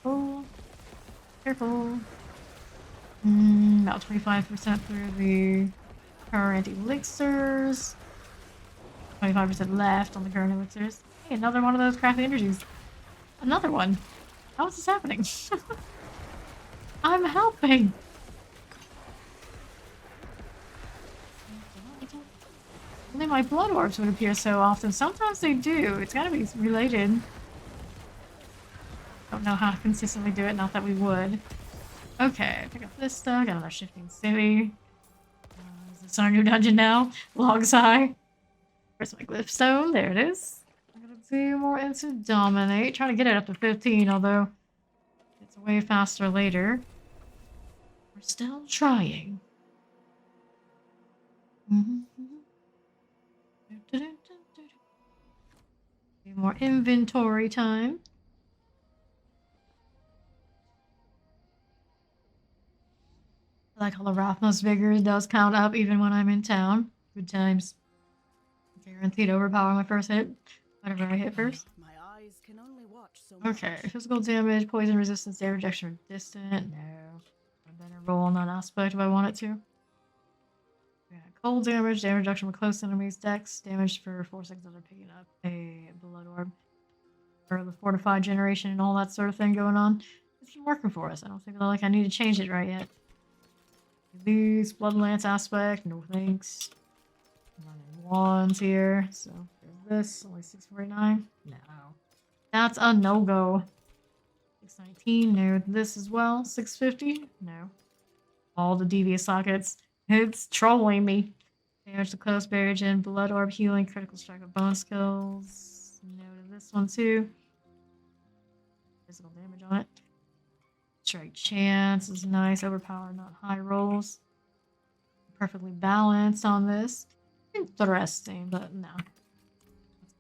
Careful. Careful. About 25% through the current elixirs. 25% left on the current elixirs. Hey, another one of those crappy energies. Another one. How is this happening? I'm helping. Only my blood orbs would appear so often. Sometimes they do. It's gotta be related. Don't know how to consistently do it. Not that we would. Okay, pick up this stuff. Got another shifting city. Is this our new dungeon now? Logside. Where's my glyph stone? There it is. I'm gonna do more into dominate. Trying to get it up to 15, although it's way faster later. We're still trying. More inventory time. I like how the Rathmos vigor does count up even when I'm in town. Good times. Guaranteed overpower my first hit. Whatever I hit first. My eyes can only watch so much. Okay, physical damage, poison resistance, air rejection from distant. No. I better roll on that aspect if I want it to. Yeah, cold damage, damage reduction with close enemies, dex, damage for 4 seconds after picking up a blood orb. Or the fortified generation and all that sort of thing going on. It's been working for us. I don't think I need to change it right yet. These blood lance aspect, no thanks. Running wands here, so there's this, only 649. No. That's a no-go. 619, no. This as well, 650, no. All the devious sockets. It's trolling me. Damage to close barrier and blood orb healing, critical strike of bone skills. No to this one too. Physical damage on it. Strike chance is nice. Overpower, not high rolls. Perfectly balanced on this. Interesting, but no.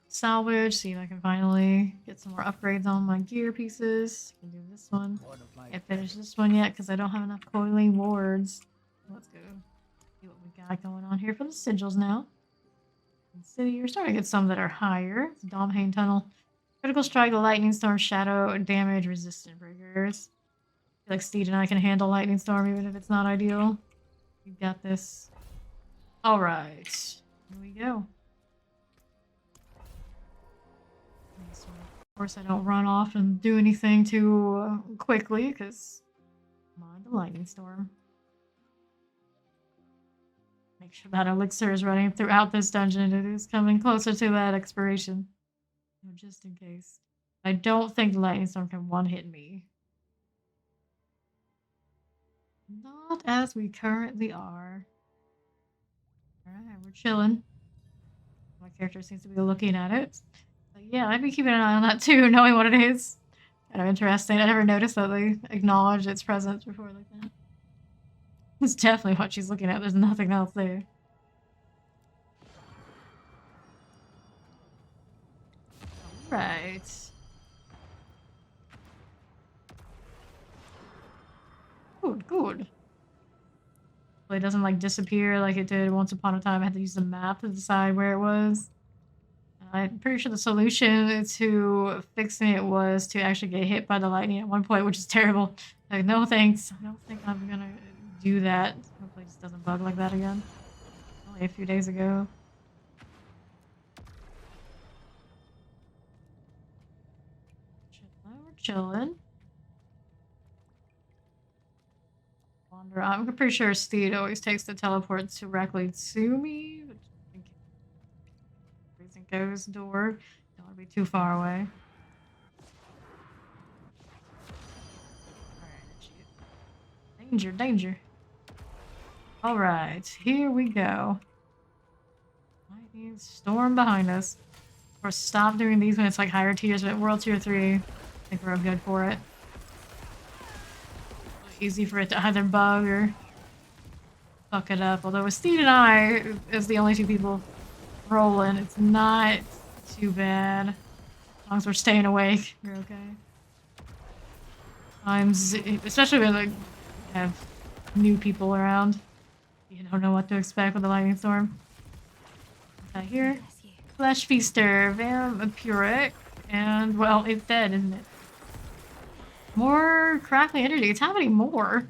Salvage, see if I can finally get some more upgrades on my gear pieces. Can do this one. Can't finish this one yet because I don't have enough coiling wards. Let's go see what we got going on here for the sigils now. City, we're starting to get some that are higher. It's Domhain Tunnel. Critical strike, lightning storm, shadow, damage, resistant breakers. I feel like Steed and I can handle lightning storm even if it's not ideal. You got this. Alright. Here we go. So, of course, I don't run off and do anything too quickly because I'm on the lightning storm. Make sure that elixir is running throughout this dungeon. It is coming closer to that expiration. Just in case. I don't think the lightning storm can one-hit me. Not as we currently are. Alright, we're chilling. My character seems to be looking at it. So yeah, I'd be keeping an eye on that too, knowing what it is. Kind of interesting. I never noticed that they acknowledged its presence before like that. It's definitely what she's looking at. There's nothing else there. Right. Good, good. Well, it doesn't like disappear like it did once upon a time. I had to use the map to decide where it was. I'm pretty sure the solution to fixing it was to actually get hit by the lightning at one point, which is terrible. Like, no thanks. I don't think I'm gonna do that. Hopefully it just doesn't bug like that again. Only a few days ago. We're chilling. Wander. I'm pretty sure Steed always takes the teleport directly to me. Which I think reason goes door. Don't want to be too far away. Alright, danger, danger. Alright, here we go. Lightning storm behind us. Of course, stop doing these when it's like higher tiers, but World Tier 3, I think we're good for it. Easy for it to either bug or fuck it up. Although with Steed and I, as the only two people rolling, it's not too bad. As long as we're staying awake, we're okay. times, especially when like have new people around. You don't know what to expect with the lightning storm. What's that here? Bless you. Flesh Feaster, Vampiric, and well, it's dead, isn't it? More crackling energy. It's happening more.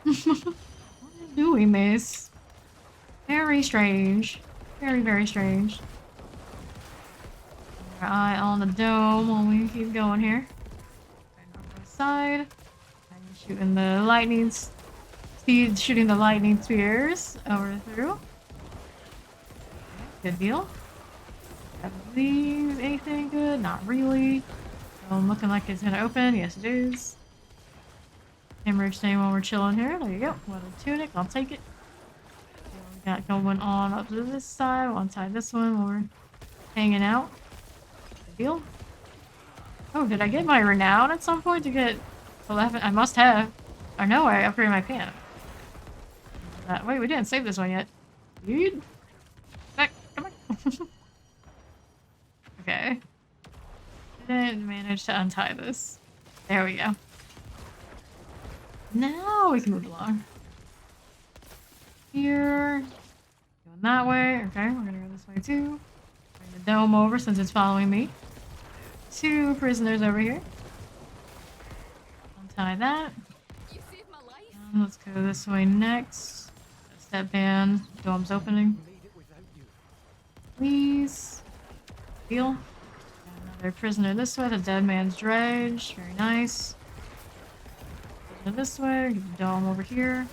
What are you doing, miss? Very strange. Very, very strange. Our eye on the dome while we keep going here. Right northwest side. And shooting the lightning shooting the lightning spears over through. Okay, good deal. Have these anything good? Not really. Looking like it's gonna open. Yes, it is. Hemorrhage staying while we're chilling here. There you go. Little tunic. I'll take it. We got going on up to this side. One side this one while we're hanging out. Good deal. Oh, did I get my renown at some point to get 11? I must have. Or no, I upgraded my pan. Wait, we didn't save this one yet. Dude. Back. Come on. Okay. Didn't manage to untie this. There we go. Now we can move along. Here. Going that way. Okay, we're gonna go this way too. Bring the dome over since it's following me. 2 prisoners over here. Untie that. You saved my life. Let's go this way next. Step band. Dome's opening. Made it without you. Please. Deal. Another prisoner this way. The dead man's dredge. Very nice. Prisoner this way. Get the dome over here.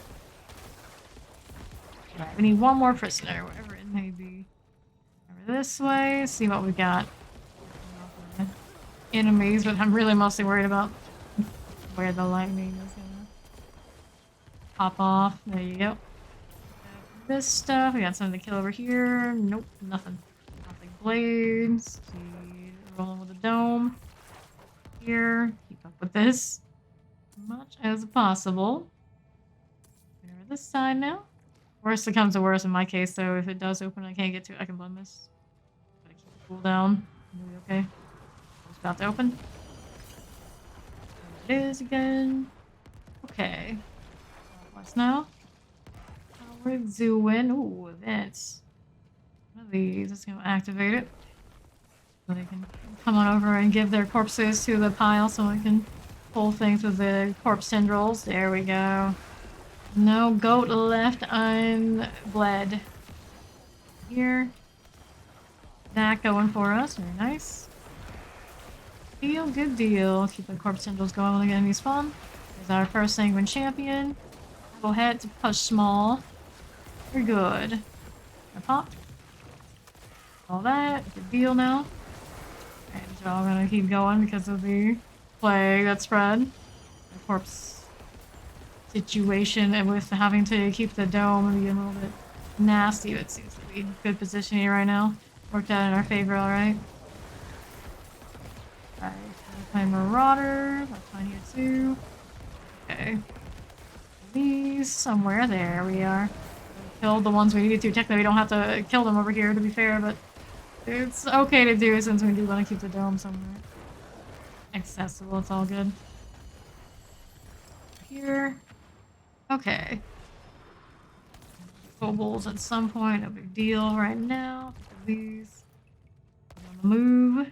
Alright, we need one more prisoner, whatever it may be. Over this way. See what we got. Enemies, but I'm really mostly worried about where the lightning is gonna pop off. There you go. This stuff, we got something to kill over here. Nope, nothing. Nothing. Blades. Keep rolling with the dome. Here, keep up with this as much as possible. Over this side now. Worst it comes to worst in my case, though. If it does open, I can't get to it. I can blend this. Gotta keep the cooldown. We'll be okay. It's about to open. There it is again. Okay. What's now? We're doing. Ooh, events. One of these is going to activate it. So they can come on over and give their corpses to the pile so I can pull things with the corpse tendrils. There we go. No goat left unbled. Here. That going for us. Very nice. Deal, good deal. Keep the corpse tendrils going when the enemies spawn. There's our first sanguine champion. Go ahead to push small. We're good. I popped. All that. Good deal now. And we're all gonna keep going because of the plague that spread. The corpse situation and with having to keep the dome being a little bit nasty, but it seems to be good positioning right now. Worked out in our favor, alright. Alright, play Marauder. That's fine here too. Okay. These somewhere. There we are. Killed the ones we needed to. Technically, we don't have to kill them over here, to be fair, but it's okay to do since we do want to keep the dome somewhere accessible. It's all good. Here. Okay. Kobolds at some point. No big deal right now. These. On the move.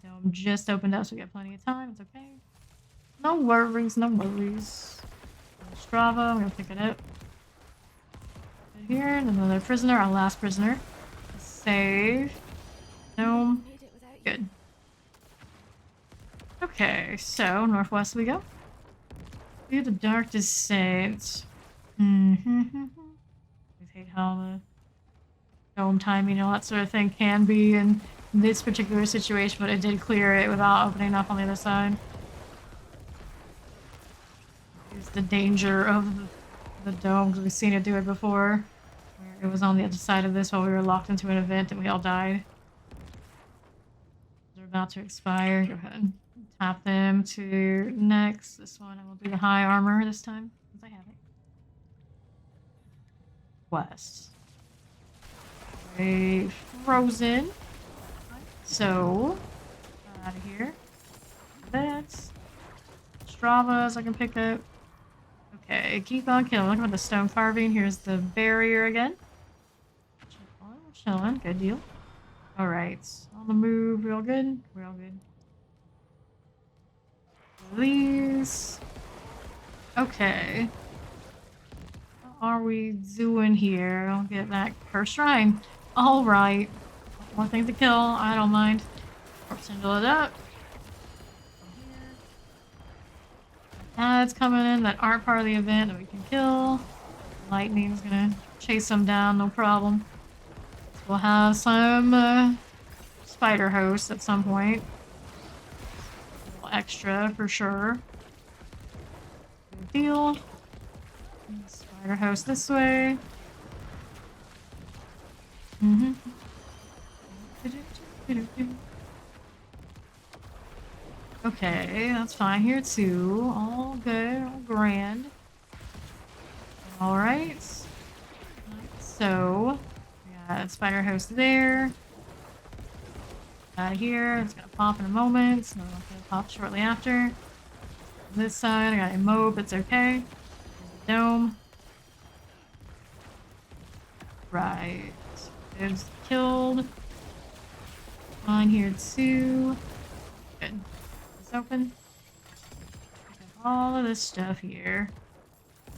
Dome just opened up, so we got plenty of time. It's okay. No worries, no worries. Strava, I'm gonna pick it up. Here, and another prisoner, our last prisoner. Save. Dome. Made it without you. Good. Okay, so northwest we go. We the Dark Descent. I hate how the dome timing and all that sort of thing can be in this particular situation, but it did clear it without opening up on the other side. It's the danger of the dome, because we've seen it do it before. Where it was on the other side of this while we were locked into an event and we all died. They're about to expire. Go ahead and tap them to next. This one, and we'll do the high armor this time, since I have it. West. A frozen. So, out of here. That's Stravas I can pick up. Okay, keep on killing. Look at the stone carving. Here's the barrier again. Chilling. Good deal. Alright. On the move. Real good. Real good. These. Okay. What are we doing here? I'll get that first shrine. Alright. More thing to kill. I don't mind. Sindle it up. Ads coming in that aren't part of the event that we can kill. Lightning's gonna chase them down, no problem. We'll have some spider hosts at some point. A little extra for sure. Good deal. Spider host this way. Okay, that's fine here too. All good, all grand. Alright. So, we got spider host there. Out of here. It's gonna pop in a moment. It's gonna pop shortly after. On this side, I got a mob, it's okay. There's the dome. Right. It's killed. On here too. Good. It's open. I got all of this stuff here.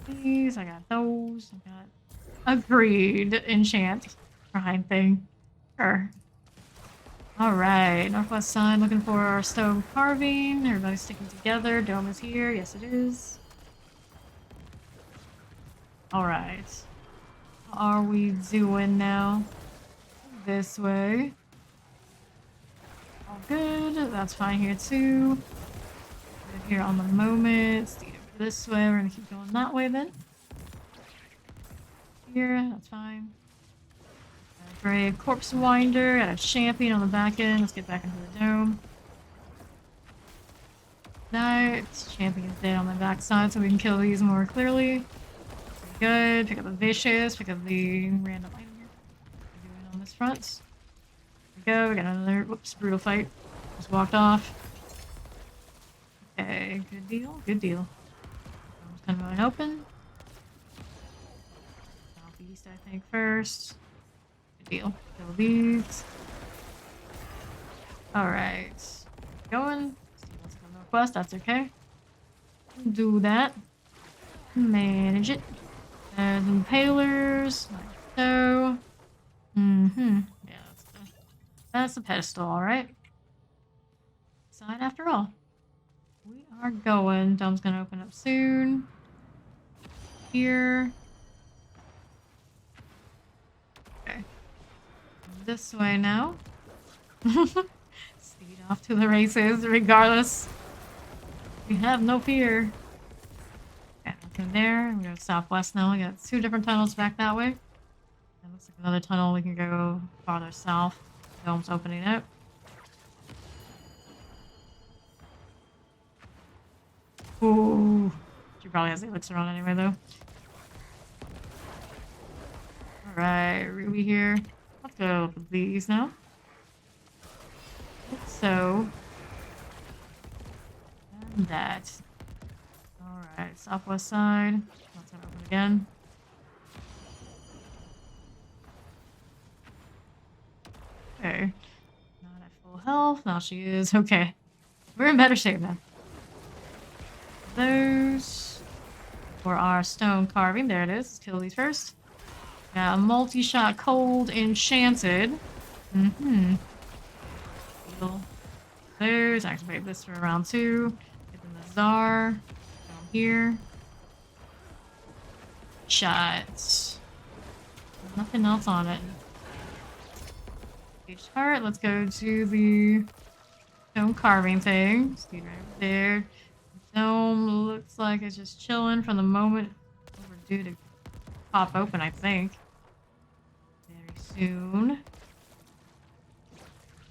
These, I got those. I got agreed enchant shrine thing. Sure. Alright, northwest side looking for our stone carving. Everybody's sticking together. Dome is here. Yes, it is. Alright. What are we doing now? This way. All good. That's fine here too. Good here on the moment. Steer over this way. We're gonna keep going that way then. Here, that's fine. Brave corpse winder. Got a champion on the back end. Let's get back into the dome. That champion's dead on the back side, so we can kill these more clearly. Good. Pick up the vicious. Pick up the random item here. We're doing on this front. There we go. We got another brutal fight. Just walked off. Okay, good deal. Good deal. Just kind of going open. Southeast, I think, first. Good deal. Kill these. Alright. Going. Let's go northwest. That's okay. Do that. Manage it. And impalers. Like so. Yeah, that's the pedestal, alright. Side after all. We are going. Dome's gonna open up soon. Here. Okay. This way now. Speed off to the races, regardless. We have no fear. Okay, nothing there. We go southwest now. We got two different tunnels back that way. That looks like another tunnel. We can go farther south. Dome's opening up. Ooh. She probably has the elixir on anyway, though. Alright, Ruby here. Let's go with these now. So. And that. Alright, southwest side. That's gonna open again. Okay. Not at full health. Now she is. Okay. We're in better shape now. Those for our stone carving. There it is. Let's kill these first. Got a multi-shot cold enchanted. Heal those. Activate this for round 2. Get them the Czar. Down here. Shot. Nothing else on it. Page heart. Let's go to the stone carving thing. Speed right over there. Dome looks like it's just chilling from the moment we're due to pop open, I think. Very soon.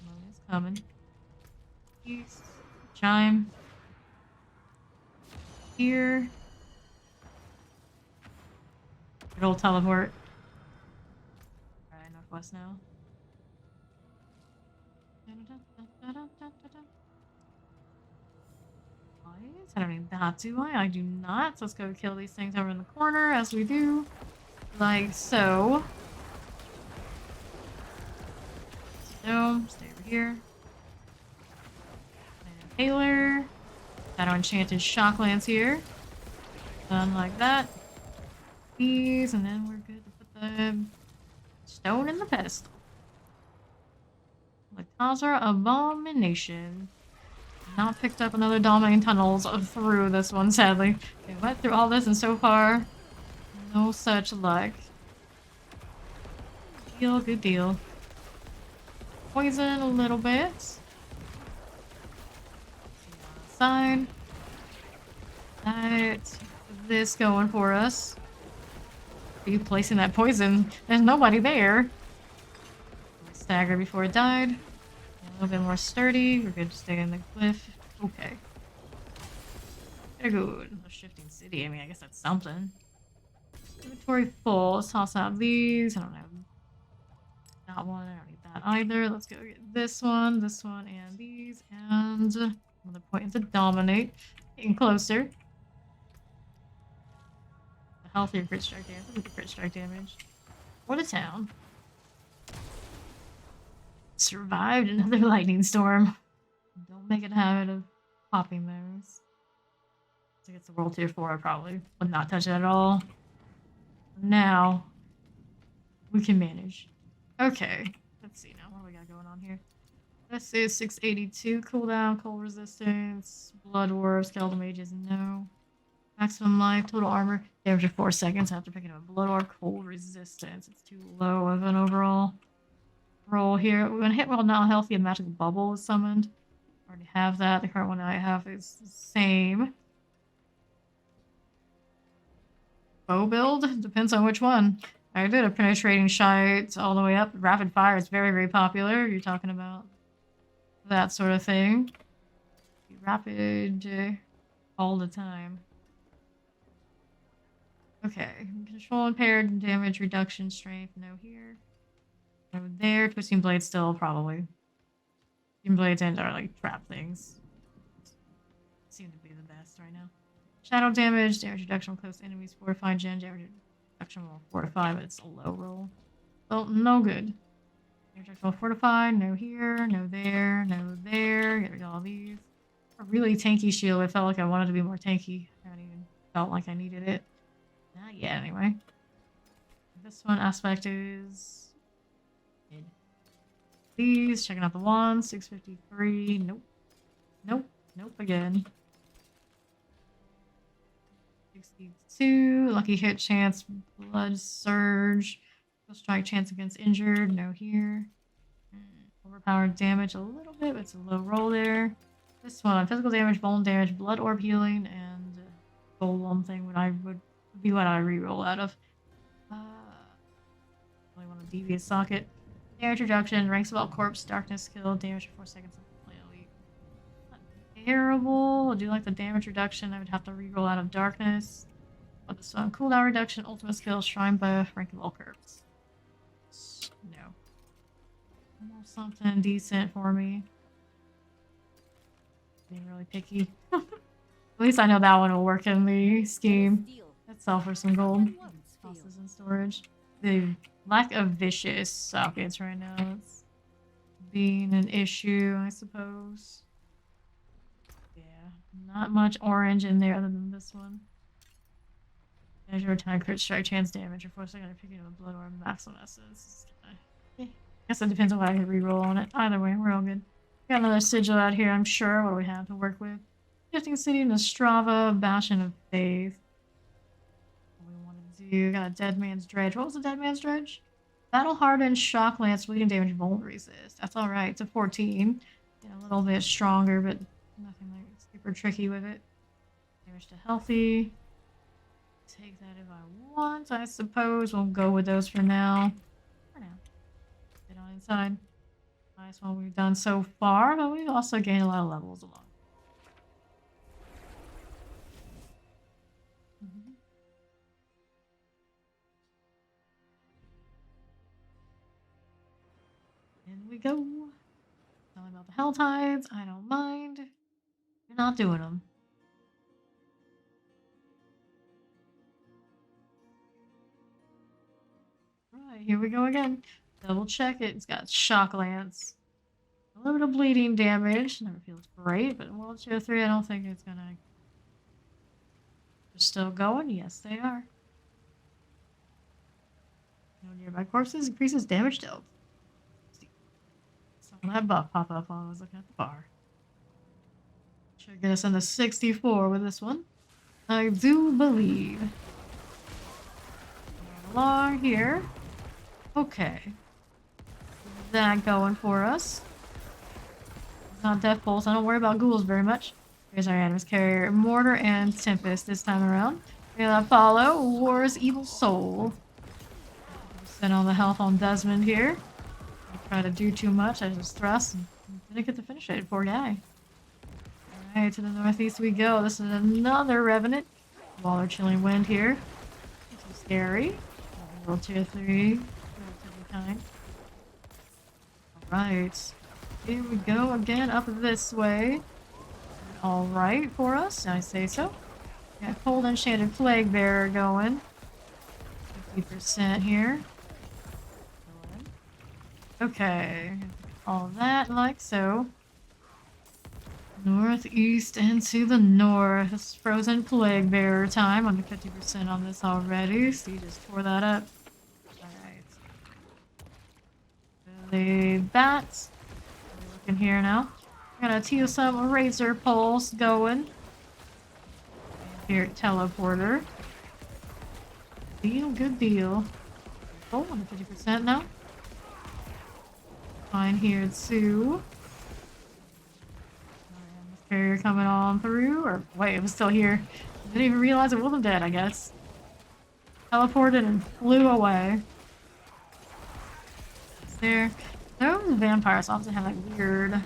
Moment's coming. East. Chime. Here. Good old teleport. Alright, northwest now. I don't need that, do I? I do not. So let's go kill these things over in the corner as we do. Like so. So, stay over here. And Taylor. Shadow Enchanted Shocklands here. Done like that. These, and then we're good to put the stone in the pedestal. Lacazar Abomination. Not picked up another Dominating Tunnels through this one, sadly. Okay, went through all this and so far, no such luck. Deal, good deal. Poison a little bit. Side. That. This going for us. Are you placing that poison? There's nobody there. Stagger before it died. A little bit more sturdy. We're good to stay in the cliff. Okay. Very good. A shifting city. I mean, I guess that's something. Inventory full. Let's toss out these. I don't know. That one. I don't need that either. Let's go get this one, and these. And another point to dominate. Getting closer. The healthier crit strike damage. Look at the crit strike damage. What a town. Survived another lightning storm. Don't make it a habit of popping those. If it's a world tier 4, I probably would not touch it at all. Now, we can manage. Okay, let's see now. What do we got going on here? This is 682 cooldown, cold resistance, blood orb, skeletal mages, no. Maximum life, total armor, damage of 4 seconds after picking up a blood orb, cold resistance. It's too low of an overall roll here. We're gonna hit while not healthy, a magic bubble is summoned. Already have that. The current one I have is the same. Bow build? Depends on which one. I did a penetrating shot all the way up. Rapid fire is very, very popular. You're talking about that sort of thing. Rapid all the time. Okay. Control impaired, damage reduction, strength, no here. No there. Twisting blade still, probably. Twisting blades and are like trap things. Seem to be the best right now. Shadow damage, damage reduction on close enemies, fortified gen, damage reduction will fortify, but it's a low roll. Well, no good. Damage reduction will fortify, no here, no there, no there. Get rid of all these. A really tanky shield. I felt like I wanted to be more tanky. I haven't even felt like I needed it. Not yet, anyway. This one aspect is mid. These, checking out the wands, 653. Nope. Nope. Nope again. 62. Lucky hit chance, blood surge. Strike chance against injured. No here. Overpowered damage a little bit, but it's a low roll there. This one, physical damage, bone damage, blood orb healing, and golem thing would be what I reroll out of. Only want a devious socket. Damage reduction, ranks about corpse, darkness kill, damage for 4 seconds. Not terrible. I do like the damage reduction. I would have to reroll out of darkness. But this one, cooldown reduction, ultimate skill, shrine buff, rank of all curves. No. Almost something decent for me. Being really picky. At least I know that one will work in the scheme. Let's sell for some gold. Tosses in storage. The lack of vicious sockets right now is being an issue, I suppose. Yeah, not much orange in there other than this one. Measure time crit strike chance damage. Of course, I gotta pick it up a blood orb maximum essence. I guess it depends on what I can reroll on it. Either way, we're all good. Got another sigil out here, I'm sure. What do we have to work with? Shifting City, Nostrava, Bastion of Faith. What we want to do? Got a Dead Man's Dredge. What was the Dead Man's Dredge? Battle Hardened, Shock Lance, Bleeding Damage, Bolt Resist. That's alright. It's a 14. Yeah, a little bit stronger, but nothing like super tricky with it. Damage to Healthy. Take that if I want, I suppose. We'll go with those for now. Get on inside. Nice one we've done so far, but we've also gained a lot of levels along. In we go. Tell me about the Hell Tides. I don't mind. You're not doing them. Alright, here we go again. Double check it. It's got shock lance. A little bit of bleeding damage. Never feels great, but World Tier 3, I don't think it's gonna... They're still going? Yes, they are. No nearby corpses increases damage dealt. Saw that buff pop up while I was looking at the bar. Should get us into 64 with this one. I do believe. Along here. Okay. That going for us. It's not Death Pulse. I don't worry about ghouls very much. Here's our Animus Carrier. Mortar and Tempest this time around. We got Apollo, War's Evil Soul. Send all the health on Desmond here. Don't try to do too much. I just thrust and didn't get to finish it. Poor guy. Alright, to the northeast we go. This is another Revenant. Waller Chilling Wind here. Too scary. World Tier 3. Relatively kind. Alright. Here we go again up this way. Alright for us, I say so. Got Cold Enchanted Plague Bearer going. 50% here. Okay. All that like so. Northeast and to the north. It's Frozen Plague Bearer time. Under 50% on this already. So you just tore that up. Alright. The bats. We're looking here now. Got a Teosum Razor Pulse going. Here, Teleporter. Deal, good deal. Oh, under 50% now. Fine here too. Carrier coming on through, or wait, it was still here. Didn't even realize it wasn't dead, I guess. Teleported and flew away. It's there. Those vampires often have like weird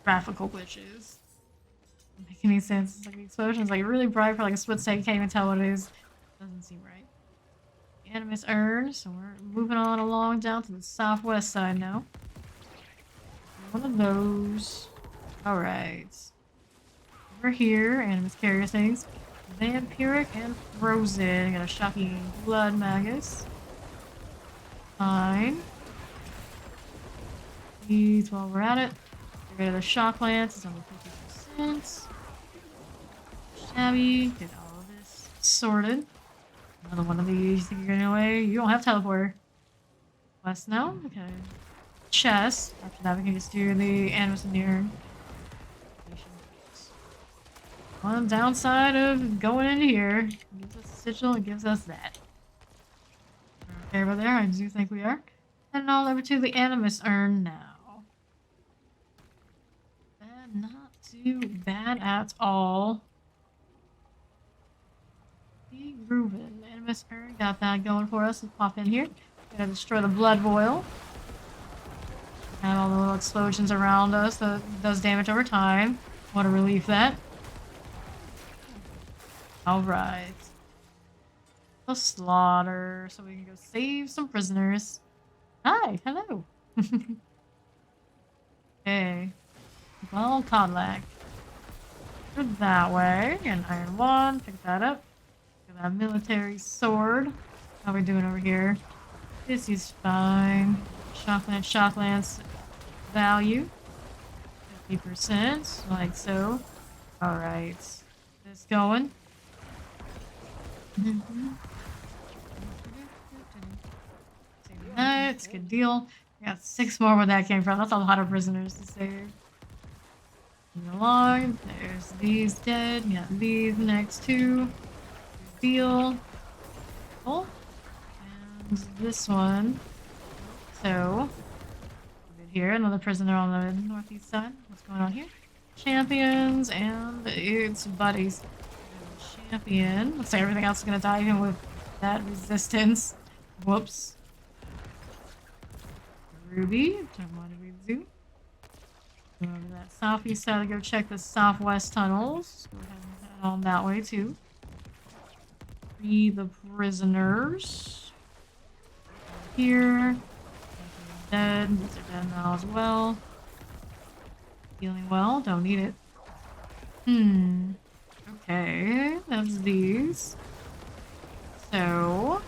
graphical glitches. Doesn't make any sense. It's like the explosion's like really bright for like a split second, can't even tell what it is. Doesn't seem right. Animus Urn, so we're moving on along down to the southwest side now. One of those. Alright. Over here, Animus Carrier things. Vampiric and Frozen. Got a shocking Blood Magus. Fine. These while we're at it. Get rid of the Shock Lance. It's under 50%. Shabby. Get all of this sorted. Another one of these. You think you're getting away? You don't have teleporter. West now? Okay. Chest. After that, we can just do the Animus in the Urn. One downside of going into here. It gives us a sigil, it gives us that. Okay, over there, I do think we are. Heading all over to the Animus Urn now. Not too bad at all. Be grooving. Animus Urn got that going for us. Let's pop in here. Gonna destroy the Blood Boil. Have all the little explosions around us that does damage over time. What a relief that. Alright. Let's slaughter so we can go save some prisoners. Hi, hello. Okay. Well, Codlac. Go that way. Get an iron wand. Pick that up. Get that military sword. How are we doing over here? This is fine. Shock lance value. 50%. Like so. Alright. This going. That's a good deal. We got 6 more where that came from. That's a lot of prisoners to save. Moving along. There's these dead. We got these next 2. Good deal. Oh. And this one. So. Good here. Another prisoner on the northeast side. What's going on here? Champions and its buddies. Champion. Looks like everything else is gonna die even with that resistance. Whoops. Ruby. What did we do? Go over to that southeast side to go check the southwest tunnels. Go ahead and head on that way too. Free the prisoners. Here. Dead. These are dead now as well. Healing well. Don't need it. Okay, that's these. So,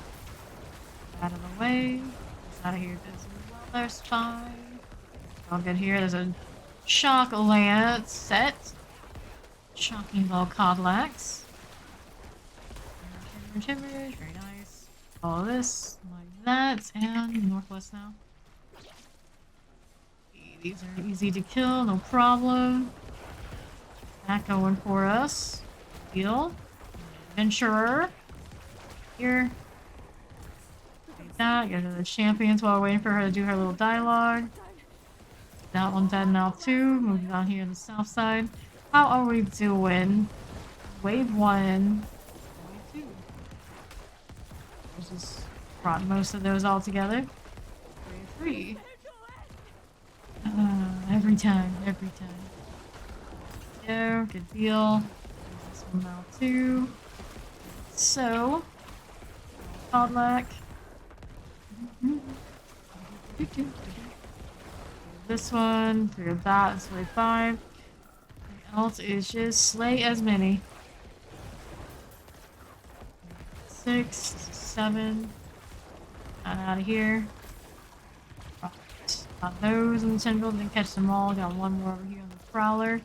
Out of the way. It's out of here as well. There's fine. I'll get here. There's a shock lance set. Shocking Volcodlax. Very nice. All this, like that, and northwest now. These are easy to kill, no problem. That going for us. Deal. Adventurer. Here. Like that. Get to the champions while waiting for her to do her little dialogue. That one's dead now too. Moving on here on the south side. How are we doing? Wave 1. Wave 2. Let's just brought most of those all together. Wave 3. Every time. Yeah, good deal. This one now too. So, Podlack. This one, through that, it's wave 5. Everything else is just slay as many. 6, 7. Out of here. Got those in the tendril, didn't catch them all. Got one more over here on the prowler.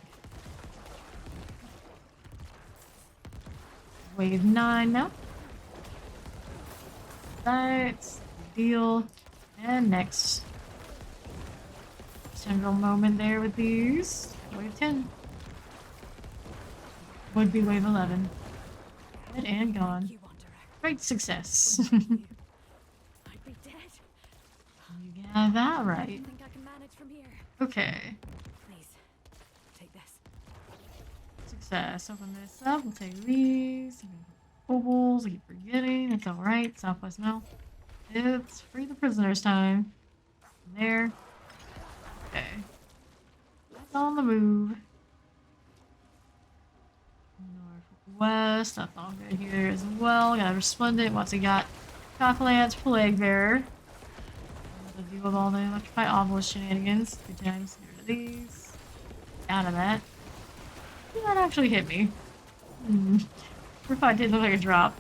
Wave 9 now. That's the deal. And next. Tendril moment there with these. Wave 10. Would be wave 11. Dead and gone. Great success. I'd be dead. You got that I right. think I can manage from here. Okay. Please, take this. Success. Open this up. We'll take these. Opals. I keep forgetting. It's alright. Southwest now. It's free the prisoners time. There. Okay. That's on the move. Northwest. That's all good here as well. Got a Resplendent. What's he got? Cocklance, Plague Bearer. To deal with all the Electrify Obelisk shenanigans. Good times. Get rid of these. Out of that. Did that actually hit me? Or if I did look like a drop.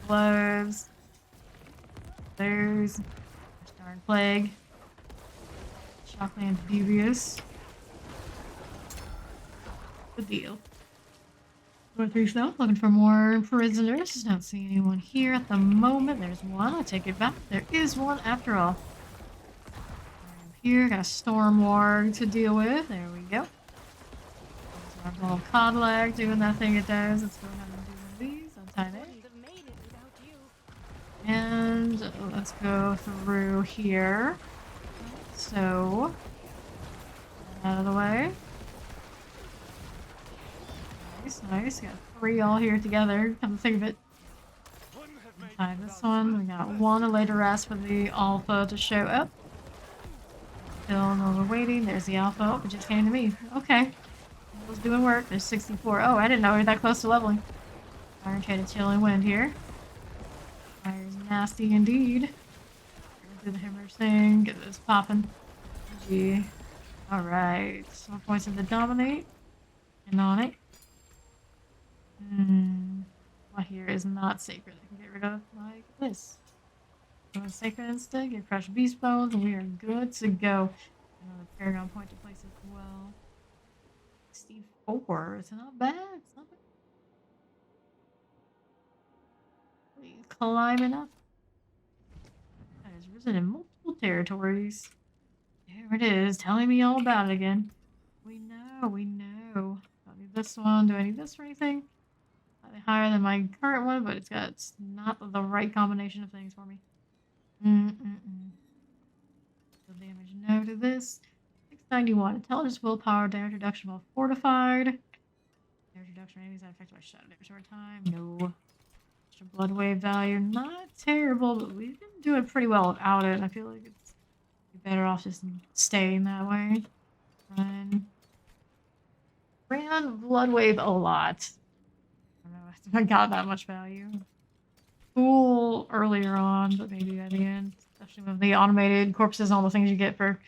Gloves. There's Darn Plague. Shockland Devious. Good deal. Going through south, looking for more prisoners. Don't see anyone here at the moment. There's one. I take it back. There is one after all. Here, got a Storm Warg to deal with. There we go. There's our little Codlag doing that thing it does. Let's go ahead and do one of these. Untie that. And let's go through here. So, out of the way. Nice. Got 3 all here together. Come to think of it. Tie this one. We got one later rest for the alpha to show up. Still while we're waiting. There's the alpha. Oh, it just came to me. Okay. It was doing work. There's 64. Oh, I didn't know we were that close to leveling. Iron Shaded Chilling Wind here. Fire's nasty indeed. Do the hammer thing. Get this popping. Gee. Alright. So points of the dominate. And on it. What here is not sacred. I can get rid of like this. Go sacred instead, get fresh beast bones, and we are good to go. Another paragon point to place as well. 64. It's not bad. It's not bad. Please climbing up. That has risen in multiple territories. There it is, telling me all about it again. We know. Don't need this one. Do I need this for anything? Slightly higher than my current one, but it's got not the right combination of things for me. So damage no to this. 691. Intelligence, willpower, damage reduction while fortified. Damage reduction enemies that affected by shadow damage over time. No. Extra blood wave value. Not terrible, but we've been doing pretty well without it. I feel like it's better off just staying that way. Ran blood wave a lot. I don't know if I got that much value. Cool earlier on, but maybe at the end. Especially with the automated corpses and all the things you get for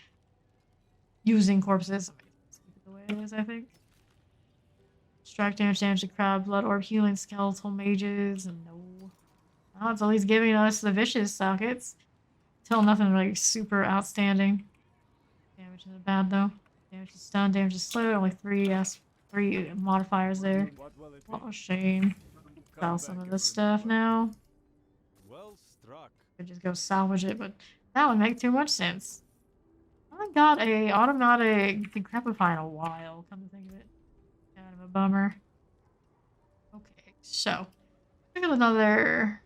using corpses. Let's keep it the way it is, I think. Strike damage to crowd, blood orb healing, skeletal mages, and no. Oh, it's at least giving us the vicious sockets. Still nothing like super outstanding. Damage isn't bad though. Damage is stun, damage is slow. Only three modifiers there. What will it What be? a shame. Sell some of this stuff now. Well struck. Could just go salvage it, but that would make too much sense. I haven't got a automatic decrepify in a while, come to think of it. Kind of a bummer. Okay, so I got another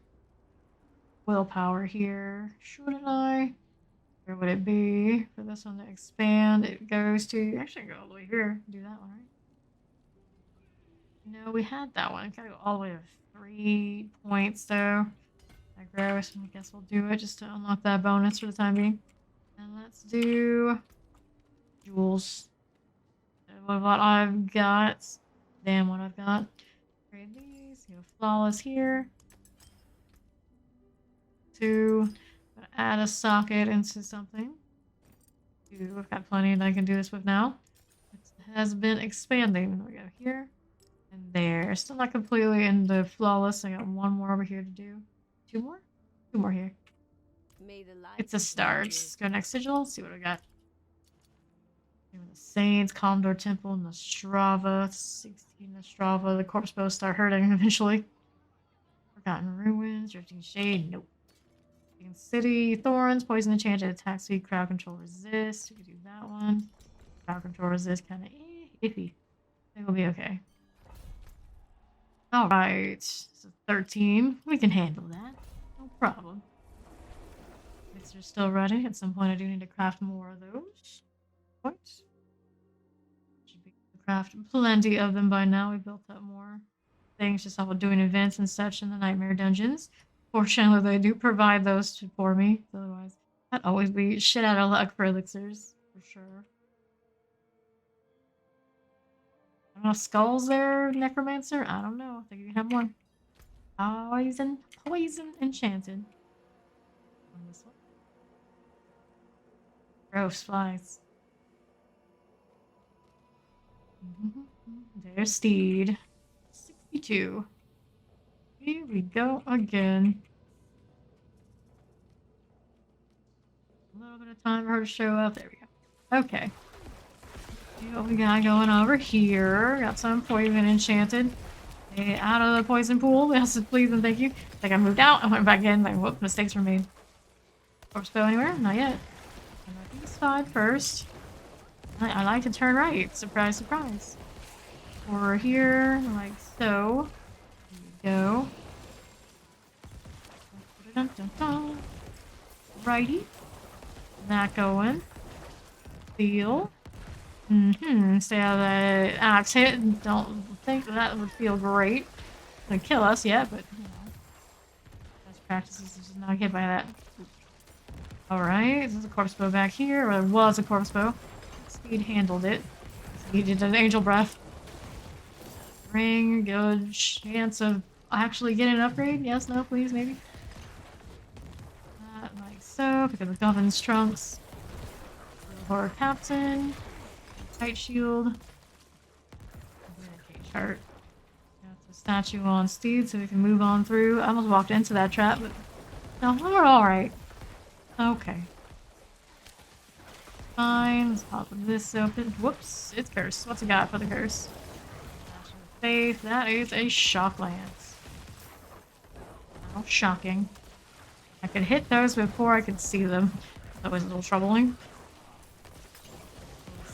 willpower here. Shouldn't I? Where would it be for this one to expand? It goes to actually go all the way here. Do that one, right? No, we had that one. Gotta go all the way to 3 points though. Gross. I guess we'll do it just to unlock that bonus for the time being. And let's do jewels. What I've got. Damn, what I've got. Grade these. Go flawless here. 2. Add a socket into something. 2. I've got plenty that I can do this with now. It has been expanding. We go here and there. Still not completely in the flawless. I got 1 more over here to do. 2 more? 2 more here. It's a start. Let's go next sigil. Let's see what I got. The Saints, Condor Temple, Nostrava. 16 Nostrava. The corpse bows start hurting eventually. Forgotten Ruins. Drifting Shade. Nope. City. Thorns. Poison enchanted. Attack speed. Crowd control resist. We could do that one. Crowd control resist. Kind of iffy. I think we'll be okay. Alright. So 13. We can handle that. No problem. Mixer's still ready. At some point I do need to craft more of those. Points. Should be able to craft plenty of them by now. We built up more things just off of doing events and such in the nightmare dungeons. Fortunately, they do provide those for me. Otherwise, I'd always be shit out of luck for elixirs. For sure. I don't know, skulls there, Necromancer? I don't know. I think you have more. Poison enchanted. On this one. Gross flies. There's Steed. 62. Here we go again. A little bit of time for her to show up. There we go. Okay. See what we got going over here. Got some poison enchanted. Stay out of the poison pool. Yes, please and thank you. I think I moved out. I went back in. Like, whoop, mistakes were made. Corpse bow anywhere? Not yet. These 5 first. I like to turn right. Surprise, surprise. Over here, like so. There you go. Dun, dun, dun. Righty. That going. Feel. Stay out of that axe hit. Don't think that would feel great. Gonna kill us yet, but you know. Best practices is just not get by that. Alright, there's a corpse bow back here. Or there was a corpse bow. Speed handled it. He did an angel breath. Ring, good chance of actually getting an upgrade. Yes, no, please, maybe. Like so. Pick up the Govan's trunks. Horror Captain. Tight shield. Okay, chart. Got the statue on Steed so we can move on through. I almost walked into that trap, but no, we're alright. Okay. Fine. Let's pop this open. Whoops. It's cursed. What's it got for the curse? Faith. That is a shock lance. How shocking. I could hit those before I could see them. That was a little troubling.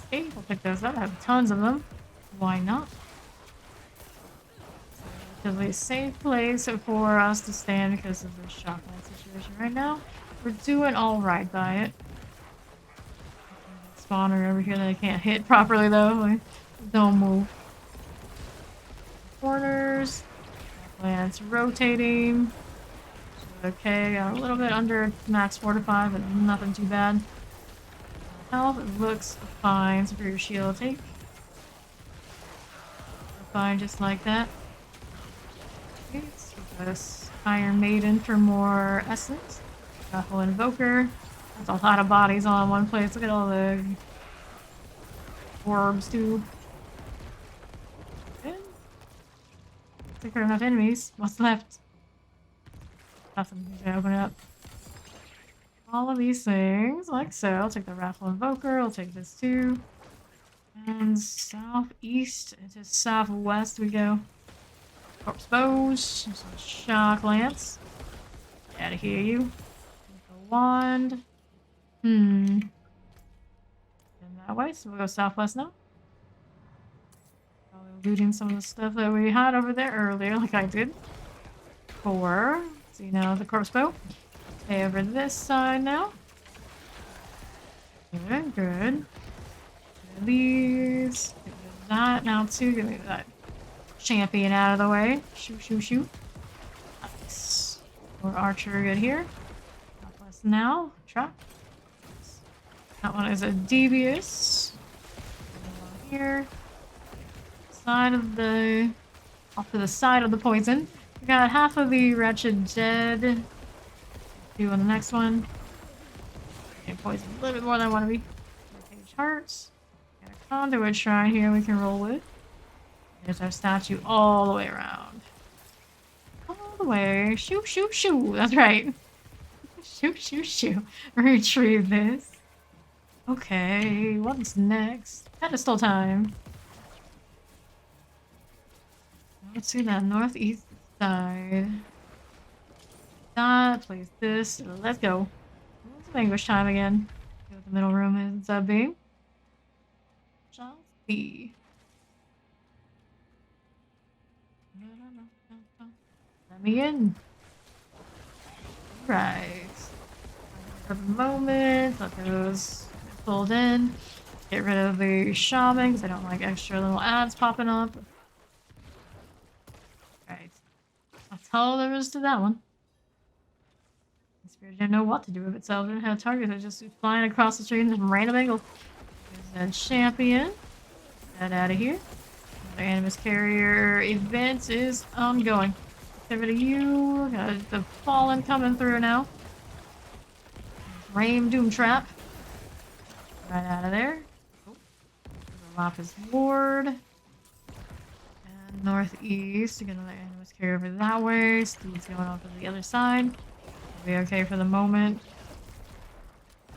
Okay, we'll pick those up. I have tons of them. Why not? It's a safe place for us to stand because of the shock lance situation right now. We're doing alright by it. Spawner over here that I can't hit properly though. Like, don't move. Corners. Lance rotating. Okay, got a little bit under max fortify, but nothing too bad. Health looks fine. Superior shield take. Fine, just like that. Okay, let's get this Iron Maiden for more essence. Shuffle Invoker. That's a lot of bodies all in one place. Look at all the orbs too. Good. Take care of enough enemies. What's left? Nothing. He's gonna open it up. All of these things, like so. I'll take the Raffle Invoker. I'll take this too. And southeast into southwest we go. Corpse Bows. Some Shock Lance. Out of here, you. The wand. And that way, so we'll go southwest now. Probably looting some of the stuff that we had over there earlier, like I did. See now the corpse bow. Okay, over this side now. Good, good. These. Get rid of that now too. Get rid of that champion out of the way. Shoot, shoot, shoot. Nice. More archer good here. Southwest now. Trap. That one is a devious. Here. Side of the... Off to the side of the poison. We got half of the wretched dead. Do on the next one. Okay, poison a little bit more than I want to be. Page hearts. Got a conduit shrine here we can roll with. There's our statue all the way around. All the way. Shoot, shoot, shoot. That's right. Shoot, shoot, shoot. Retrieve this. Okay, what's next? Pedestal time. Let's see that northeast side. That, place this. Let's go. What's language time again? See what the middle room ends up being. Shall see. Let me in. Right. For the moment, let those pulled in. Get rid of the shaman because I don't like extra little ads popping up. Right. That's all there is to that one. The spirit didn't know what to do with itself. It didn't have a target. It was just flying across the street in some random angle. There's that champion. Get that out of here. The Animus Carrier event is ongoing. Get rid of you. Got the Fallen coming through now. Rame Doom Trap. Right out of there. Oh. Lapis Ward. And northeast. Get another Animus Carrier over that way. Steve's going off to the other side. We'll be okay for the moment.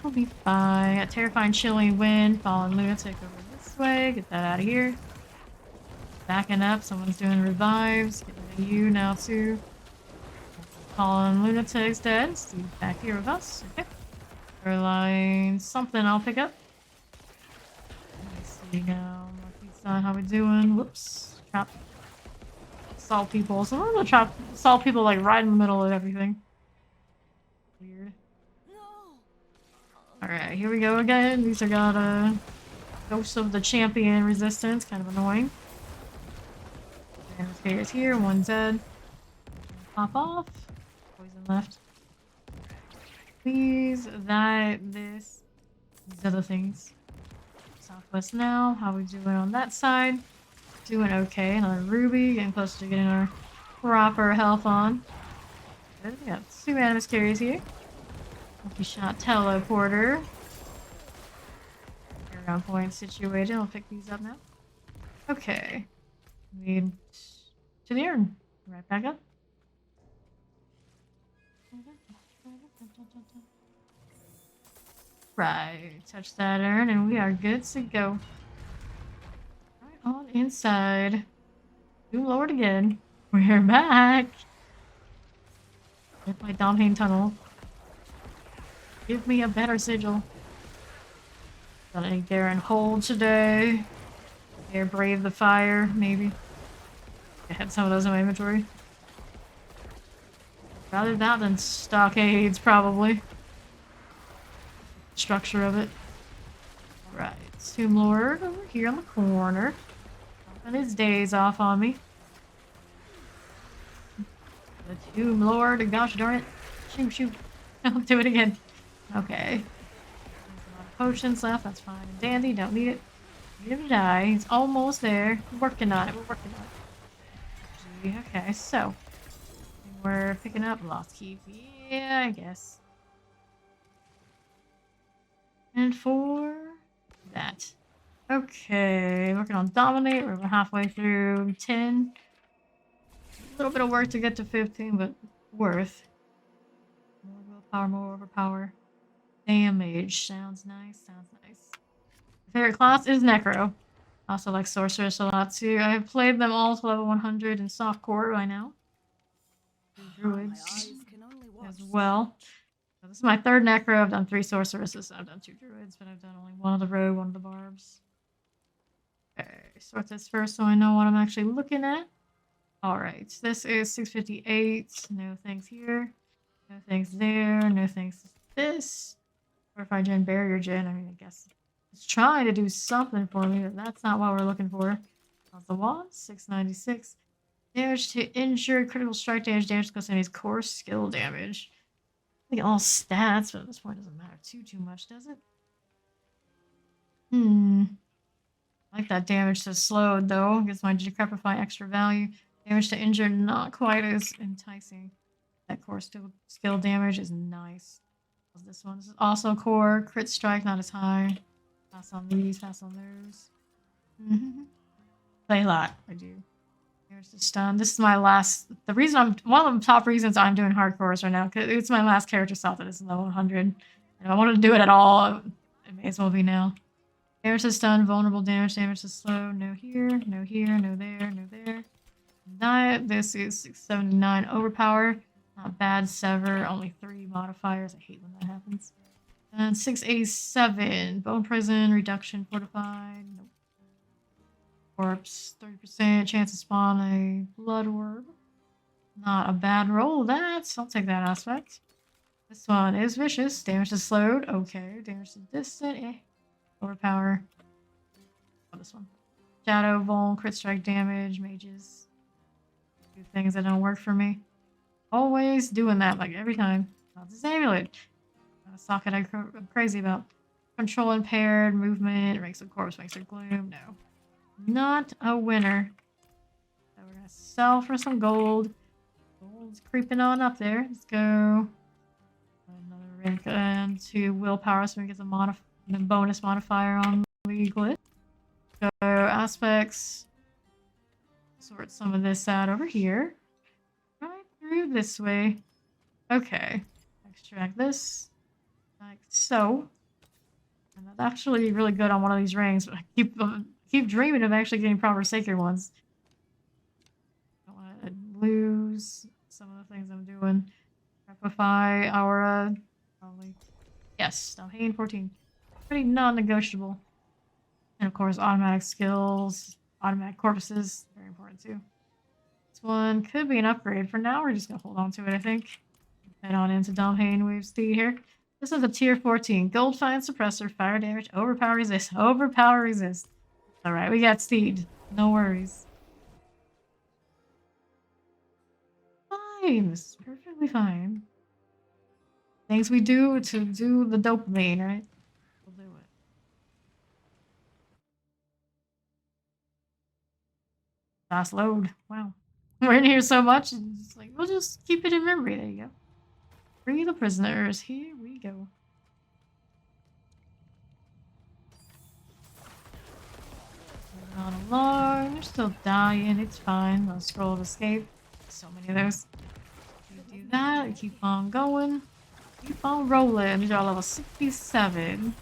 We'll be fine. Got Terrifying Chilling Wind. Fallen Lunatic over this way. Get that out of here. Backing up. Someone's doing revives. Get rid of you now too. Fallen Lunatic's dead. Steve's back here with us. Okay. Line something I'll pick up. Let's see now. Northeast side, how we doing? Whoops. Trap. Salt people. So we're gonna trap salt people like right in the middle of everything. Weird. Alright, here we go again. These are got Ghost of the Champion resistance. Kind of annoying. And the figures here. One dead. Pop off. Poison left. Please, that, this, these other things. Southwest now. How we doing on that side? Doing okay. Another ruby. Getting close to getting our proper health on. Good. We got 2 Animus Carriers here. Multi-shot teleporter. Around point situated. I'll pick these up now. Okay. Need to the urn. Right back up. Right, touch that urn and we are good to go. Right on inside. Doom Lord again. We're back. With my Domhain tunnel. Give me a better sigil. Got any Garen hold today? Dare brave the fire, maybe. I had some of those in my inventory. Rather that than stockades, probably. Structure of it. Alright, Tomb Lord over here on the corner. And his days off on me. The Tomb Lord, gosh darn it. Shoot, shoot. I'll do it again. Okay. There's a lot of potions left, that's fine. Dandy, don't need it. Need him to die. He's almost there. We're working on it, we're working on it. Gee, okay, so. We're picking up Lost Keep. Yeah, I guess. And for that. Okay, working on Dominate. We're halfway through 10. A little bit of work to get to 15, but worth. Power more overpower. Damage. Sounds nice. Sounds nice. My favorite class is Necro. I also like Sorceress a lot too. I have played them all to level 100 in softcore by now. My Druids eyes can only watch as so well. much. So this is my third Necro. I've done 3 Sorceresses. I've done 2 Druids, but I've done only one of the Rogue, one of the Barbs. Okay, sort this first so I know what I'm actually looking at. Alright, this is 658. No thanks here. No thanks there. No thanks this. Or if I gen barrier gen, I mean, I guess it's trying to do something for me, but that's not what we're looking for. How's the wand? 696. Damage to injured, critical strike damage, damage to enemy's core skill damage. I think all stats, but at this point it doesn't matter too much, does it? I like that damage to slowed though. Gives my decrepify extra value. Damage to injured, not quite as enticing. That core skill damage is nice. This one. This is also core. Crit strike, not as high. Pass on these, pass on those. Play a lot. I do. Here's the stun. This is my last. The reason one of the top reasons I'm doing hardcores right now, because it's my last character slot that is level 100. And if I wanted to do it at all, it may as well be now. Damage to stun, vulnerable damage, damage to slow. No here, no here, no there, no there. Diet. This is 679 overpower. Not bad. Sever. Only 3 modifiers. I hate when that happens. And 687. Bone prison. Reduction. Fortified. Nope. Corpse. 30%. Chance to spawn a blood orb. Not a bad roll. I'll take that aspect. This one is vicious. Damage to slowed. Okay. Damage to distant. Eh. Overpower. Oh, this one. Shadow. Vul. Crit strike damage. Mages. Do things that don't work for me. Always doing that, like every time. Not this amulet. A socket I'm crazy about. Control impaired, movement, ranks of corpse, makes her gloom. No. Not a winner. So we're gonna sell for some gold. Gold's creeping on up there. Let's go. Another rank and 2 willpower, so we get the bonus modifier on the glitch. Go aspects. Sort some of this out over here. Right through this way. Okay. Extract this. Like so. And that's actually really good on one of these rings, but I keep dreaming of actually getting proper sacred ones. Don't want to lose some of the things I'm doing. Repify, Aura, probably. Yes, Domhain 14. Pretty non-negotiable. And of course, automatic skills, automatic corpses, very important too. This one could be an upgrade. For now, we're just gonna hold on to it, I think. Head on into Domhain Wave Steed here. This is a tier 14. Gold Fine Suppressor, fire damage, overpower resist. Overpower resist. Alright, we got Steed. No worries. Fine. This is perfectly fine. Things we do to do the dopamine, right? We'll do it. Fast load. Wow. We're in here so much, and it's like, we'll just keep it in memory. There you go. Free the prisoners. Here we go. Moving on along. They're still dying. It's fine. I'll scroll of escape. So many of those. You do that. Keep on going. Keep on rolling. These are level 67.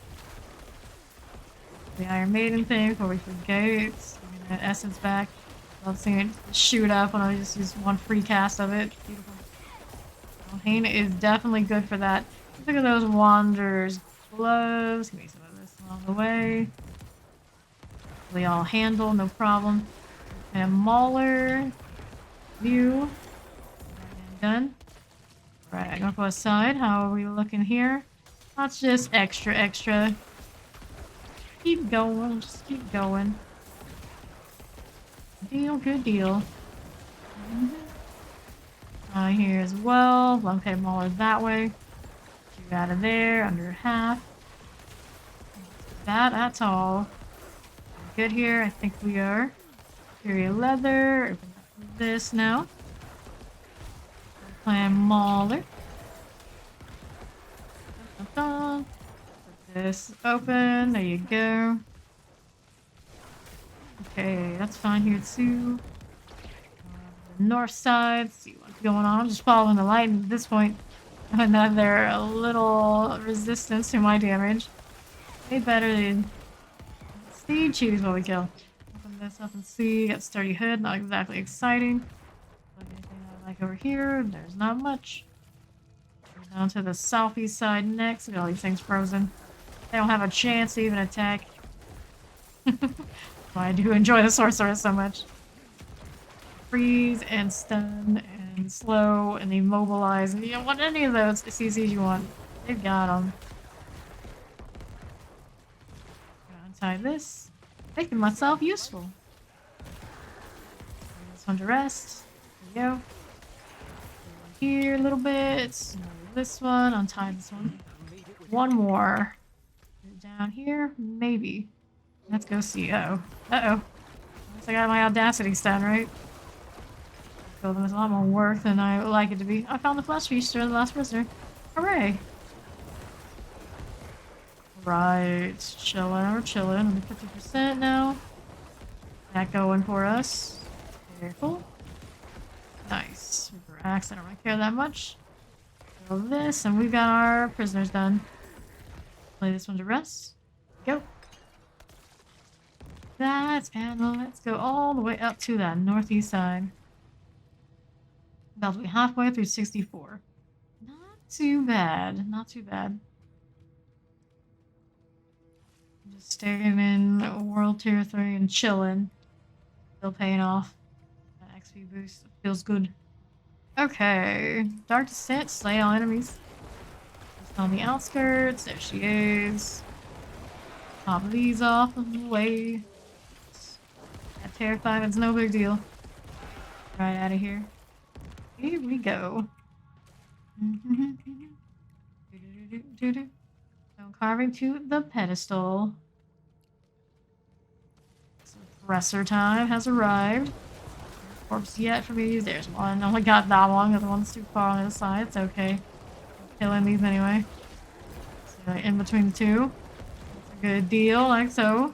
The Iron Maiden thing before we forget. Getting that essence back. Love seeing it shoot up when I just use one free cast of it. Beautiful. Hana is definitely good for that. Look at those Wanderer's gloves. Give me some of this along the way. We all handle, no problem. And Mauler. View. And done. Right, northwest side. How are we looking here? That's just extra. Keep going, just keep going. Good deal. Here as well. Okay, Mauler that way. You out of there, under half. That at all. Good here, I think we are. Superior leather. Open up this now. Plan Mauler. Put this open. There you go. Okay, that's fine here too. The north side. See what's going on. I'm just following the light at this point. And then they're a little resistance to my damage. Way better than C. Choose what we kill. Open this up and see. Got sturdy hood. Not exactly exciting. Look, anything I like over here? There's not much. Go down to the southeast side next. Look at all these things frozen. They don't have a chance to even attack. Why I do enjoy the sorceress so much. Freeze and stun and slow and immobilize. And you don't want any of those CCs you want. They've got them. Untie this. Making myself useful. Bring this one to rest. There we go. Here a little bit. Move this one. Untie this one. One more. Down here? Maybe. Let's go see. Uh-oh. Uh-oh. Guess I got my audacity stun, right? Kill them is a lot more work than I would like it to be. I found the flesh feaster, the last prisoner. Hooray! Right. Chillin', we're chillin'. I'm at 50% now. That going for us. Careful. Nice. Reaper axe, I don't really care that much. Kill this, and we've got our prisoners done. Play this one to rest. Go. That, and let's go all the way up to that northeast side. About to be halfway through 64. Not too bad. Not too bad. Just staying in World Tier 3 and chilling. Still paying off. That XP boost feels good. Okay. Dark Descent, slay all enemies. Just on the outskirts. There she is. Pop these off of the way. That terrifying, it's no big deal. Right out of here. Here we go. Stone carving to the pedestal. Suppressor time has arrived. No corpse yet for me to use. There's one. I only got that one because the one's too far on the other side. It's okay. I'm killing these anyway. So in between the two. That's a good deal, like so.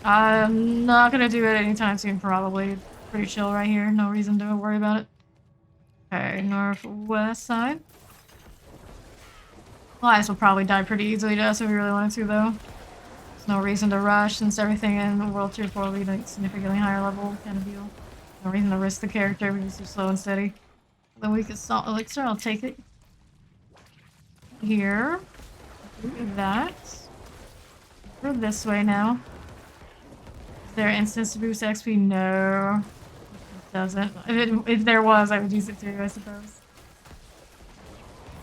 I'm not gonna do it anytime soon, probably. Pretty chill right here. No reason to worry about it. Okay, northwest side. Elias will probably die pretty easily to us if we really wanted to, though. There's no reason to rush since everything in World Tier 4 will be like significantly higher level kind of deal. No reason to risk the character, we just do slow and steady. The weakest salt elixir, I'll take it. Here. Look at that. We're this way now. Is there instance to boost XP? No. It doesn't. If there was, I would use it too, I suppose.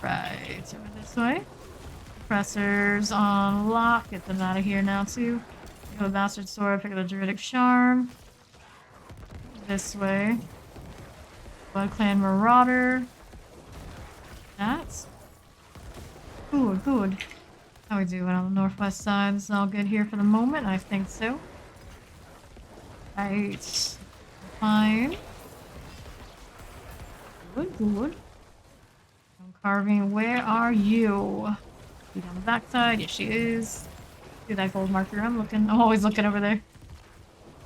Right, over this way. Suppressors on lock. Get them out of here now, too. Pick up a bastard sword, pick up a druidic charm. This way. Blood Clan Marauder. That's good. How we doing on the northwest side? This is all good here for the moment. I think so. Right. Fine. Good. Carving, where are you? She's on the backside. Yes, she is. See that gold marker? I'm always looking over there.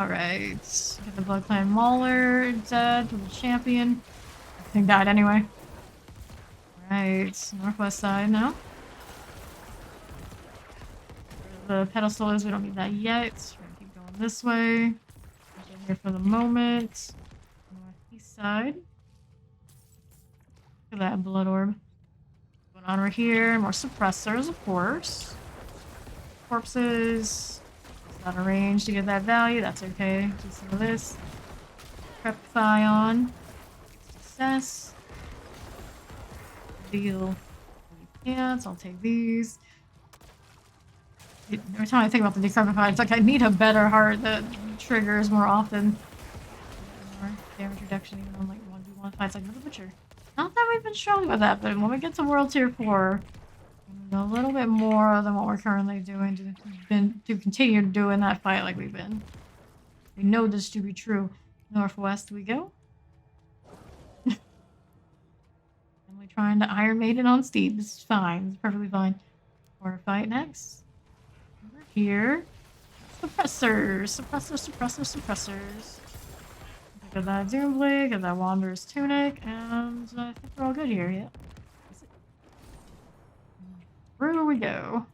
Alright. Get the Blood Clan Mauler dead for the champion. I think died anyway. Alright. Northwest side now. Where the pedestal is, we don't need that yet. We're gonna keep going this way. Get here for the moment. Northeast side. Look at that blood orb. Going on over here, more suppressors, of course. Corpses. It's not a range to get that value, that's okay. Do some of this. Prepify on. Success. Deal. Pants, I'll take these. Every time I think about the decrepify, it's like I need a better heart that triggers more often. More damage reduction, even on like 1v1 fights like the Butcher. Not that we've been struggling with that, but when we get to World Tier 4, we know a little bit more than what we're currently doing to continue doing that fight like we've been. We know this to be true. Northwest we go. And we're trying to Iron Maiden on Steed. This is fine. It's perfectly fine. Corner fight next. Over here. Suppressors. Suppressors. Got that Doom Blade, got that Wanderer's Tunic, and I think we're all good here, yeah. Through we go.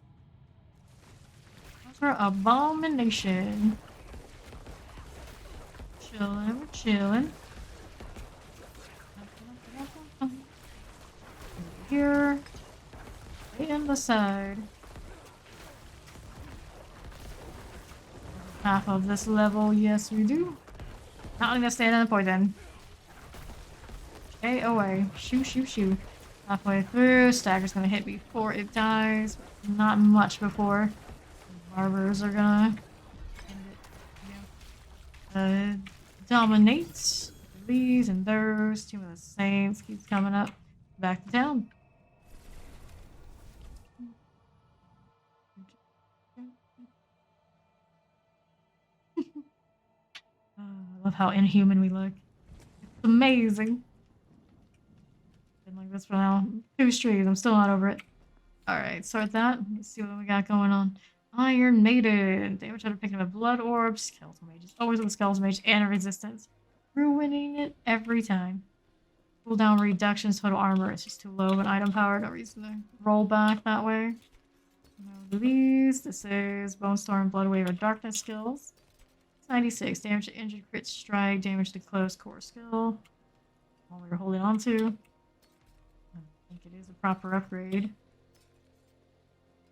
That's our abomination. Chilling, we're chilling. Here. Right in the side. Half of this level, yes we do. Not gonna stand in the poison. Okay, away. Shoo, shoo, shoo. Halfway through, stagger's gonna hit before it dies. Not much before. Barbers are gonna end it. Yeah. Dominates. These and those. Team of the Saints keeps coming up. Back to town. I love how inhuman we look. It's amazing. Been like this for now 2 streams. I'm still not over it. Alright, sort that. Let's see what we got going on. Iron Maiden. Damage out of picking up a blood orb. Skeletal mages. Always with skeletal mage and a resistance. Ruining it every time. Cooldown reductions, total armor. It's just too low of an item power. No reason to roll back that way. No these. This is Bone Storm, Blood Wave, or Darkness skills. 96. Damage to injured, crit strike, damage to close core skill. All we're holding on to. I think it is a proper upgrade.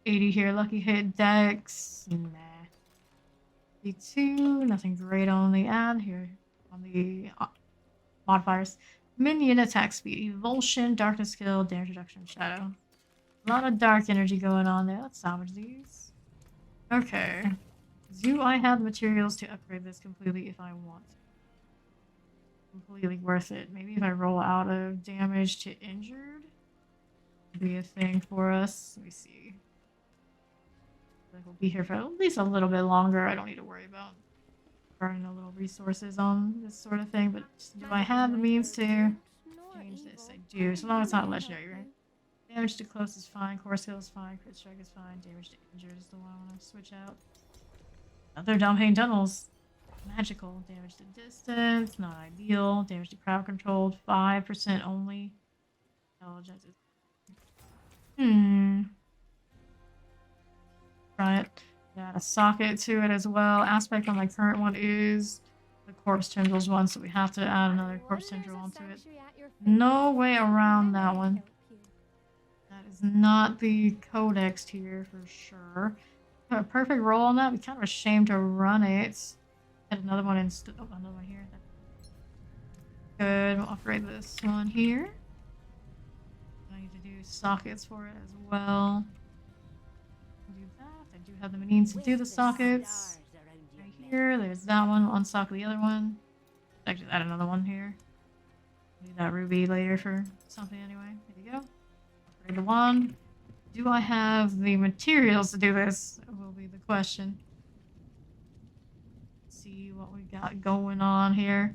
80 here, lucky hit, dex. Nah. 82, nothing great on the ad here. On the modifiers. Minion attack speed, evulsion, darkness skill, damage reduction, shadow. A lot of dark energy going on there. Let's salvage these. Okay. Do I have the materials to upgrade this completely if I want? Completely worth it. Maybe if I roll out of damage to injured, would be a thing for us. Let me see. I think we'll be here for at least a little bit longer. I don't need to worry about burning a little resources on this sort of thing. But do I have the means to change this? I do. So long as it's not legendary, right? Damage to close is fine. Core skill is fine. Crit strike is fine. Damage to injured is the one I want to switch out. Other Downpain Tunnels. Magical. Damage to distance. Not ideal. Damage to crowd controlled. 5% only. Intelligence is... Try it. Add a socket to it as well. Aspect on my current one is the corpse tendrils one, so we have to add another corpse tendril onto it. No way around that one. That is not the codex tier for sure. A perfect roll on that. Be kind of ashamed to run it. Add another one instead. Oh, another one here. Good. We'll upgrade this one here. I need to do sockets for it as well. Do that. I do have the means to do the sockets. Right here. There's that one. We'll unsock the other one. Actually, add another one here. Need that ruby later for something anyway. There you go. Upgrade the one. Do I have the materials to do this? Will be the question. Let's see what we got going on here.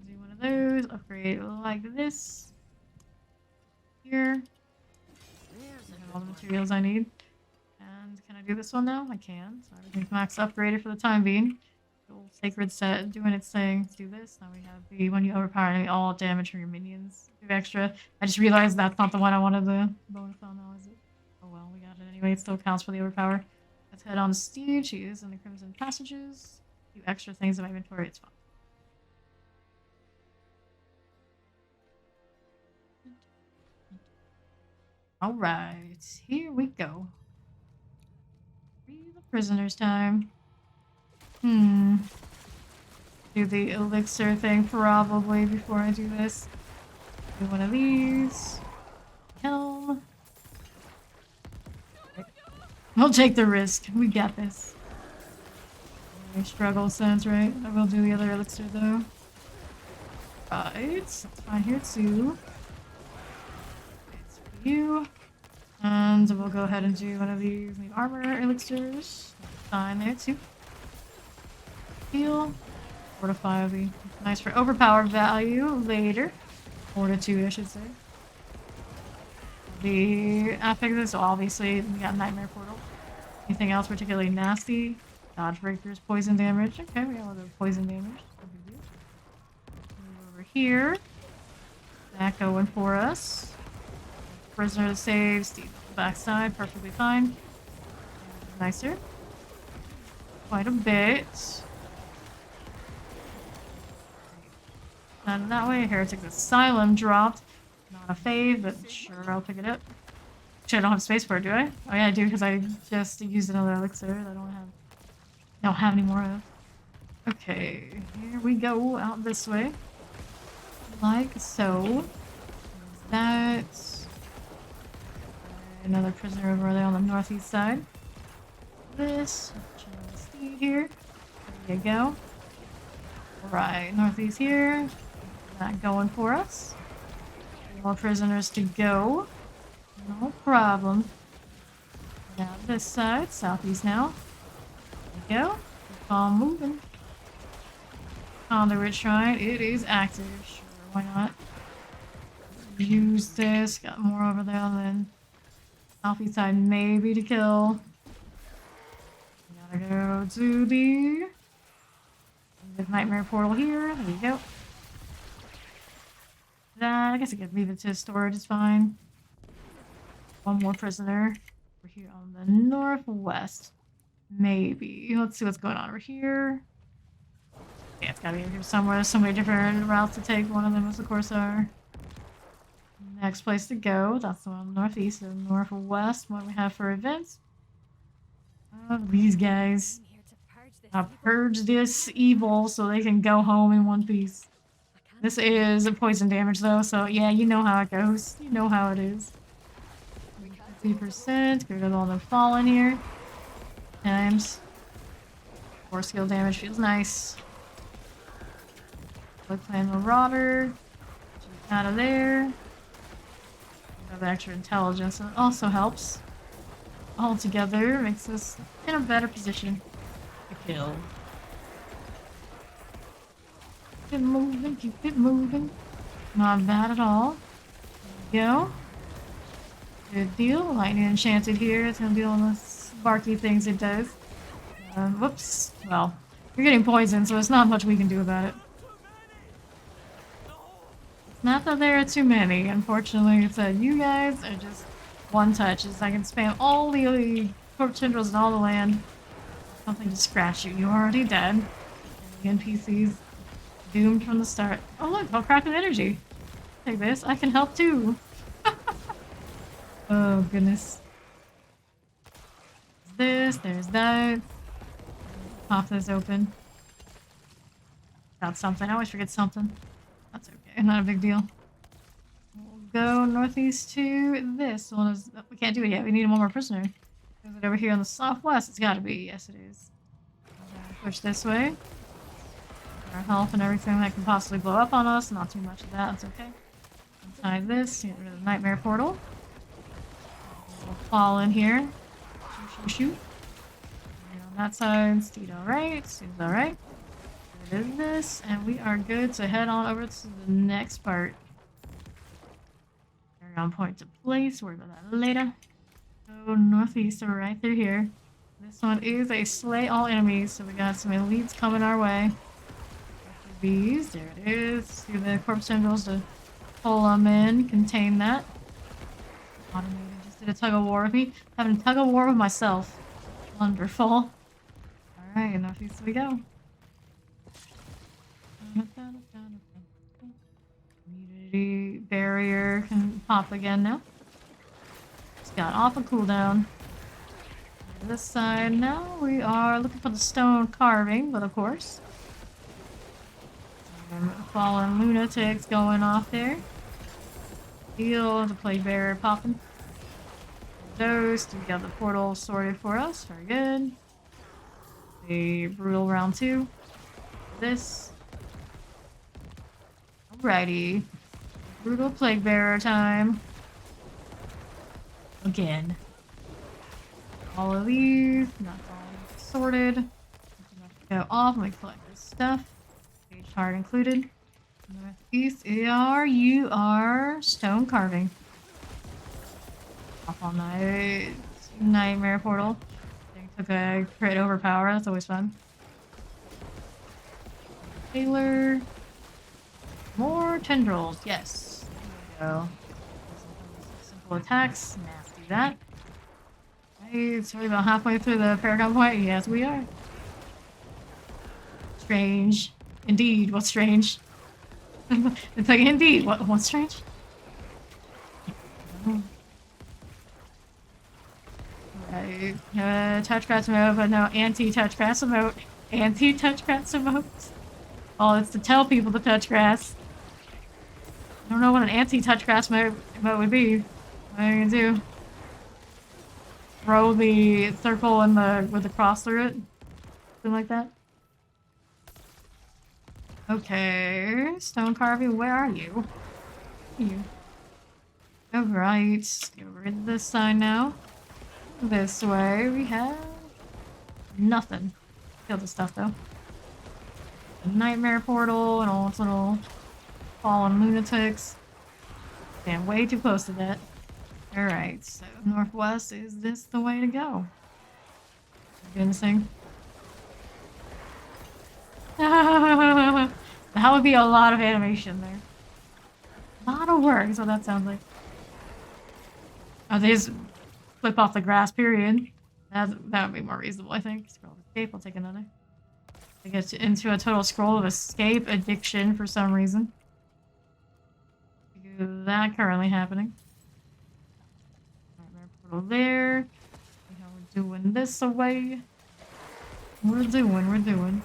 Do one of those. Upgrade like this. Here. I have all the materials I need. And can I do this one now? I can. So everything's max upgraded for the time being. Old sacred set doing its thing. Let's do this. Now we have the when you overpower enemy, all damage from your minions. Do extra. I just realized that's not the one I wanted the bonus on now, is it? Oh well, we got it anyway. It still counts for the overpower. Let's head on to Steve. She is in the Crimson Passages. Do extra things in my inventory. It's fine. Alright, here we go. Free the prisoners time. Do the elixir thing probably before I do this. Do one of these. Helm. We'll take the risk. We got this. I struggle sounds right. I will do the other elixir though. Right. That's fine here too. It's for you. And we'll go ahead and do one of these armor elixirs. Fine there too. Heal. Fortify will be nice for overpower value later. Fortitude, I should say. The affixes, so obviously we got Nightmare Portal. Anything else particularly nasty? Dodge breakers, poison damage. Okay, we got a little poison damage. Move over here. That going for us. Prisoner to save, Steve backside, perfectly fine. Nicer. Quite a bit. Out of that way, Heretic's Asylum dropped. Not a fave, but sure, I'll pick it up. Actually, I don't have space for it, do I? Oh yeah, I do, because I just used another elixir that I don't have any more of. Okay, here we go, out this way. Like so. There's that. Another prisoner over there on the northeast side. This. Steed here. There you go. Right, northeast here. That going for us. More prisoners to go. No problem. Now this side, southeast now. There you go. Keep on moving. Conduit Shrine, it is active. Sure, why not? Use this. Got more over there than southeast side, maybe to kill. Gotta go to the Nightmare Portal here. There you go. I guess I could leave it to storage, it's fine. One more prisoner. We're here on the northwest. Maybe. Let's see what's going on over here. Yeah, it's gotta be over here somewhere. There's so many different routes to take. One of them is, of course, our next place to go. That's the one on the northeast and northwest. What we have for events. These guys. I'll purge this evil so they can go home in one piece. This is a poison damage though, so yeah, you know how it goes. You know how it is. 50%. Get rid of all the fallen here. Times. 4 skill damage feels nice. Blood Clan Marauder. Out of there. Have extra intelligence. It also helps. All together makes us in a better position to kill. Keep it moving, keep it moving. Not bad at all. There we go. Good deal. Lightning Enchanted here. It's gonna deal with the sparky things it does. Whoops. Well, you're getting poisoned, so there's not much we can do about it. It's not that there are too many. Unfortunately, it's that you guys are just one touches. I can spam all the corpse tendrils in all the land. Something to scratch you. You're already dead. And the NPCs doomed from the start. Oh look, I'll crack with energy. Take this. I can help too. Oh goodness. There's this. There's that. Pop this open. Got something. I always forget something. That's okay. Not a big deal. We'll go northeast to this one. Is, we can't do it yet. We need one more prisoner. Is it over here on the southwest? It's got to be. Yes, it is. Push this way. Our health and everything that can possibly blow up on us. Not too much of that. It's okay. Inside this. Get rid of the Nightmare Portal. We'll fall in here. Shoot, shoot, shoot. And on that side, Steed alright. Steed's alright. It is this, and we are good to head on over to the next part. Carry on point to place. Worry about that later. Go northeast, or right through here. This one is a slay all enemies, so we got some elites coming our way. These, there it is. Do the corpse tendrils to pull them in, contain that. Automated just did a tug of war with me. Having a tug of war with myself. Wonderful. Alright, northeast we go. Immunity barrier can pop again now. Just got off a cooldown. This side now we are looking for the stone carving, but of course. Fallen lunatics going off there. Heal, the plague bearer popping. Those, we got the portal sorted for us. Very good. The brutal round 2. This. Alrighty. Brutal plague bearer time. Again. All of these. Not all sorted. Go off. Let me collect this stuff. Page heart included. Northeast you are stone carving. Off on that Nightmare Portal. They took a crit overpower. That's always fun. Taylor. More tendrils. Yes. There we go. Simple attacks. Nasty that. Hey, it's already about halfway through the Paragon Point. Yes, we are. Strange. Indeed, what's strange? It's like, indeed, what's strange? Right. Touch grass emote, but no anti-touch grass emote. Anti-touch grass emote. Oh, it's to tell people to touch grass. I don't know what an anti-touch grass emote would be. What are you gonna do? Throw the circle and with the cross through it? Something like that? Okay. Stone carving, where are you? You. Alright. Get rid of this sign now. This way we have nothing. Kill the stuff though. A nightmare portal and all its little fallen lunatics. Damn, way too close to that. Alright, so northwest, is this the way to go? Goodness thing. That would be a lot of animation there. A lot of work is what that sounds like. Oh, they just flip off the grass, period. That would be more reasonable, I think. Scroll of escape, I'll take another. I get into a total scroll of escape addiction for some reason. That currently happening. Nightmare portal there. See how we're doing this away. We're doing.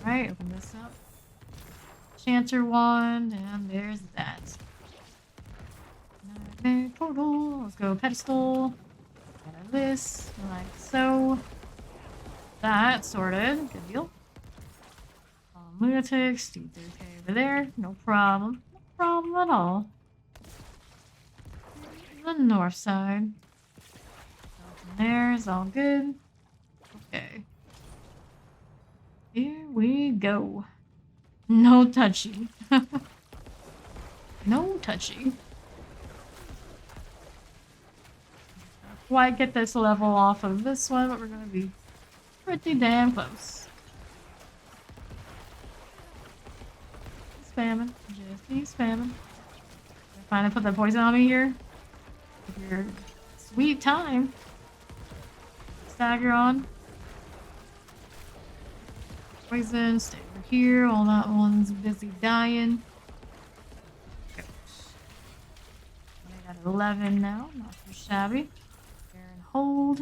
Alright, open this up. Chanter wand, and there's that. Nightmare portal. Let's go pedestal. Out this, like so. That sorted. Good deal. Lunatics, do okay over there. No problem. No problem at all. The north side. There's all good. Okay. Here we go. No touchy. No touchy. Not quite get this level off of this one, but we're gonna be pretty damn close. Spamming. Just keep spamming. Finally put the poison on me here. With your sweet time. Stagger on. Poison, stay over here while that one's busy dying. Go. I got 11 now, not too shabby. Bear and hold.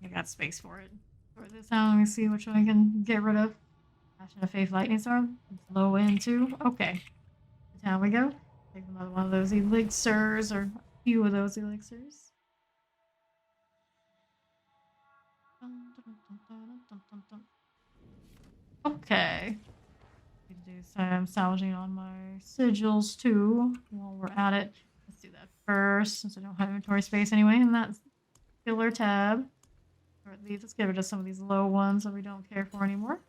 I got space for it. Sort this out, let me see which one I can get rid of. Passion of Faith Lightning Storm. It's low end too. Okay. Down we go. Take another one of those elixirs, or a few of those elixirs. Okay. Could do some salvaging on my sigils too while we're at it. Let's do that first since I don't have inventory space anyway, and that's killer tab. Or at least let's get rid of some of these low ones that we don't care for anymore.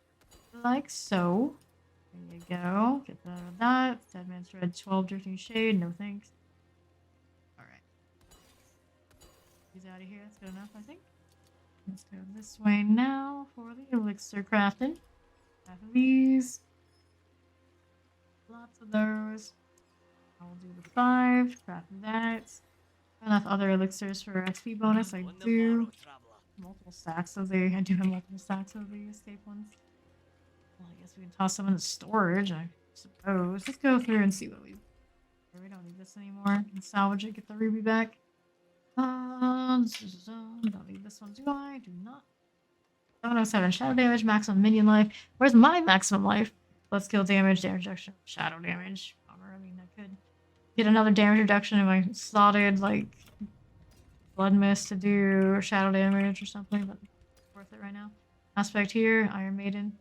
Like so. There you go. Get rid of that. Dead Man's Dread 12 Drifting Shade. No thanks. Alright. He's out of here. That's good enough, I think. Let's go this way now for the elixir crafting. Half of these. Lots of those. I'll do the 5. Craft that. Enough other elixirs for XP bonus. I do. Multiple stacks of the. I do have multiple stacks of the escape ones. Well, I guess we can toss some in the storage, I suppose. Let's go through and see what we... We don't need this anymore. We can salvage it, get the ruby back. Don't need this one, do I? Do not. 707, shadow damage, maximum minion life. Where's my maximum life? Let's kill damage, damage reduction, shadow damage. Bummer, I mean, I could get another damage reduction if I slotted, like, blood mist to do shadow damage or something, but worth it right now. Aspect here, Iron Maiden.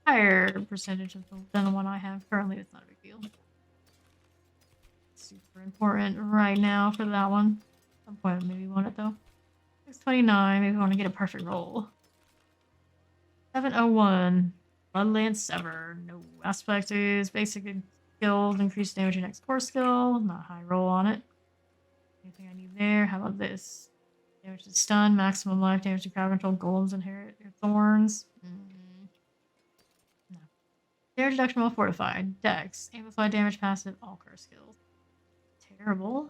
Higher percentage than the one I have currently. It's not a big deal. Super important right now for that one. At some point, maybe want it though. 629. Maybe we want to get a perfect roll. 701. Bloodlance Sever. No. Aspect is basic skills, increased damage your next core skill. Not high roll on it. Anything I need there? How about this? Damage to stun, maximum life, damage to crowd control, golems inherit your thorns. No. Damage reduction while fortified. Dex. Amplified damage passive, all curse skills. Terrible.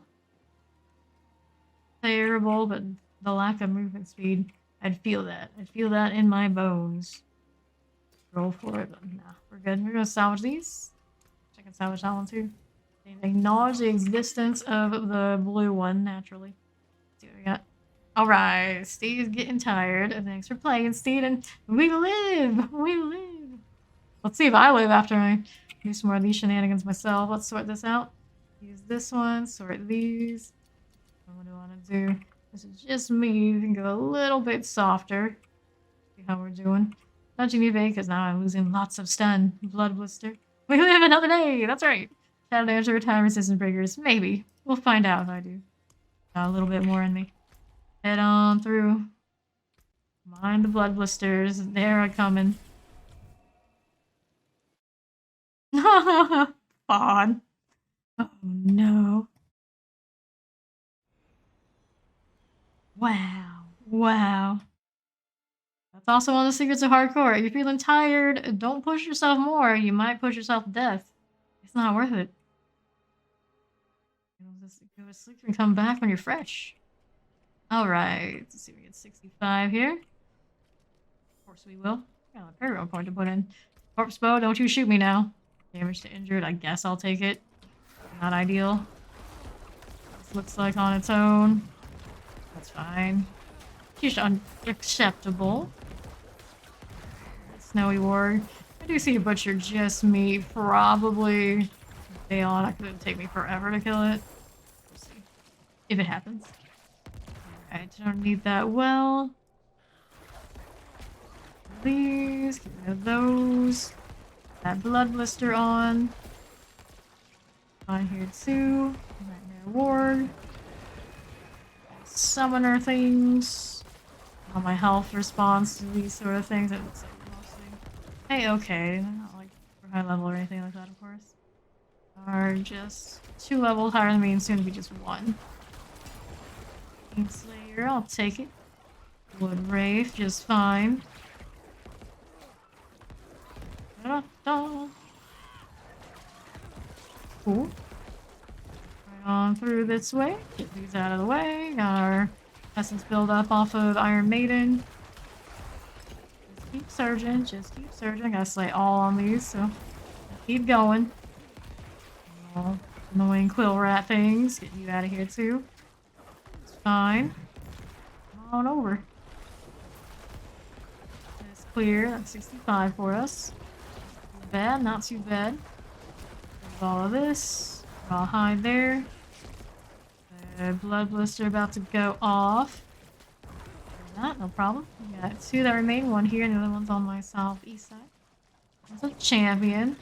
Terrible, but the lack of movement speed. I'd feel that. I'd feel that in my bones. Roll for it, but nah, we're good. We're gonna salvage these. I can salvage that one too. They acknowledge the existence of the blue one naturally. Let's see what we got. Alright, Steve's getting tired. Thanks for playing, Steve, and we live! We live! Let's see if I live after I do some more of these shenanigans myself. Let's sort this out. Use this one, sort these. What do I want to do? This is just me. We can go a little bit softer. See how we're doing. Not you need because now I'm losing lots of stun. Blood blister. We live another day! That's right! Shadow Dancer, time resistant breakers. Maybe. We'll find out if I do. Got a little bit more in me. Head on through. Mind the blood blisters. They're a coming. Fawn. Oh no. Wow. Wow. That's also one of the secrets of hardcore. If you're feeling tired, don't push yourself more. You might push yourself to death. It's not worth it. Just go to sleep and come back when you're fresh. Alright. Let's see if we get 65 here. Of course we will. Got a paragon point to put in. Corpse bow, don't you shoot me now. Damage to injured, I guess I'll take it. Not ideal. This looks like on its own. That's fine. Just unacceptable. Snowy Ward. I do see a butcher just me. Probably Bayon. It could take me forever to kill it. We'll see. If it happens. Alright, don't need that well. These. Get rid of those. That blood blister on. On here too. Nightmare Ward. Summoner things. How my health responds to these sort of things. It looks like mostly. Hey, okay. They're not like super high level or anything like that, of course. Are just 2 levels higher than me and soon to be just 1. Slayer, I'll take it. Wood Wraith, just fine. Da-da-da. Cool. Right on through this way. Get these out of the way. Got our essence build up off of Iron Maiden. Just keep surging. Just keep surging. Gotta slay all on these, so keep going. All annoying quill rat things. Get you out of here too. It's fine. Come on over. That's clear. That's 65 for us. Not too bad. Not too bad. There's all of this. I'll hide there. The blood blister about to go off. That, no problem. We got 2 that remain. 1 here, and the other one's on my southeast side. There's a champion.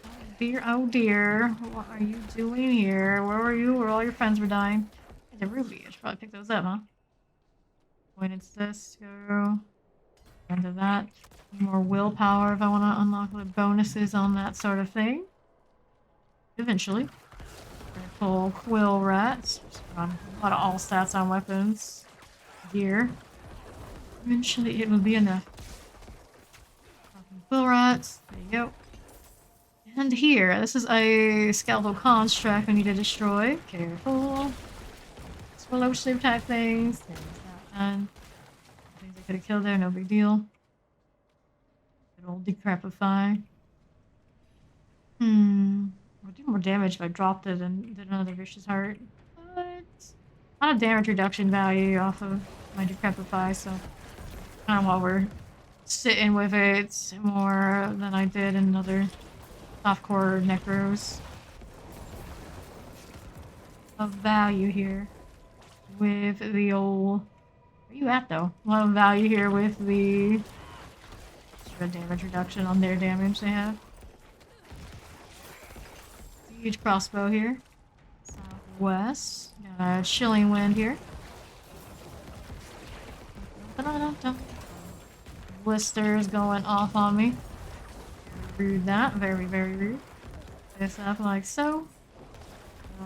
Oh dear, oh dear. What are you doing here? Where were you? Where all your friends were dying? The ruby. I should probably pick those up, huh? Point it's this. Go into that. More willpower if I want to unlock the bonuses on that sort of thing. Eventually. Full quill rats. A lot of all stats on weapons. Gear. Eventually it will be enough. Quill rats. There you go. And here, this is a skeletal construct we need to destroy. Careful. Explosive type things. There's that done. Things I could have killed there, no big deal. Good old decrepify. Would do more damage if I dropped it and did another vicious heart. But a lot of damage reduction value off of my decrepify, so kind of while we're sitting with it more than I did in other softcore necros. Of value here with the old. Where you at though? A lot of value here with the extra damage reduction on their damage they have. Huge crossbow here. Southwest. Got a chilling wind here. Blisters going off on me. Rude that. Very, very rude. This up like so.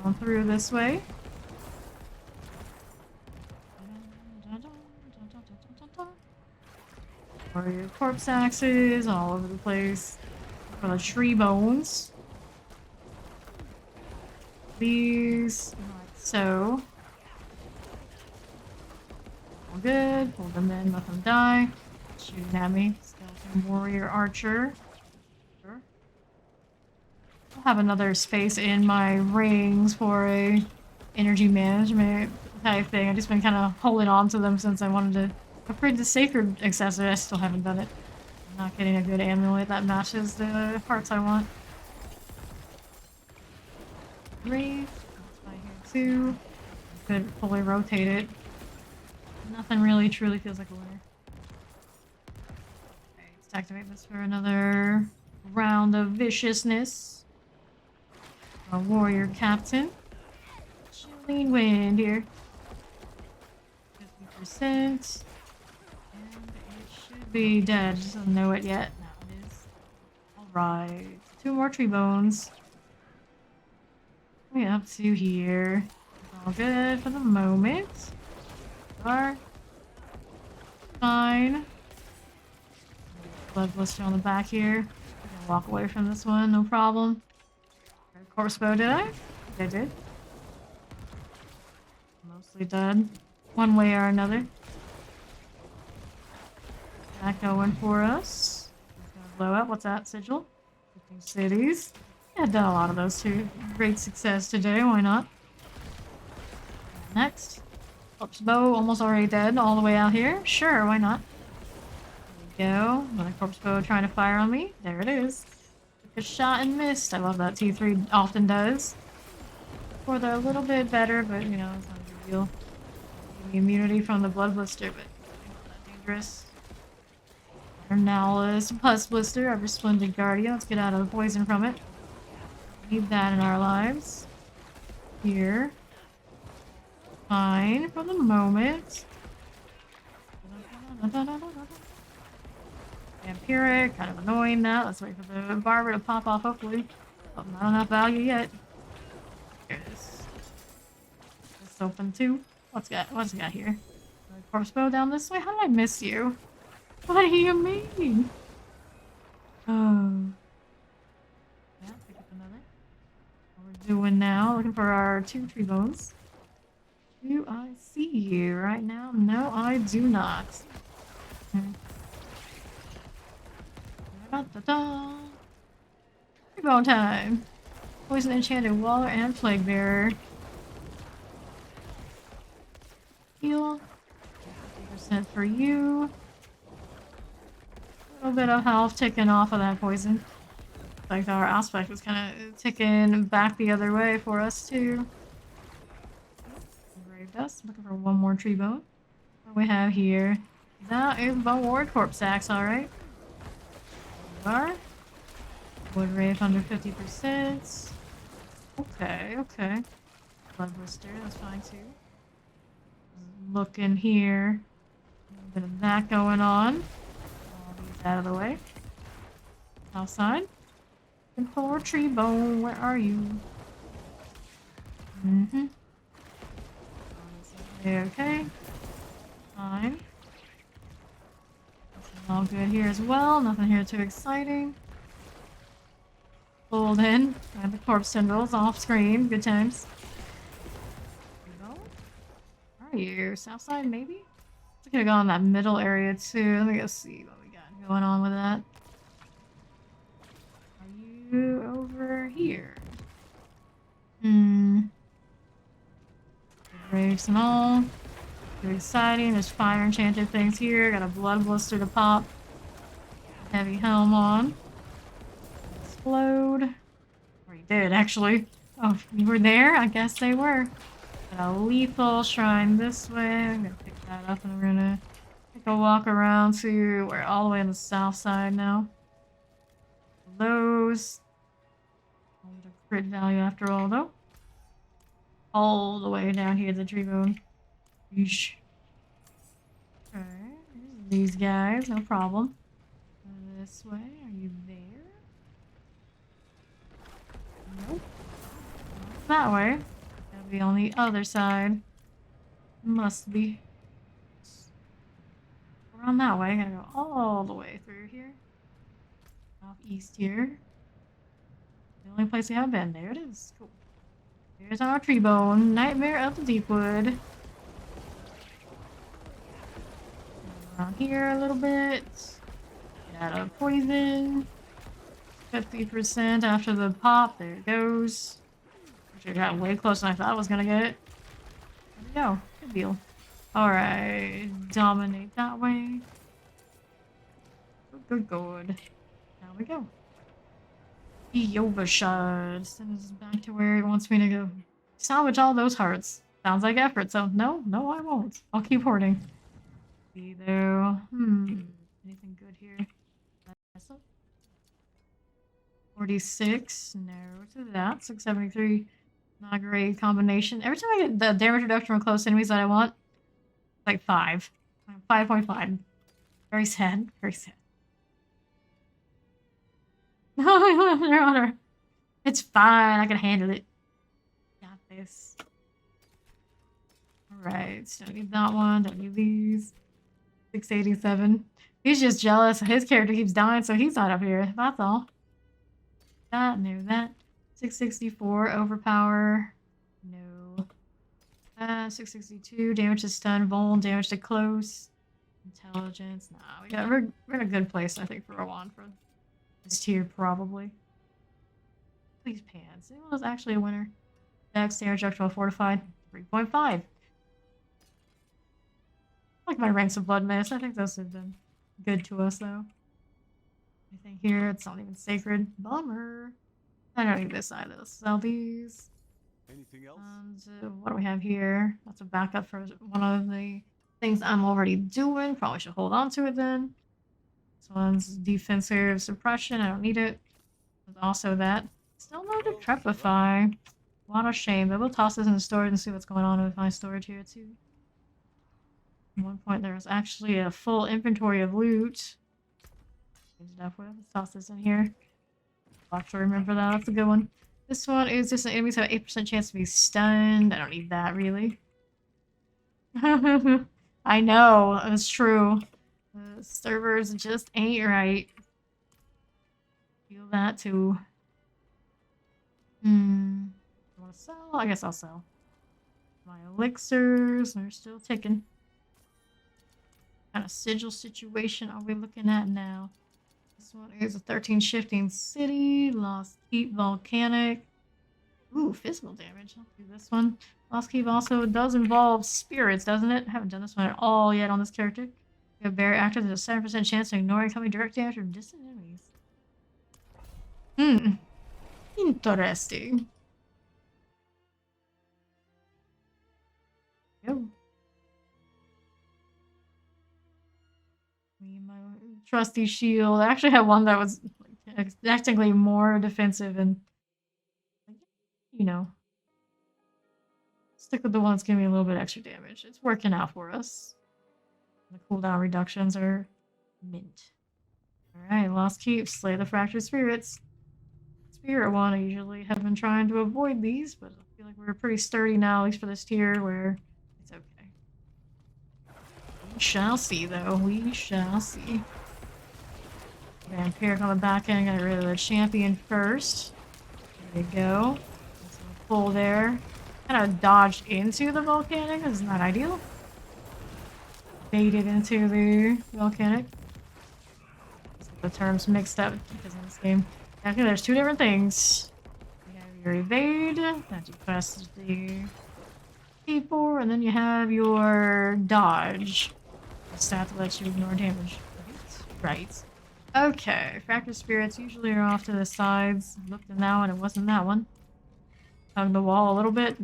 Going through this way. Warrior corpse axes all over the place. For the tree bones. These, like so. good. Pull them in, let them die. Shooting at me. Skeleton warrior archer. Sure. I'll have another space in my rings for a energy management type thing. I've just been kind of holding on to them since I wanted to upgrade the sacred accessory. I still haven't done it. I'm not getting a good amulet that matches the parts I want. Wraith. That's by here too. Could fully rotate it. Nothing really truly feels like a winner. Okay, let's activate this for another round of viciousness. A warrior captain. Chilling wind here. 50%. And it should be dead. Just don't know it yet. No, it is. Alright. 2 more tree bones. What are we up to here? All good for the moment. Are fine. Blood blister on the back here. I'm gonna walk away from this one, no problem. Corpse bow, did I? I think I did. Mostly dead. One way or another. That going for us. It's gonna blow up. What's that? Sigil? 15 cities. Yeah, I've done a lot of those too. Great success today, why not? Next. Corpse bow, almost already dead, all the way out here. Sure, why not? There we go. Another corpse bow trying to fire on me. There it is. Took a shot and missed. I love that T3 often does. Or they're a little bit better, but you know, it's not a big deal. Give me immunity from the blood blister, but not that dangerous. Now pus blister, our resplendent guardian. Let's get out of the poison from it. Need that in our lives. Here. Fine for the moment. Vampiric, kind of annoying that. Let's wait for the barber to pop off, hopefully. Oh, not enough value yet. Here it is. It's open too. What's it got here? Corpse bow down this way? How did I miss you? What do you mean? Oh. Yeah, pick up another. What we're doing now, looking for our 2 tree bones. Do I see you right now? No, I do not. Da-da-da. Tree bone time. Poison enchanted waller and plague bearer. Heal. 50% for you. A little bit of health ticking off of that poison. Like our aspect was kind of ticking back the other way for us too. Dust. Looking for one more tree bone. What do we have here? That is bone ward corpse axe, alright. We are. Wood wraith under 50%. Okay, okay. Blood blister, that's fine too. Looking here. A little bit of that going on. All these out of the way. Outside. Looking for a tree bone. Where are you? Mm-hmm. Okay. Fine. All good here as well. Nothing here too exciting. Pulled in. I have the corpse tendrils off screen. Good times. Where are you? South side, maybe? I could have gone in that middle area too. Let me go see what we got going on with that. Are you over here? Graves and all. Too exciting. There's fire enchanted things here. Got a blood blister to pop. Heavy helm on. Explode. Or you did, actually. Oh, you were there? I guess they were. Got a lethal shrine this way. I'm gonna pick that up and we're gonna take a walk around to we're all the way on the south side now. Those. A little crit value after all, though. All the way down here, the tree bone. Yeesh. Okay, these guys, no problem. This way, are you there? Nope. Not that way. Gotta be on the other side. Must be. We're on that way. Gotta go all the way through here. Off east here. The only place we haven't been. There it is. Cool. Here's our tree bone. Nightmare of the Deepwood. Around here a little bit. Get out of poison. 50% after the pop. There it goes. Actually got way closer than I thought I was gonna get it. There we go. Good deal. Alright. Dominate that way. Good, good. Now we go. Overshot. Send us back to where it wants me to go. Salvage all those hearts. Sounds like effort, so no, I won't. I'll keep hoarding. See though. Anything good here? 46. No to that. 673. Not a great combination. Every time I get the damage reduction from close enemies that I want, it's like 5. 5.5. Very sad. Very sad. No, Your Honor. It's fine. I can handle it. Got this. Alright. Don't need that one. Don't need these. 687. He's just jealous. His character keeps dying, so he's not up here. That's all. That, no, that. 664. Overpower. No. 662. Damage to stun. Vuln. Damage to close. Intelligence. Nah, we're in a good place, I think, for a wand for this tier, probably. Please pants. Anyone was actually a winner? Dex, damage reduction, fortified. 3.5. I like my ranks of blood mist. I think those have been good to us, though. Anything here? It's not even sacred. Bummer. I don't need this either. Let's sell these. Anything else? And what do we have here? That's a backup for one of the things I'm already doing. Probably should hold on to it then. This one's defensive suppression. I don't need it. There's also that. Still no decrepify. What a shame. But we'll toss this in the storage and see what's going on with my storage here too. At one point there was actually a full inventory of loot. Let's toss this in here. I'll have to remember that. That's a good one. This one is just an enemies have an 8% chance to be stunned. I don't need that really. I know, it's true. The servers just ain't right. Feel that too. I want to sell? I guess I'll sell. My elixirs are still ticking. What kind of sigil situation are we looking at now? This one is a 13 shifting city. Lost Keep volcanic. Ooh, physical damage. I'll do this one. Lost Keep also does involve spirits, doesn't it? I haven't done this one at all yet on this character. You have Barrier active. There's a 7% chance of ignoring incoming direct damage from distant enemies. Interesting. Go. My trusty shield. I actually had one that was like, technically more defensive and, you know, stick with the one that's giving me a little bit extra damage. It's working out for us. The cooldown reductions are mint. Alright, Lost Keep, Slay the Fractured Spirits. Spirit one, I usually have been trying to avoid these, but I feel like we're pretty sturdy now, at least for this tier, where it's okay. We shall see, though. We shall see. Vampiric on the back end, got rid of the champion first. There we go. Pull there. Kind of dodged into the volcanic, isn't that ideal? Baited into the volcanic. The terms mixed up because in this game. Okay, there's two different things. You have your evade, that you press the keyboard, and then you have your dodge. The stat that lets you ignore damage. Right. Okay, fractured spirits usually are off to the sides. Looked in that one, it wasn't that one. Hug the wall a little bit.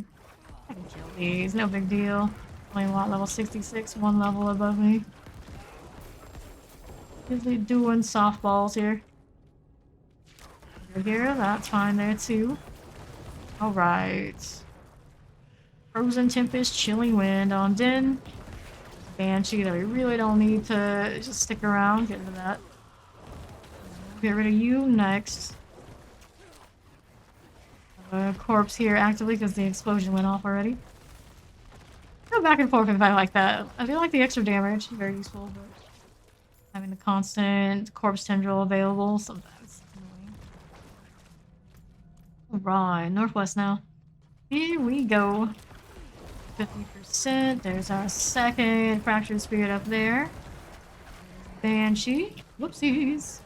I can kill these, no big deal. Only lot level 66, one level above me. Usually doing softballs here. Over here, that's fine there too. Alright. Frozen Tempest, Chilling Wind on Din. Banshee that we really don't need to just stick around. Get rid of that. Get rid of you next. Have a corpse here actively because the explosion went off already. Go back and forth if I like that. I do like the extra damage. Very useful, but having the constant corpse tendril available sometimes annoying. Alright, northwest now. Here we go. 50%. There's our second fractured spirit up there. Banshee. Whoopsies.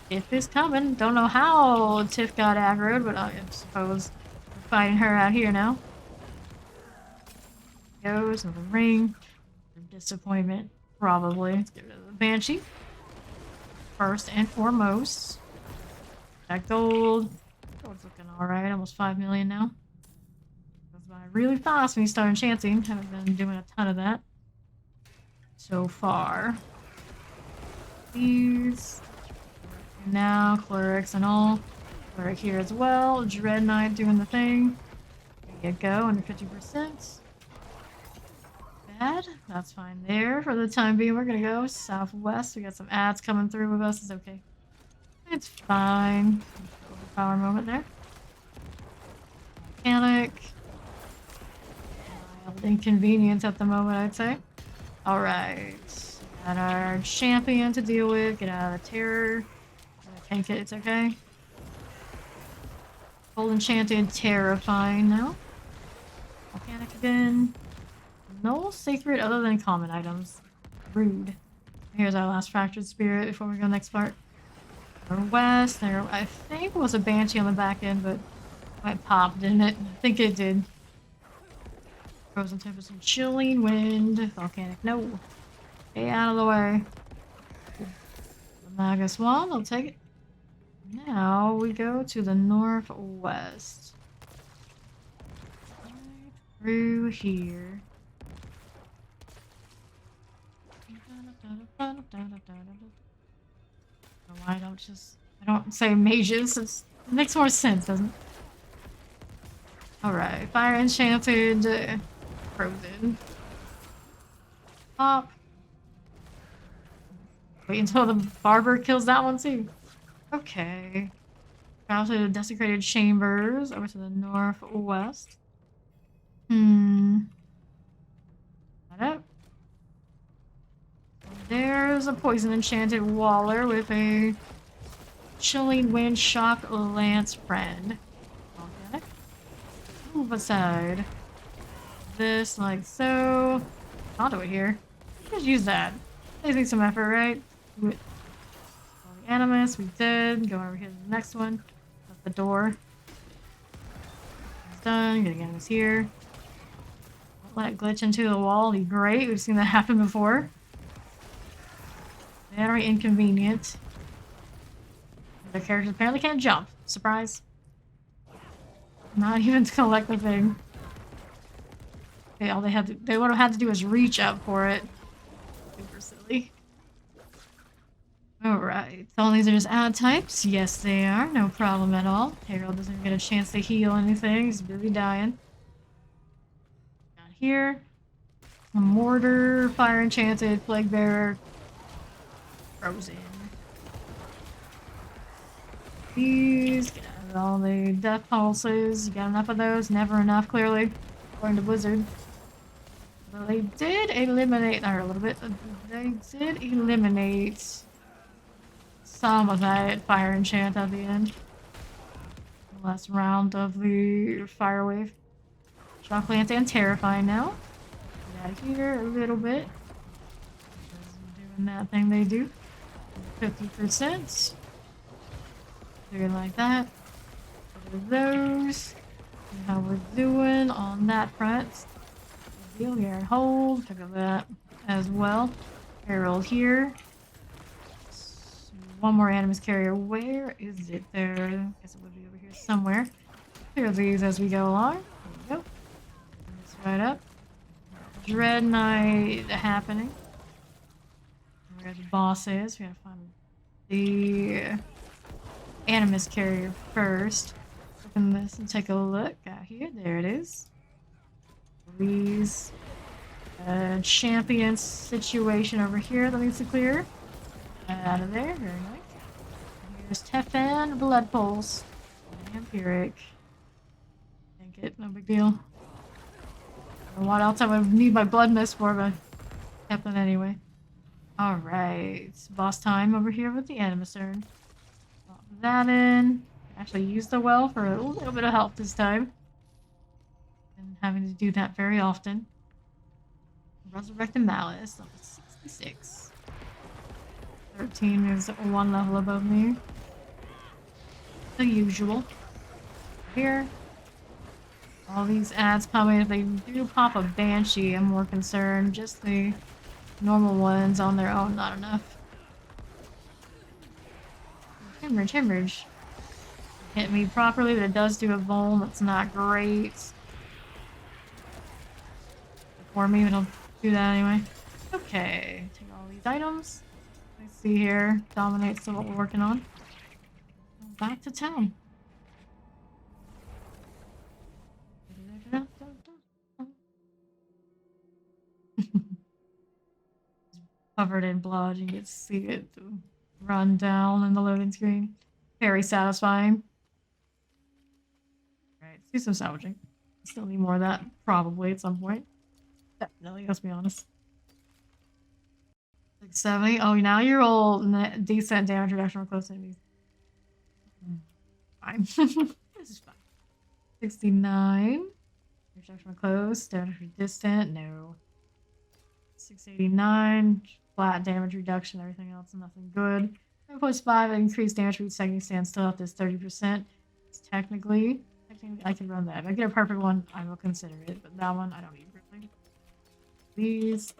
Tiff is coming. Don't know how Tiff got aggroed, but I suppose we're fighting her out here now. Goes another ring. Disappointment, probably. Let's get rid of the Banshee. First and foremost. That gold. Gold's looking alright. Almost 5 million now. Goes by really fast when you start enchanting. Haven't been doing a ton of that so far. These. Now, clerics and all. Cleric here as well. Dread Knight doing the thing. There you go, under 50%. Bad. That's fine there. For the time being, we're gonna go southwest. We got some ads coming through with us. It's okay. It's fine. Overpower moment there. Mechanic. Mild inconvenience at the moment, I'd say. Alright. Got our champion to deal with. Get out of the terror. Tank it, it's okay. Full enchanted, terrifying now. Mechanic again. No sacred other than common items. Rude. Here's our last fractured spirit before we go next part. West, there I think was a banshee on the back end, but might pop, didn't it? I think it did. Frozen tempest and chilling wind. Volcanic, no. Stay out of the way. The Magus Wand, I'll take it. Now we go to the northwest. Right through here. Why I don't say mages, it makes more sense, doesn't it? Alright, fire enchanted, frozen. Pop. Wait until the barber kills that one too. Okay. Out to the desecrated chambers, over to the northwest. That it? There's a poison enchanted waller with a chilling wind shock lance friend. Okay. Move aside. This like so. Conduit here. Just use that. Saving some effort, right? Do it. The animus, we did. Go over here to the next one. At the door. It's done. Get animus here. Don't let it glitch into the wall. Be great. We've seen that happen before. Very inconvenient. The characters apparently can't jump. Surprise. Not even to collect the thing. Okay, all they would have had to do is reach up for it. Super silly. Alright. All these are just ad types. Yes, they are. No problem at all. Harold doesn't even get a chance to heal anything. He's busy dying. Down here. A mortar, fire enchanted, plague bearer. Frozen. These, get out of all the death pulses. You got enough of those? Never enough, clearly. According to Blizzard. Well, they did eliminate, or a little bit, they did eliminate some of that fire enchant at the end. The last round of the fire wave. Shock lance and terrifying now. Get out of here a little bit. Doing that thing they do. 50%. Doing like that. Those. See how we're doing on that front. Deal here and hold. Pick up that as well. Herald here. One more animus carrier. Where is it? There. I guess it would be over here somewhere. Clear these as we go along. There we go. This right up. Dread Knight happening. Where the boss is. We gotta find the animus carrier first. Open this and take a look. Out here. There it is. These champion situation over here that needs to clear. Out of there. Very nice. Here's Tefan, Blood Pulse. Vampiric. Think it. No big deal. I don't know what else I would need my blood mist for, but Tefan anyway. Alright. Boss time over here with the Animusern. Pop that in. Actually use the well for a little bit of help this time. And having to do that very often. Resurrected Malice. Level 66. 13 is one level above me. The usual. Here. All these ads coming. If they do pop a Banshee, I'm more concerned. Just the normal ones on their own, not enough. Hemorrhage. Hit me properly, but it does do a Vuln. That's not great. For me, but I'll do that anyway. Okay, take all these items. Let's see here. Dominates to what we're working on. Back to town. Covered in blood, you get to see it run down in the loading screen. Very satisfying. Alright, let's do some salvaging. Still need more of that, probably, at some point. Definitely, let's be honest. 670. Oh, now you're all decent damage reduction for close enemies. Fine. This is fine. 69. Reduction for close. Damage for distant. No. 689. Flat damage reduction. Everything else, nothing good. 7.5. Increased damage for each second you stand still up to 30%. It's technically, I can run that. If I get a perfect one, I will consider it. But that one, I don't need really. These.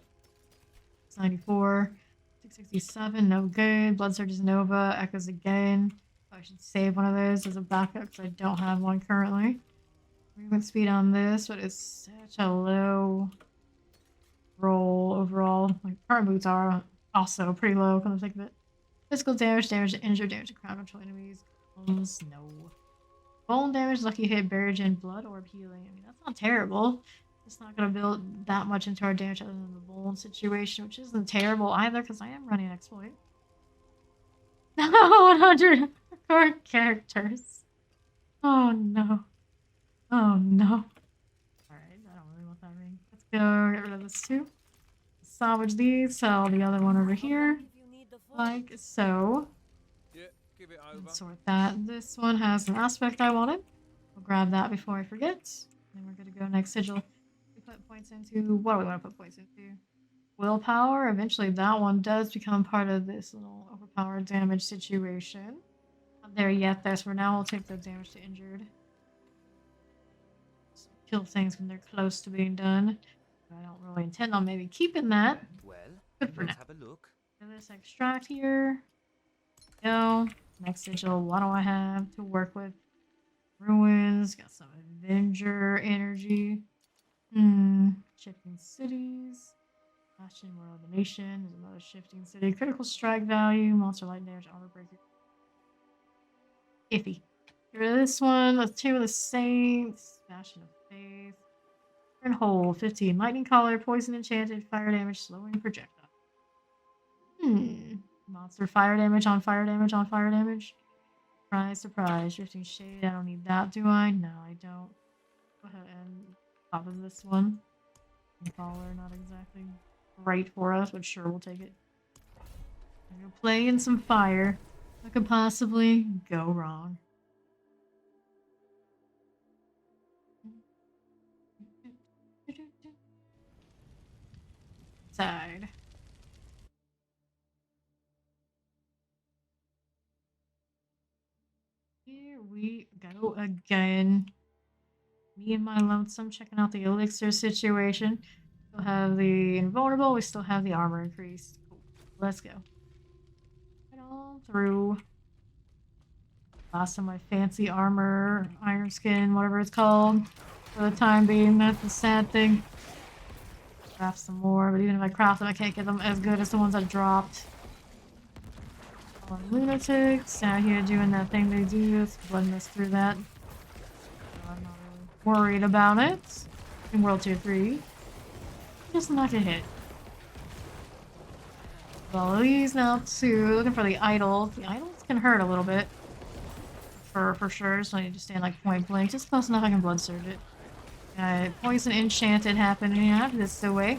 94. 667. No good. Blood Surge is Nova. Echoes again. I should save one of those as a backup because I don't have one currently. Movement speed on this, but it's such a low roll overall. Like current boots are also pretty low, come to think of it. Physical damage, damage to injured, damage to crowd control enemies. Bones, no. Bone damage, lucky hit, barrage, and blood orb healing. I mean, that's not terrible. It's not going to build that much into our damage other than the bone situation, which isn't terrible either because I am running exploit. 100 core characters. Oh no. Oh no. Alright, I don't really want that ring. Let's go get rid of this too. Salvage these, sell the other one over here. Like so. Yeah, give it over. And sort that. This one has an aspect I wanted. I'll grab that before I forget. Then we're gonna go next sigil. We put points into what do we want to put points into? Willpower. Eventually that one does become part of this little overpowered damage situation. Not there yet though, so for now we'll take the damage to injured. So kill things when they're close to being done. But I don't really intend on maybe keeping that. Well, Good for now. let's have a look. This extract here. Go. Next sigil, what do I have to work with? Ruins, got some Avenger energy. Shifting cities. Bastion, World of the Nation. There's another shifting city. Critical strike value. Monster light damage. Armor breaker. Iffy. Get rid of this one. Let's two of the Saints. Bastion of Faith. And hold. 15. Lightning collar. Poison enchanted. Fire damage. Slowing projectile. Monster fire damage on fire damage on fire damage. Surprise, surprise. Drifting shade. I don't need that, do I? No, I don't. Go ahead and top of this one. Collar, not exactly great for us, but sure, we'll take it. I'm gonna play in some fire. What could possibly go wrong? Side. Here we go again. Me and my lonesome checking out the elixir situation. Still have the invulnerable. We still have the armor increased. Cool. Let's go. Right on through. Last of my fancy armor, iron skin, whatever it's called. For the time being, that's the sad thing. Craft some more, but even if I craft them, I can't get them as good as the ones I dropped. Lunatics out here doing that thing they do. Let's blend this through that. I'm not really worried about it. In World Tier 3. Just not gonna hit. Well, these now too. Looking for the idol. The idols can hurt a little bit. For sure, so I need to stand like point blank. Just close enough I can blood surge it. Poison enchanted happening. Yeah, this away.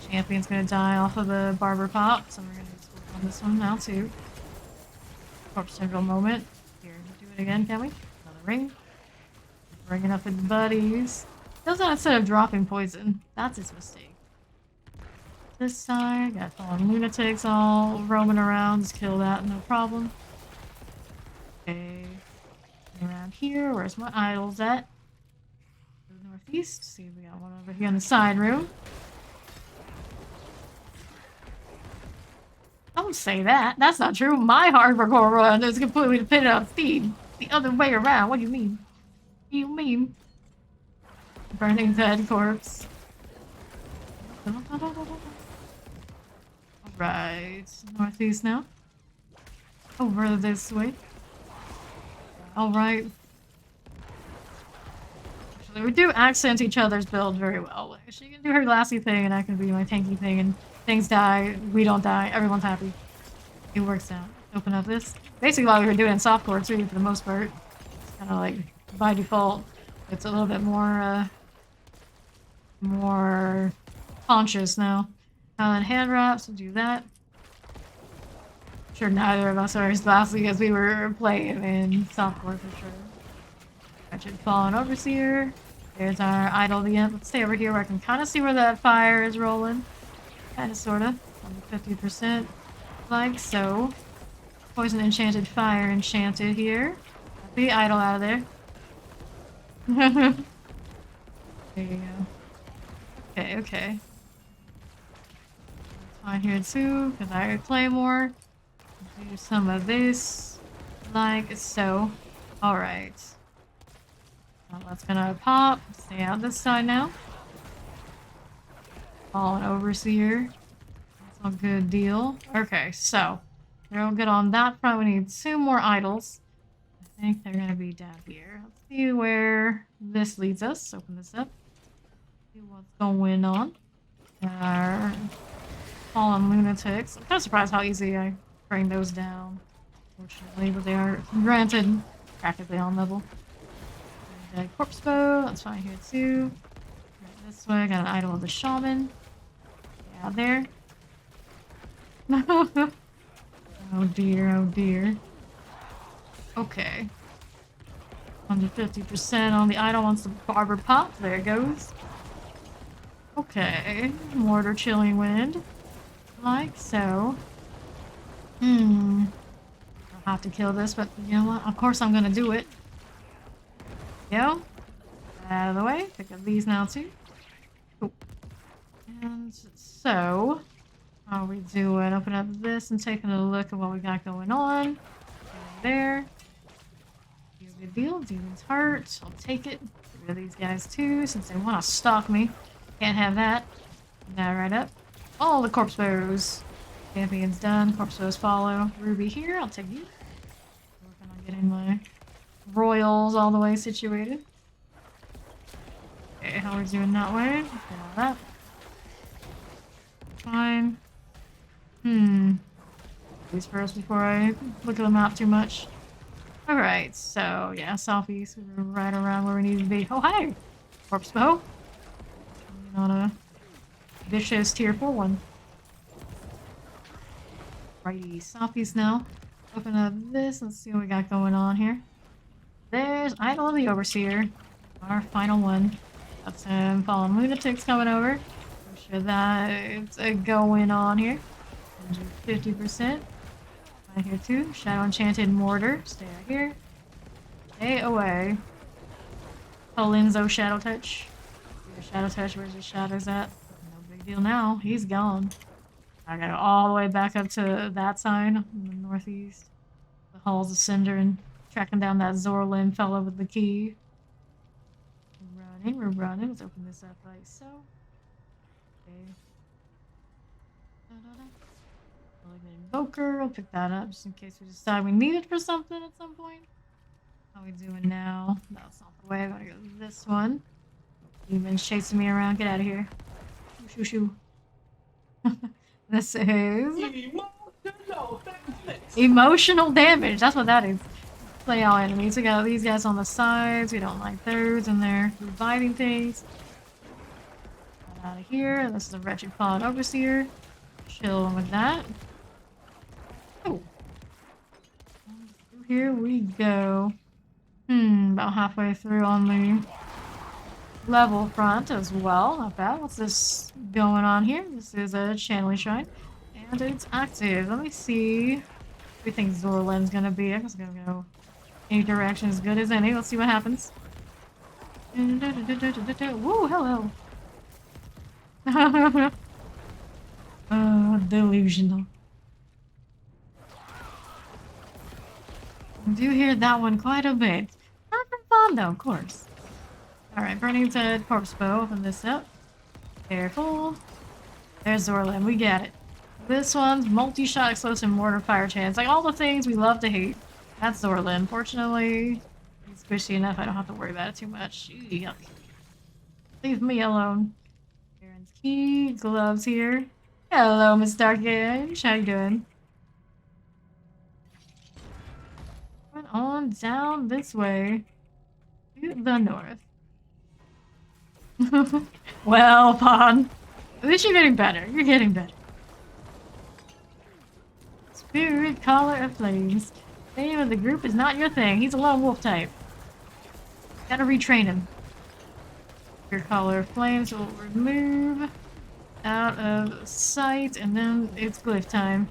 Champion's gonna die off of the barber pop, so we're gonna just work on this one now too. Corpse syndrome moment. Here, do it again, can we? Another ring. Bringing up with buddies. Does that instead of dropping poison. That's his mistake. This side, got fallen lunatics all roaming around. Just kill that, no problem. Okay. Around here, where's my idols at? To the northeast. See if we got one over here in the side room. Don't say that. That's not true. My hardcore run is completely dependent on speed. The other way around. What do you mean? What do you mean? Burning dead corpse. Alright. Northeast now. Over this way. Alright. Actually, we do accent each other's build very well. Like, she can do her glassy thing and I can be my tanky thing, and things die, we don't die, everyone's happy. It works out. Open up this. Basically what we were doing in softcore too, for the most part. It's kind of like, by default, it's a little bit more, more conscious now. And hand wraps, we'll do that. I'm sure neither of us are as glassy as we were playing in softcore for sure. Wretched Fallen Overseer. There's our idol the imp. Let's stay over here where I can kind of see where that fire is rolling. Kind of, sort of. On the 50%. Like so. Poison enchanted fire enchanted here. Got the idol out of there. There you go. Okay, okay. On here too, because I have Claymore. Do some of this. Like so. Alright. Well, that's gonna pop. Stay out this side now. Fallen Overseer. That's a good deal. Okay, so. Real good on that front. We need 2 more idols. I think they're gonna be down here. Let's see where this leads us. Open this up. See what's going on. Our Fallen Lunatics. I'm kind of surprised how easy I bring those down. Fortunately, but they are granted practically on level. Dead corpse bow, that's fine here too. Right this way, I got an idol of the shaman. Yeah, there. Oh dear, oh dear. Okay. Under 50% on the idol wants the barber pop. There it goes. Okay. Mortar chilling wind. Like so. I'll have to kill this, but you know what? Of course I'm gonna do it. Go. Out of the way. Pick up these now too. Cool. And so, how are we doing? Open up this and taking a look at what we got going on. Right there. Here's a good deal. Demon's Heart. I'll take it. Get rid of these guys too, since they want to stalk me. Can't have that. Now right up. All the corpse bows. Champion's done. Corpse bows follow. Ruby here. I'll take you. Working on getting my royals all the way situated. Okay, how are we doing that way? Get all that. Fine. These first before I look at the map too much. Alright, so yeah, southeast. We're right around where we need to be. Oh, hi! Corpse bow. On a vicious tier 4 one. Righty, southeast now. Open up this. Let's see what we got going on here. There's Idol of the Overseer. Our final one. That's him. Fallen Lunatics coming over. I'm sure that's going on here. 50%. Right here too. Shadow Enchanted Mortar. Stay out here. Stay away. Polinzo Shadow Touch. Shadow Touch, where's the shadows at? No big deal now. He's gone. I gotta go all the way back up to that side in the northeast. The Halls of Cinder and tracking down that Zorlin fellow with the key. We're running. Let's open this up like so. Okay. Like an invoker. I'll pick that up just in case we decide we need it for something at some point. How are we doing now? That's not the way. I gotta go this one. Demon's chasing me around. Get out of here. Shoo shoo shoo. This is emotional damage. That's what that is. Play all enemies. We got these guys on the sides. We don't like those, and they're reviving things. Get out of here. This is a Wretched Fallen Overseer. Chill with that. Oh. Here we go. About halfway through on the level front as well. Not bad. What's this going on here? This is a channeling shrine. And it's active. Let me see what we think Zorlin's gonna be. I'm just gonna go any direction as good as any. Let's see what happens. Woo, hello. Delusional. I do hear that one quite a bit. Not for fun though, of course. Alright, Burning Dead Corpse Bow. Open this up. Careful. There's Zorlin. We get it. This one's multi-shot explosive mortar fire chance. Like all the things we love to hate. That's Zorlin. Fortunately, he's squishy enough I don't have to worry about it too much. Yuck. Leave me alone. Aaron's key. Gloves here. Hello, Miss Darkish. How you doing? Run on down this way. To the north. Well, Pon. At least you're getting better. You're getting better. Spirit Caller of Flames. The name of the group is not your thing. He's a lone wolf type. Gotta retrain him. Spirit Caller of Flames will remove out of sight, and then it's glyph time.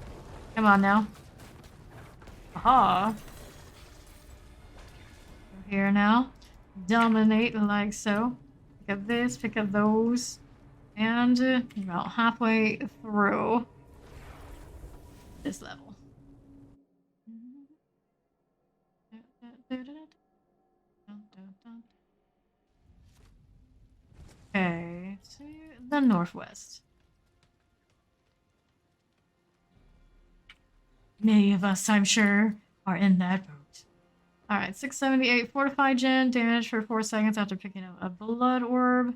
Come on now. Aha. Go here now. Dominate like so. Pick up this, pick up those. And about halfway through this level. Okay, to the northwest. Many of us, I'm sure, are in that boat. Alright, 678 fortified gen, damage for 4 seconds after picking up a blood orb.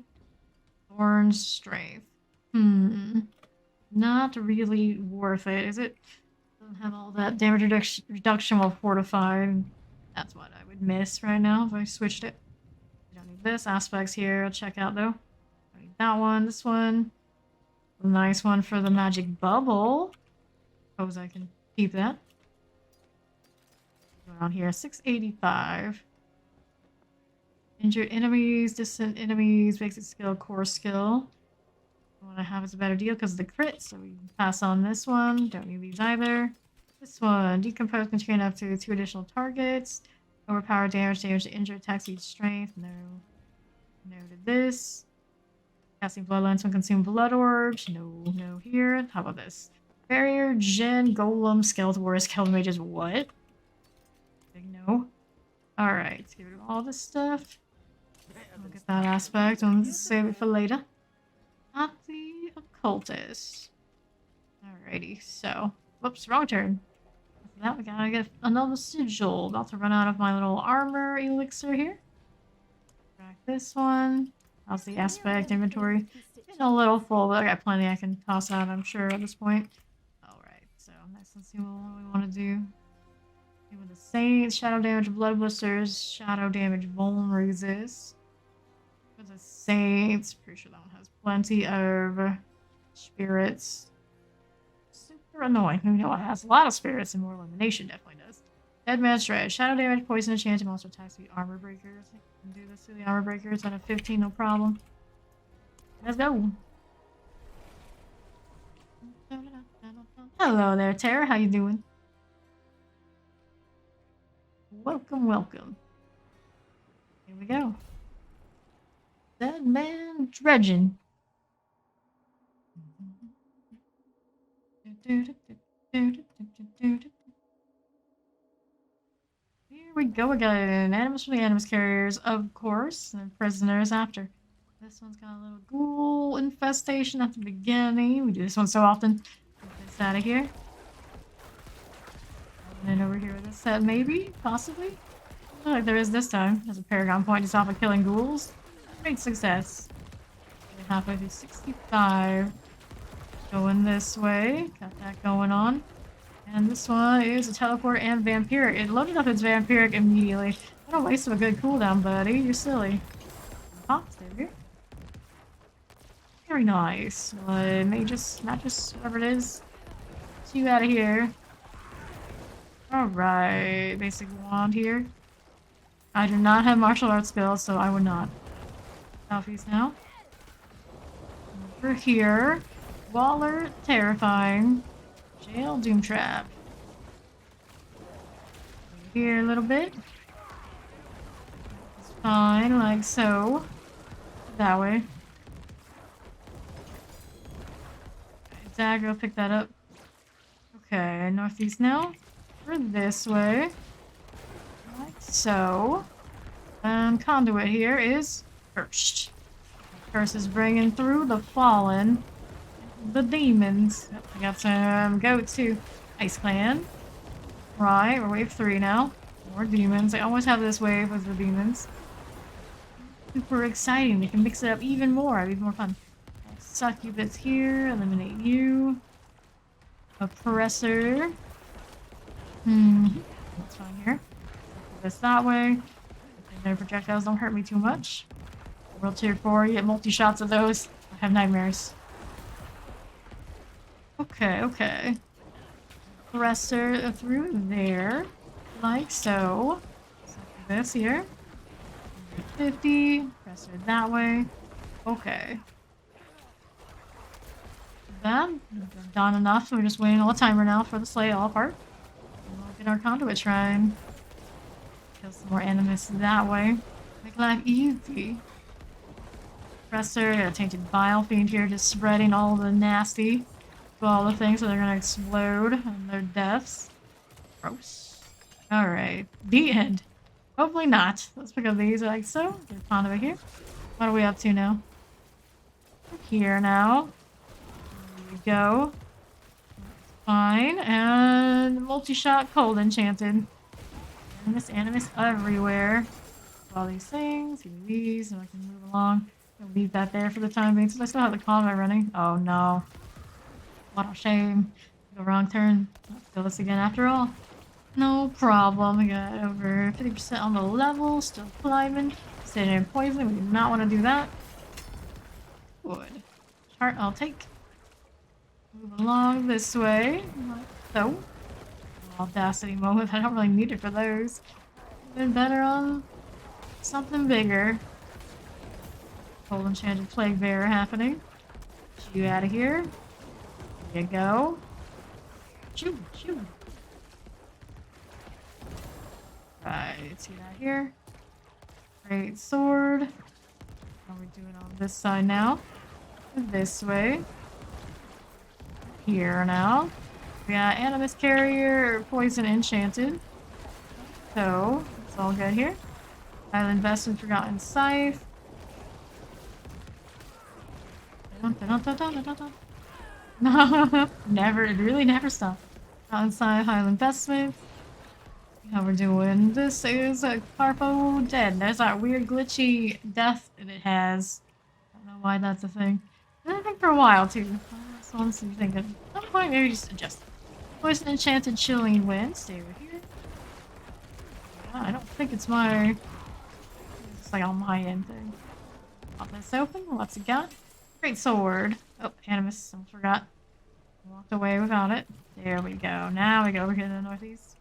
Orange strength. Not really worth it, is it? Doesn't have all that damage reduction while fortified. That's what I would miss right now if I switched it. I don't need this. Aspects here, I'll check out though. I need that one, this one. A nice one for the magic bubble. Suppose I can keep that. Going on here, 685. Injured enemies, distant enemies, basic skill, core skill. The one I have is a better deal because of the crit, so we can pass on this one. Don't need these either. This one, decompose can train up to 2 additional targets. Overpower damage, damage to injured, attacks each strength. No. No to this. Casting bloodlines when consume blood orbs. No, no here. How about this? Barrier, Gen, Golem, Skeletal Warrior, Skeletal Mages. What? Big no. Alright, let's get rid of all this stuff. Look at that aspect. Let's save it for later. Not the occultist. Alrighty, so. Whoops, wrong turn. After that, we gotta get another sigil. About to run out of my little armor elixir here. Back this one. How's the aspect inventory? Getting a little full, but I got plenty I can toss out, I'm sure, at this point. Alright, so next let's see what we want to do. With the Saints, shadow damage, blood blisters, shadow damage, vuln resist. For the Saints, pretty sure that one has plenty of spirits. Super annoying. We know it has a lot of spirits, and more elimination definitely does. Dead Man's Shred, shadow damage, poison, enchanted, monster attacks with armor breakers. I can do this to the armor breakers at a 15, no problem. Let's go. Hello there, Tara. How you doing? Welcome, welcome. Here we go. Dead Man Dredging. Here we go again. Animals from the Animus Carriers, of course, and prisoners after. This one's got a little ghoul infestation at the beginning. We do this one so often. Get this out of here. And then over here with this set, maybe? Possibly? I feel like there is this time. There's a Paragon point just off of killing ghouls. Great success. We're halfway through 65. Going this way. Got that going on. And this one is a teleport and vampiric. It loaded up its vampiric immediately. What a waste of a good cooldown, buddy. You're silly. Pop, stay over here. Very nice. Magus, whatever it is. Get you out of here. Alright, basic wand here. I do not have martial arts skills, so I would not. Southeast now. Over here. Waller, terrifying. Jail, doom trap. Over here a little bit. It's fine, like so. That way. Dagger, pick that up. Okay, northeast now. We're this way. Like so. And conduit here is cursed. Curse is bringing through the fallen. The demons. Yep, we got some goats too. Ice Clan. Right, we're wave 3 now. More demons. I always have this wave with the demons. Super exciting. We can mix it up even more. It'd be more fun. Succubus here. Eliminate you. Oppressor. That's fine here. Succubus that way. No projectiles don't hurt me too much. World tier 4, you get multi-shots of those. I have nightmares. Okay. Oppressor through there. Like so. Succubus here. 50. Oppressor that way. Okay. That done enough. We're just waiting on a timer now for the slay all apart. And we'll get our conduit shrine. Kill some more animus that way. Make life easy. Oppressor, got a tainted bile fiend here, just spreading all the nasty to all the things, so they're gonna explode on their deaths. Gross. Alright. The end. Hopefully not. Let's pick up these like so. Get a conduit here. What are we up to now? We're here now. There we go. Fine. And multi-shot cold enchanted. Animus everywhere. All these things, give me these, and I can move along. I'll leave that there for the time being, since I still have the combat running. Oh no. What a shame. The wrong turn. Let's do this again after all. No problem. We got over 50% on the level, still climbing. Sitting in poison, we do not want to do that. Good. Chart I'll take. Move along this way. Like so. Audacity moment. I don't really need it for those. Been better on something bigger. Cold enchanted plague bearer happening. Get you out of here. There you go. Shoo, shoo. Right, see that here. Great sword. How are we doing on this side now? This way. Here now. We got Animus Carrier, Poison Enchanted. So, it's all good here. Island Vest and Forgotten Scythe. Never, it really never stops. Forgotten Scythe, Highland Vestment. How we're doing. This is a Carpo Dead. There's that weird glitchy death that it has. I don't know why that's a thing. It's been a thing for a while too. So I'm thinking at some point maybe just adjust it. Poison Enchanted Chilling Wind. Stay over here. I don't think it's my... It's like on my end thing. Pop this open. What's it got? Great sword. Oh, Animus. I forgot. Walked away without it. There we go. Now we go over here to the northeast.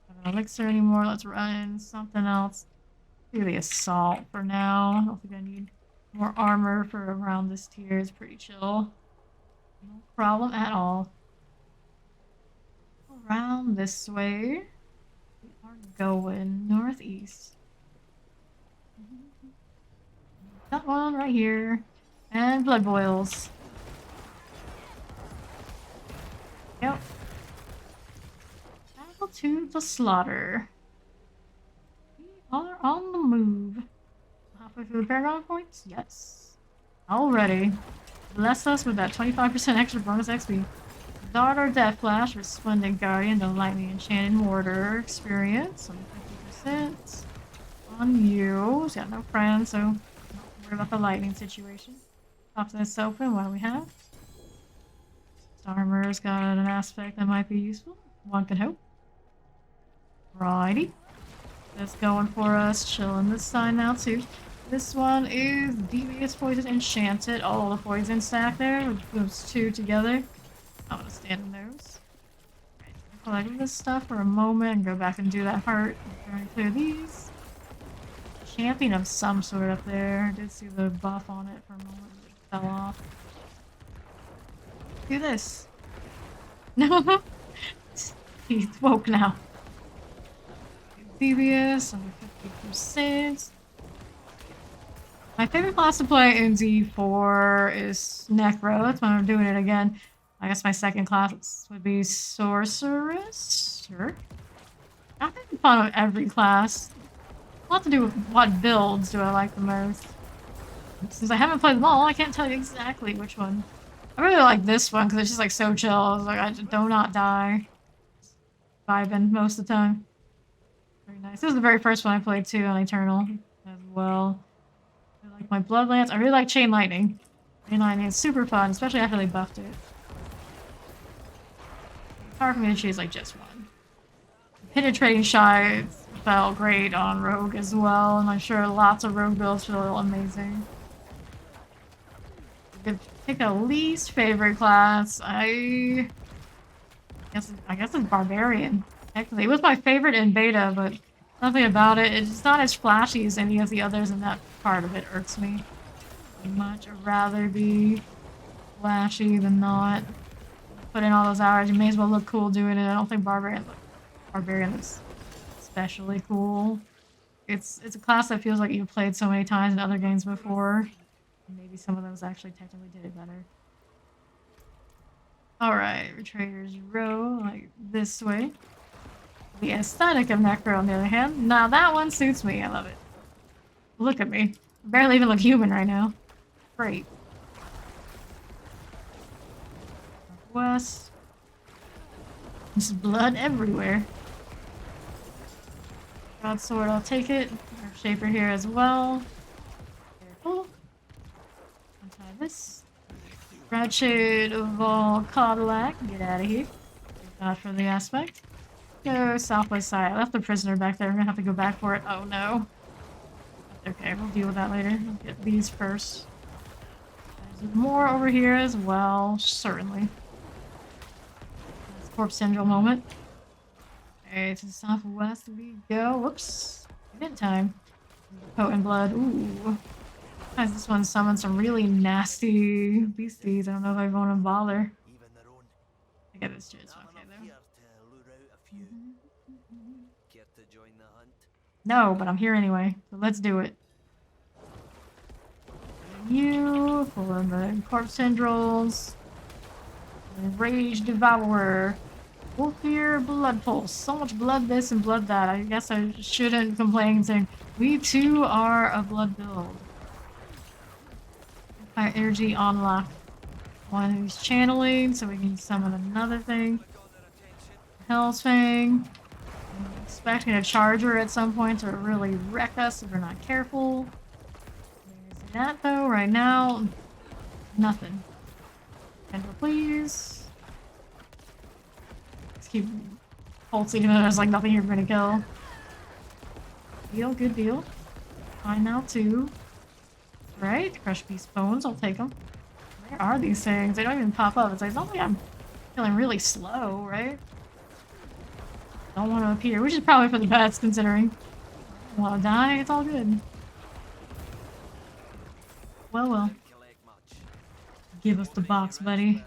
Don't have an elixir anymore. Let's run something else. Do the assault for now. I don't think I need more armor for around this tier. It's pretty chill. No problem at all. Around this way. We are going northeast. That one right here. And blood boils. Yep. Battle to the slaughter. We are on the move. Halfway through the Paragon points? Yes. Already. Bless us with that 25% extra bonus XP. Dart or Death Flash, Resplendent Guardian, the Lightning Enchanted Mortar experience. Some 50% on you. He's got no friends, so don't worry about the lightning situation. Pop this open. What do we have? Armor's got an aspect that might be useful. One can hope. Righty. That's going for us. Chilling this side now, too. This one is Devious Poison Enchanted. All the poison stack there, which moves 2 together. I'm gonna stand in those. Right, collect this stuff for a moment and go back and do that heart. Trying to clear these. champion of some sort up there. I did see the buff on it for a moment, but it fell off. Do this. No. He's woke now. Devious, under 50%. My favorite class to play in D4 is Necro. That's why I'm doing it again. I guess my second class would be Sorceress. Sure. I'm having fun with every class. A lot to do with what builds do I like the most. Since I haven't played them all, I can't tell you exactly which one. I really like this one because it's just like so chill. It's like I just do not die. Vibing most of the time. Very nice. This is the very first one I played too on Eternal as well. I like my Bloodlance. I really like Chain Lightning. Chain Lightning is super fun, especially after they buffed it. Power from Ministry is like just one. Penetrating Shot felt great on Rogue as well, and I'm sure lots of Rogue builds feel amazing. If pick a least favorite class, I guess it's Barbarian. Technically, it was my favorite in beta, but something about it, it's not as flashy as any of the others, and that part of it irks me. I'd much rather be flashy than not. Put in all those hours, you may as well look cool doing it. I don't think Barbarian looks especially cool. It's a class that feels like you've played so many times in other games before. Maybe some of those actually technically did it better. Alright, Retreaters Row, like this way. The aesthetic of Necro, on the other hand. Now that one suits me, I love it. Look at me. I barely even look human right now. Great. Northwest. There's blood everywhere. Broadsword, I'll take it. Our Shaper here as well. Careful. Untie this. Ratchet of all Cadillac. Get out of here. Not for the aspect. Go southwest side. I left the prisoner back there. I'm gonna have to go back for it. Oh no. Okay, we'll deal with that later. We'll get these first. There's more over here as well. Certainly. That's Corpse Syndrome moment. Okay, to the southwest we go. Whoops. Event time. Potent blood. Ooh. Guys, this one summoned some really nasty beasties. I don't know if I want to bother. I get this chance. Okay, though. No, but I'm here anyway. So let's do it. You for the Corpse Tendrils. Rage Devourer. Wolfear Blood Pulse. So much blood this and blood that. I guess I shouldn't complain saying we too are a blood build. Fire energy on lock. One who's channeling, so we can summon another thing. Hell's Fang. I'm expecting a charger at some point to really wreck us if we're not careful. There's that though, right now. Nothing. Kendra, please. Let's keep pulsing even though there's like nothing here for me to kill. Deal, good deal. Fine now too. Right? Crush Beast Bones, I'll take them. Where are these things? They don't even pop up. It's like, something I'm feeling really slow, right? Don't want to appear, which is probably for the best considering. I want to die, it's all good. Well, well. Give us the box, buddy.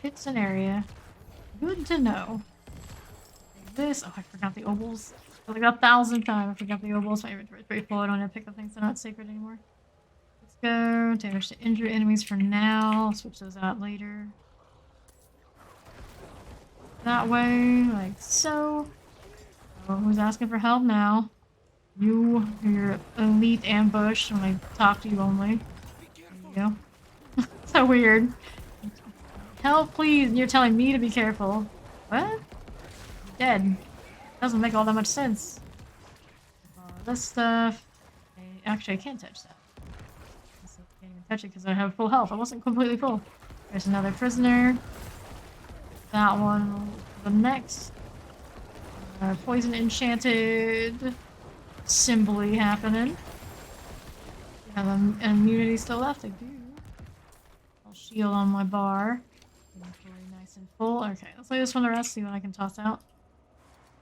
Hits an area. Good to know. This. Oh, I forgot the obols. Like 1,000 times I forgot the obols. My inventory's pretty full. I don't have to pick up things that are not sacred anymore. Let's go. Damage to injured enemies for now. I'll switch those out later. That way, like so. Oh, who's asking for help now? You, your elite ambush when I talk to you only. There you go. So weird. Help, please. And you're telling me to be careful. What? You're dead. Doesn't make all that much sense. This stuff. Okay, actually, I can't touch that. I can't even touch it because I have full health. I wasn't completely full. There's another prisoner. That one. The next. Poison enchanted. Symbol-y happening. Have an immunity still left. I do. I'll shield on my bar. Inventory nice and full. Okay, let's lay this one to rest. See what I can toss out.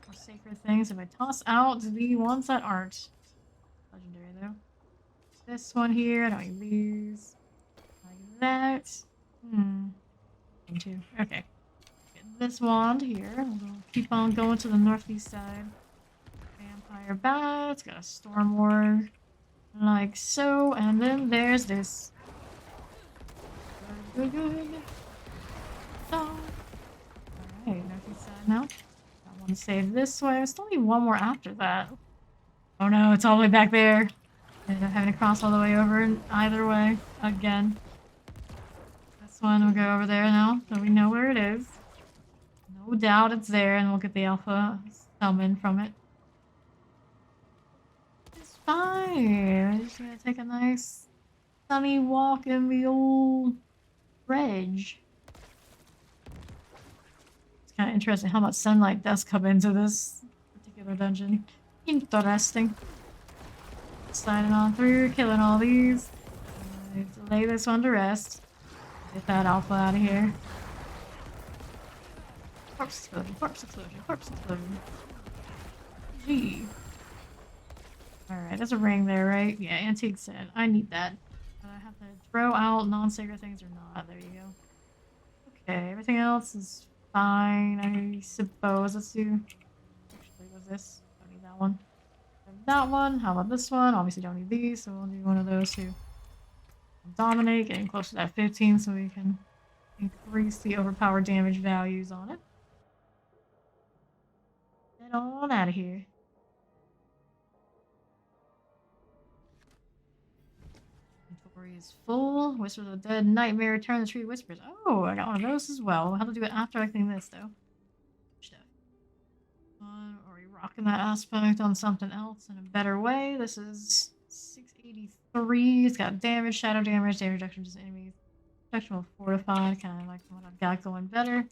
More sacred things if I toss out the ones that aren't legendary, though. This one here, I don't need these. Like that. Two. Okay. Get this wand here. We'll keep on going to the northeast side. Vampire bats. Got a storm ward. Like so. And then there's this. Good. So. Alright, northeast side now. I want to save this way. I still need one more after that. Oh no, it's all the way back there. And I'm having to cross all the way over either way. Again. This one will go over there now, so we know where it is. No doubt it's there, and we'll get the alpha summon from it. It's fine. We're just gonna take a nice sunny walk in the old bridge. It's kind of interesting how much sunlight does come into this particular dungeon. Interesting. Sliding on through, killing all these. Lay this one to rest. Get that alpha out of here. Corpse explosion, corpse explosion, corpse explosion. Gee. Alright, there's a ring there, right? Yeah, antique set. I need that. I have to throw out non-sacred things or not. There you go. Okay, everything else is fine, I suppose. Let's do... Actually, what's this? Don't need that one. That one. How about this one? Obviously don't need these, so we'll do one of those too. Dominate, getting close to that 15 so we can increase the overpowered damage values on it. Get on out of here. Inventory is full. Whisper of the Dead, Nightmare, Return the Tree Whispers. Oh, I got one of those as well. We'll have to do it after I clean this though. Are we rocking that aspect on something else in a better way? This is 683. It's got damage, shadow damage, damage reduction to enemies. Protection will fortify, kind of like what I've got going better.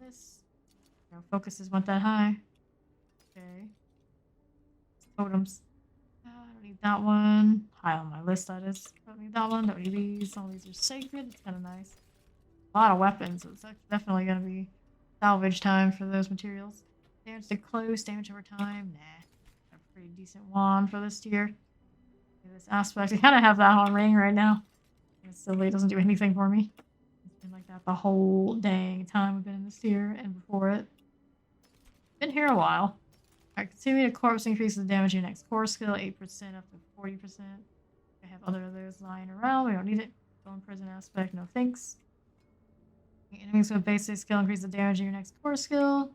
This. No focuses went that high. Okay. Totems. I don't need that one. High on my list, that is. Don't need that one. Don't need these. All these are sacred. It's kind of nice. A lot of weapons, so it's definitely going to be salvage time for those materials. Damage to close, damage over time. Nah. A pretty decent wand for this tier. This aspect. I kind of have that on ring right now. It still doesn't do anything for me. It's been like that the whole dang time we've been in this tier and before it. Been here a while. Alright, continue to corpse increases the damage in your next core skill, 8% up to 40%. I have other of those lying around. We don't need it. Go in prison aspect, no thanks. Enemies with basic skill increase the damage in your next core skill.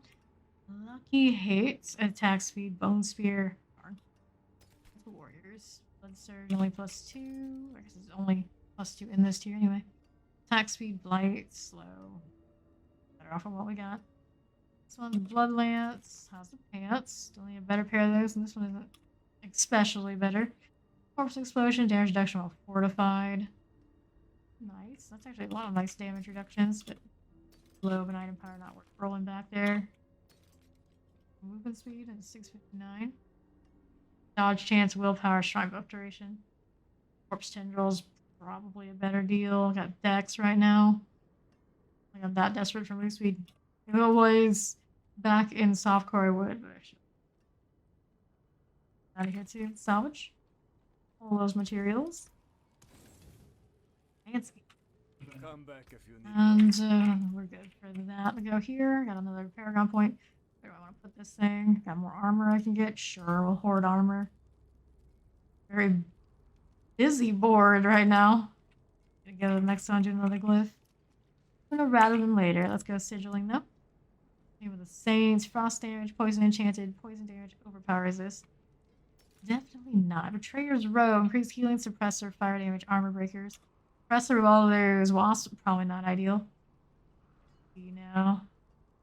Lucky hates attack speed, bone spear. Darn. Warriors. Blood surge only +2. I guess it's only +2 in this tier anyway. Attack speed, blight, slow. Better off from what we got. This one's blood lance. How's the pants? Still need a better pair of those, and this one isn't especially better. Corpse explosion, damage reduction while fortified. Nice. That's actually a lot of nice damage reductions, but low of an item power not worth rolling back there. Movement speed is 659. Dodge chance, willpower, shrine buff duration. Corpse tendrils, probably a better deal. Got dex right now. Like I'm that desperate for move speed. If it was back in softcore, I would, but I should. Out of here too. Salvage. All those materials. Fancy. Come back if you need. And we're good for that. We go here. Got another Paragon point. Where do I want to put this thing? Got more armor I can get. Sure, we'll hoard armor. Very busy board right now. Gonna go to the next one, do another glyph. Rather than later. Let's go sigilling though. Name of the Saints. Frost damage, poison enchanted, poison damage, overpower resist. Definitely not. Betrayer's Row, increased healing, suppressor, fire damage, armor breakers. Suppressor of all those wasps, probably not ideal. See now.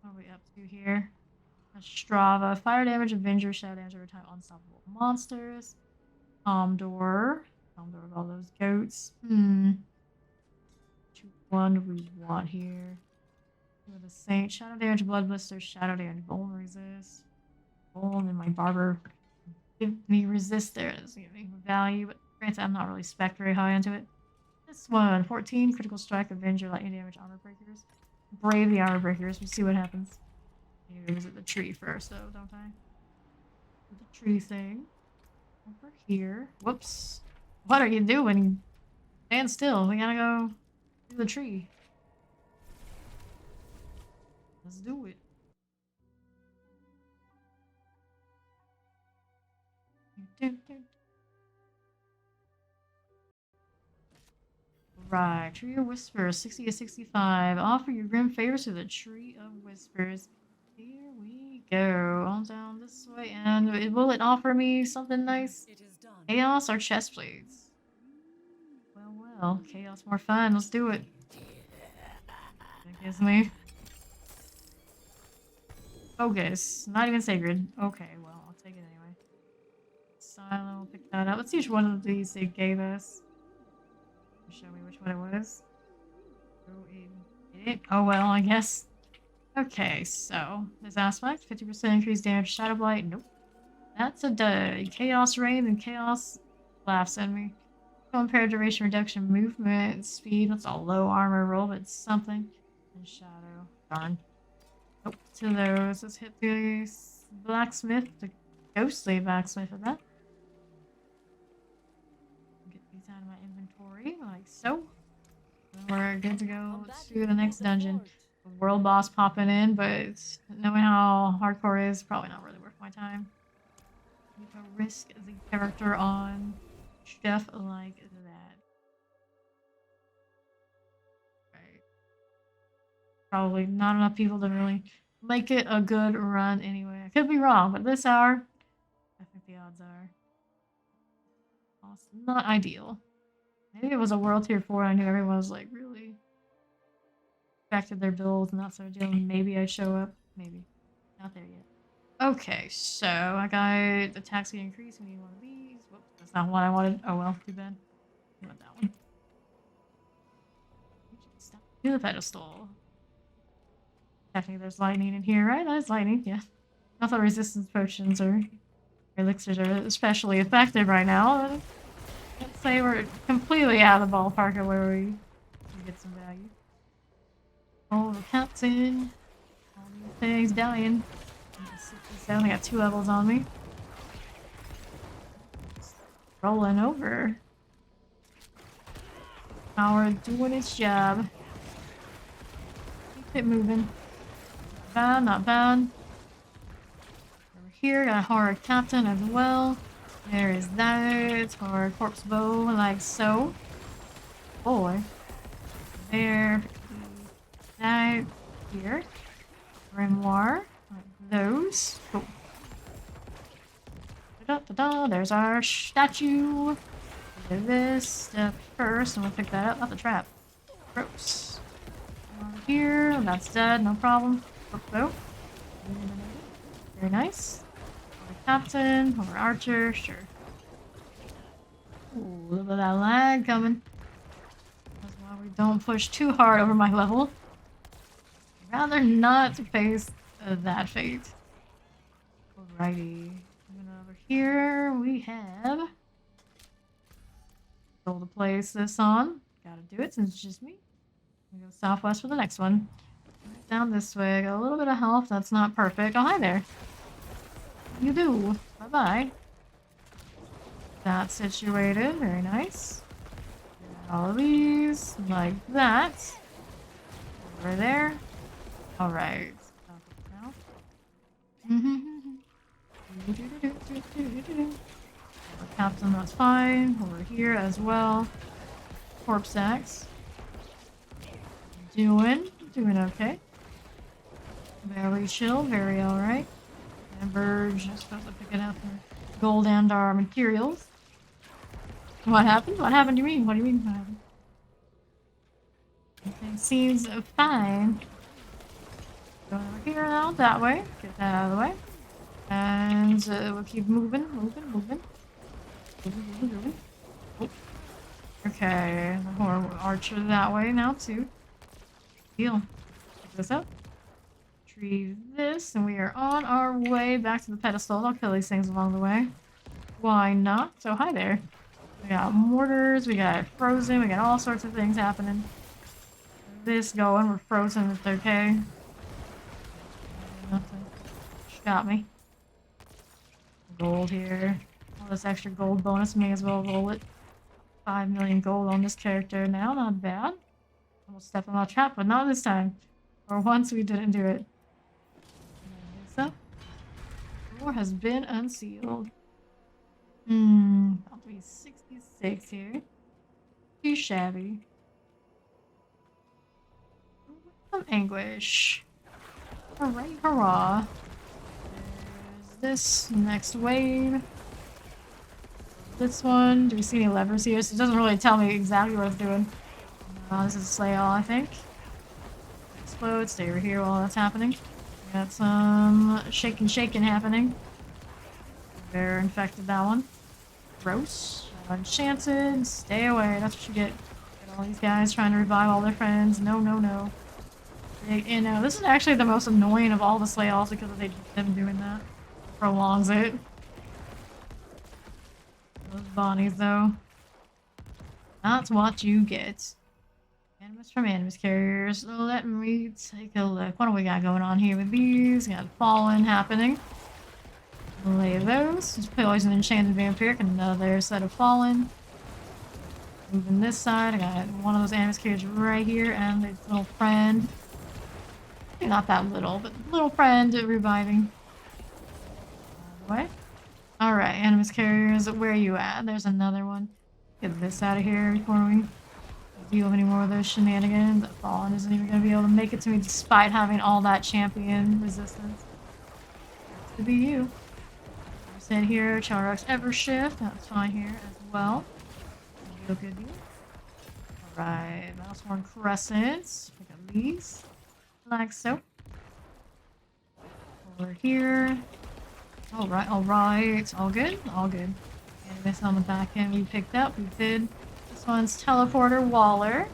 What are we up to here? Strava, fire damage, Avenger, shadow damage over time, unstoppable monsters. Comdor of all those goats. Which one do we want here? With a Saint, shadow damage, blood blister, shadow damage, bone resist. Bone and my barber give me resist there. It doesn't give me value, but granted, I'm not really spec very high into it. This one, 14, critical strike, Avenger, lightning damage, armor breakers. Brave the armor breakers. We'll see what happens. need to visit the tree first, though, don't I? The tree thing. Over here. Whoops. What are you doing? Stand still. We gotta go to the tree. Let's do it. Right, Tree of Whispers, 60 to 65. Offer your grim favors to the Tree of Whispers. Here we go. On down this way, and will it offer me something nice? It is done. Chaos or chest plates? Well, chaos more fun. Let's do it. That gives me focus. Not even sacred. Okay, well, I'll take it anyway. Silo, we'll pick that up. Let's see which one of these they gave us. Show me which one it was. Oh well, I guess. Okay, so this aspect, 50% increased damage, Shadow Blight. Nope. That's a dud. Chaos Rain and Chaos laughs at me. Compared duration reduction, movement, speed. That's a low armor roll, but it's something. And Shadow. Darn. Nope. To those. Let's hit the blacksmith, the ghostly blacksmith of that. Get these out of my inventory, like so. And we're good to go to the next dungeon. The world boss popping in, but knowing how hardcore is, probably not really worth my time. You can risk the character on stuff like that. Right. Probably not enough people to really make it a good run anyway. I could be wrong, but this hour, I think the odds are not ideal. Maybe it was a world tier 4. I knew everyone was like really affected their builds and that sort of deal. Maybe I'd show up. Maybe. Not there yet. Okay, so I got attacks get increased. We need one of these. Whoops, that's not what I wanted. Oh well, too bad. I want that one. Stop. To the pedestal. Technically, there's lightning in here, right? That is lightning, yeah. Not that resistance potions or elixirs are especially effective right now. Let's say we're completely out of the ballpark of where we can get some value. Oh, the captain. All these things dying. I only got 2 levels on me. Just rolling over. Power doing its job. Keep it moving. Not bad, not bad. Over here, got a horror captain as well. There is that. Horror corpse bow, like so. Boy. There. That. Here. Grimoire. Like those. Cool. Da-da-da-da. There's our statue. Do this step first, and we'll pick that up. Not the trap. Gross. Over here. That's dead. No problem. Oh. Very nice. Over captain. Over archer. Sure. Ooh, a little bit of that lag coming. That's why we don't push too hard over my level. I'd rather not face that fate. Alrighty. And over here we have goal to place this on. Gotta do it since it's just me. We go southwest for the next one. Right down this way. Got a little bit of health. That's not perfect. Oh, hi there. You do. Bye bye. That's situated. Very nice. All of these like that. Over there. Alright. Captain, that's fine. Over here as well. Corpse axe. Doing okay. Very chill, very alright. And Burge, I'm supposed to pick it up for gold and our materials. What happened? What happened? Do you mean? What do you mean? What happened? Everything seems fine. Going over here now, that way. Get that out of the way. And we'll keep moving. Oh. Okay, the archer that way now too. Deal. Pick this up. Retrieve this, and we are on our way back to the pedestal. I'll kill these things along the way. Why not? So hi there. We got mortars, we got frozen, we got all sorts of things happening. This going, we're frozen, it's okay. Nothing. got me. Gold here. All this extra gold bonus, may as well roll it. 5 million gold on this character now, not bad. Almost stepped on my trap, but not this time. Or once we didn't do it. So, door has been unsealed. About to be 66 here. Too shabby. Some anguish. Alright, hurrah. There's this next wave. This one. Do we see any levers here? So it doesn't really tell me exactly what it's doing. This is a slay all, I think. Explode, stay over here while that's happening. We got some shaking happening. Bear infected that one. Gross. Enchanted. Stay away. That's what you get. Get all these guys trying to revive all their friends. No, no, no. You know, this is actually the most annoying of all the slay alls because them doing that. Prolongs it. Those Bonnies, though. That's what you get. Animus from Animus Carriers. Let me take a look. What do we got going on here with these? Got Fallen happening. Lay those. Just Poison Enchanted Vampiric. Another set of Fallen. Moving this side. I got one of those Animus Carriers right here. And its little friend. Not that little, but little friend reviving. What? Alright, Animus Carriers, where are you at? There's another one. Get this out of here before we deal with any more of those shenanigans. That Fallen isn't even going to be able to make it to me despite having all that champion resistance. Has to be you. Sit here, Charrock's Evershift. That's fine here as well. Good deal. Alright, Mousehorn Crescents. Pick up these. Like so. Over here. Alright, alright. All good? All good. And this on the back end we picked up. We did. This one's Teleporter Waller.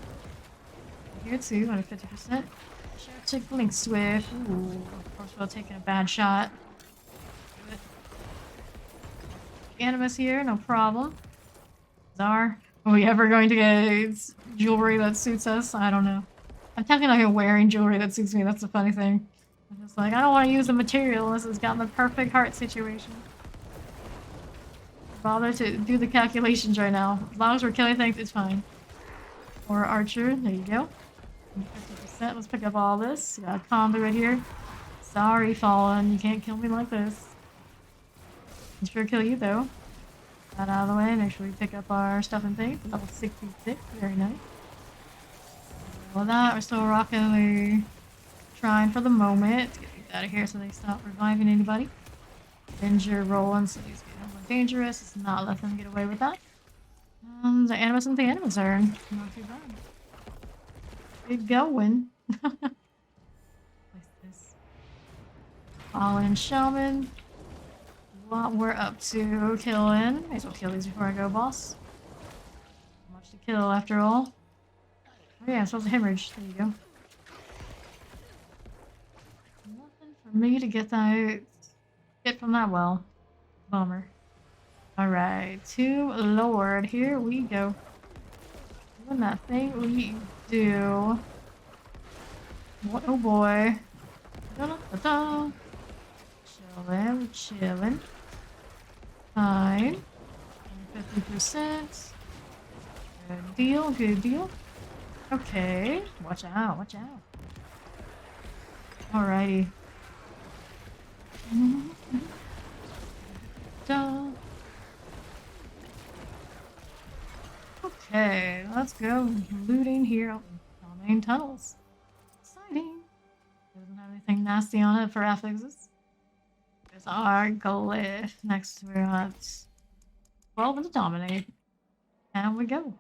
Here too, at 50%. Took Blink Swift. Ooh, of course we're taking a bad shot. Animus here, no problem. Are we ever going to get jewelry that suits us? I don't know. I'm technically not even wearing jewelry that suits me, that's the funny thing. I'm just like, I don't want to use the material unless it's got the perfect heart situation. Bother to do the calculations right now. As long as we're killing things, it's fine. Or Archer, there you go. 50%, let's pick up all this. Got a combo right here. Sorry, Fallen, you can't kill me like this. I'll sure kill you though. That out of the way, make sure we pick up our stuff and things. Level 66, very nice. All that, we're still rocking the shrine for the moment. Get these out of here so they stop reviving anybody. Danger rolling, so these get more dangerous. It's not let them get away with that. The Animus and the Animus are not too bad. Good going. Place this. Fallen Shaman. What we're up to killing. May as well kill these before I go, boss. Much to kill after all. Oh yeah, I'm supposed to hemorrhage. There you go. Nothing for me to get from that well. Bummer. Alright, to Lord, here we go. Doing that thing we do. What, oh boy. Da-da-da-da. Chillin', chillin'. Fine. 50%. Good deal, good deal. Okay. Watch out, watch out. Alrighty. Da. Okay, let's go looting here on the main tunnels. Exciting. Doesn't have anything nasty on it for affixes. There's our glyph. Next we're at 12 to dominate. And we go.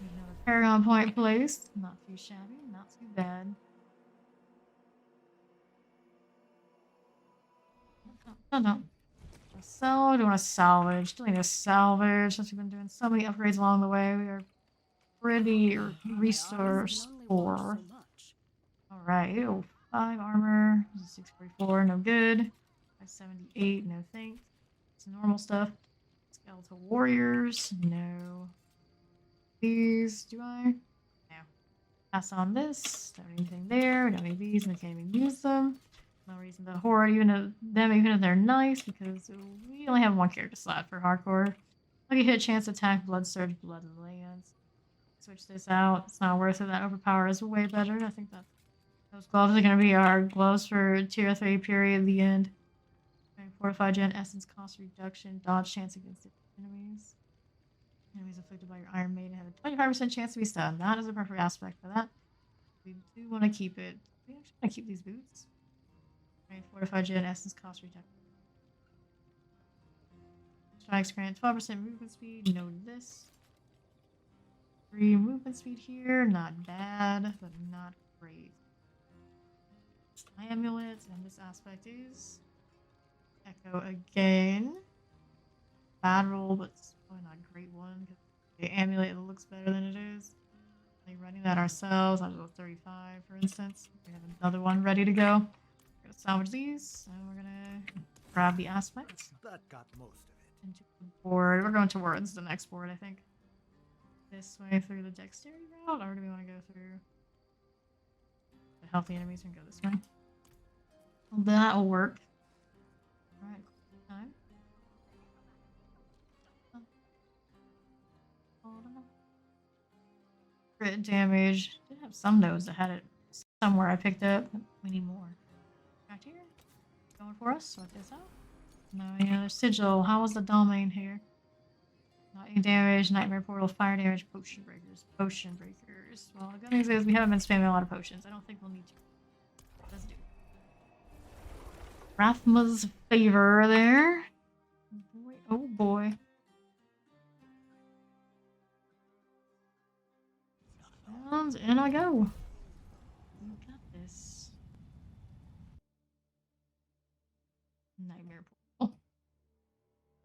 We have a Paragon point placed. Not too shabby, not too bad. No. So, do want to salvage? Still need to salvage since we've been doing so many upgrades along the way. We are pretty resource poor. Alright, 5 armor, 644, no good. 578, no thanks. Some normal stuff. Skeletal warriors, no. These, do I? No. Pass on this. Don't have anything there. We don't need these, and I can't even use them. no reason to hoard even if they're nice, because we only have one character slot for hardcore. Lucky hit, chance attack, blood surge, blood lance. Switch this out. It's not worth it. That overpower is way better. I think that those gloves are gonna be our gloves for tier 3 period, the end. Okay, fortified gen, essence cost reduction, dodge chance against enemies. Enemies afflicted by your Iron Maiden have a 25% chance to be stunned. That is a perfect aspect for that. We do want to keep it. We actually want to keep these boots. Okay, fortified gen, essence cost reduction. Strikes grant 12% movement speed. Note this. 3 movement speed here. Not bad, but not great. Amulet, and this aspect is Echo again. Bad roll, but it's probably not a great one. The amulet looks better than it is. Like running that ourselves, I'll go 35 for instance. We have another one ready to go. We're gonna salvage these, and we're gonna grab the aspects. That got most of it. Into the board. We're going towards the next board, I think. This way through the dexterity route, or do we want to go through the healthy enemies and go this way? That'll work. Alright, time. Crit damage. Did have some nodes that had it somewhere I picked up. We need more. Right here. Going for us. Sort this out. No, yeah, there's sigil. How was the domain here? Not any damage, nightmare portal, fire damage, potion breakers. Potion breakers. Well, the good news is we haven't been spamming a lot of potions. I don't think we'll need to. Let's do it. Rathma's favor there. Boy, oh boy. And in I go. We got this. Nightmare portal.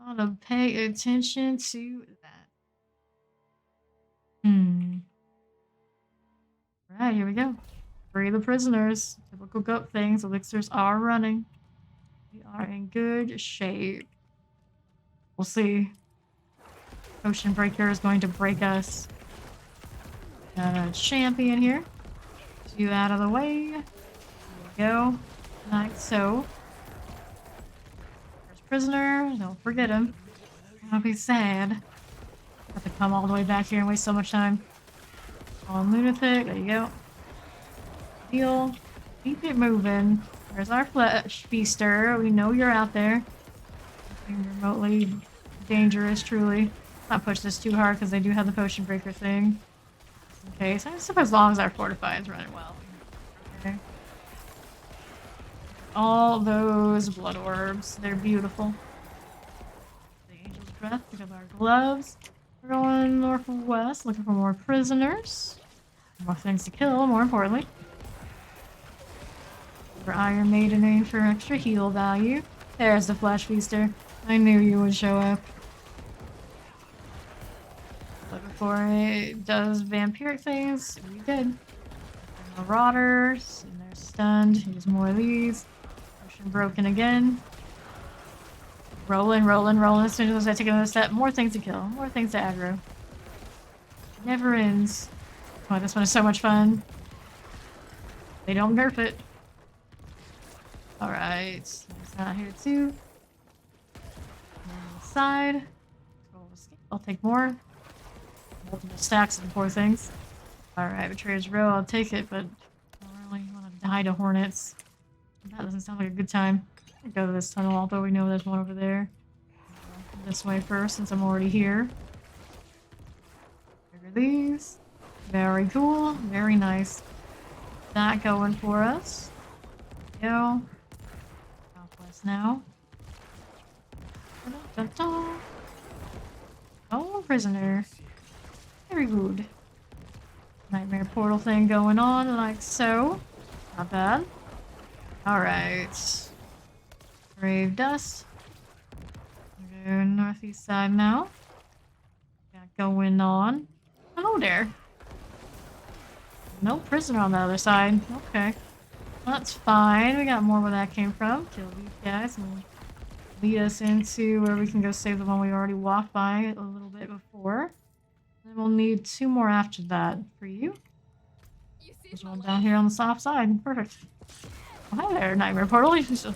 Gotta pay attention to that. Right, here we go. Free the prisoners. Typical goat things. Elixirs are running. We are in good shape. We'll see. Potion breaker is going to break us. Champion here. You out of the way. There we go. Like so. First prisoner. Don't forget him. I'll be sad. Have to come all the way back here and waste so much time. On lunatic. There you go. Heal. Keep it moving. There's our flesh feaster. We know you're out there. Nothing remotely dangerous, truly. Not push this too hard because they do have the potion breaker thing. Okay, so I suppose as long as our fortify is running well. Okay. All those blood orbs. They're beautiful. The angel's breath. Pick up our gloves. We're going northwest, looking for more prisoners. More things to kill, more importantly. For Iron Maiden aim for extra heal value. There's the Flesh Feaster. I knew you would show up. But before it does vampiric things, we did. Marauders, and they're stunned. Use more of these. Potion broken again. Rolling, rolling, rolling. As soon as I take another step, more things to kill. More things to aggro. It never ends. Oh, this one is so much fun. They don't nerf it. Alright. There's that here too. On the side. I'll take more. Multiple stacks of the poor things. Alright, Betrayer's Row, I'll take it, but I don't really want to die to hornets. That doesn't sound like a good time. I'll go to this tunnel, although we know there's one over there. This way first, since I'm already here. Trigger these. Very cool. Very nice. That going for us. Go. Southwest now. Da-da-da-da. Oh, prisoner. Very good. Nightmare portal thing going on like so. Not bad. Alright. Grave dust. Go northeast side now. Got going on. Hello there. No prisoner on the other side. Okay. That's fine. We got more where that came from. Kill these guys and lead us into where we can go save the one we already walked by a little bit before. Then we'll need 2 more after that for you. There's one down here on the soft side. Perfect. Oh, hi there, Nightmare Portal. You just like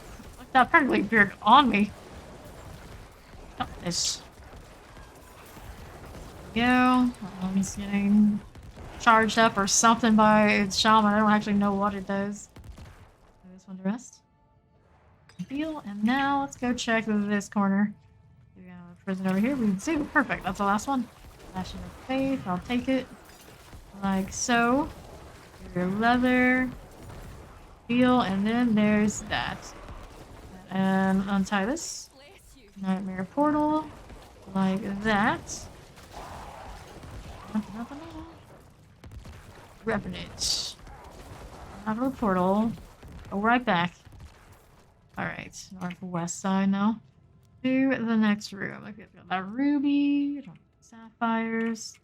that perfectly appeared on me. Got this. Go. That one's getting charged up or something by its shaman. I don't actually know what it does. This one to rest. Heal, and now let's go check this corner. We got a prison over here. We do. Perfect. That's the last one. Passion of Faith. I'll take it. Like so. Your leather. Heal, and then there's that. And untie this. Nightmare Portal. Like that. Revenant. Nightmare Portal. Go right back. Alright, northwest side now. To the next room. Okay, we've got that ruby, sapphires.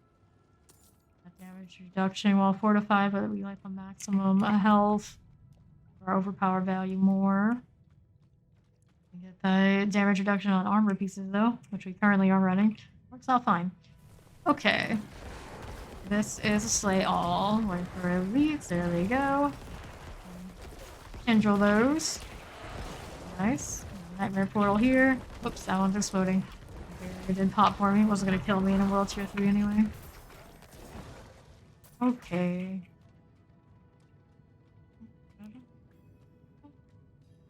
That damage reduction while fortified, but we like the maximum health. Or overpower value more. We get the damage reduction on armor pieces though, which we currently are running. Works out fine. Okay. This is a slay all. Wait for elites. There they go. Kindle those. Nice. Nightmare Portal here. Whoops, that one's exploding. It did pop for me. It wasn't gonna kill me in a World Tier 3 anyway. Okay.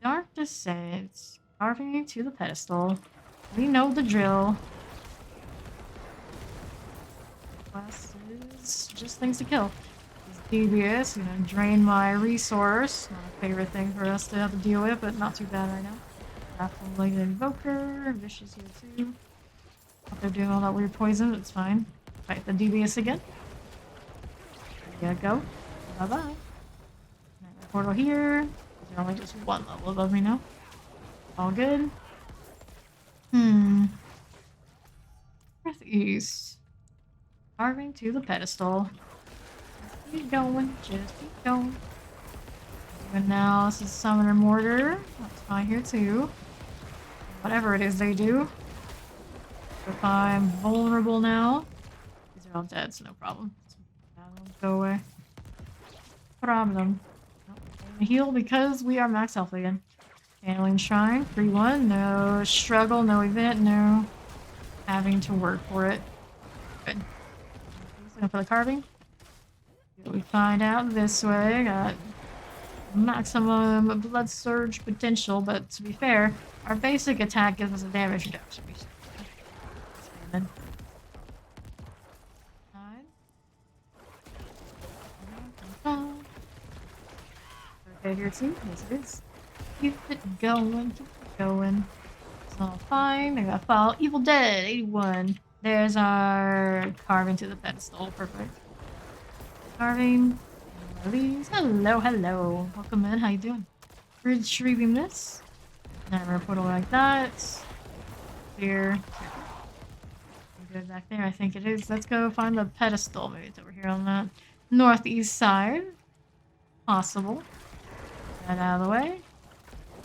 Dark Descent. Carving to the pedestal. We know the drill. Quest is just things to kill. It's devious, drain my resource. Not a favorite thing for us to have to deal with, but not too bad right now. Half-legged Invoker, Vicious here too. If they're doing all that weird poison, it's fine. Fight the devious again. There you go. Bye-bye. Nightmare Portal here. They're only just one level above me now. All good. Northeast. Carving to the pedestal. Just keep going. Just keep going. And now this is Summoner Mortar. That's fine here too. Whatever it is they do. If I'm vulnerable now. These are all dead, so no problem. Go away. Problem. Heal because we are max health again. Channeling Shrine, 3-1. No struggle, no event, no having to work for it. Good. Looking for the carving. We find out this way. Got maximum blood surge potential, but to be fair, our basic attack gives us a damage reduction. Okay, here too. Yes, it is. Keep it going. Keep it going. It's all fine. I got file. Evil Dead 81. There's our carving to the pedestal. Perfect. Carving. Release. Hello, hello. Welcome in. How you doing? Retrieving this. Nightmare Portal like that. Here. Good back there. I think it is. Let's go find the pedestal. Maybe it's over here on that northeast side. Possible. That out of the way.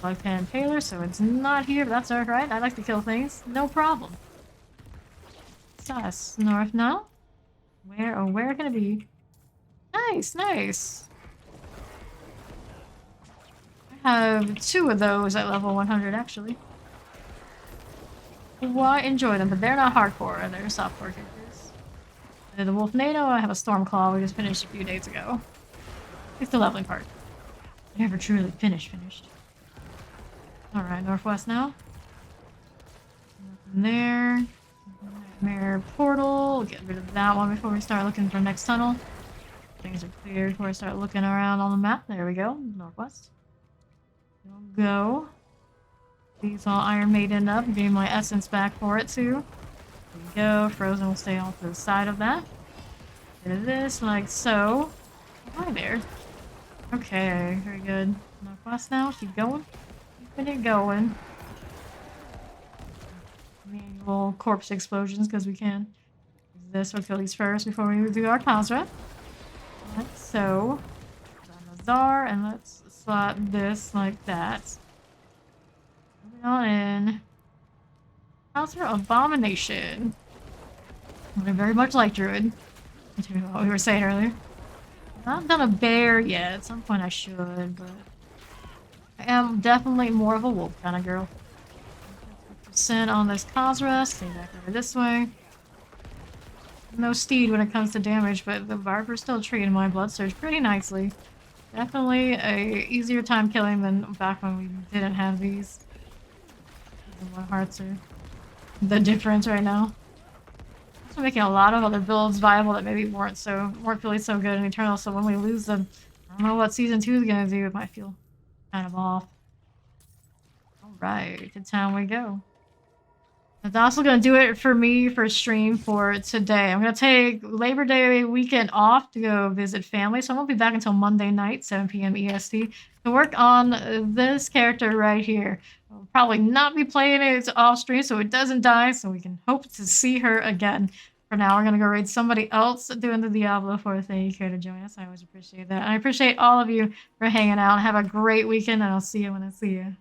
Left hand Taylor, so it's not here, but that's alright. I like to kill things. No problem. Sus. North now? Where can it be? Nice, nice. I have 2 of those at level 100, actually. Well, I enjoy them, but they're not hardcore. They're softcore characters. The Wolf NATO, I have a Stormclaw we just finished a few days ago. It's the leveling part. Never truly finished. Alright, northwest now. Nothing there. Nightmare Portal. Get rid of that one before we start looking for the next tunnel. Things are cleared before I start looking around on the map. There we go. Northwest. We'll go. These all Iron Maiden up. Getting my essence back for it too. There we go. Frozen will stay off to the side of that. Get rid of this like so. Hi there. Okay, very good. Northwest now. Keep going. Keeping it going. Manual corpse explosions because we can. This will kill these first before we do our Khazra. Like so. Nazar, and let's slot this like that. Moving on in. Khazra Abomination. I very much like Druid. What we were saying earlier. Not done a bear yet. At some point I should, but I am definitely more of a wolf kind of girl. Percent on this cause rest. Stay back over this way. No steed when it comes to damage, but the Viper's still treating my blood surge pretty nicely. Definitely a easier time killing than back when we didn't have these. The 1 hearts are the difference right now. Also making a lot of other builds viable that maybe weren't really so good in Eternal, so when we lose them, I don't know what Season 2 is gonna do. It might feel kind of off. Alright, to town we go. That's also going to do it for me for stream for today. I'm going to take Labor Day weekend off to go visit family, so I won't be back until Monday night, 7 p.m. EST, to work on this character right here. I'll probably not be playing it off stream so it doesn't die, so we can hope to see her again. For now, we're going to go raid somebody else doing the Diablo 4 thing. You care to join us? I always appreciate that. And I appreciate all of you for hanging out. Have a great weekend, and I'll see you when I see you.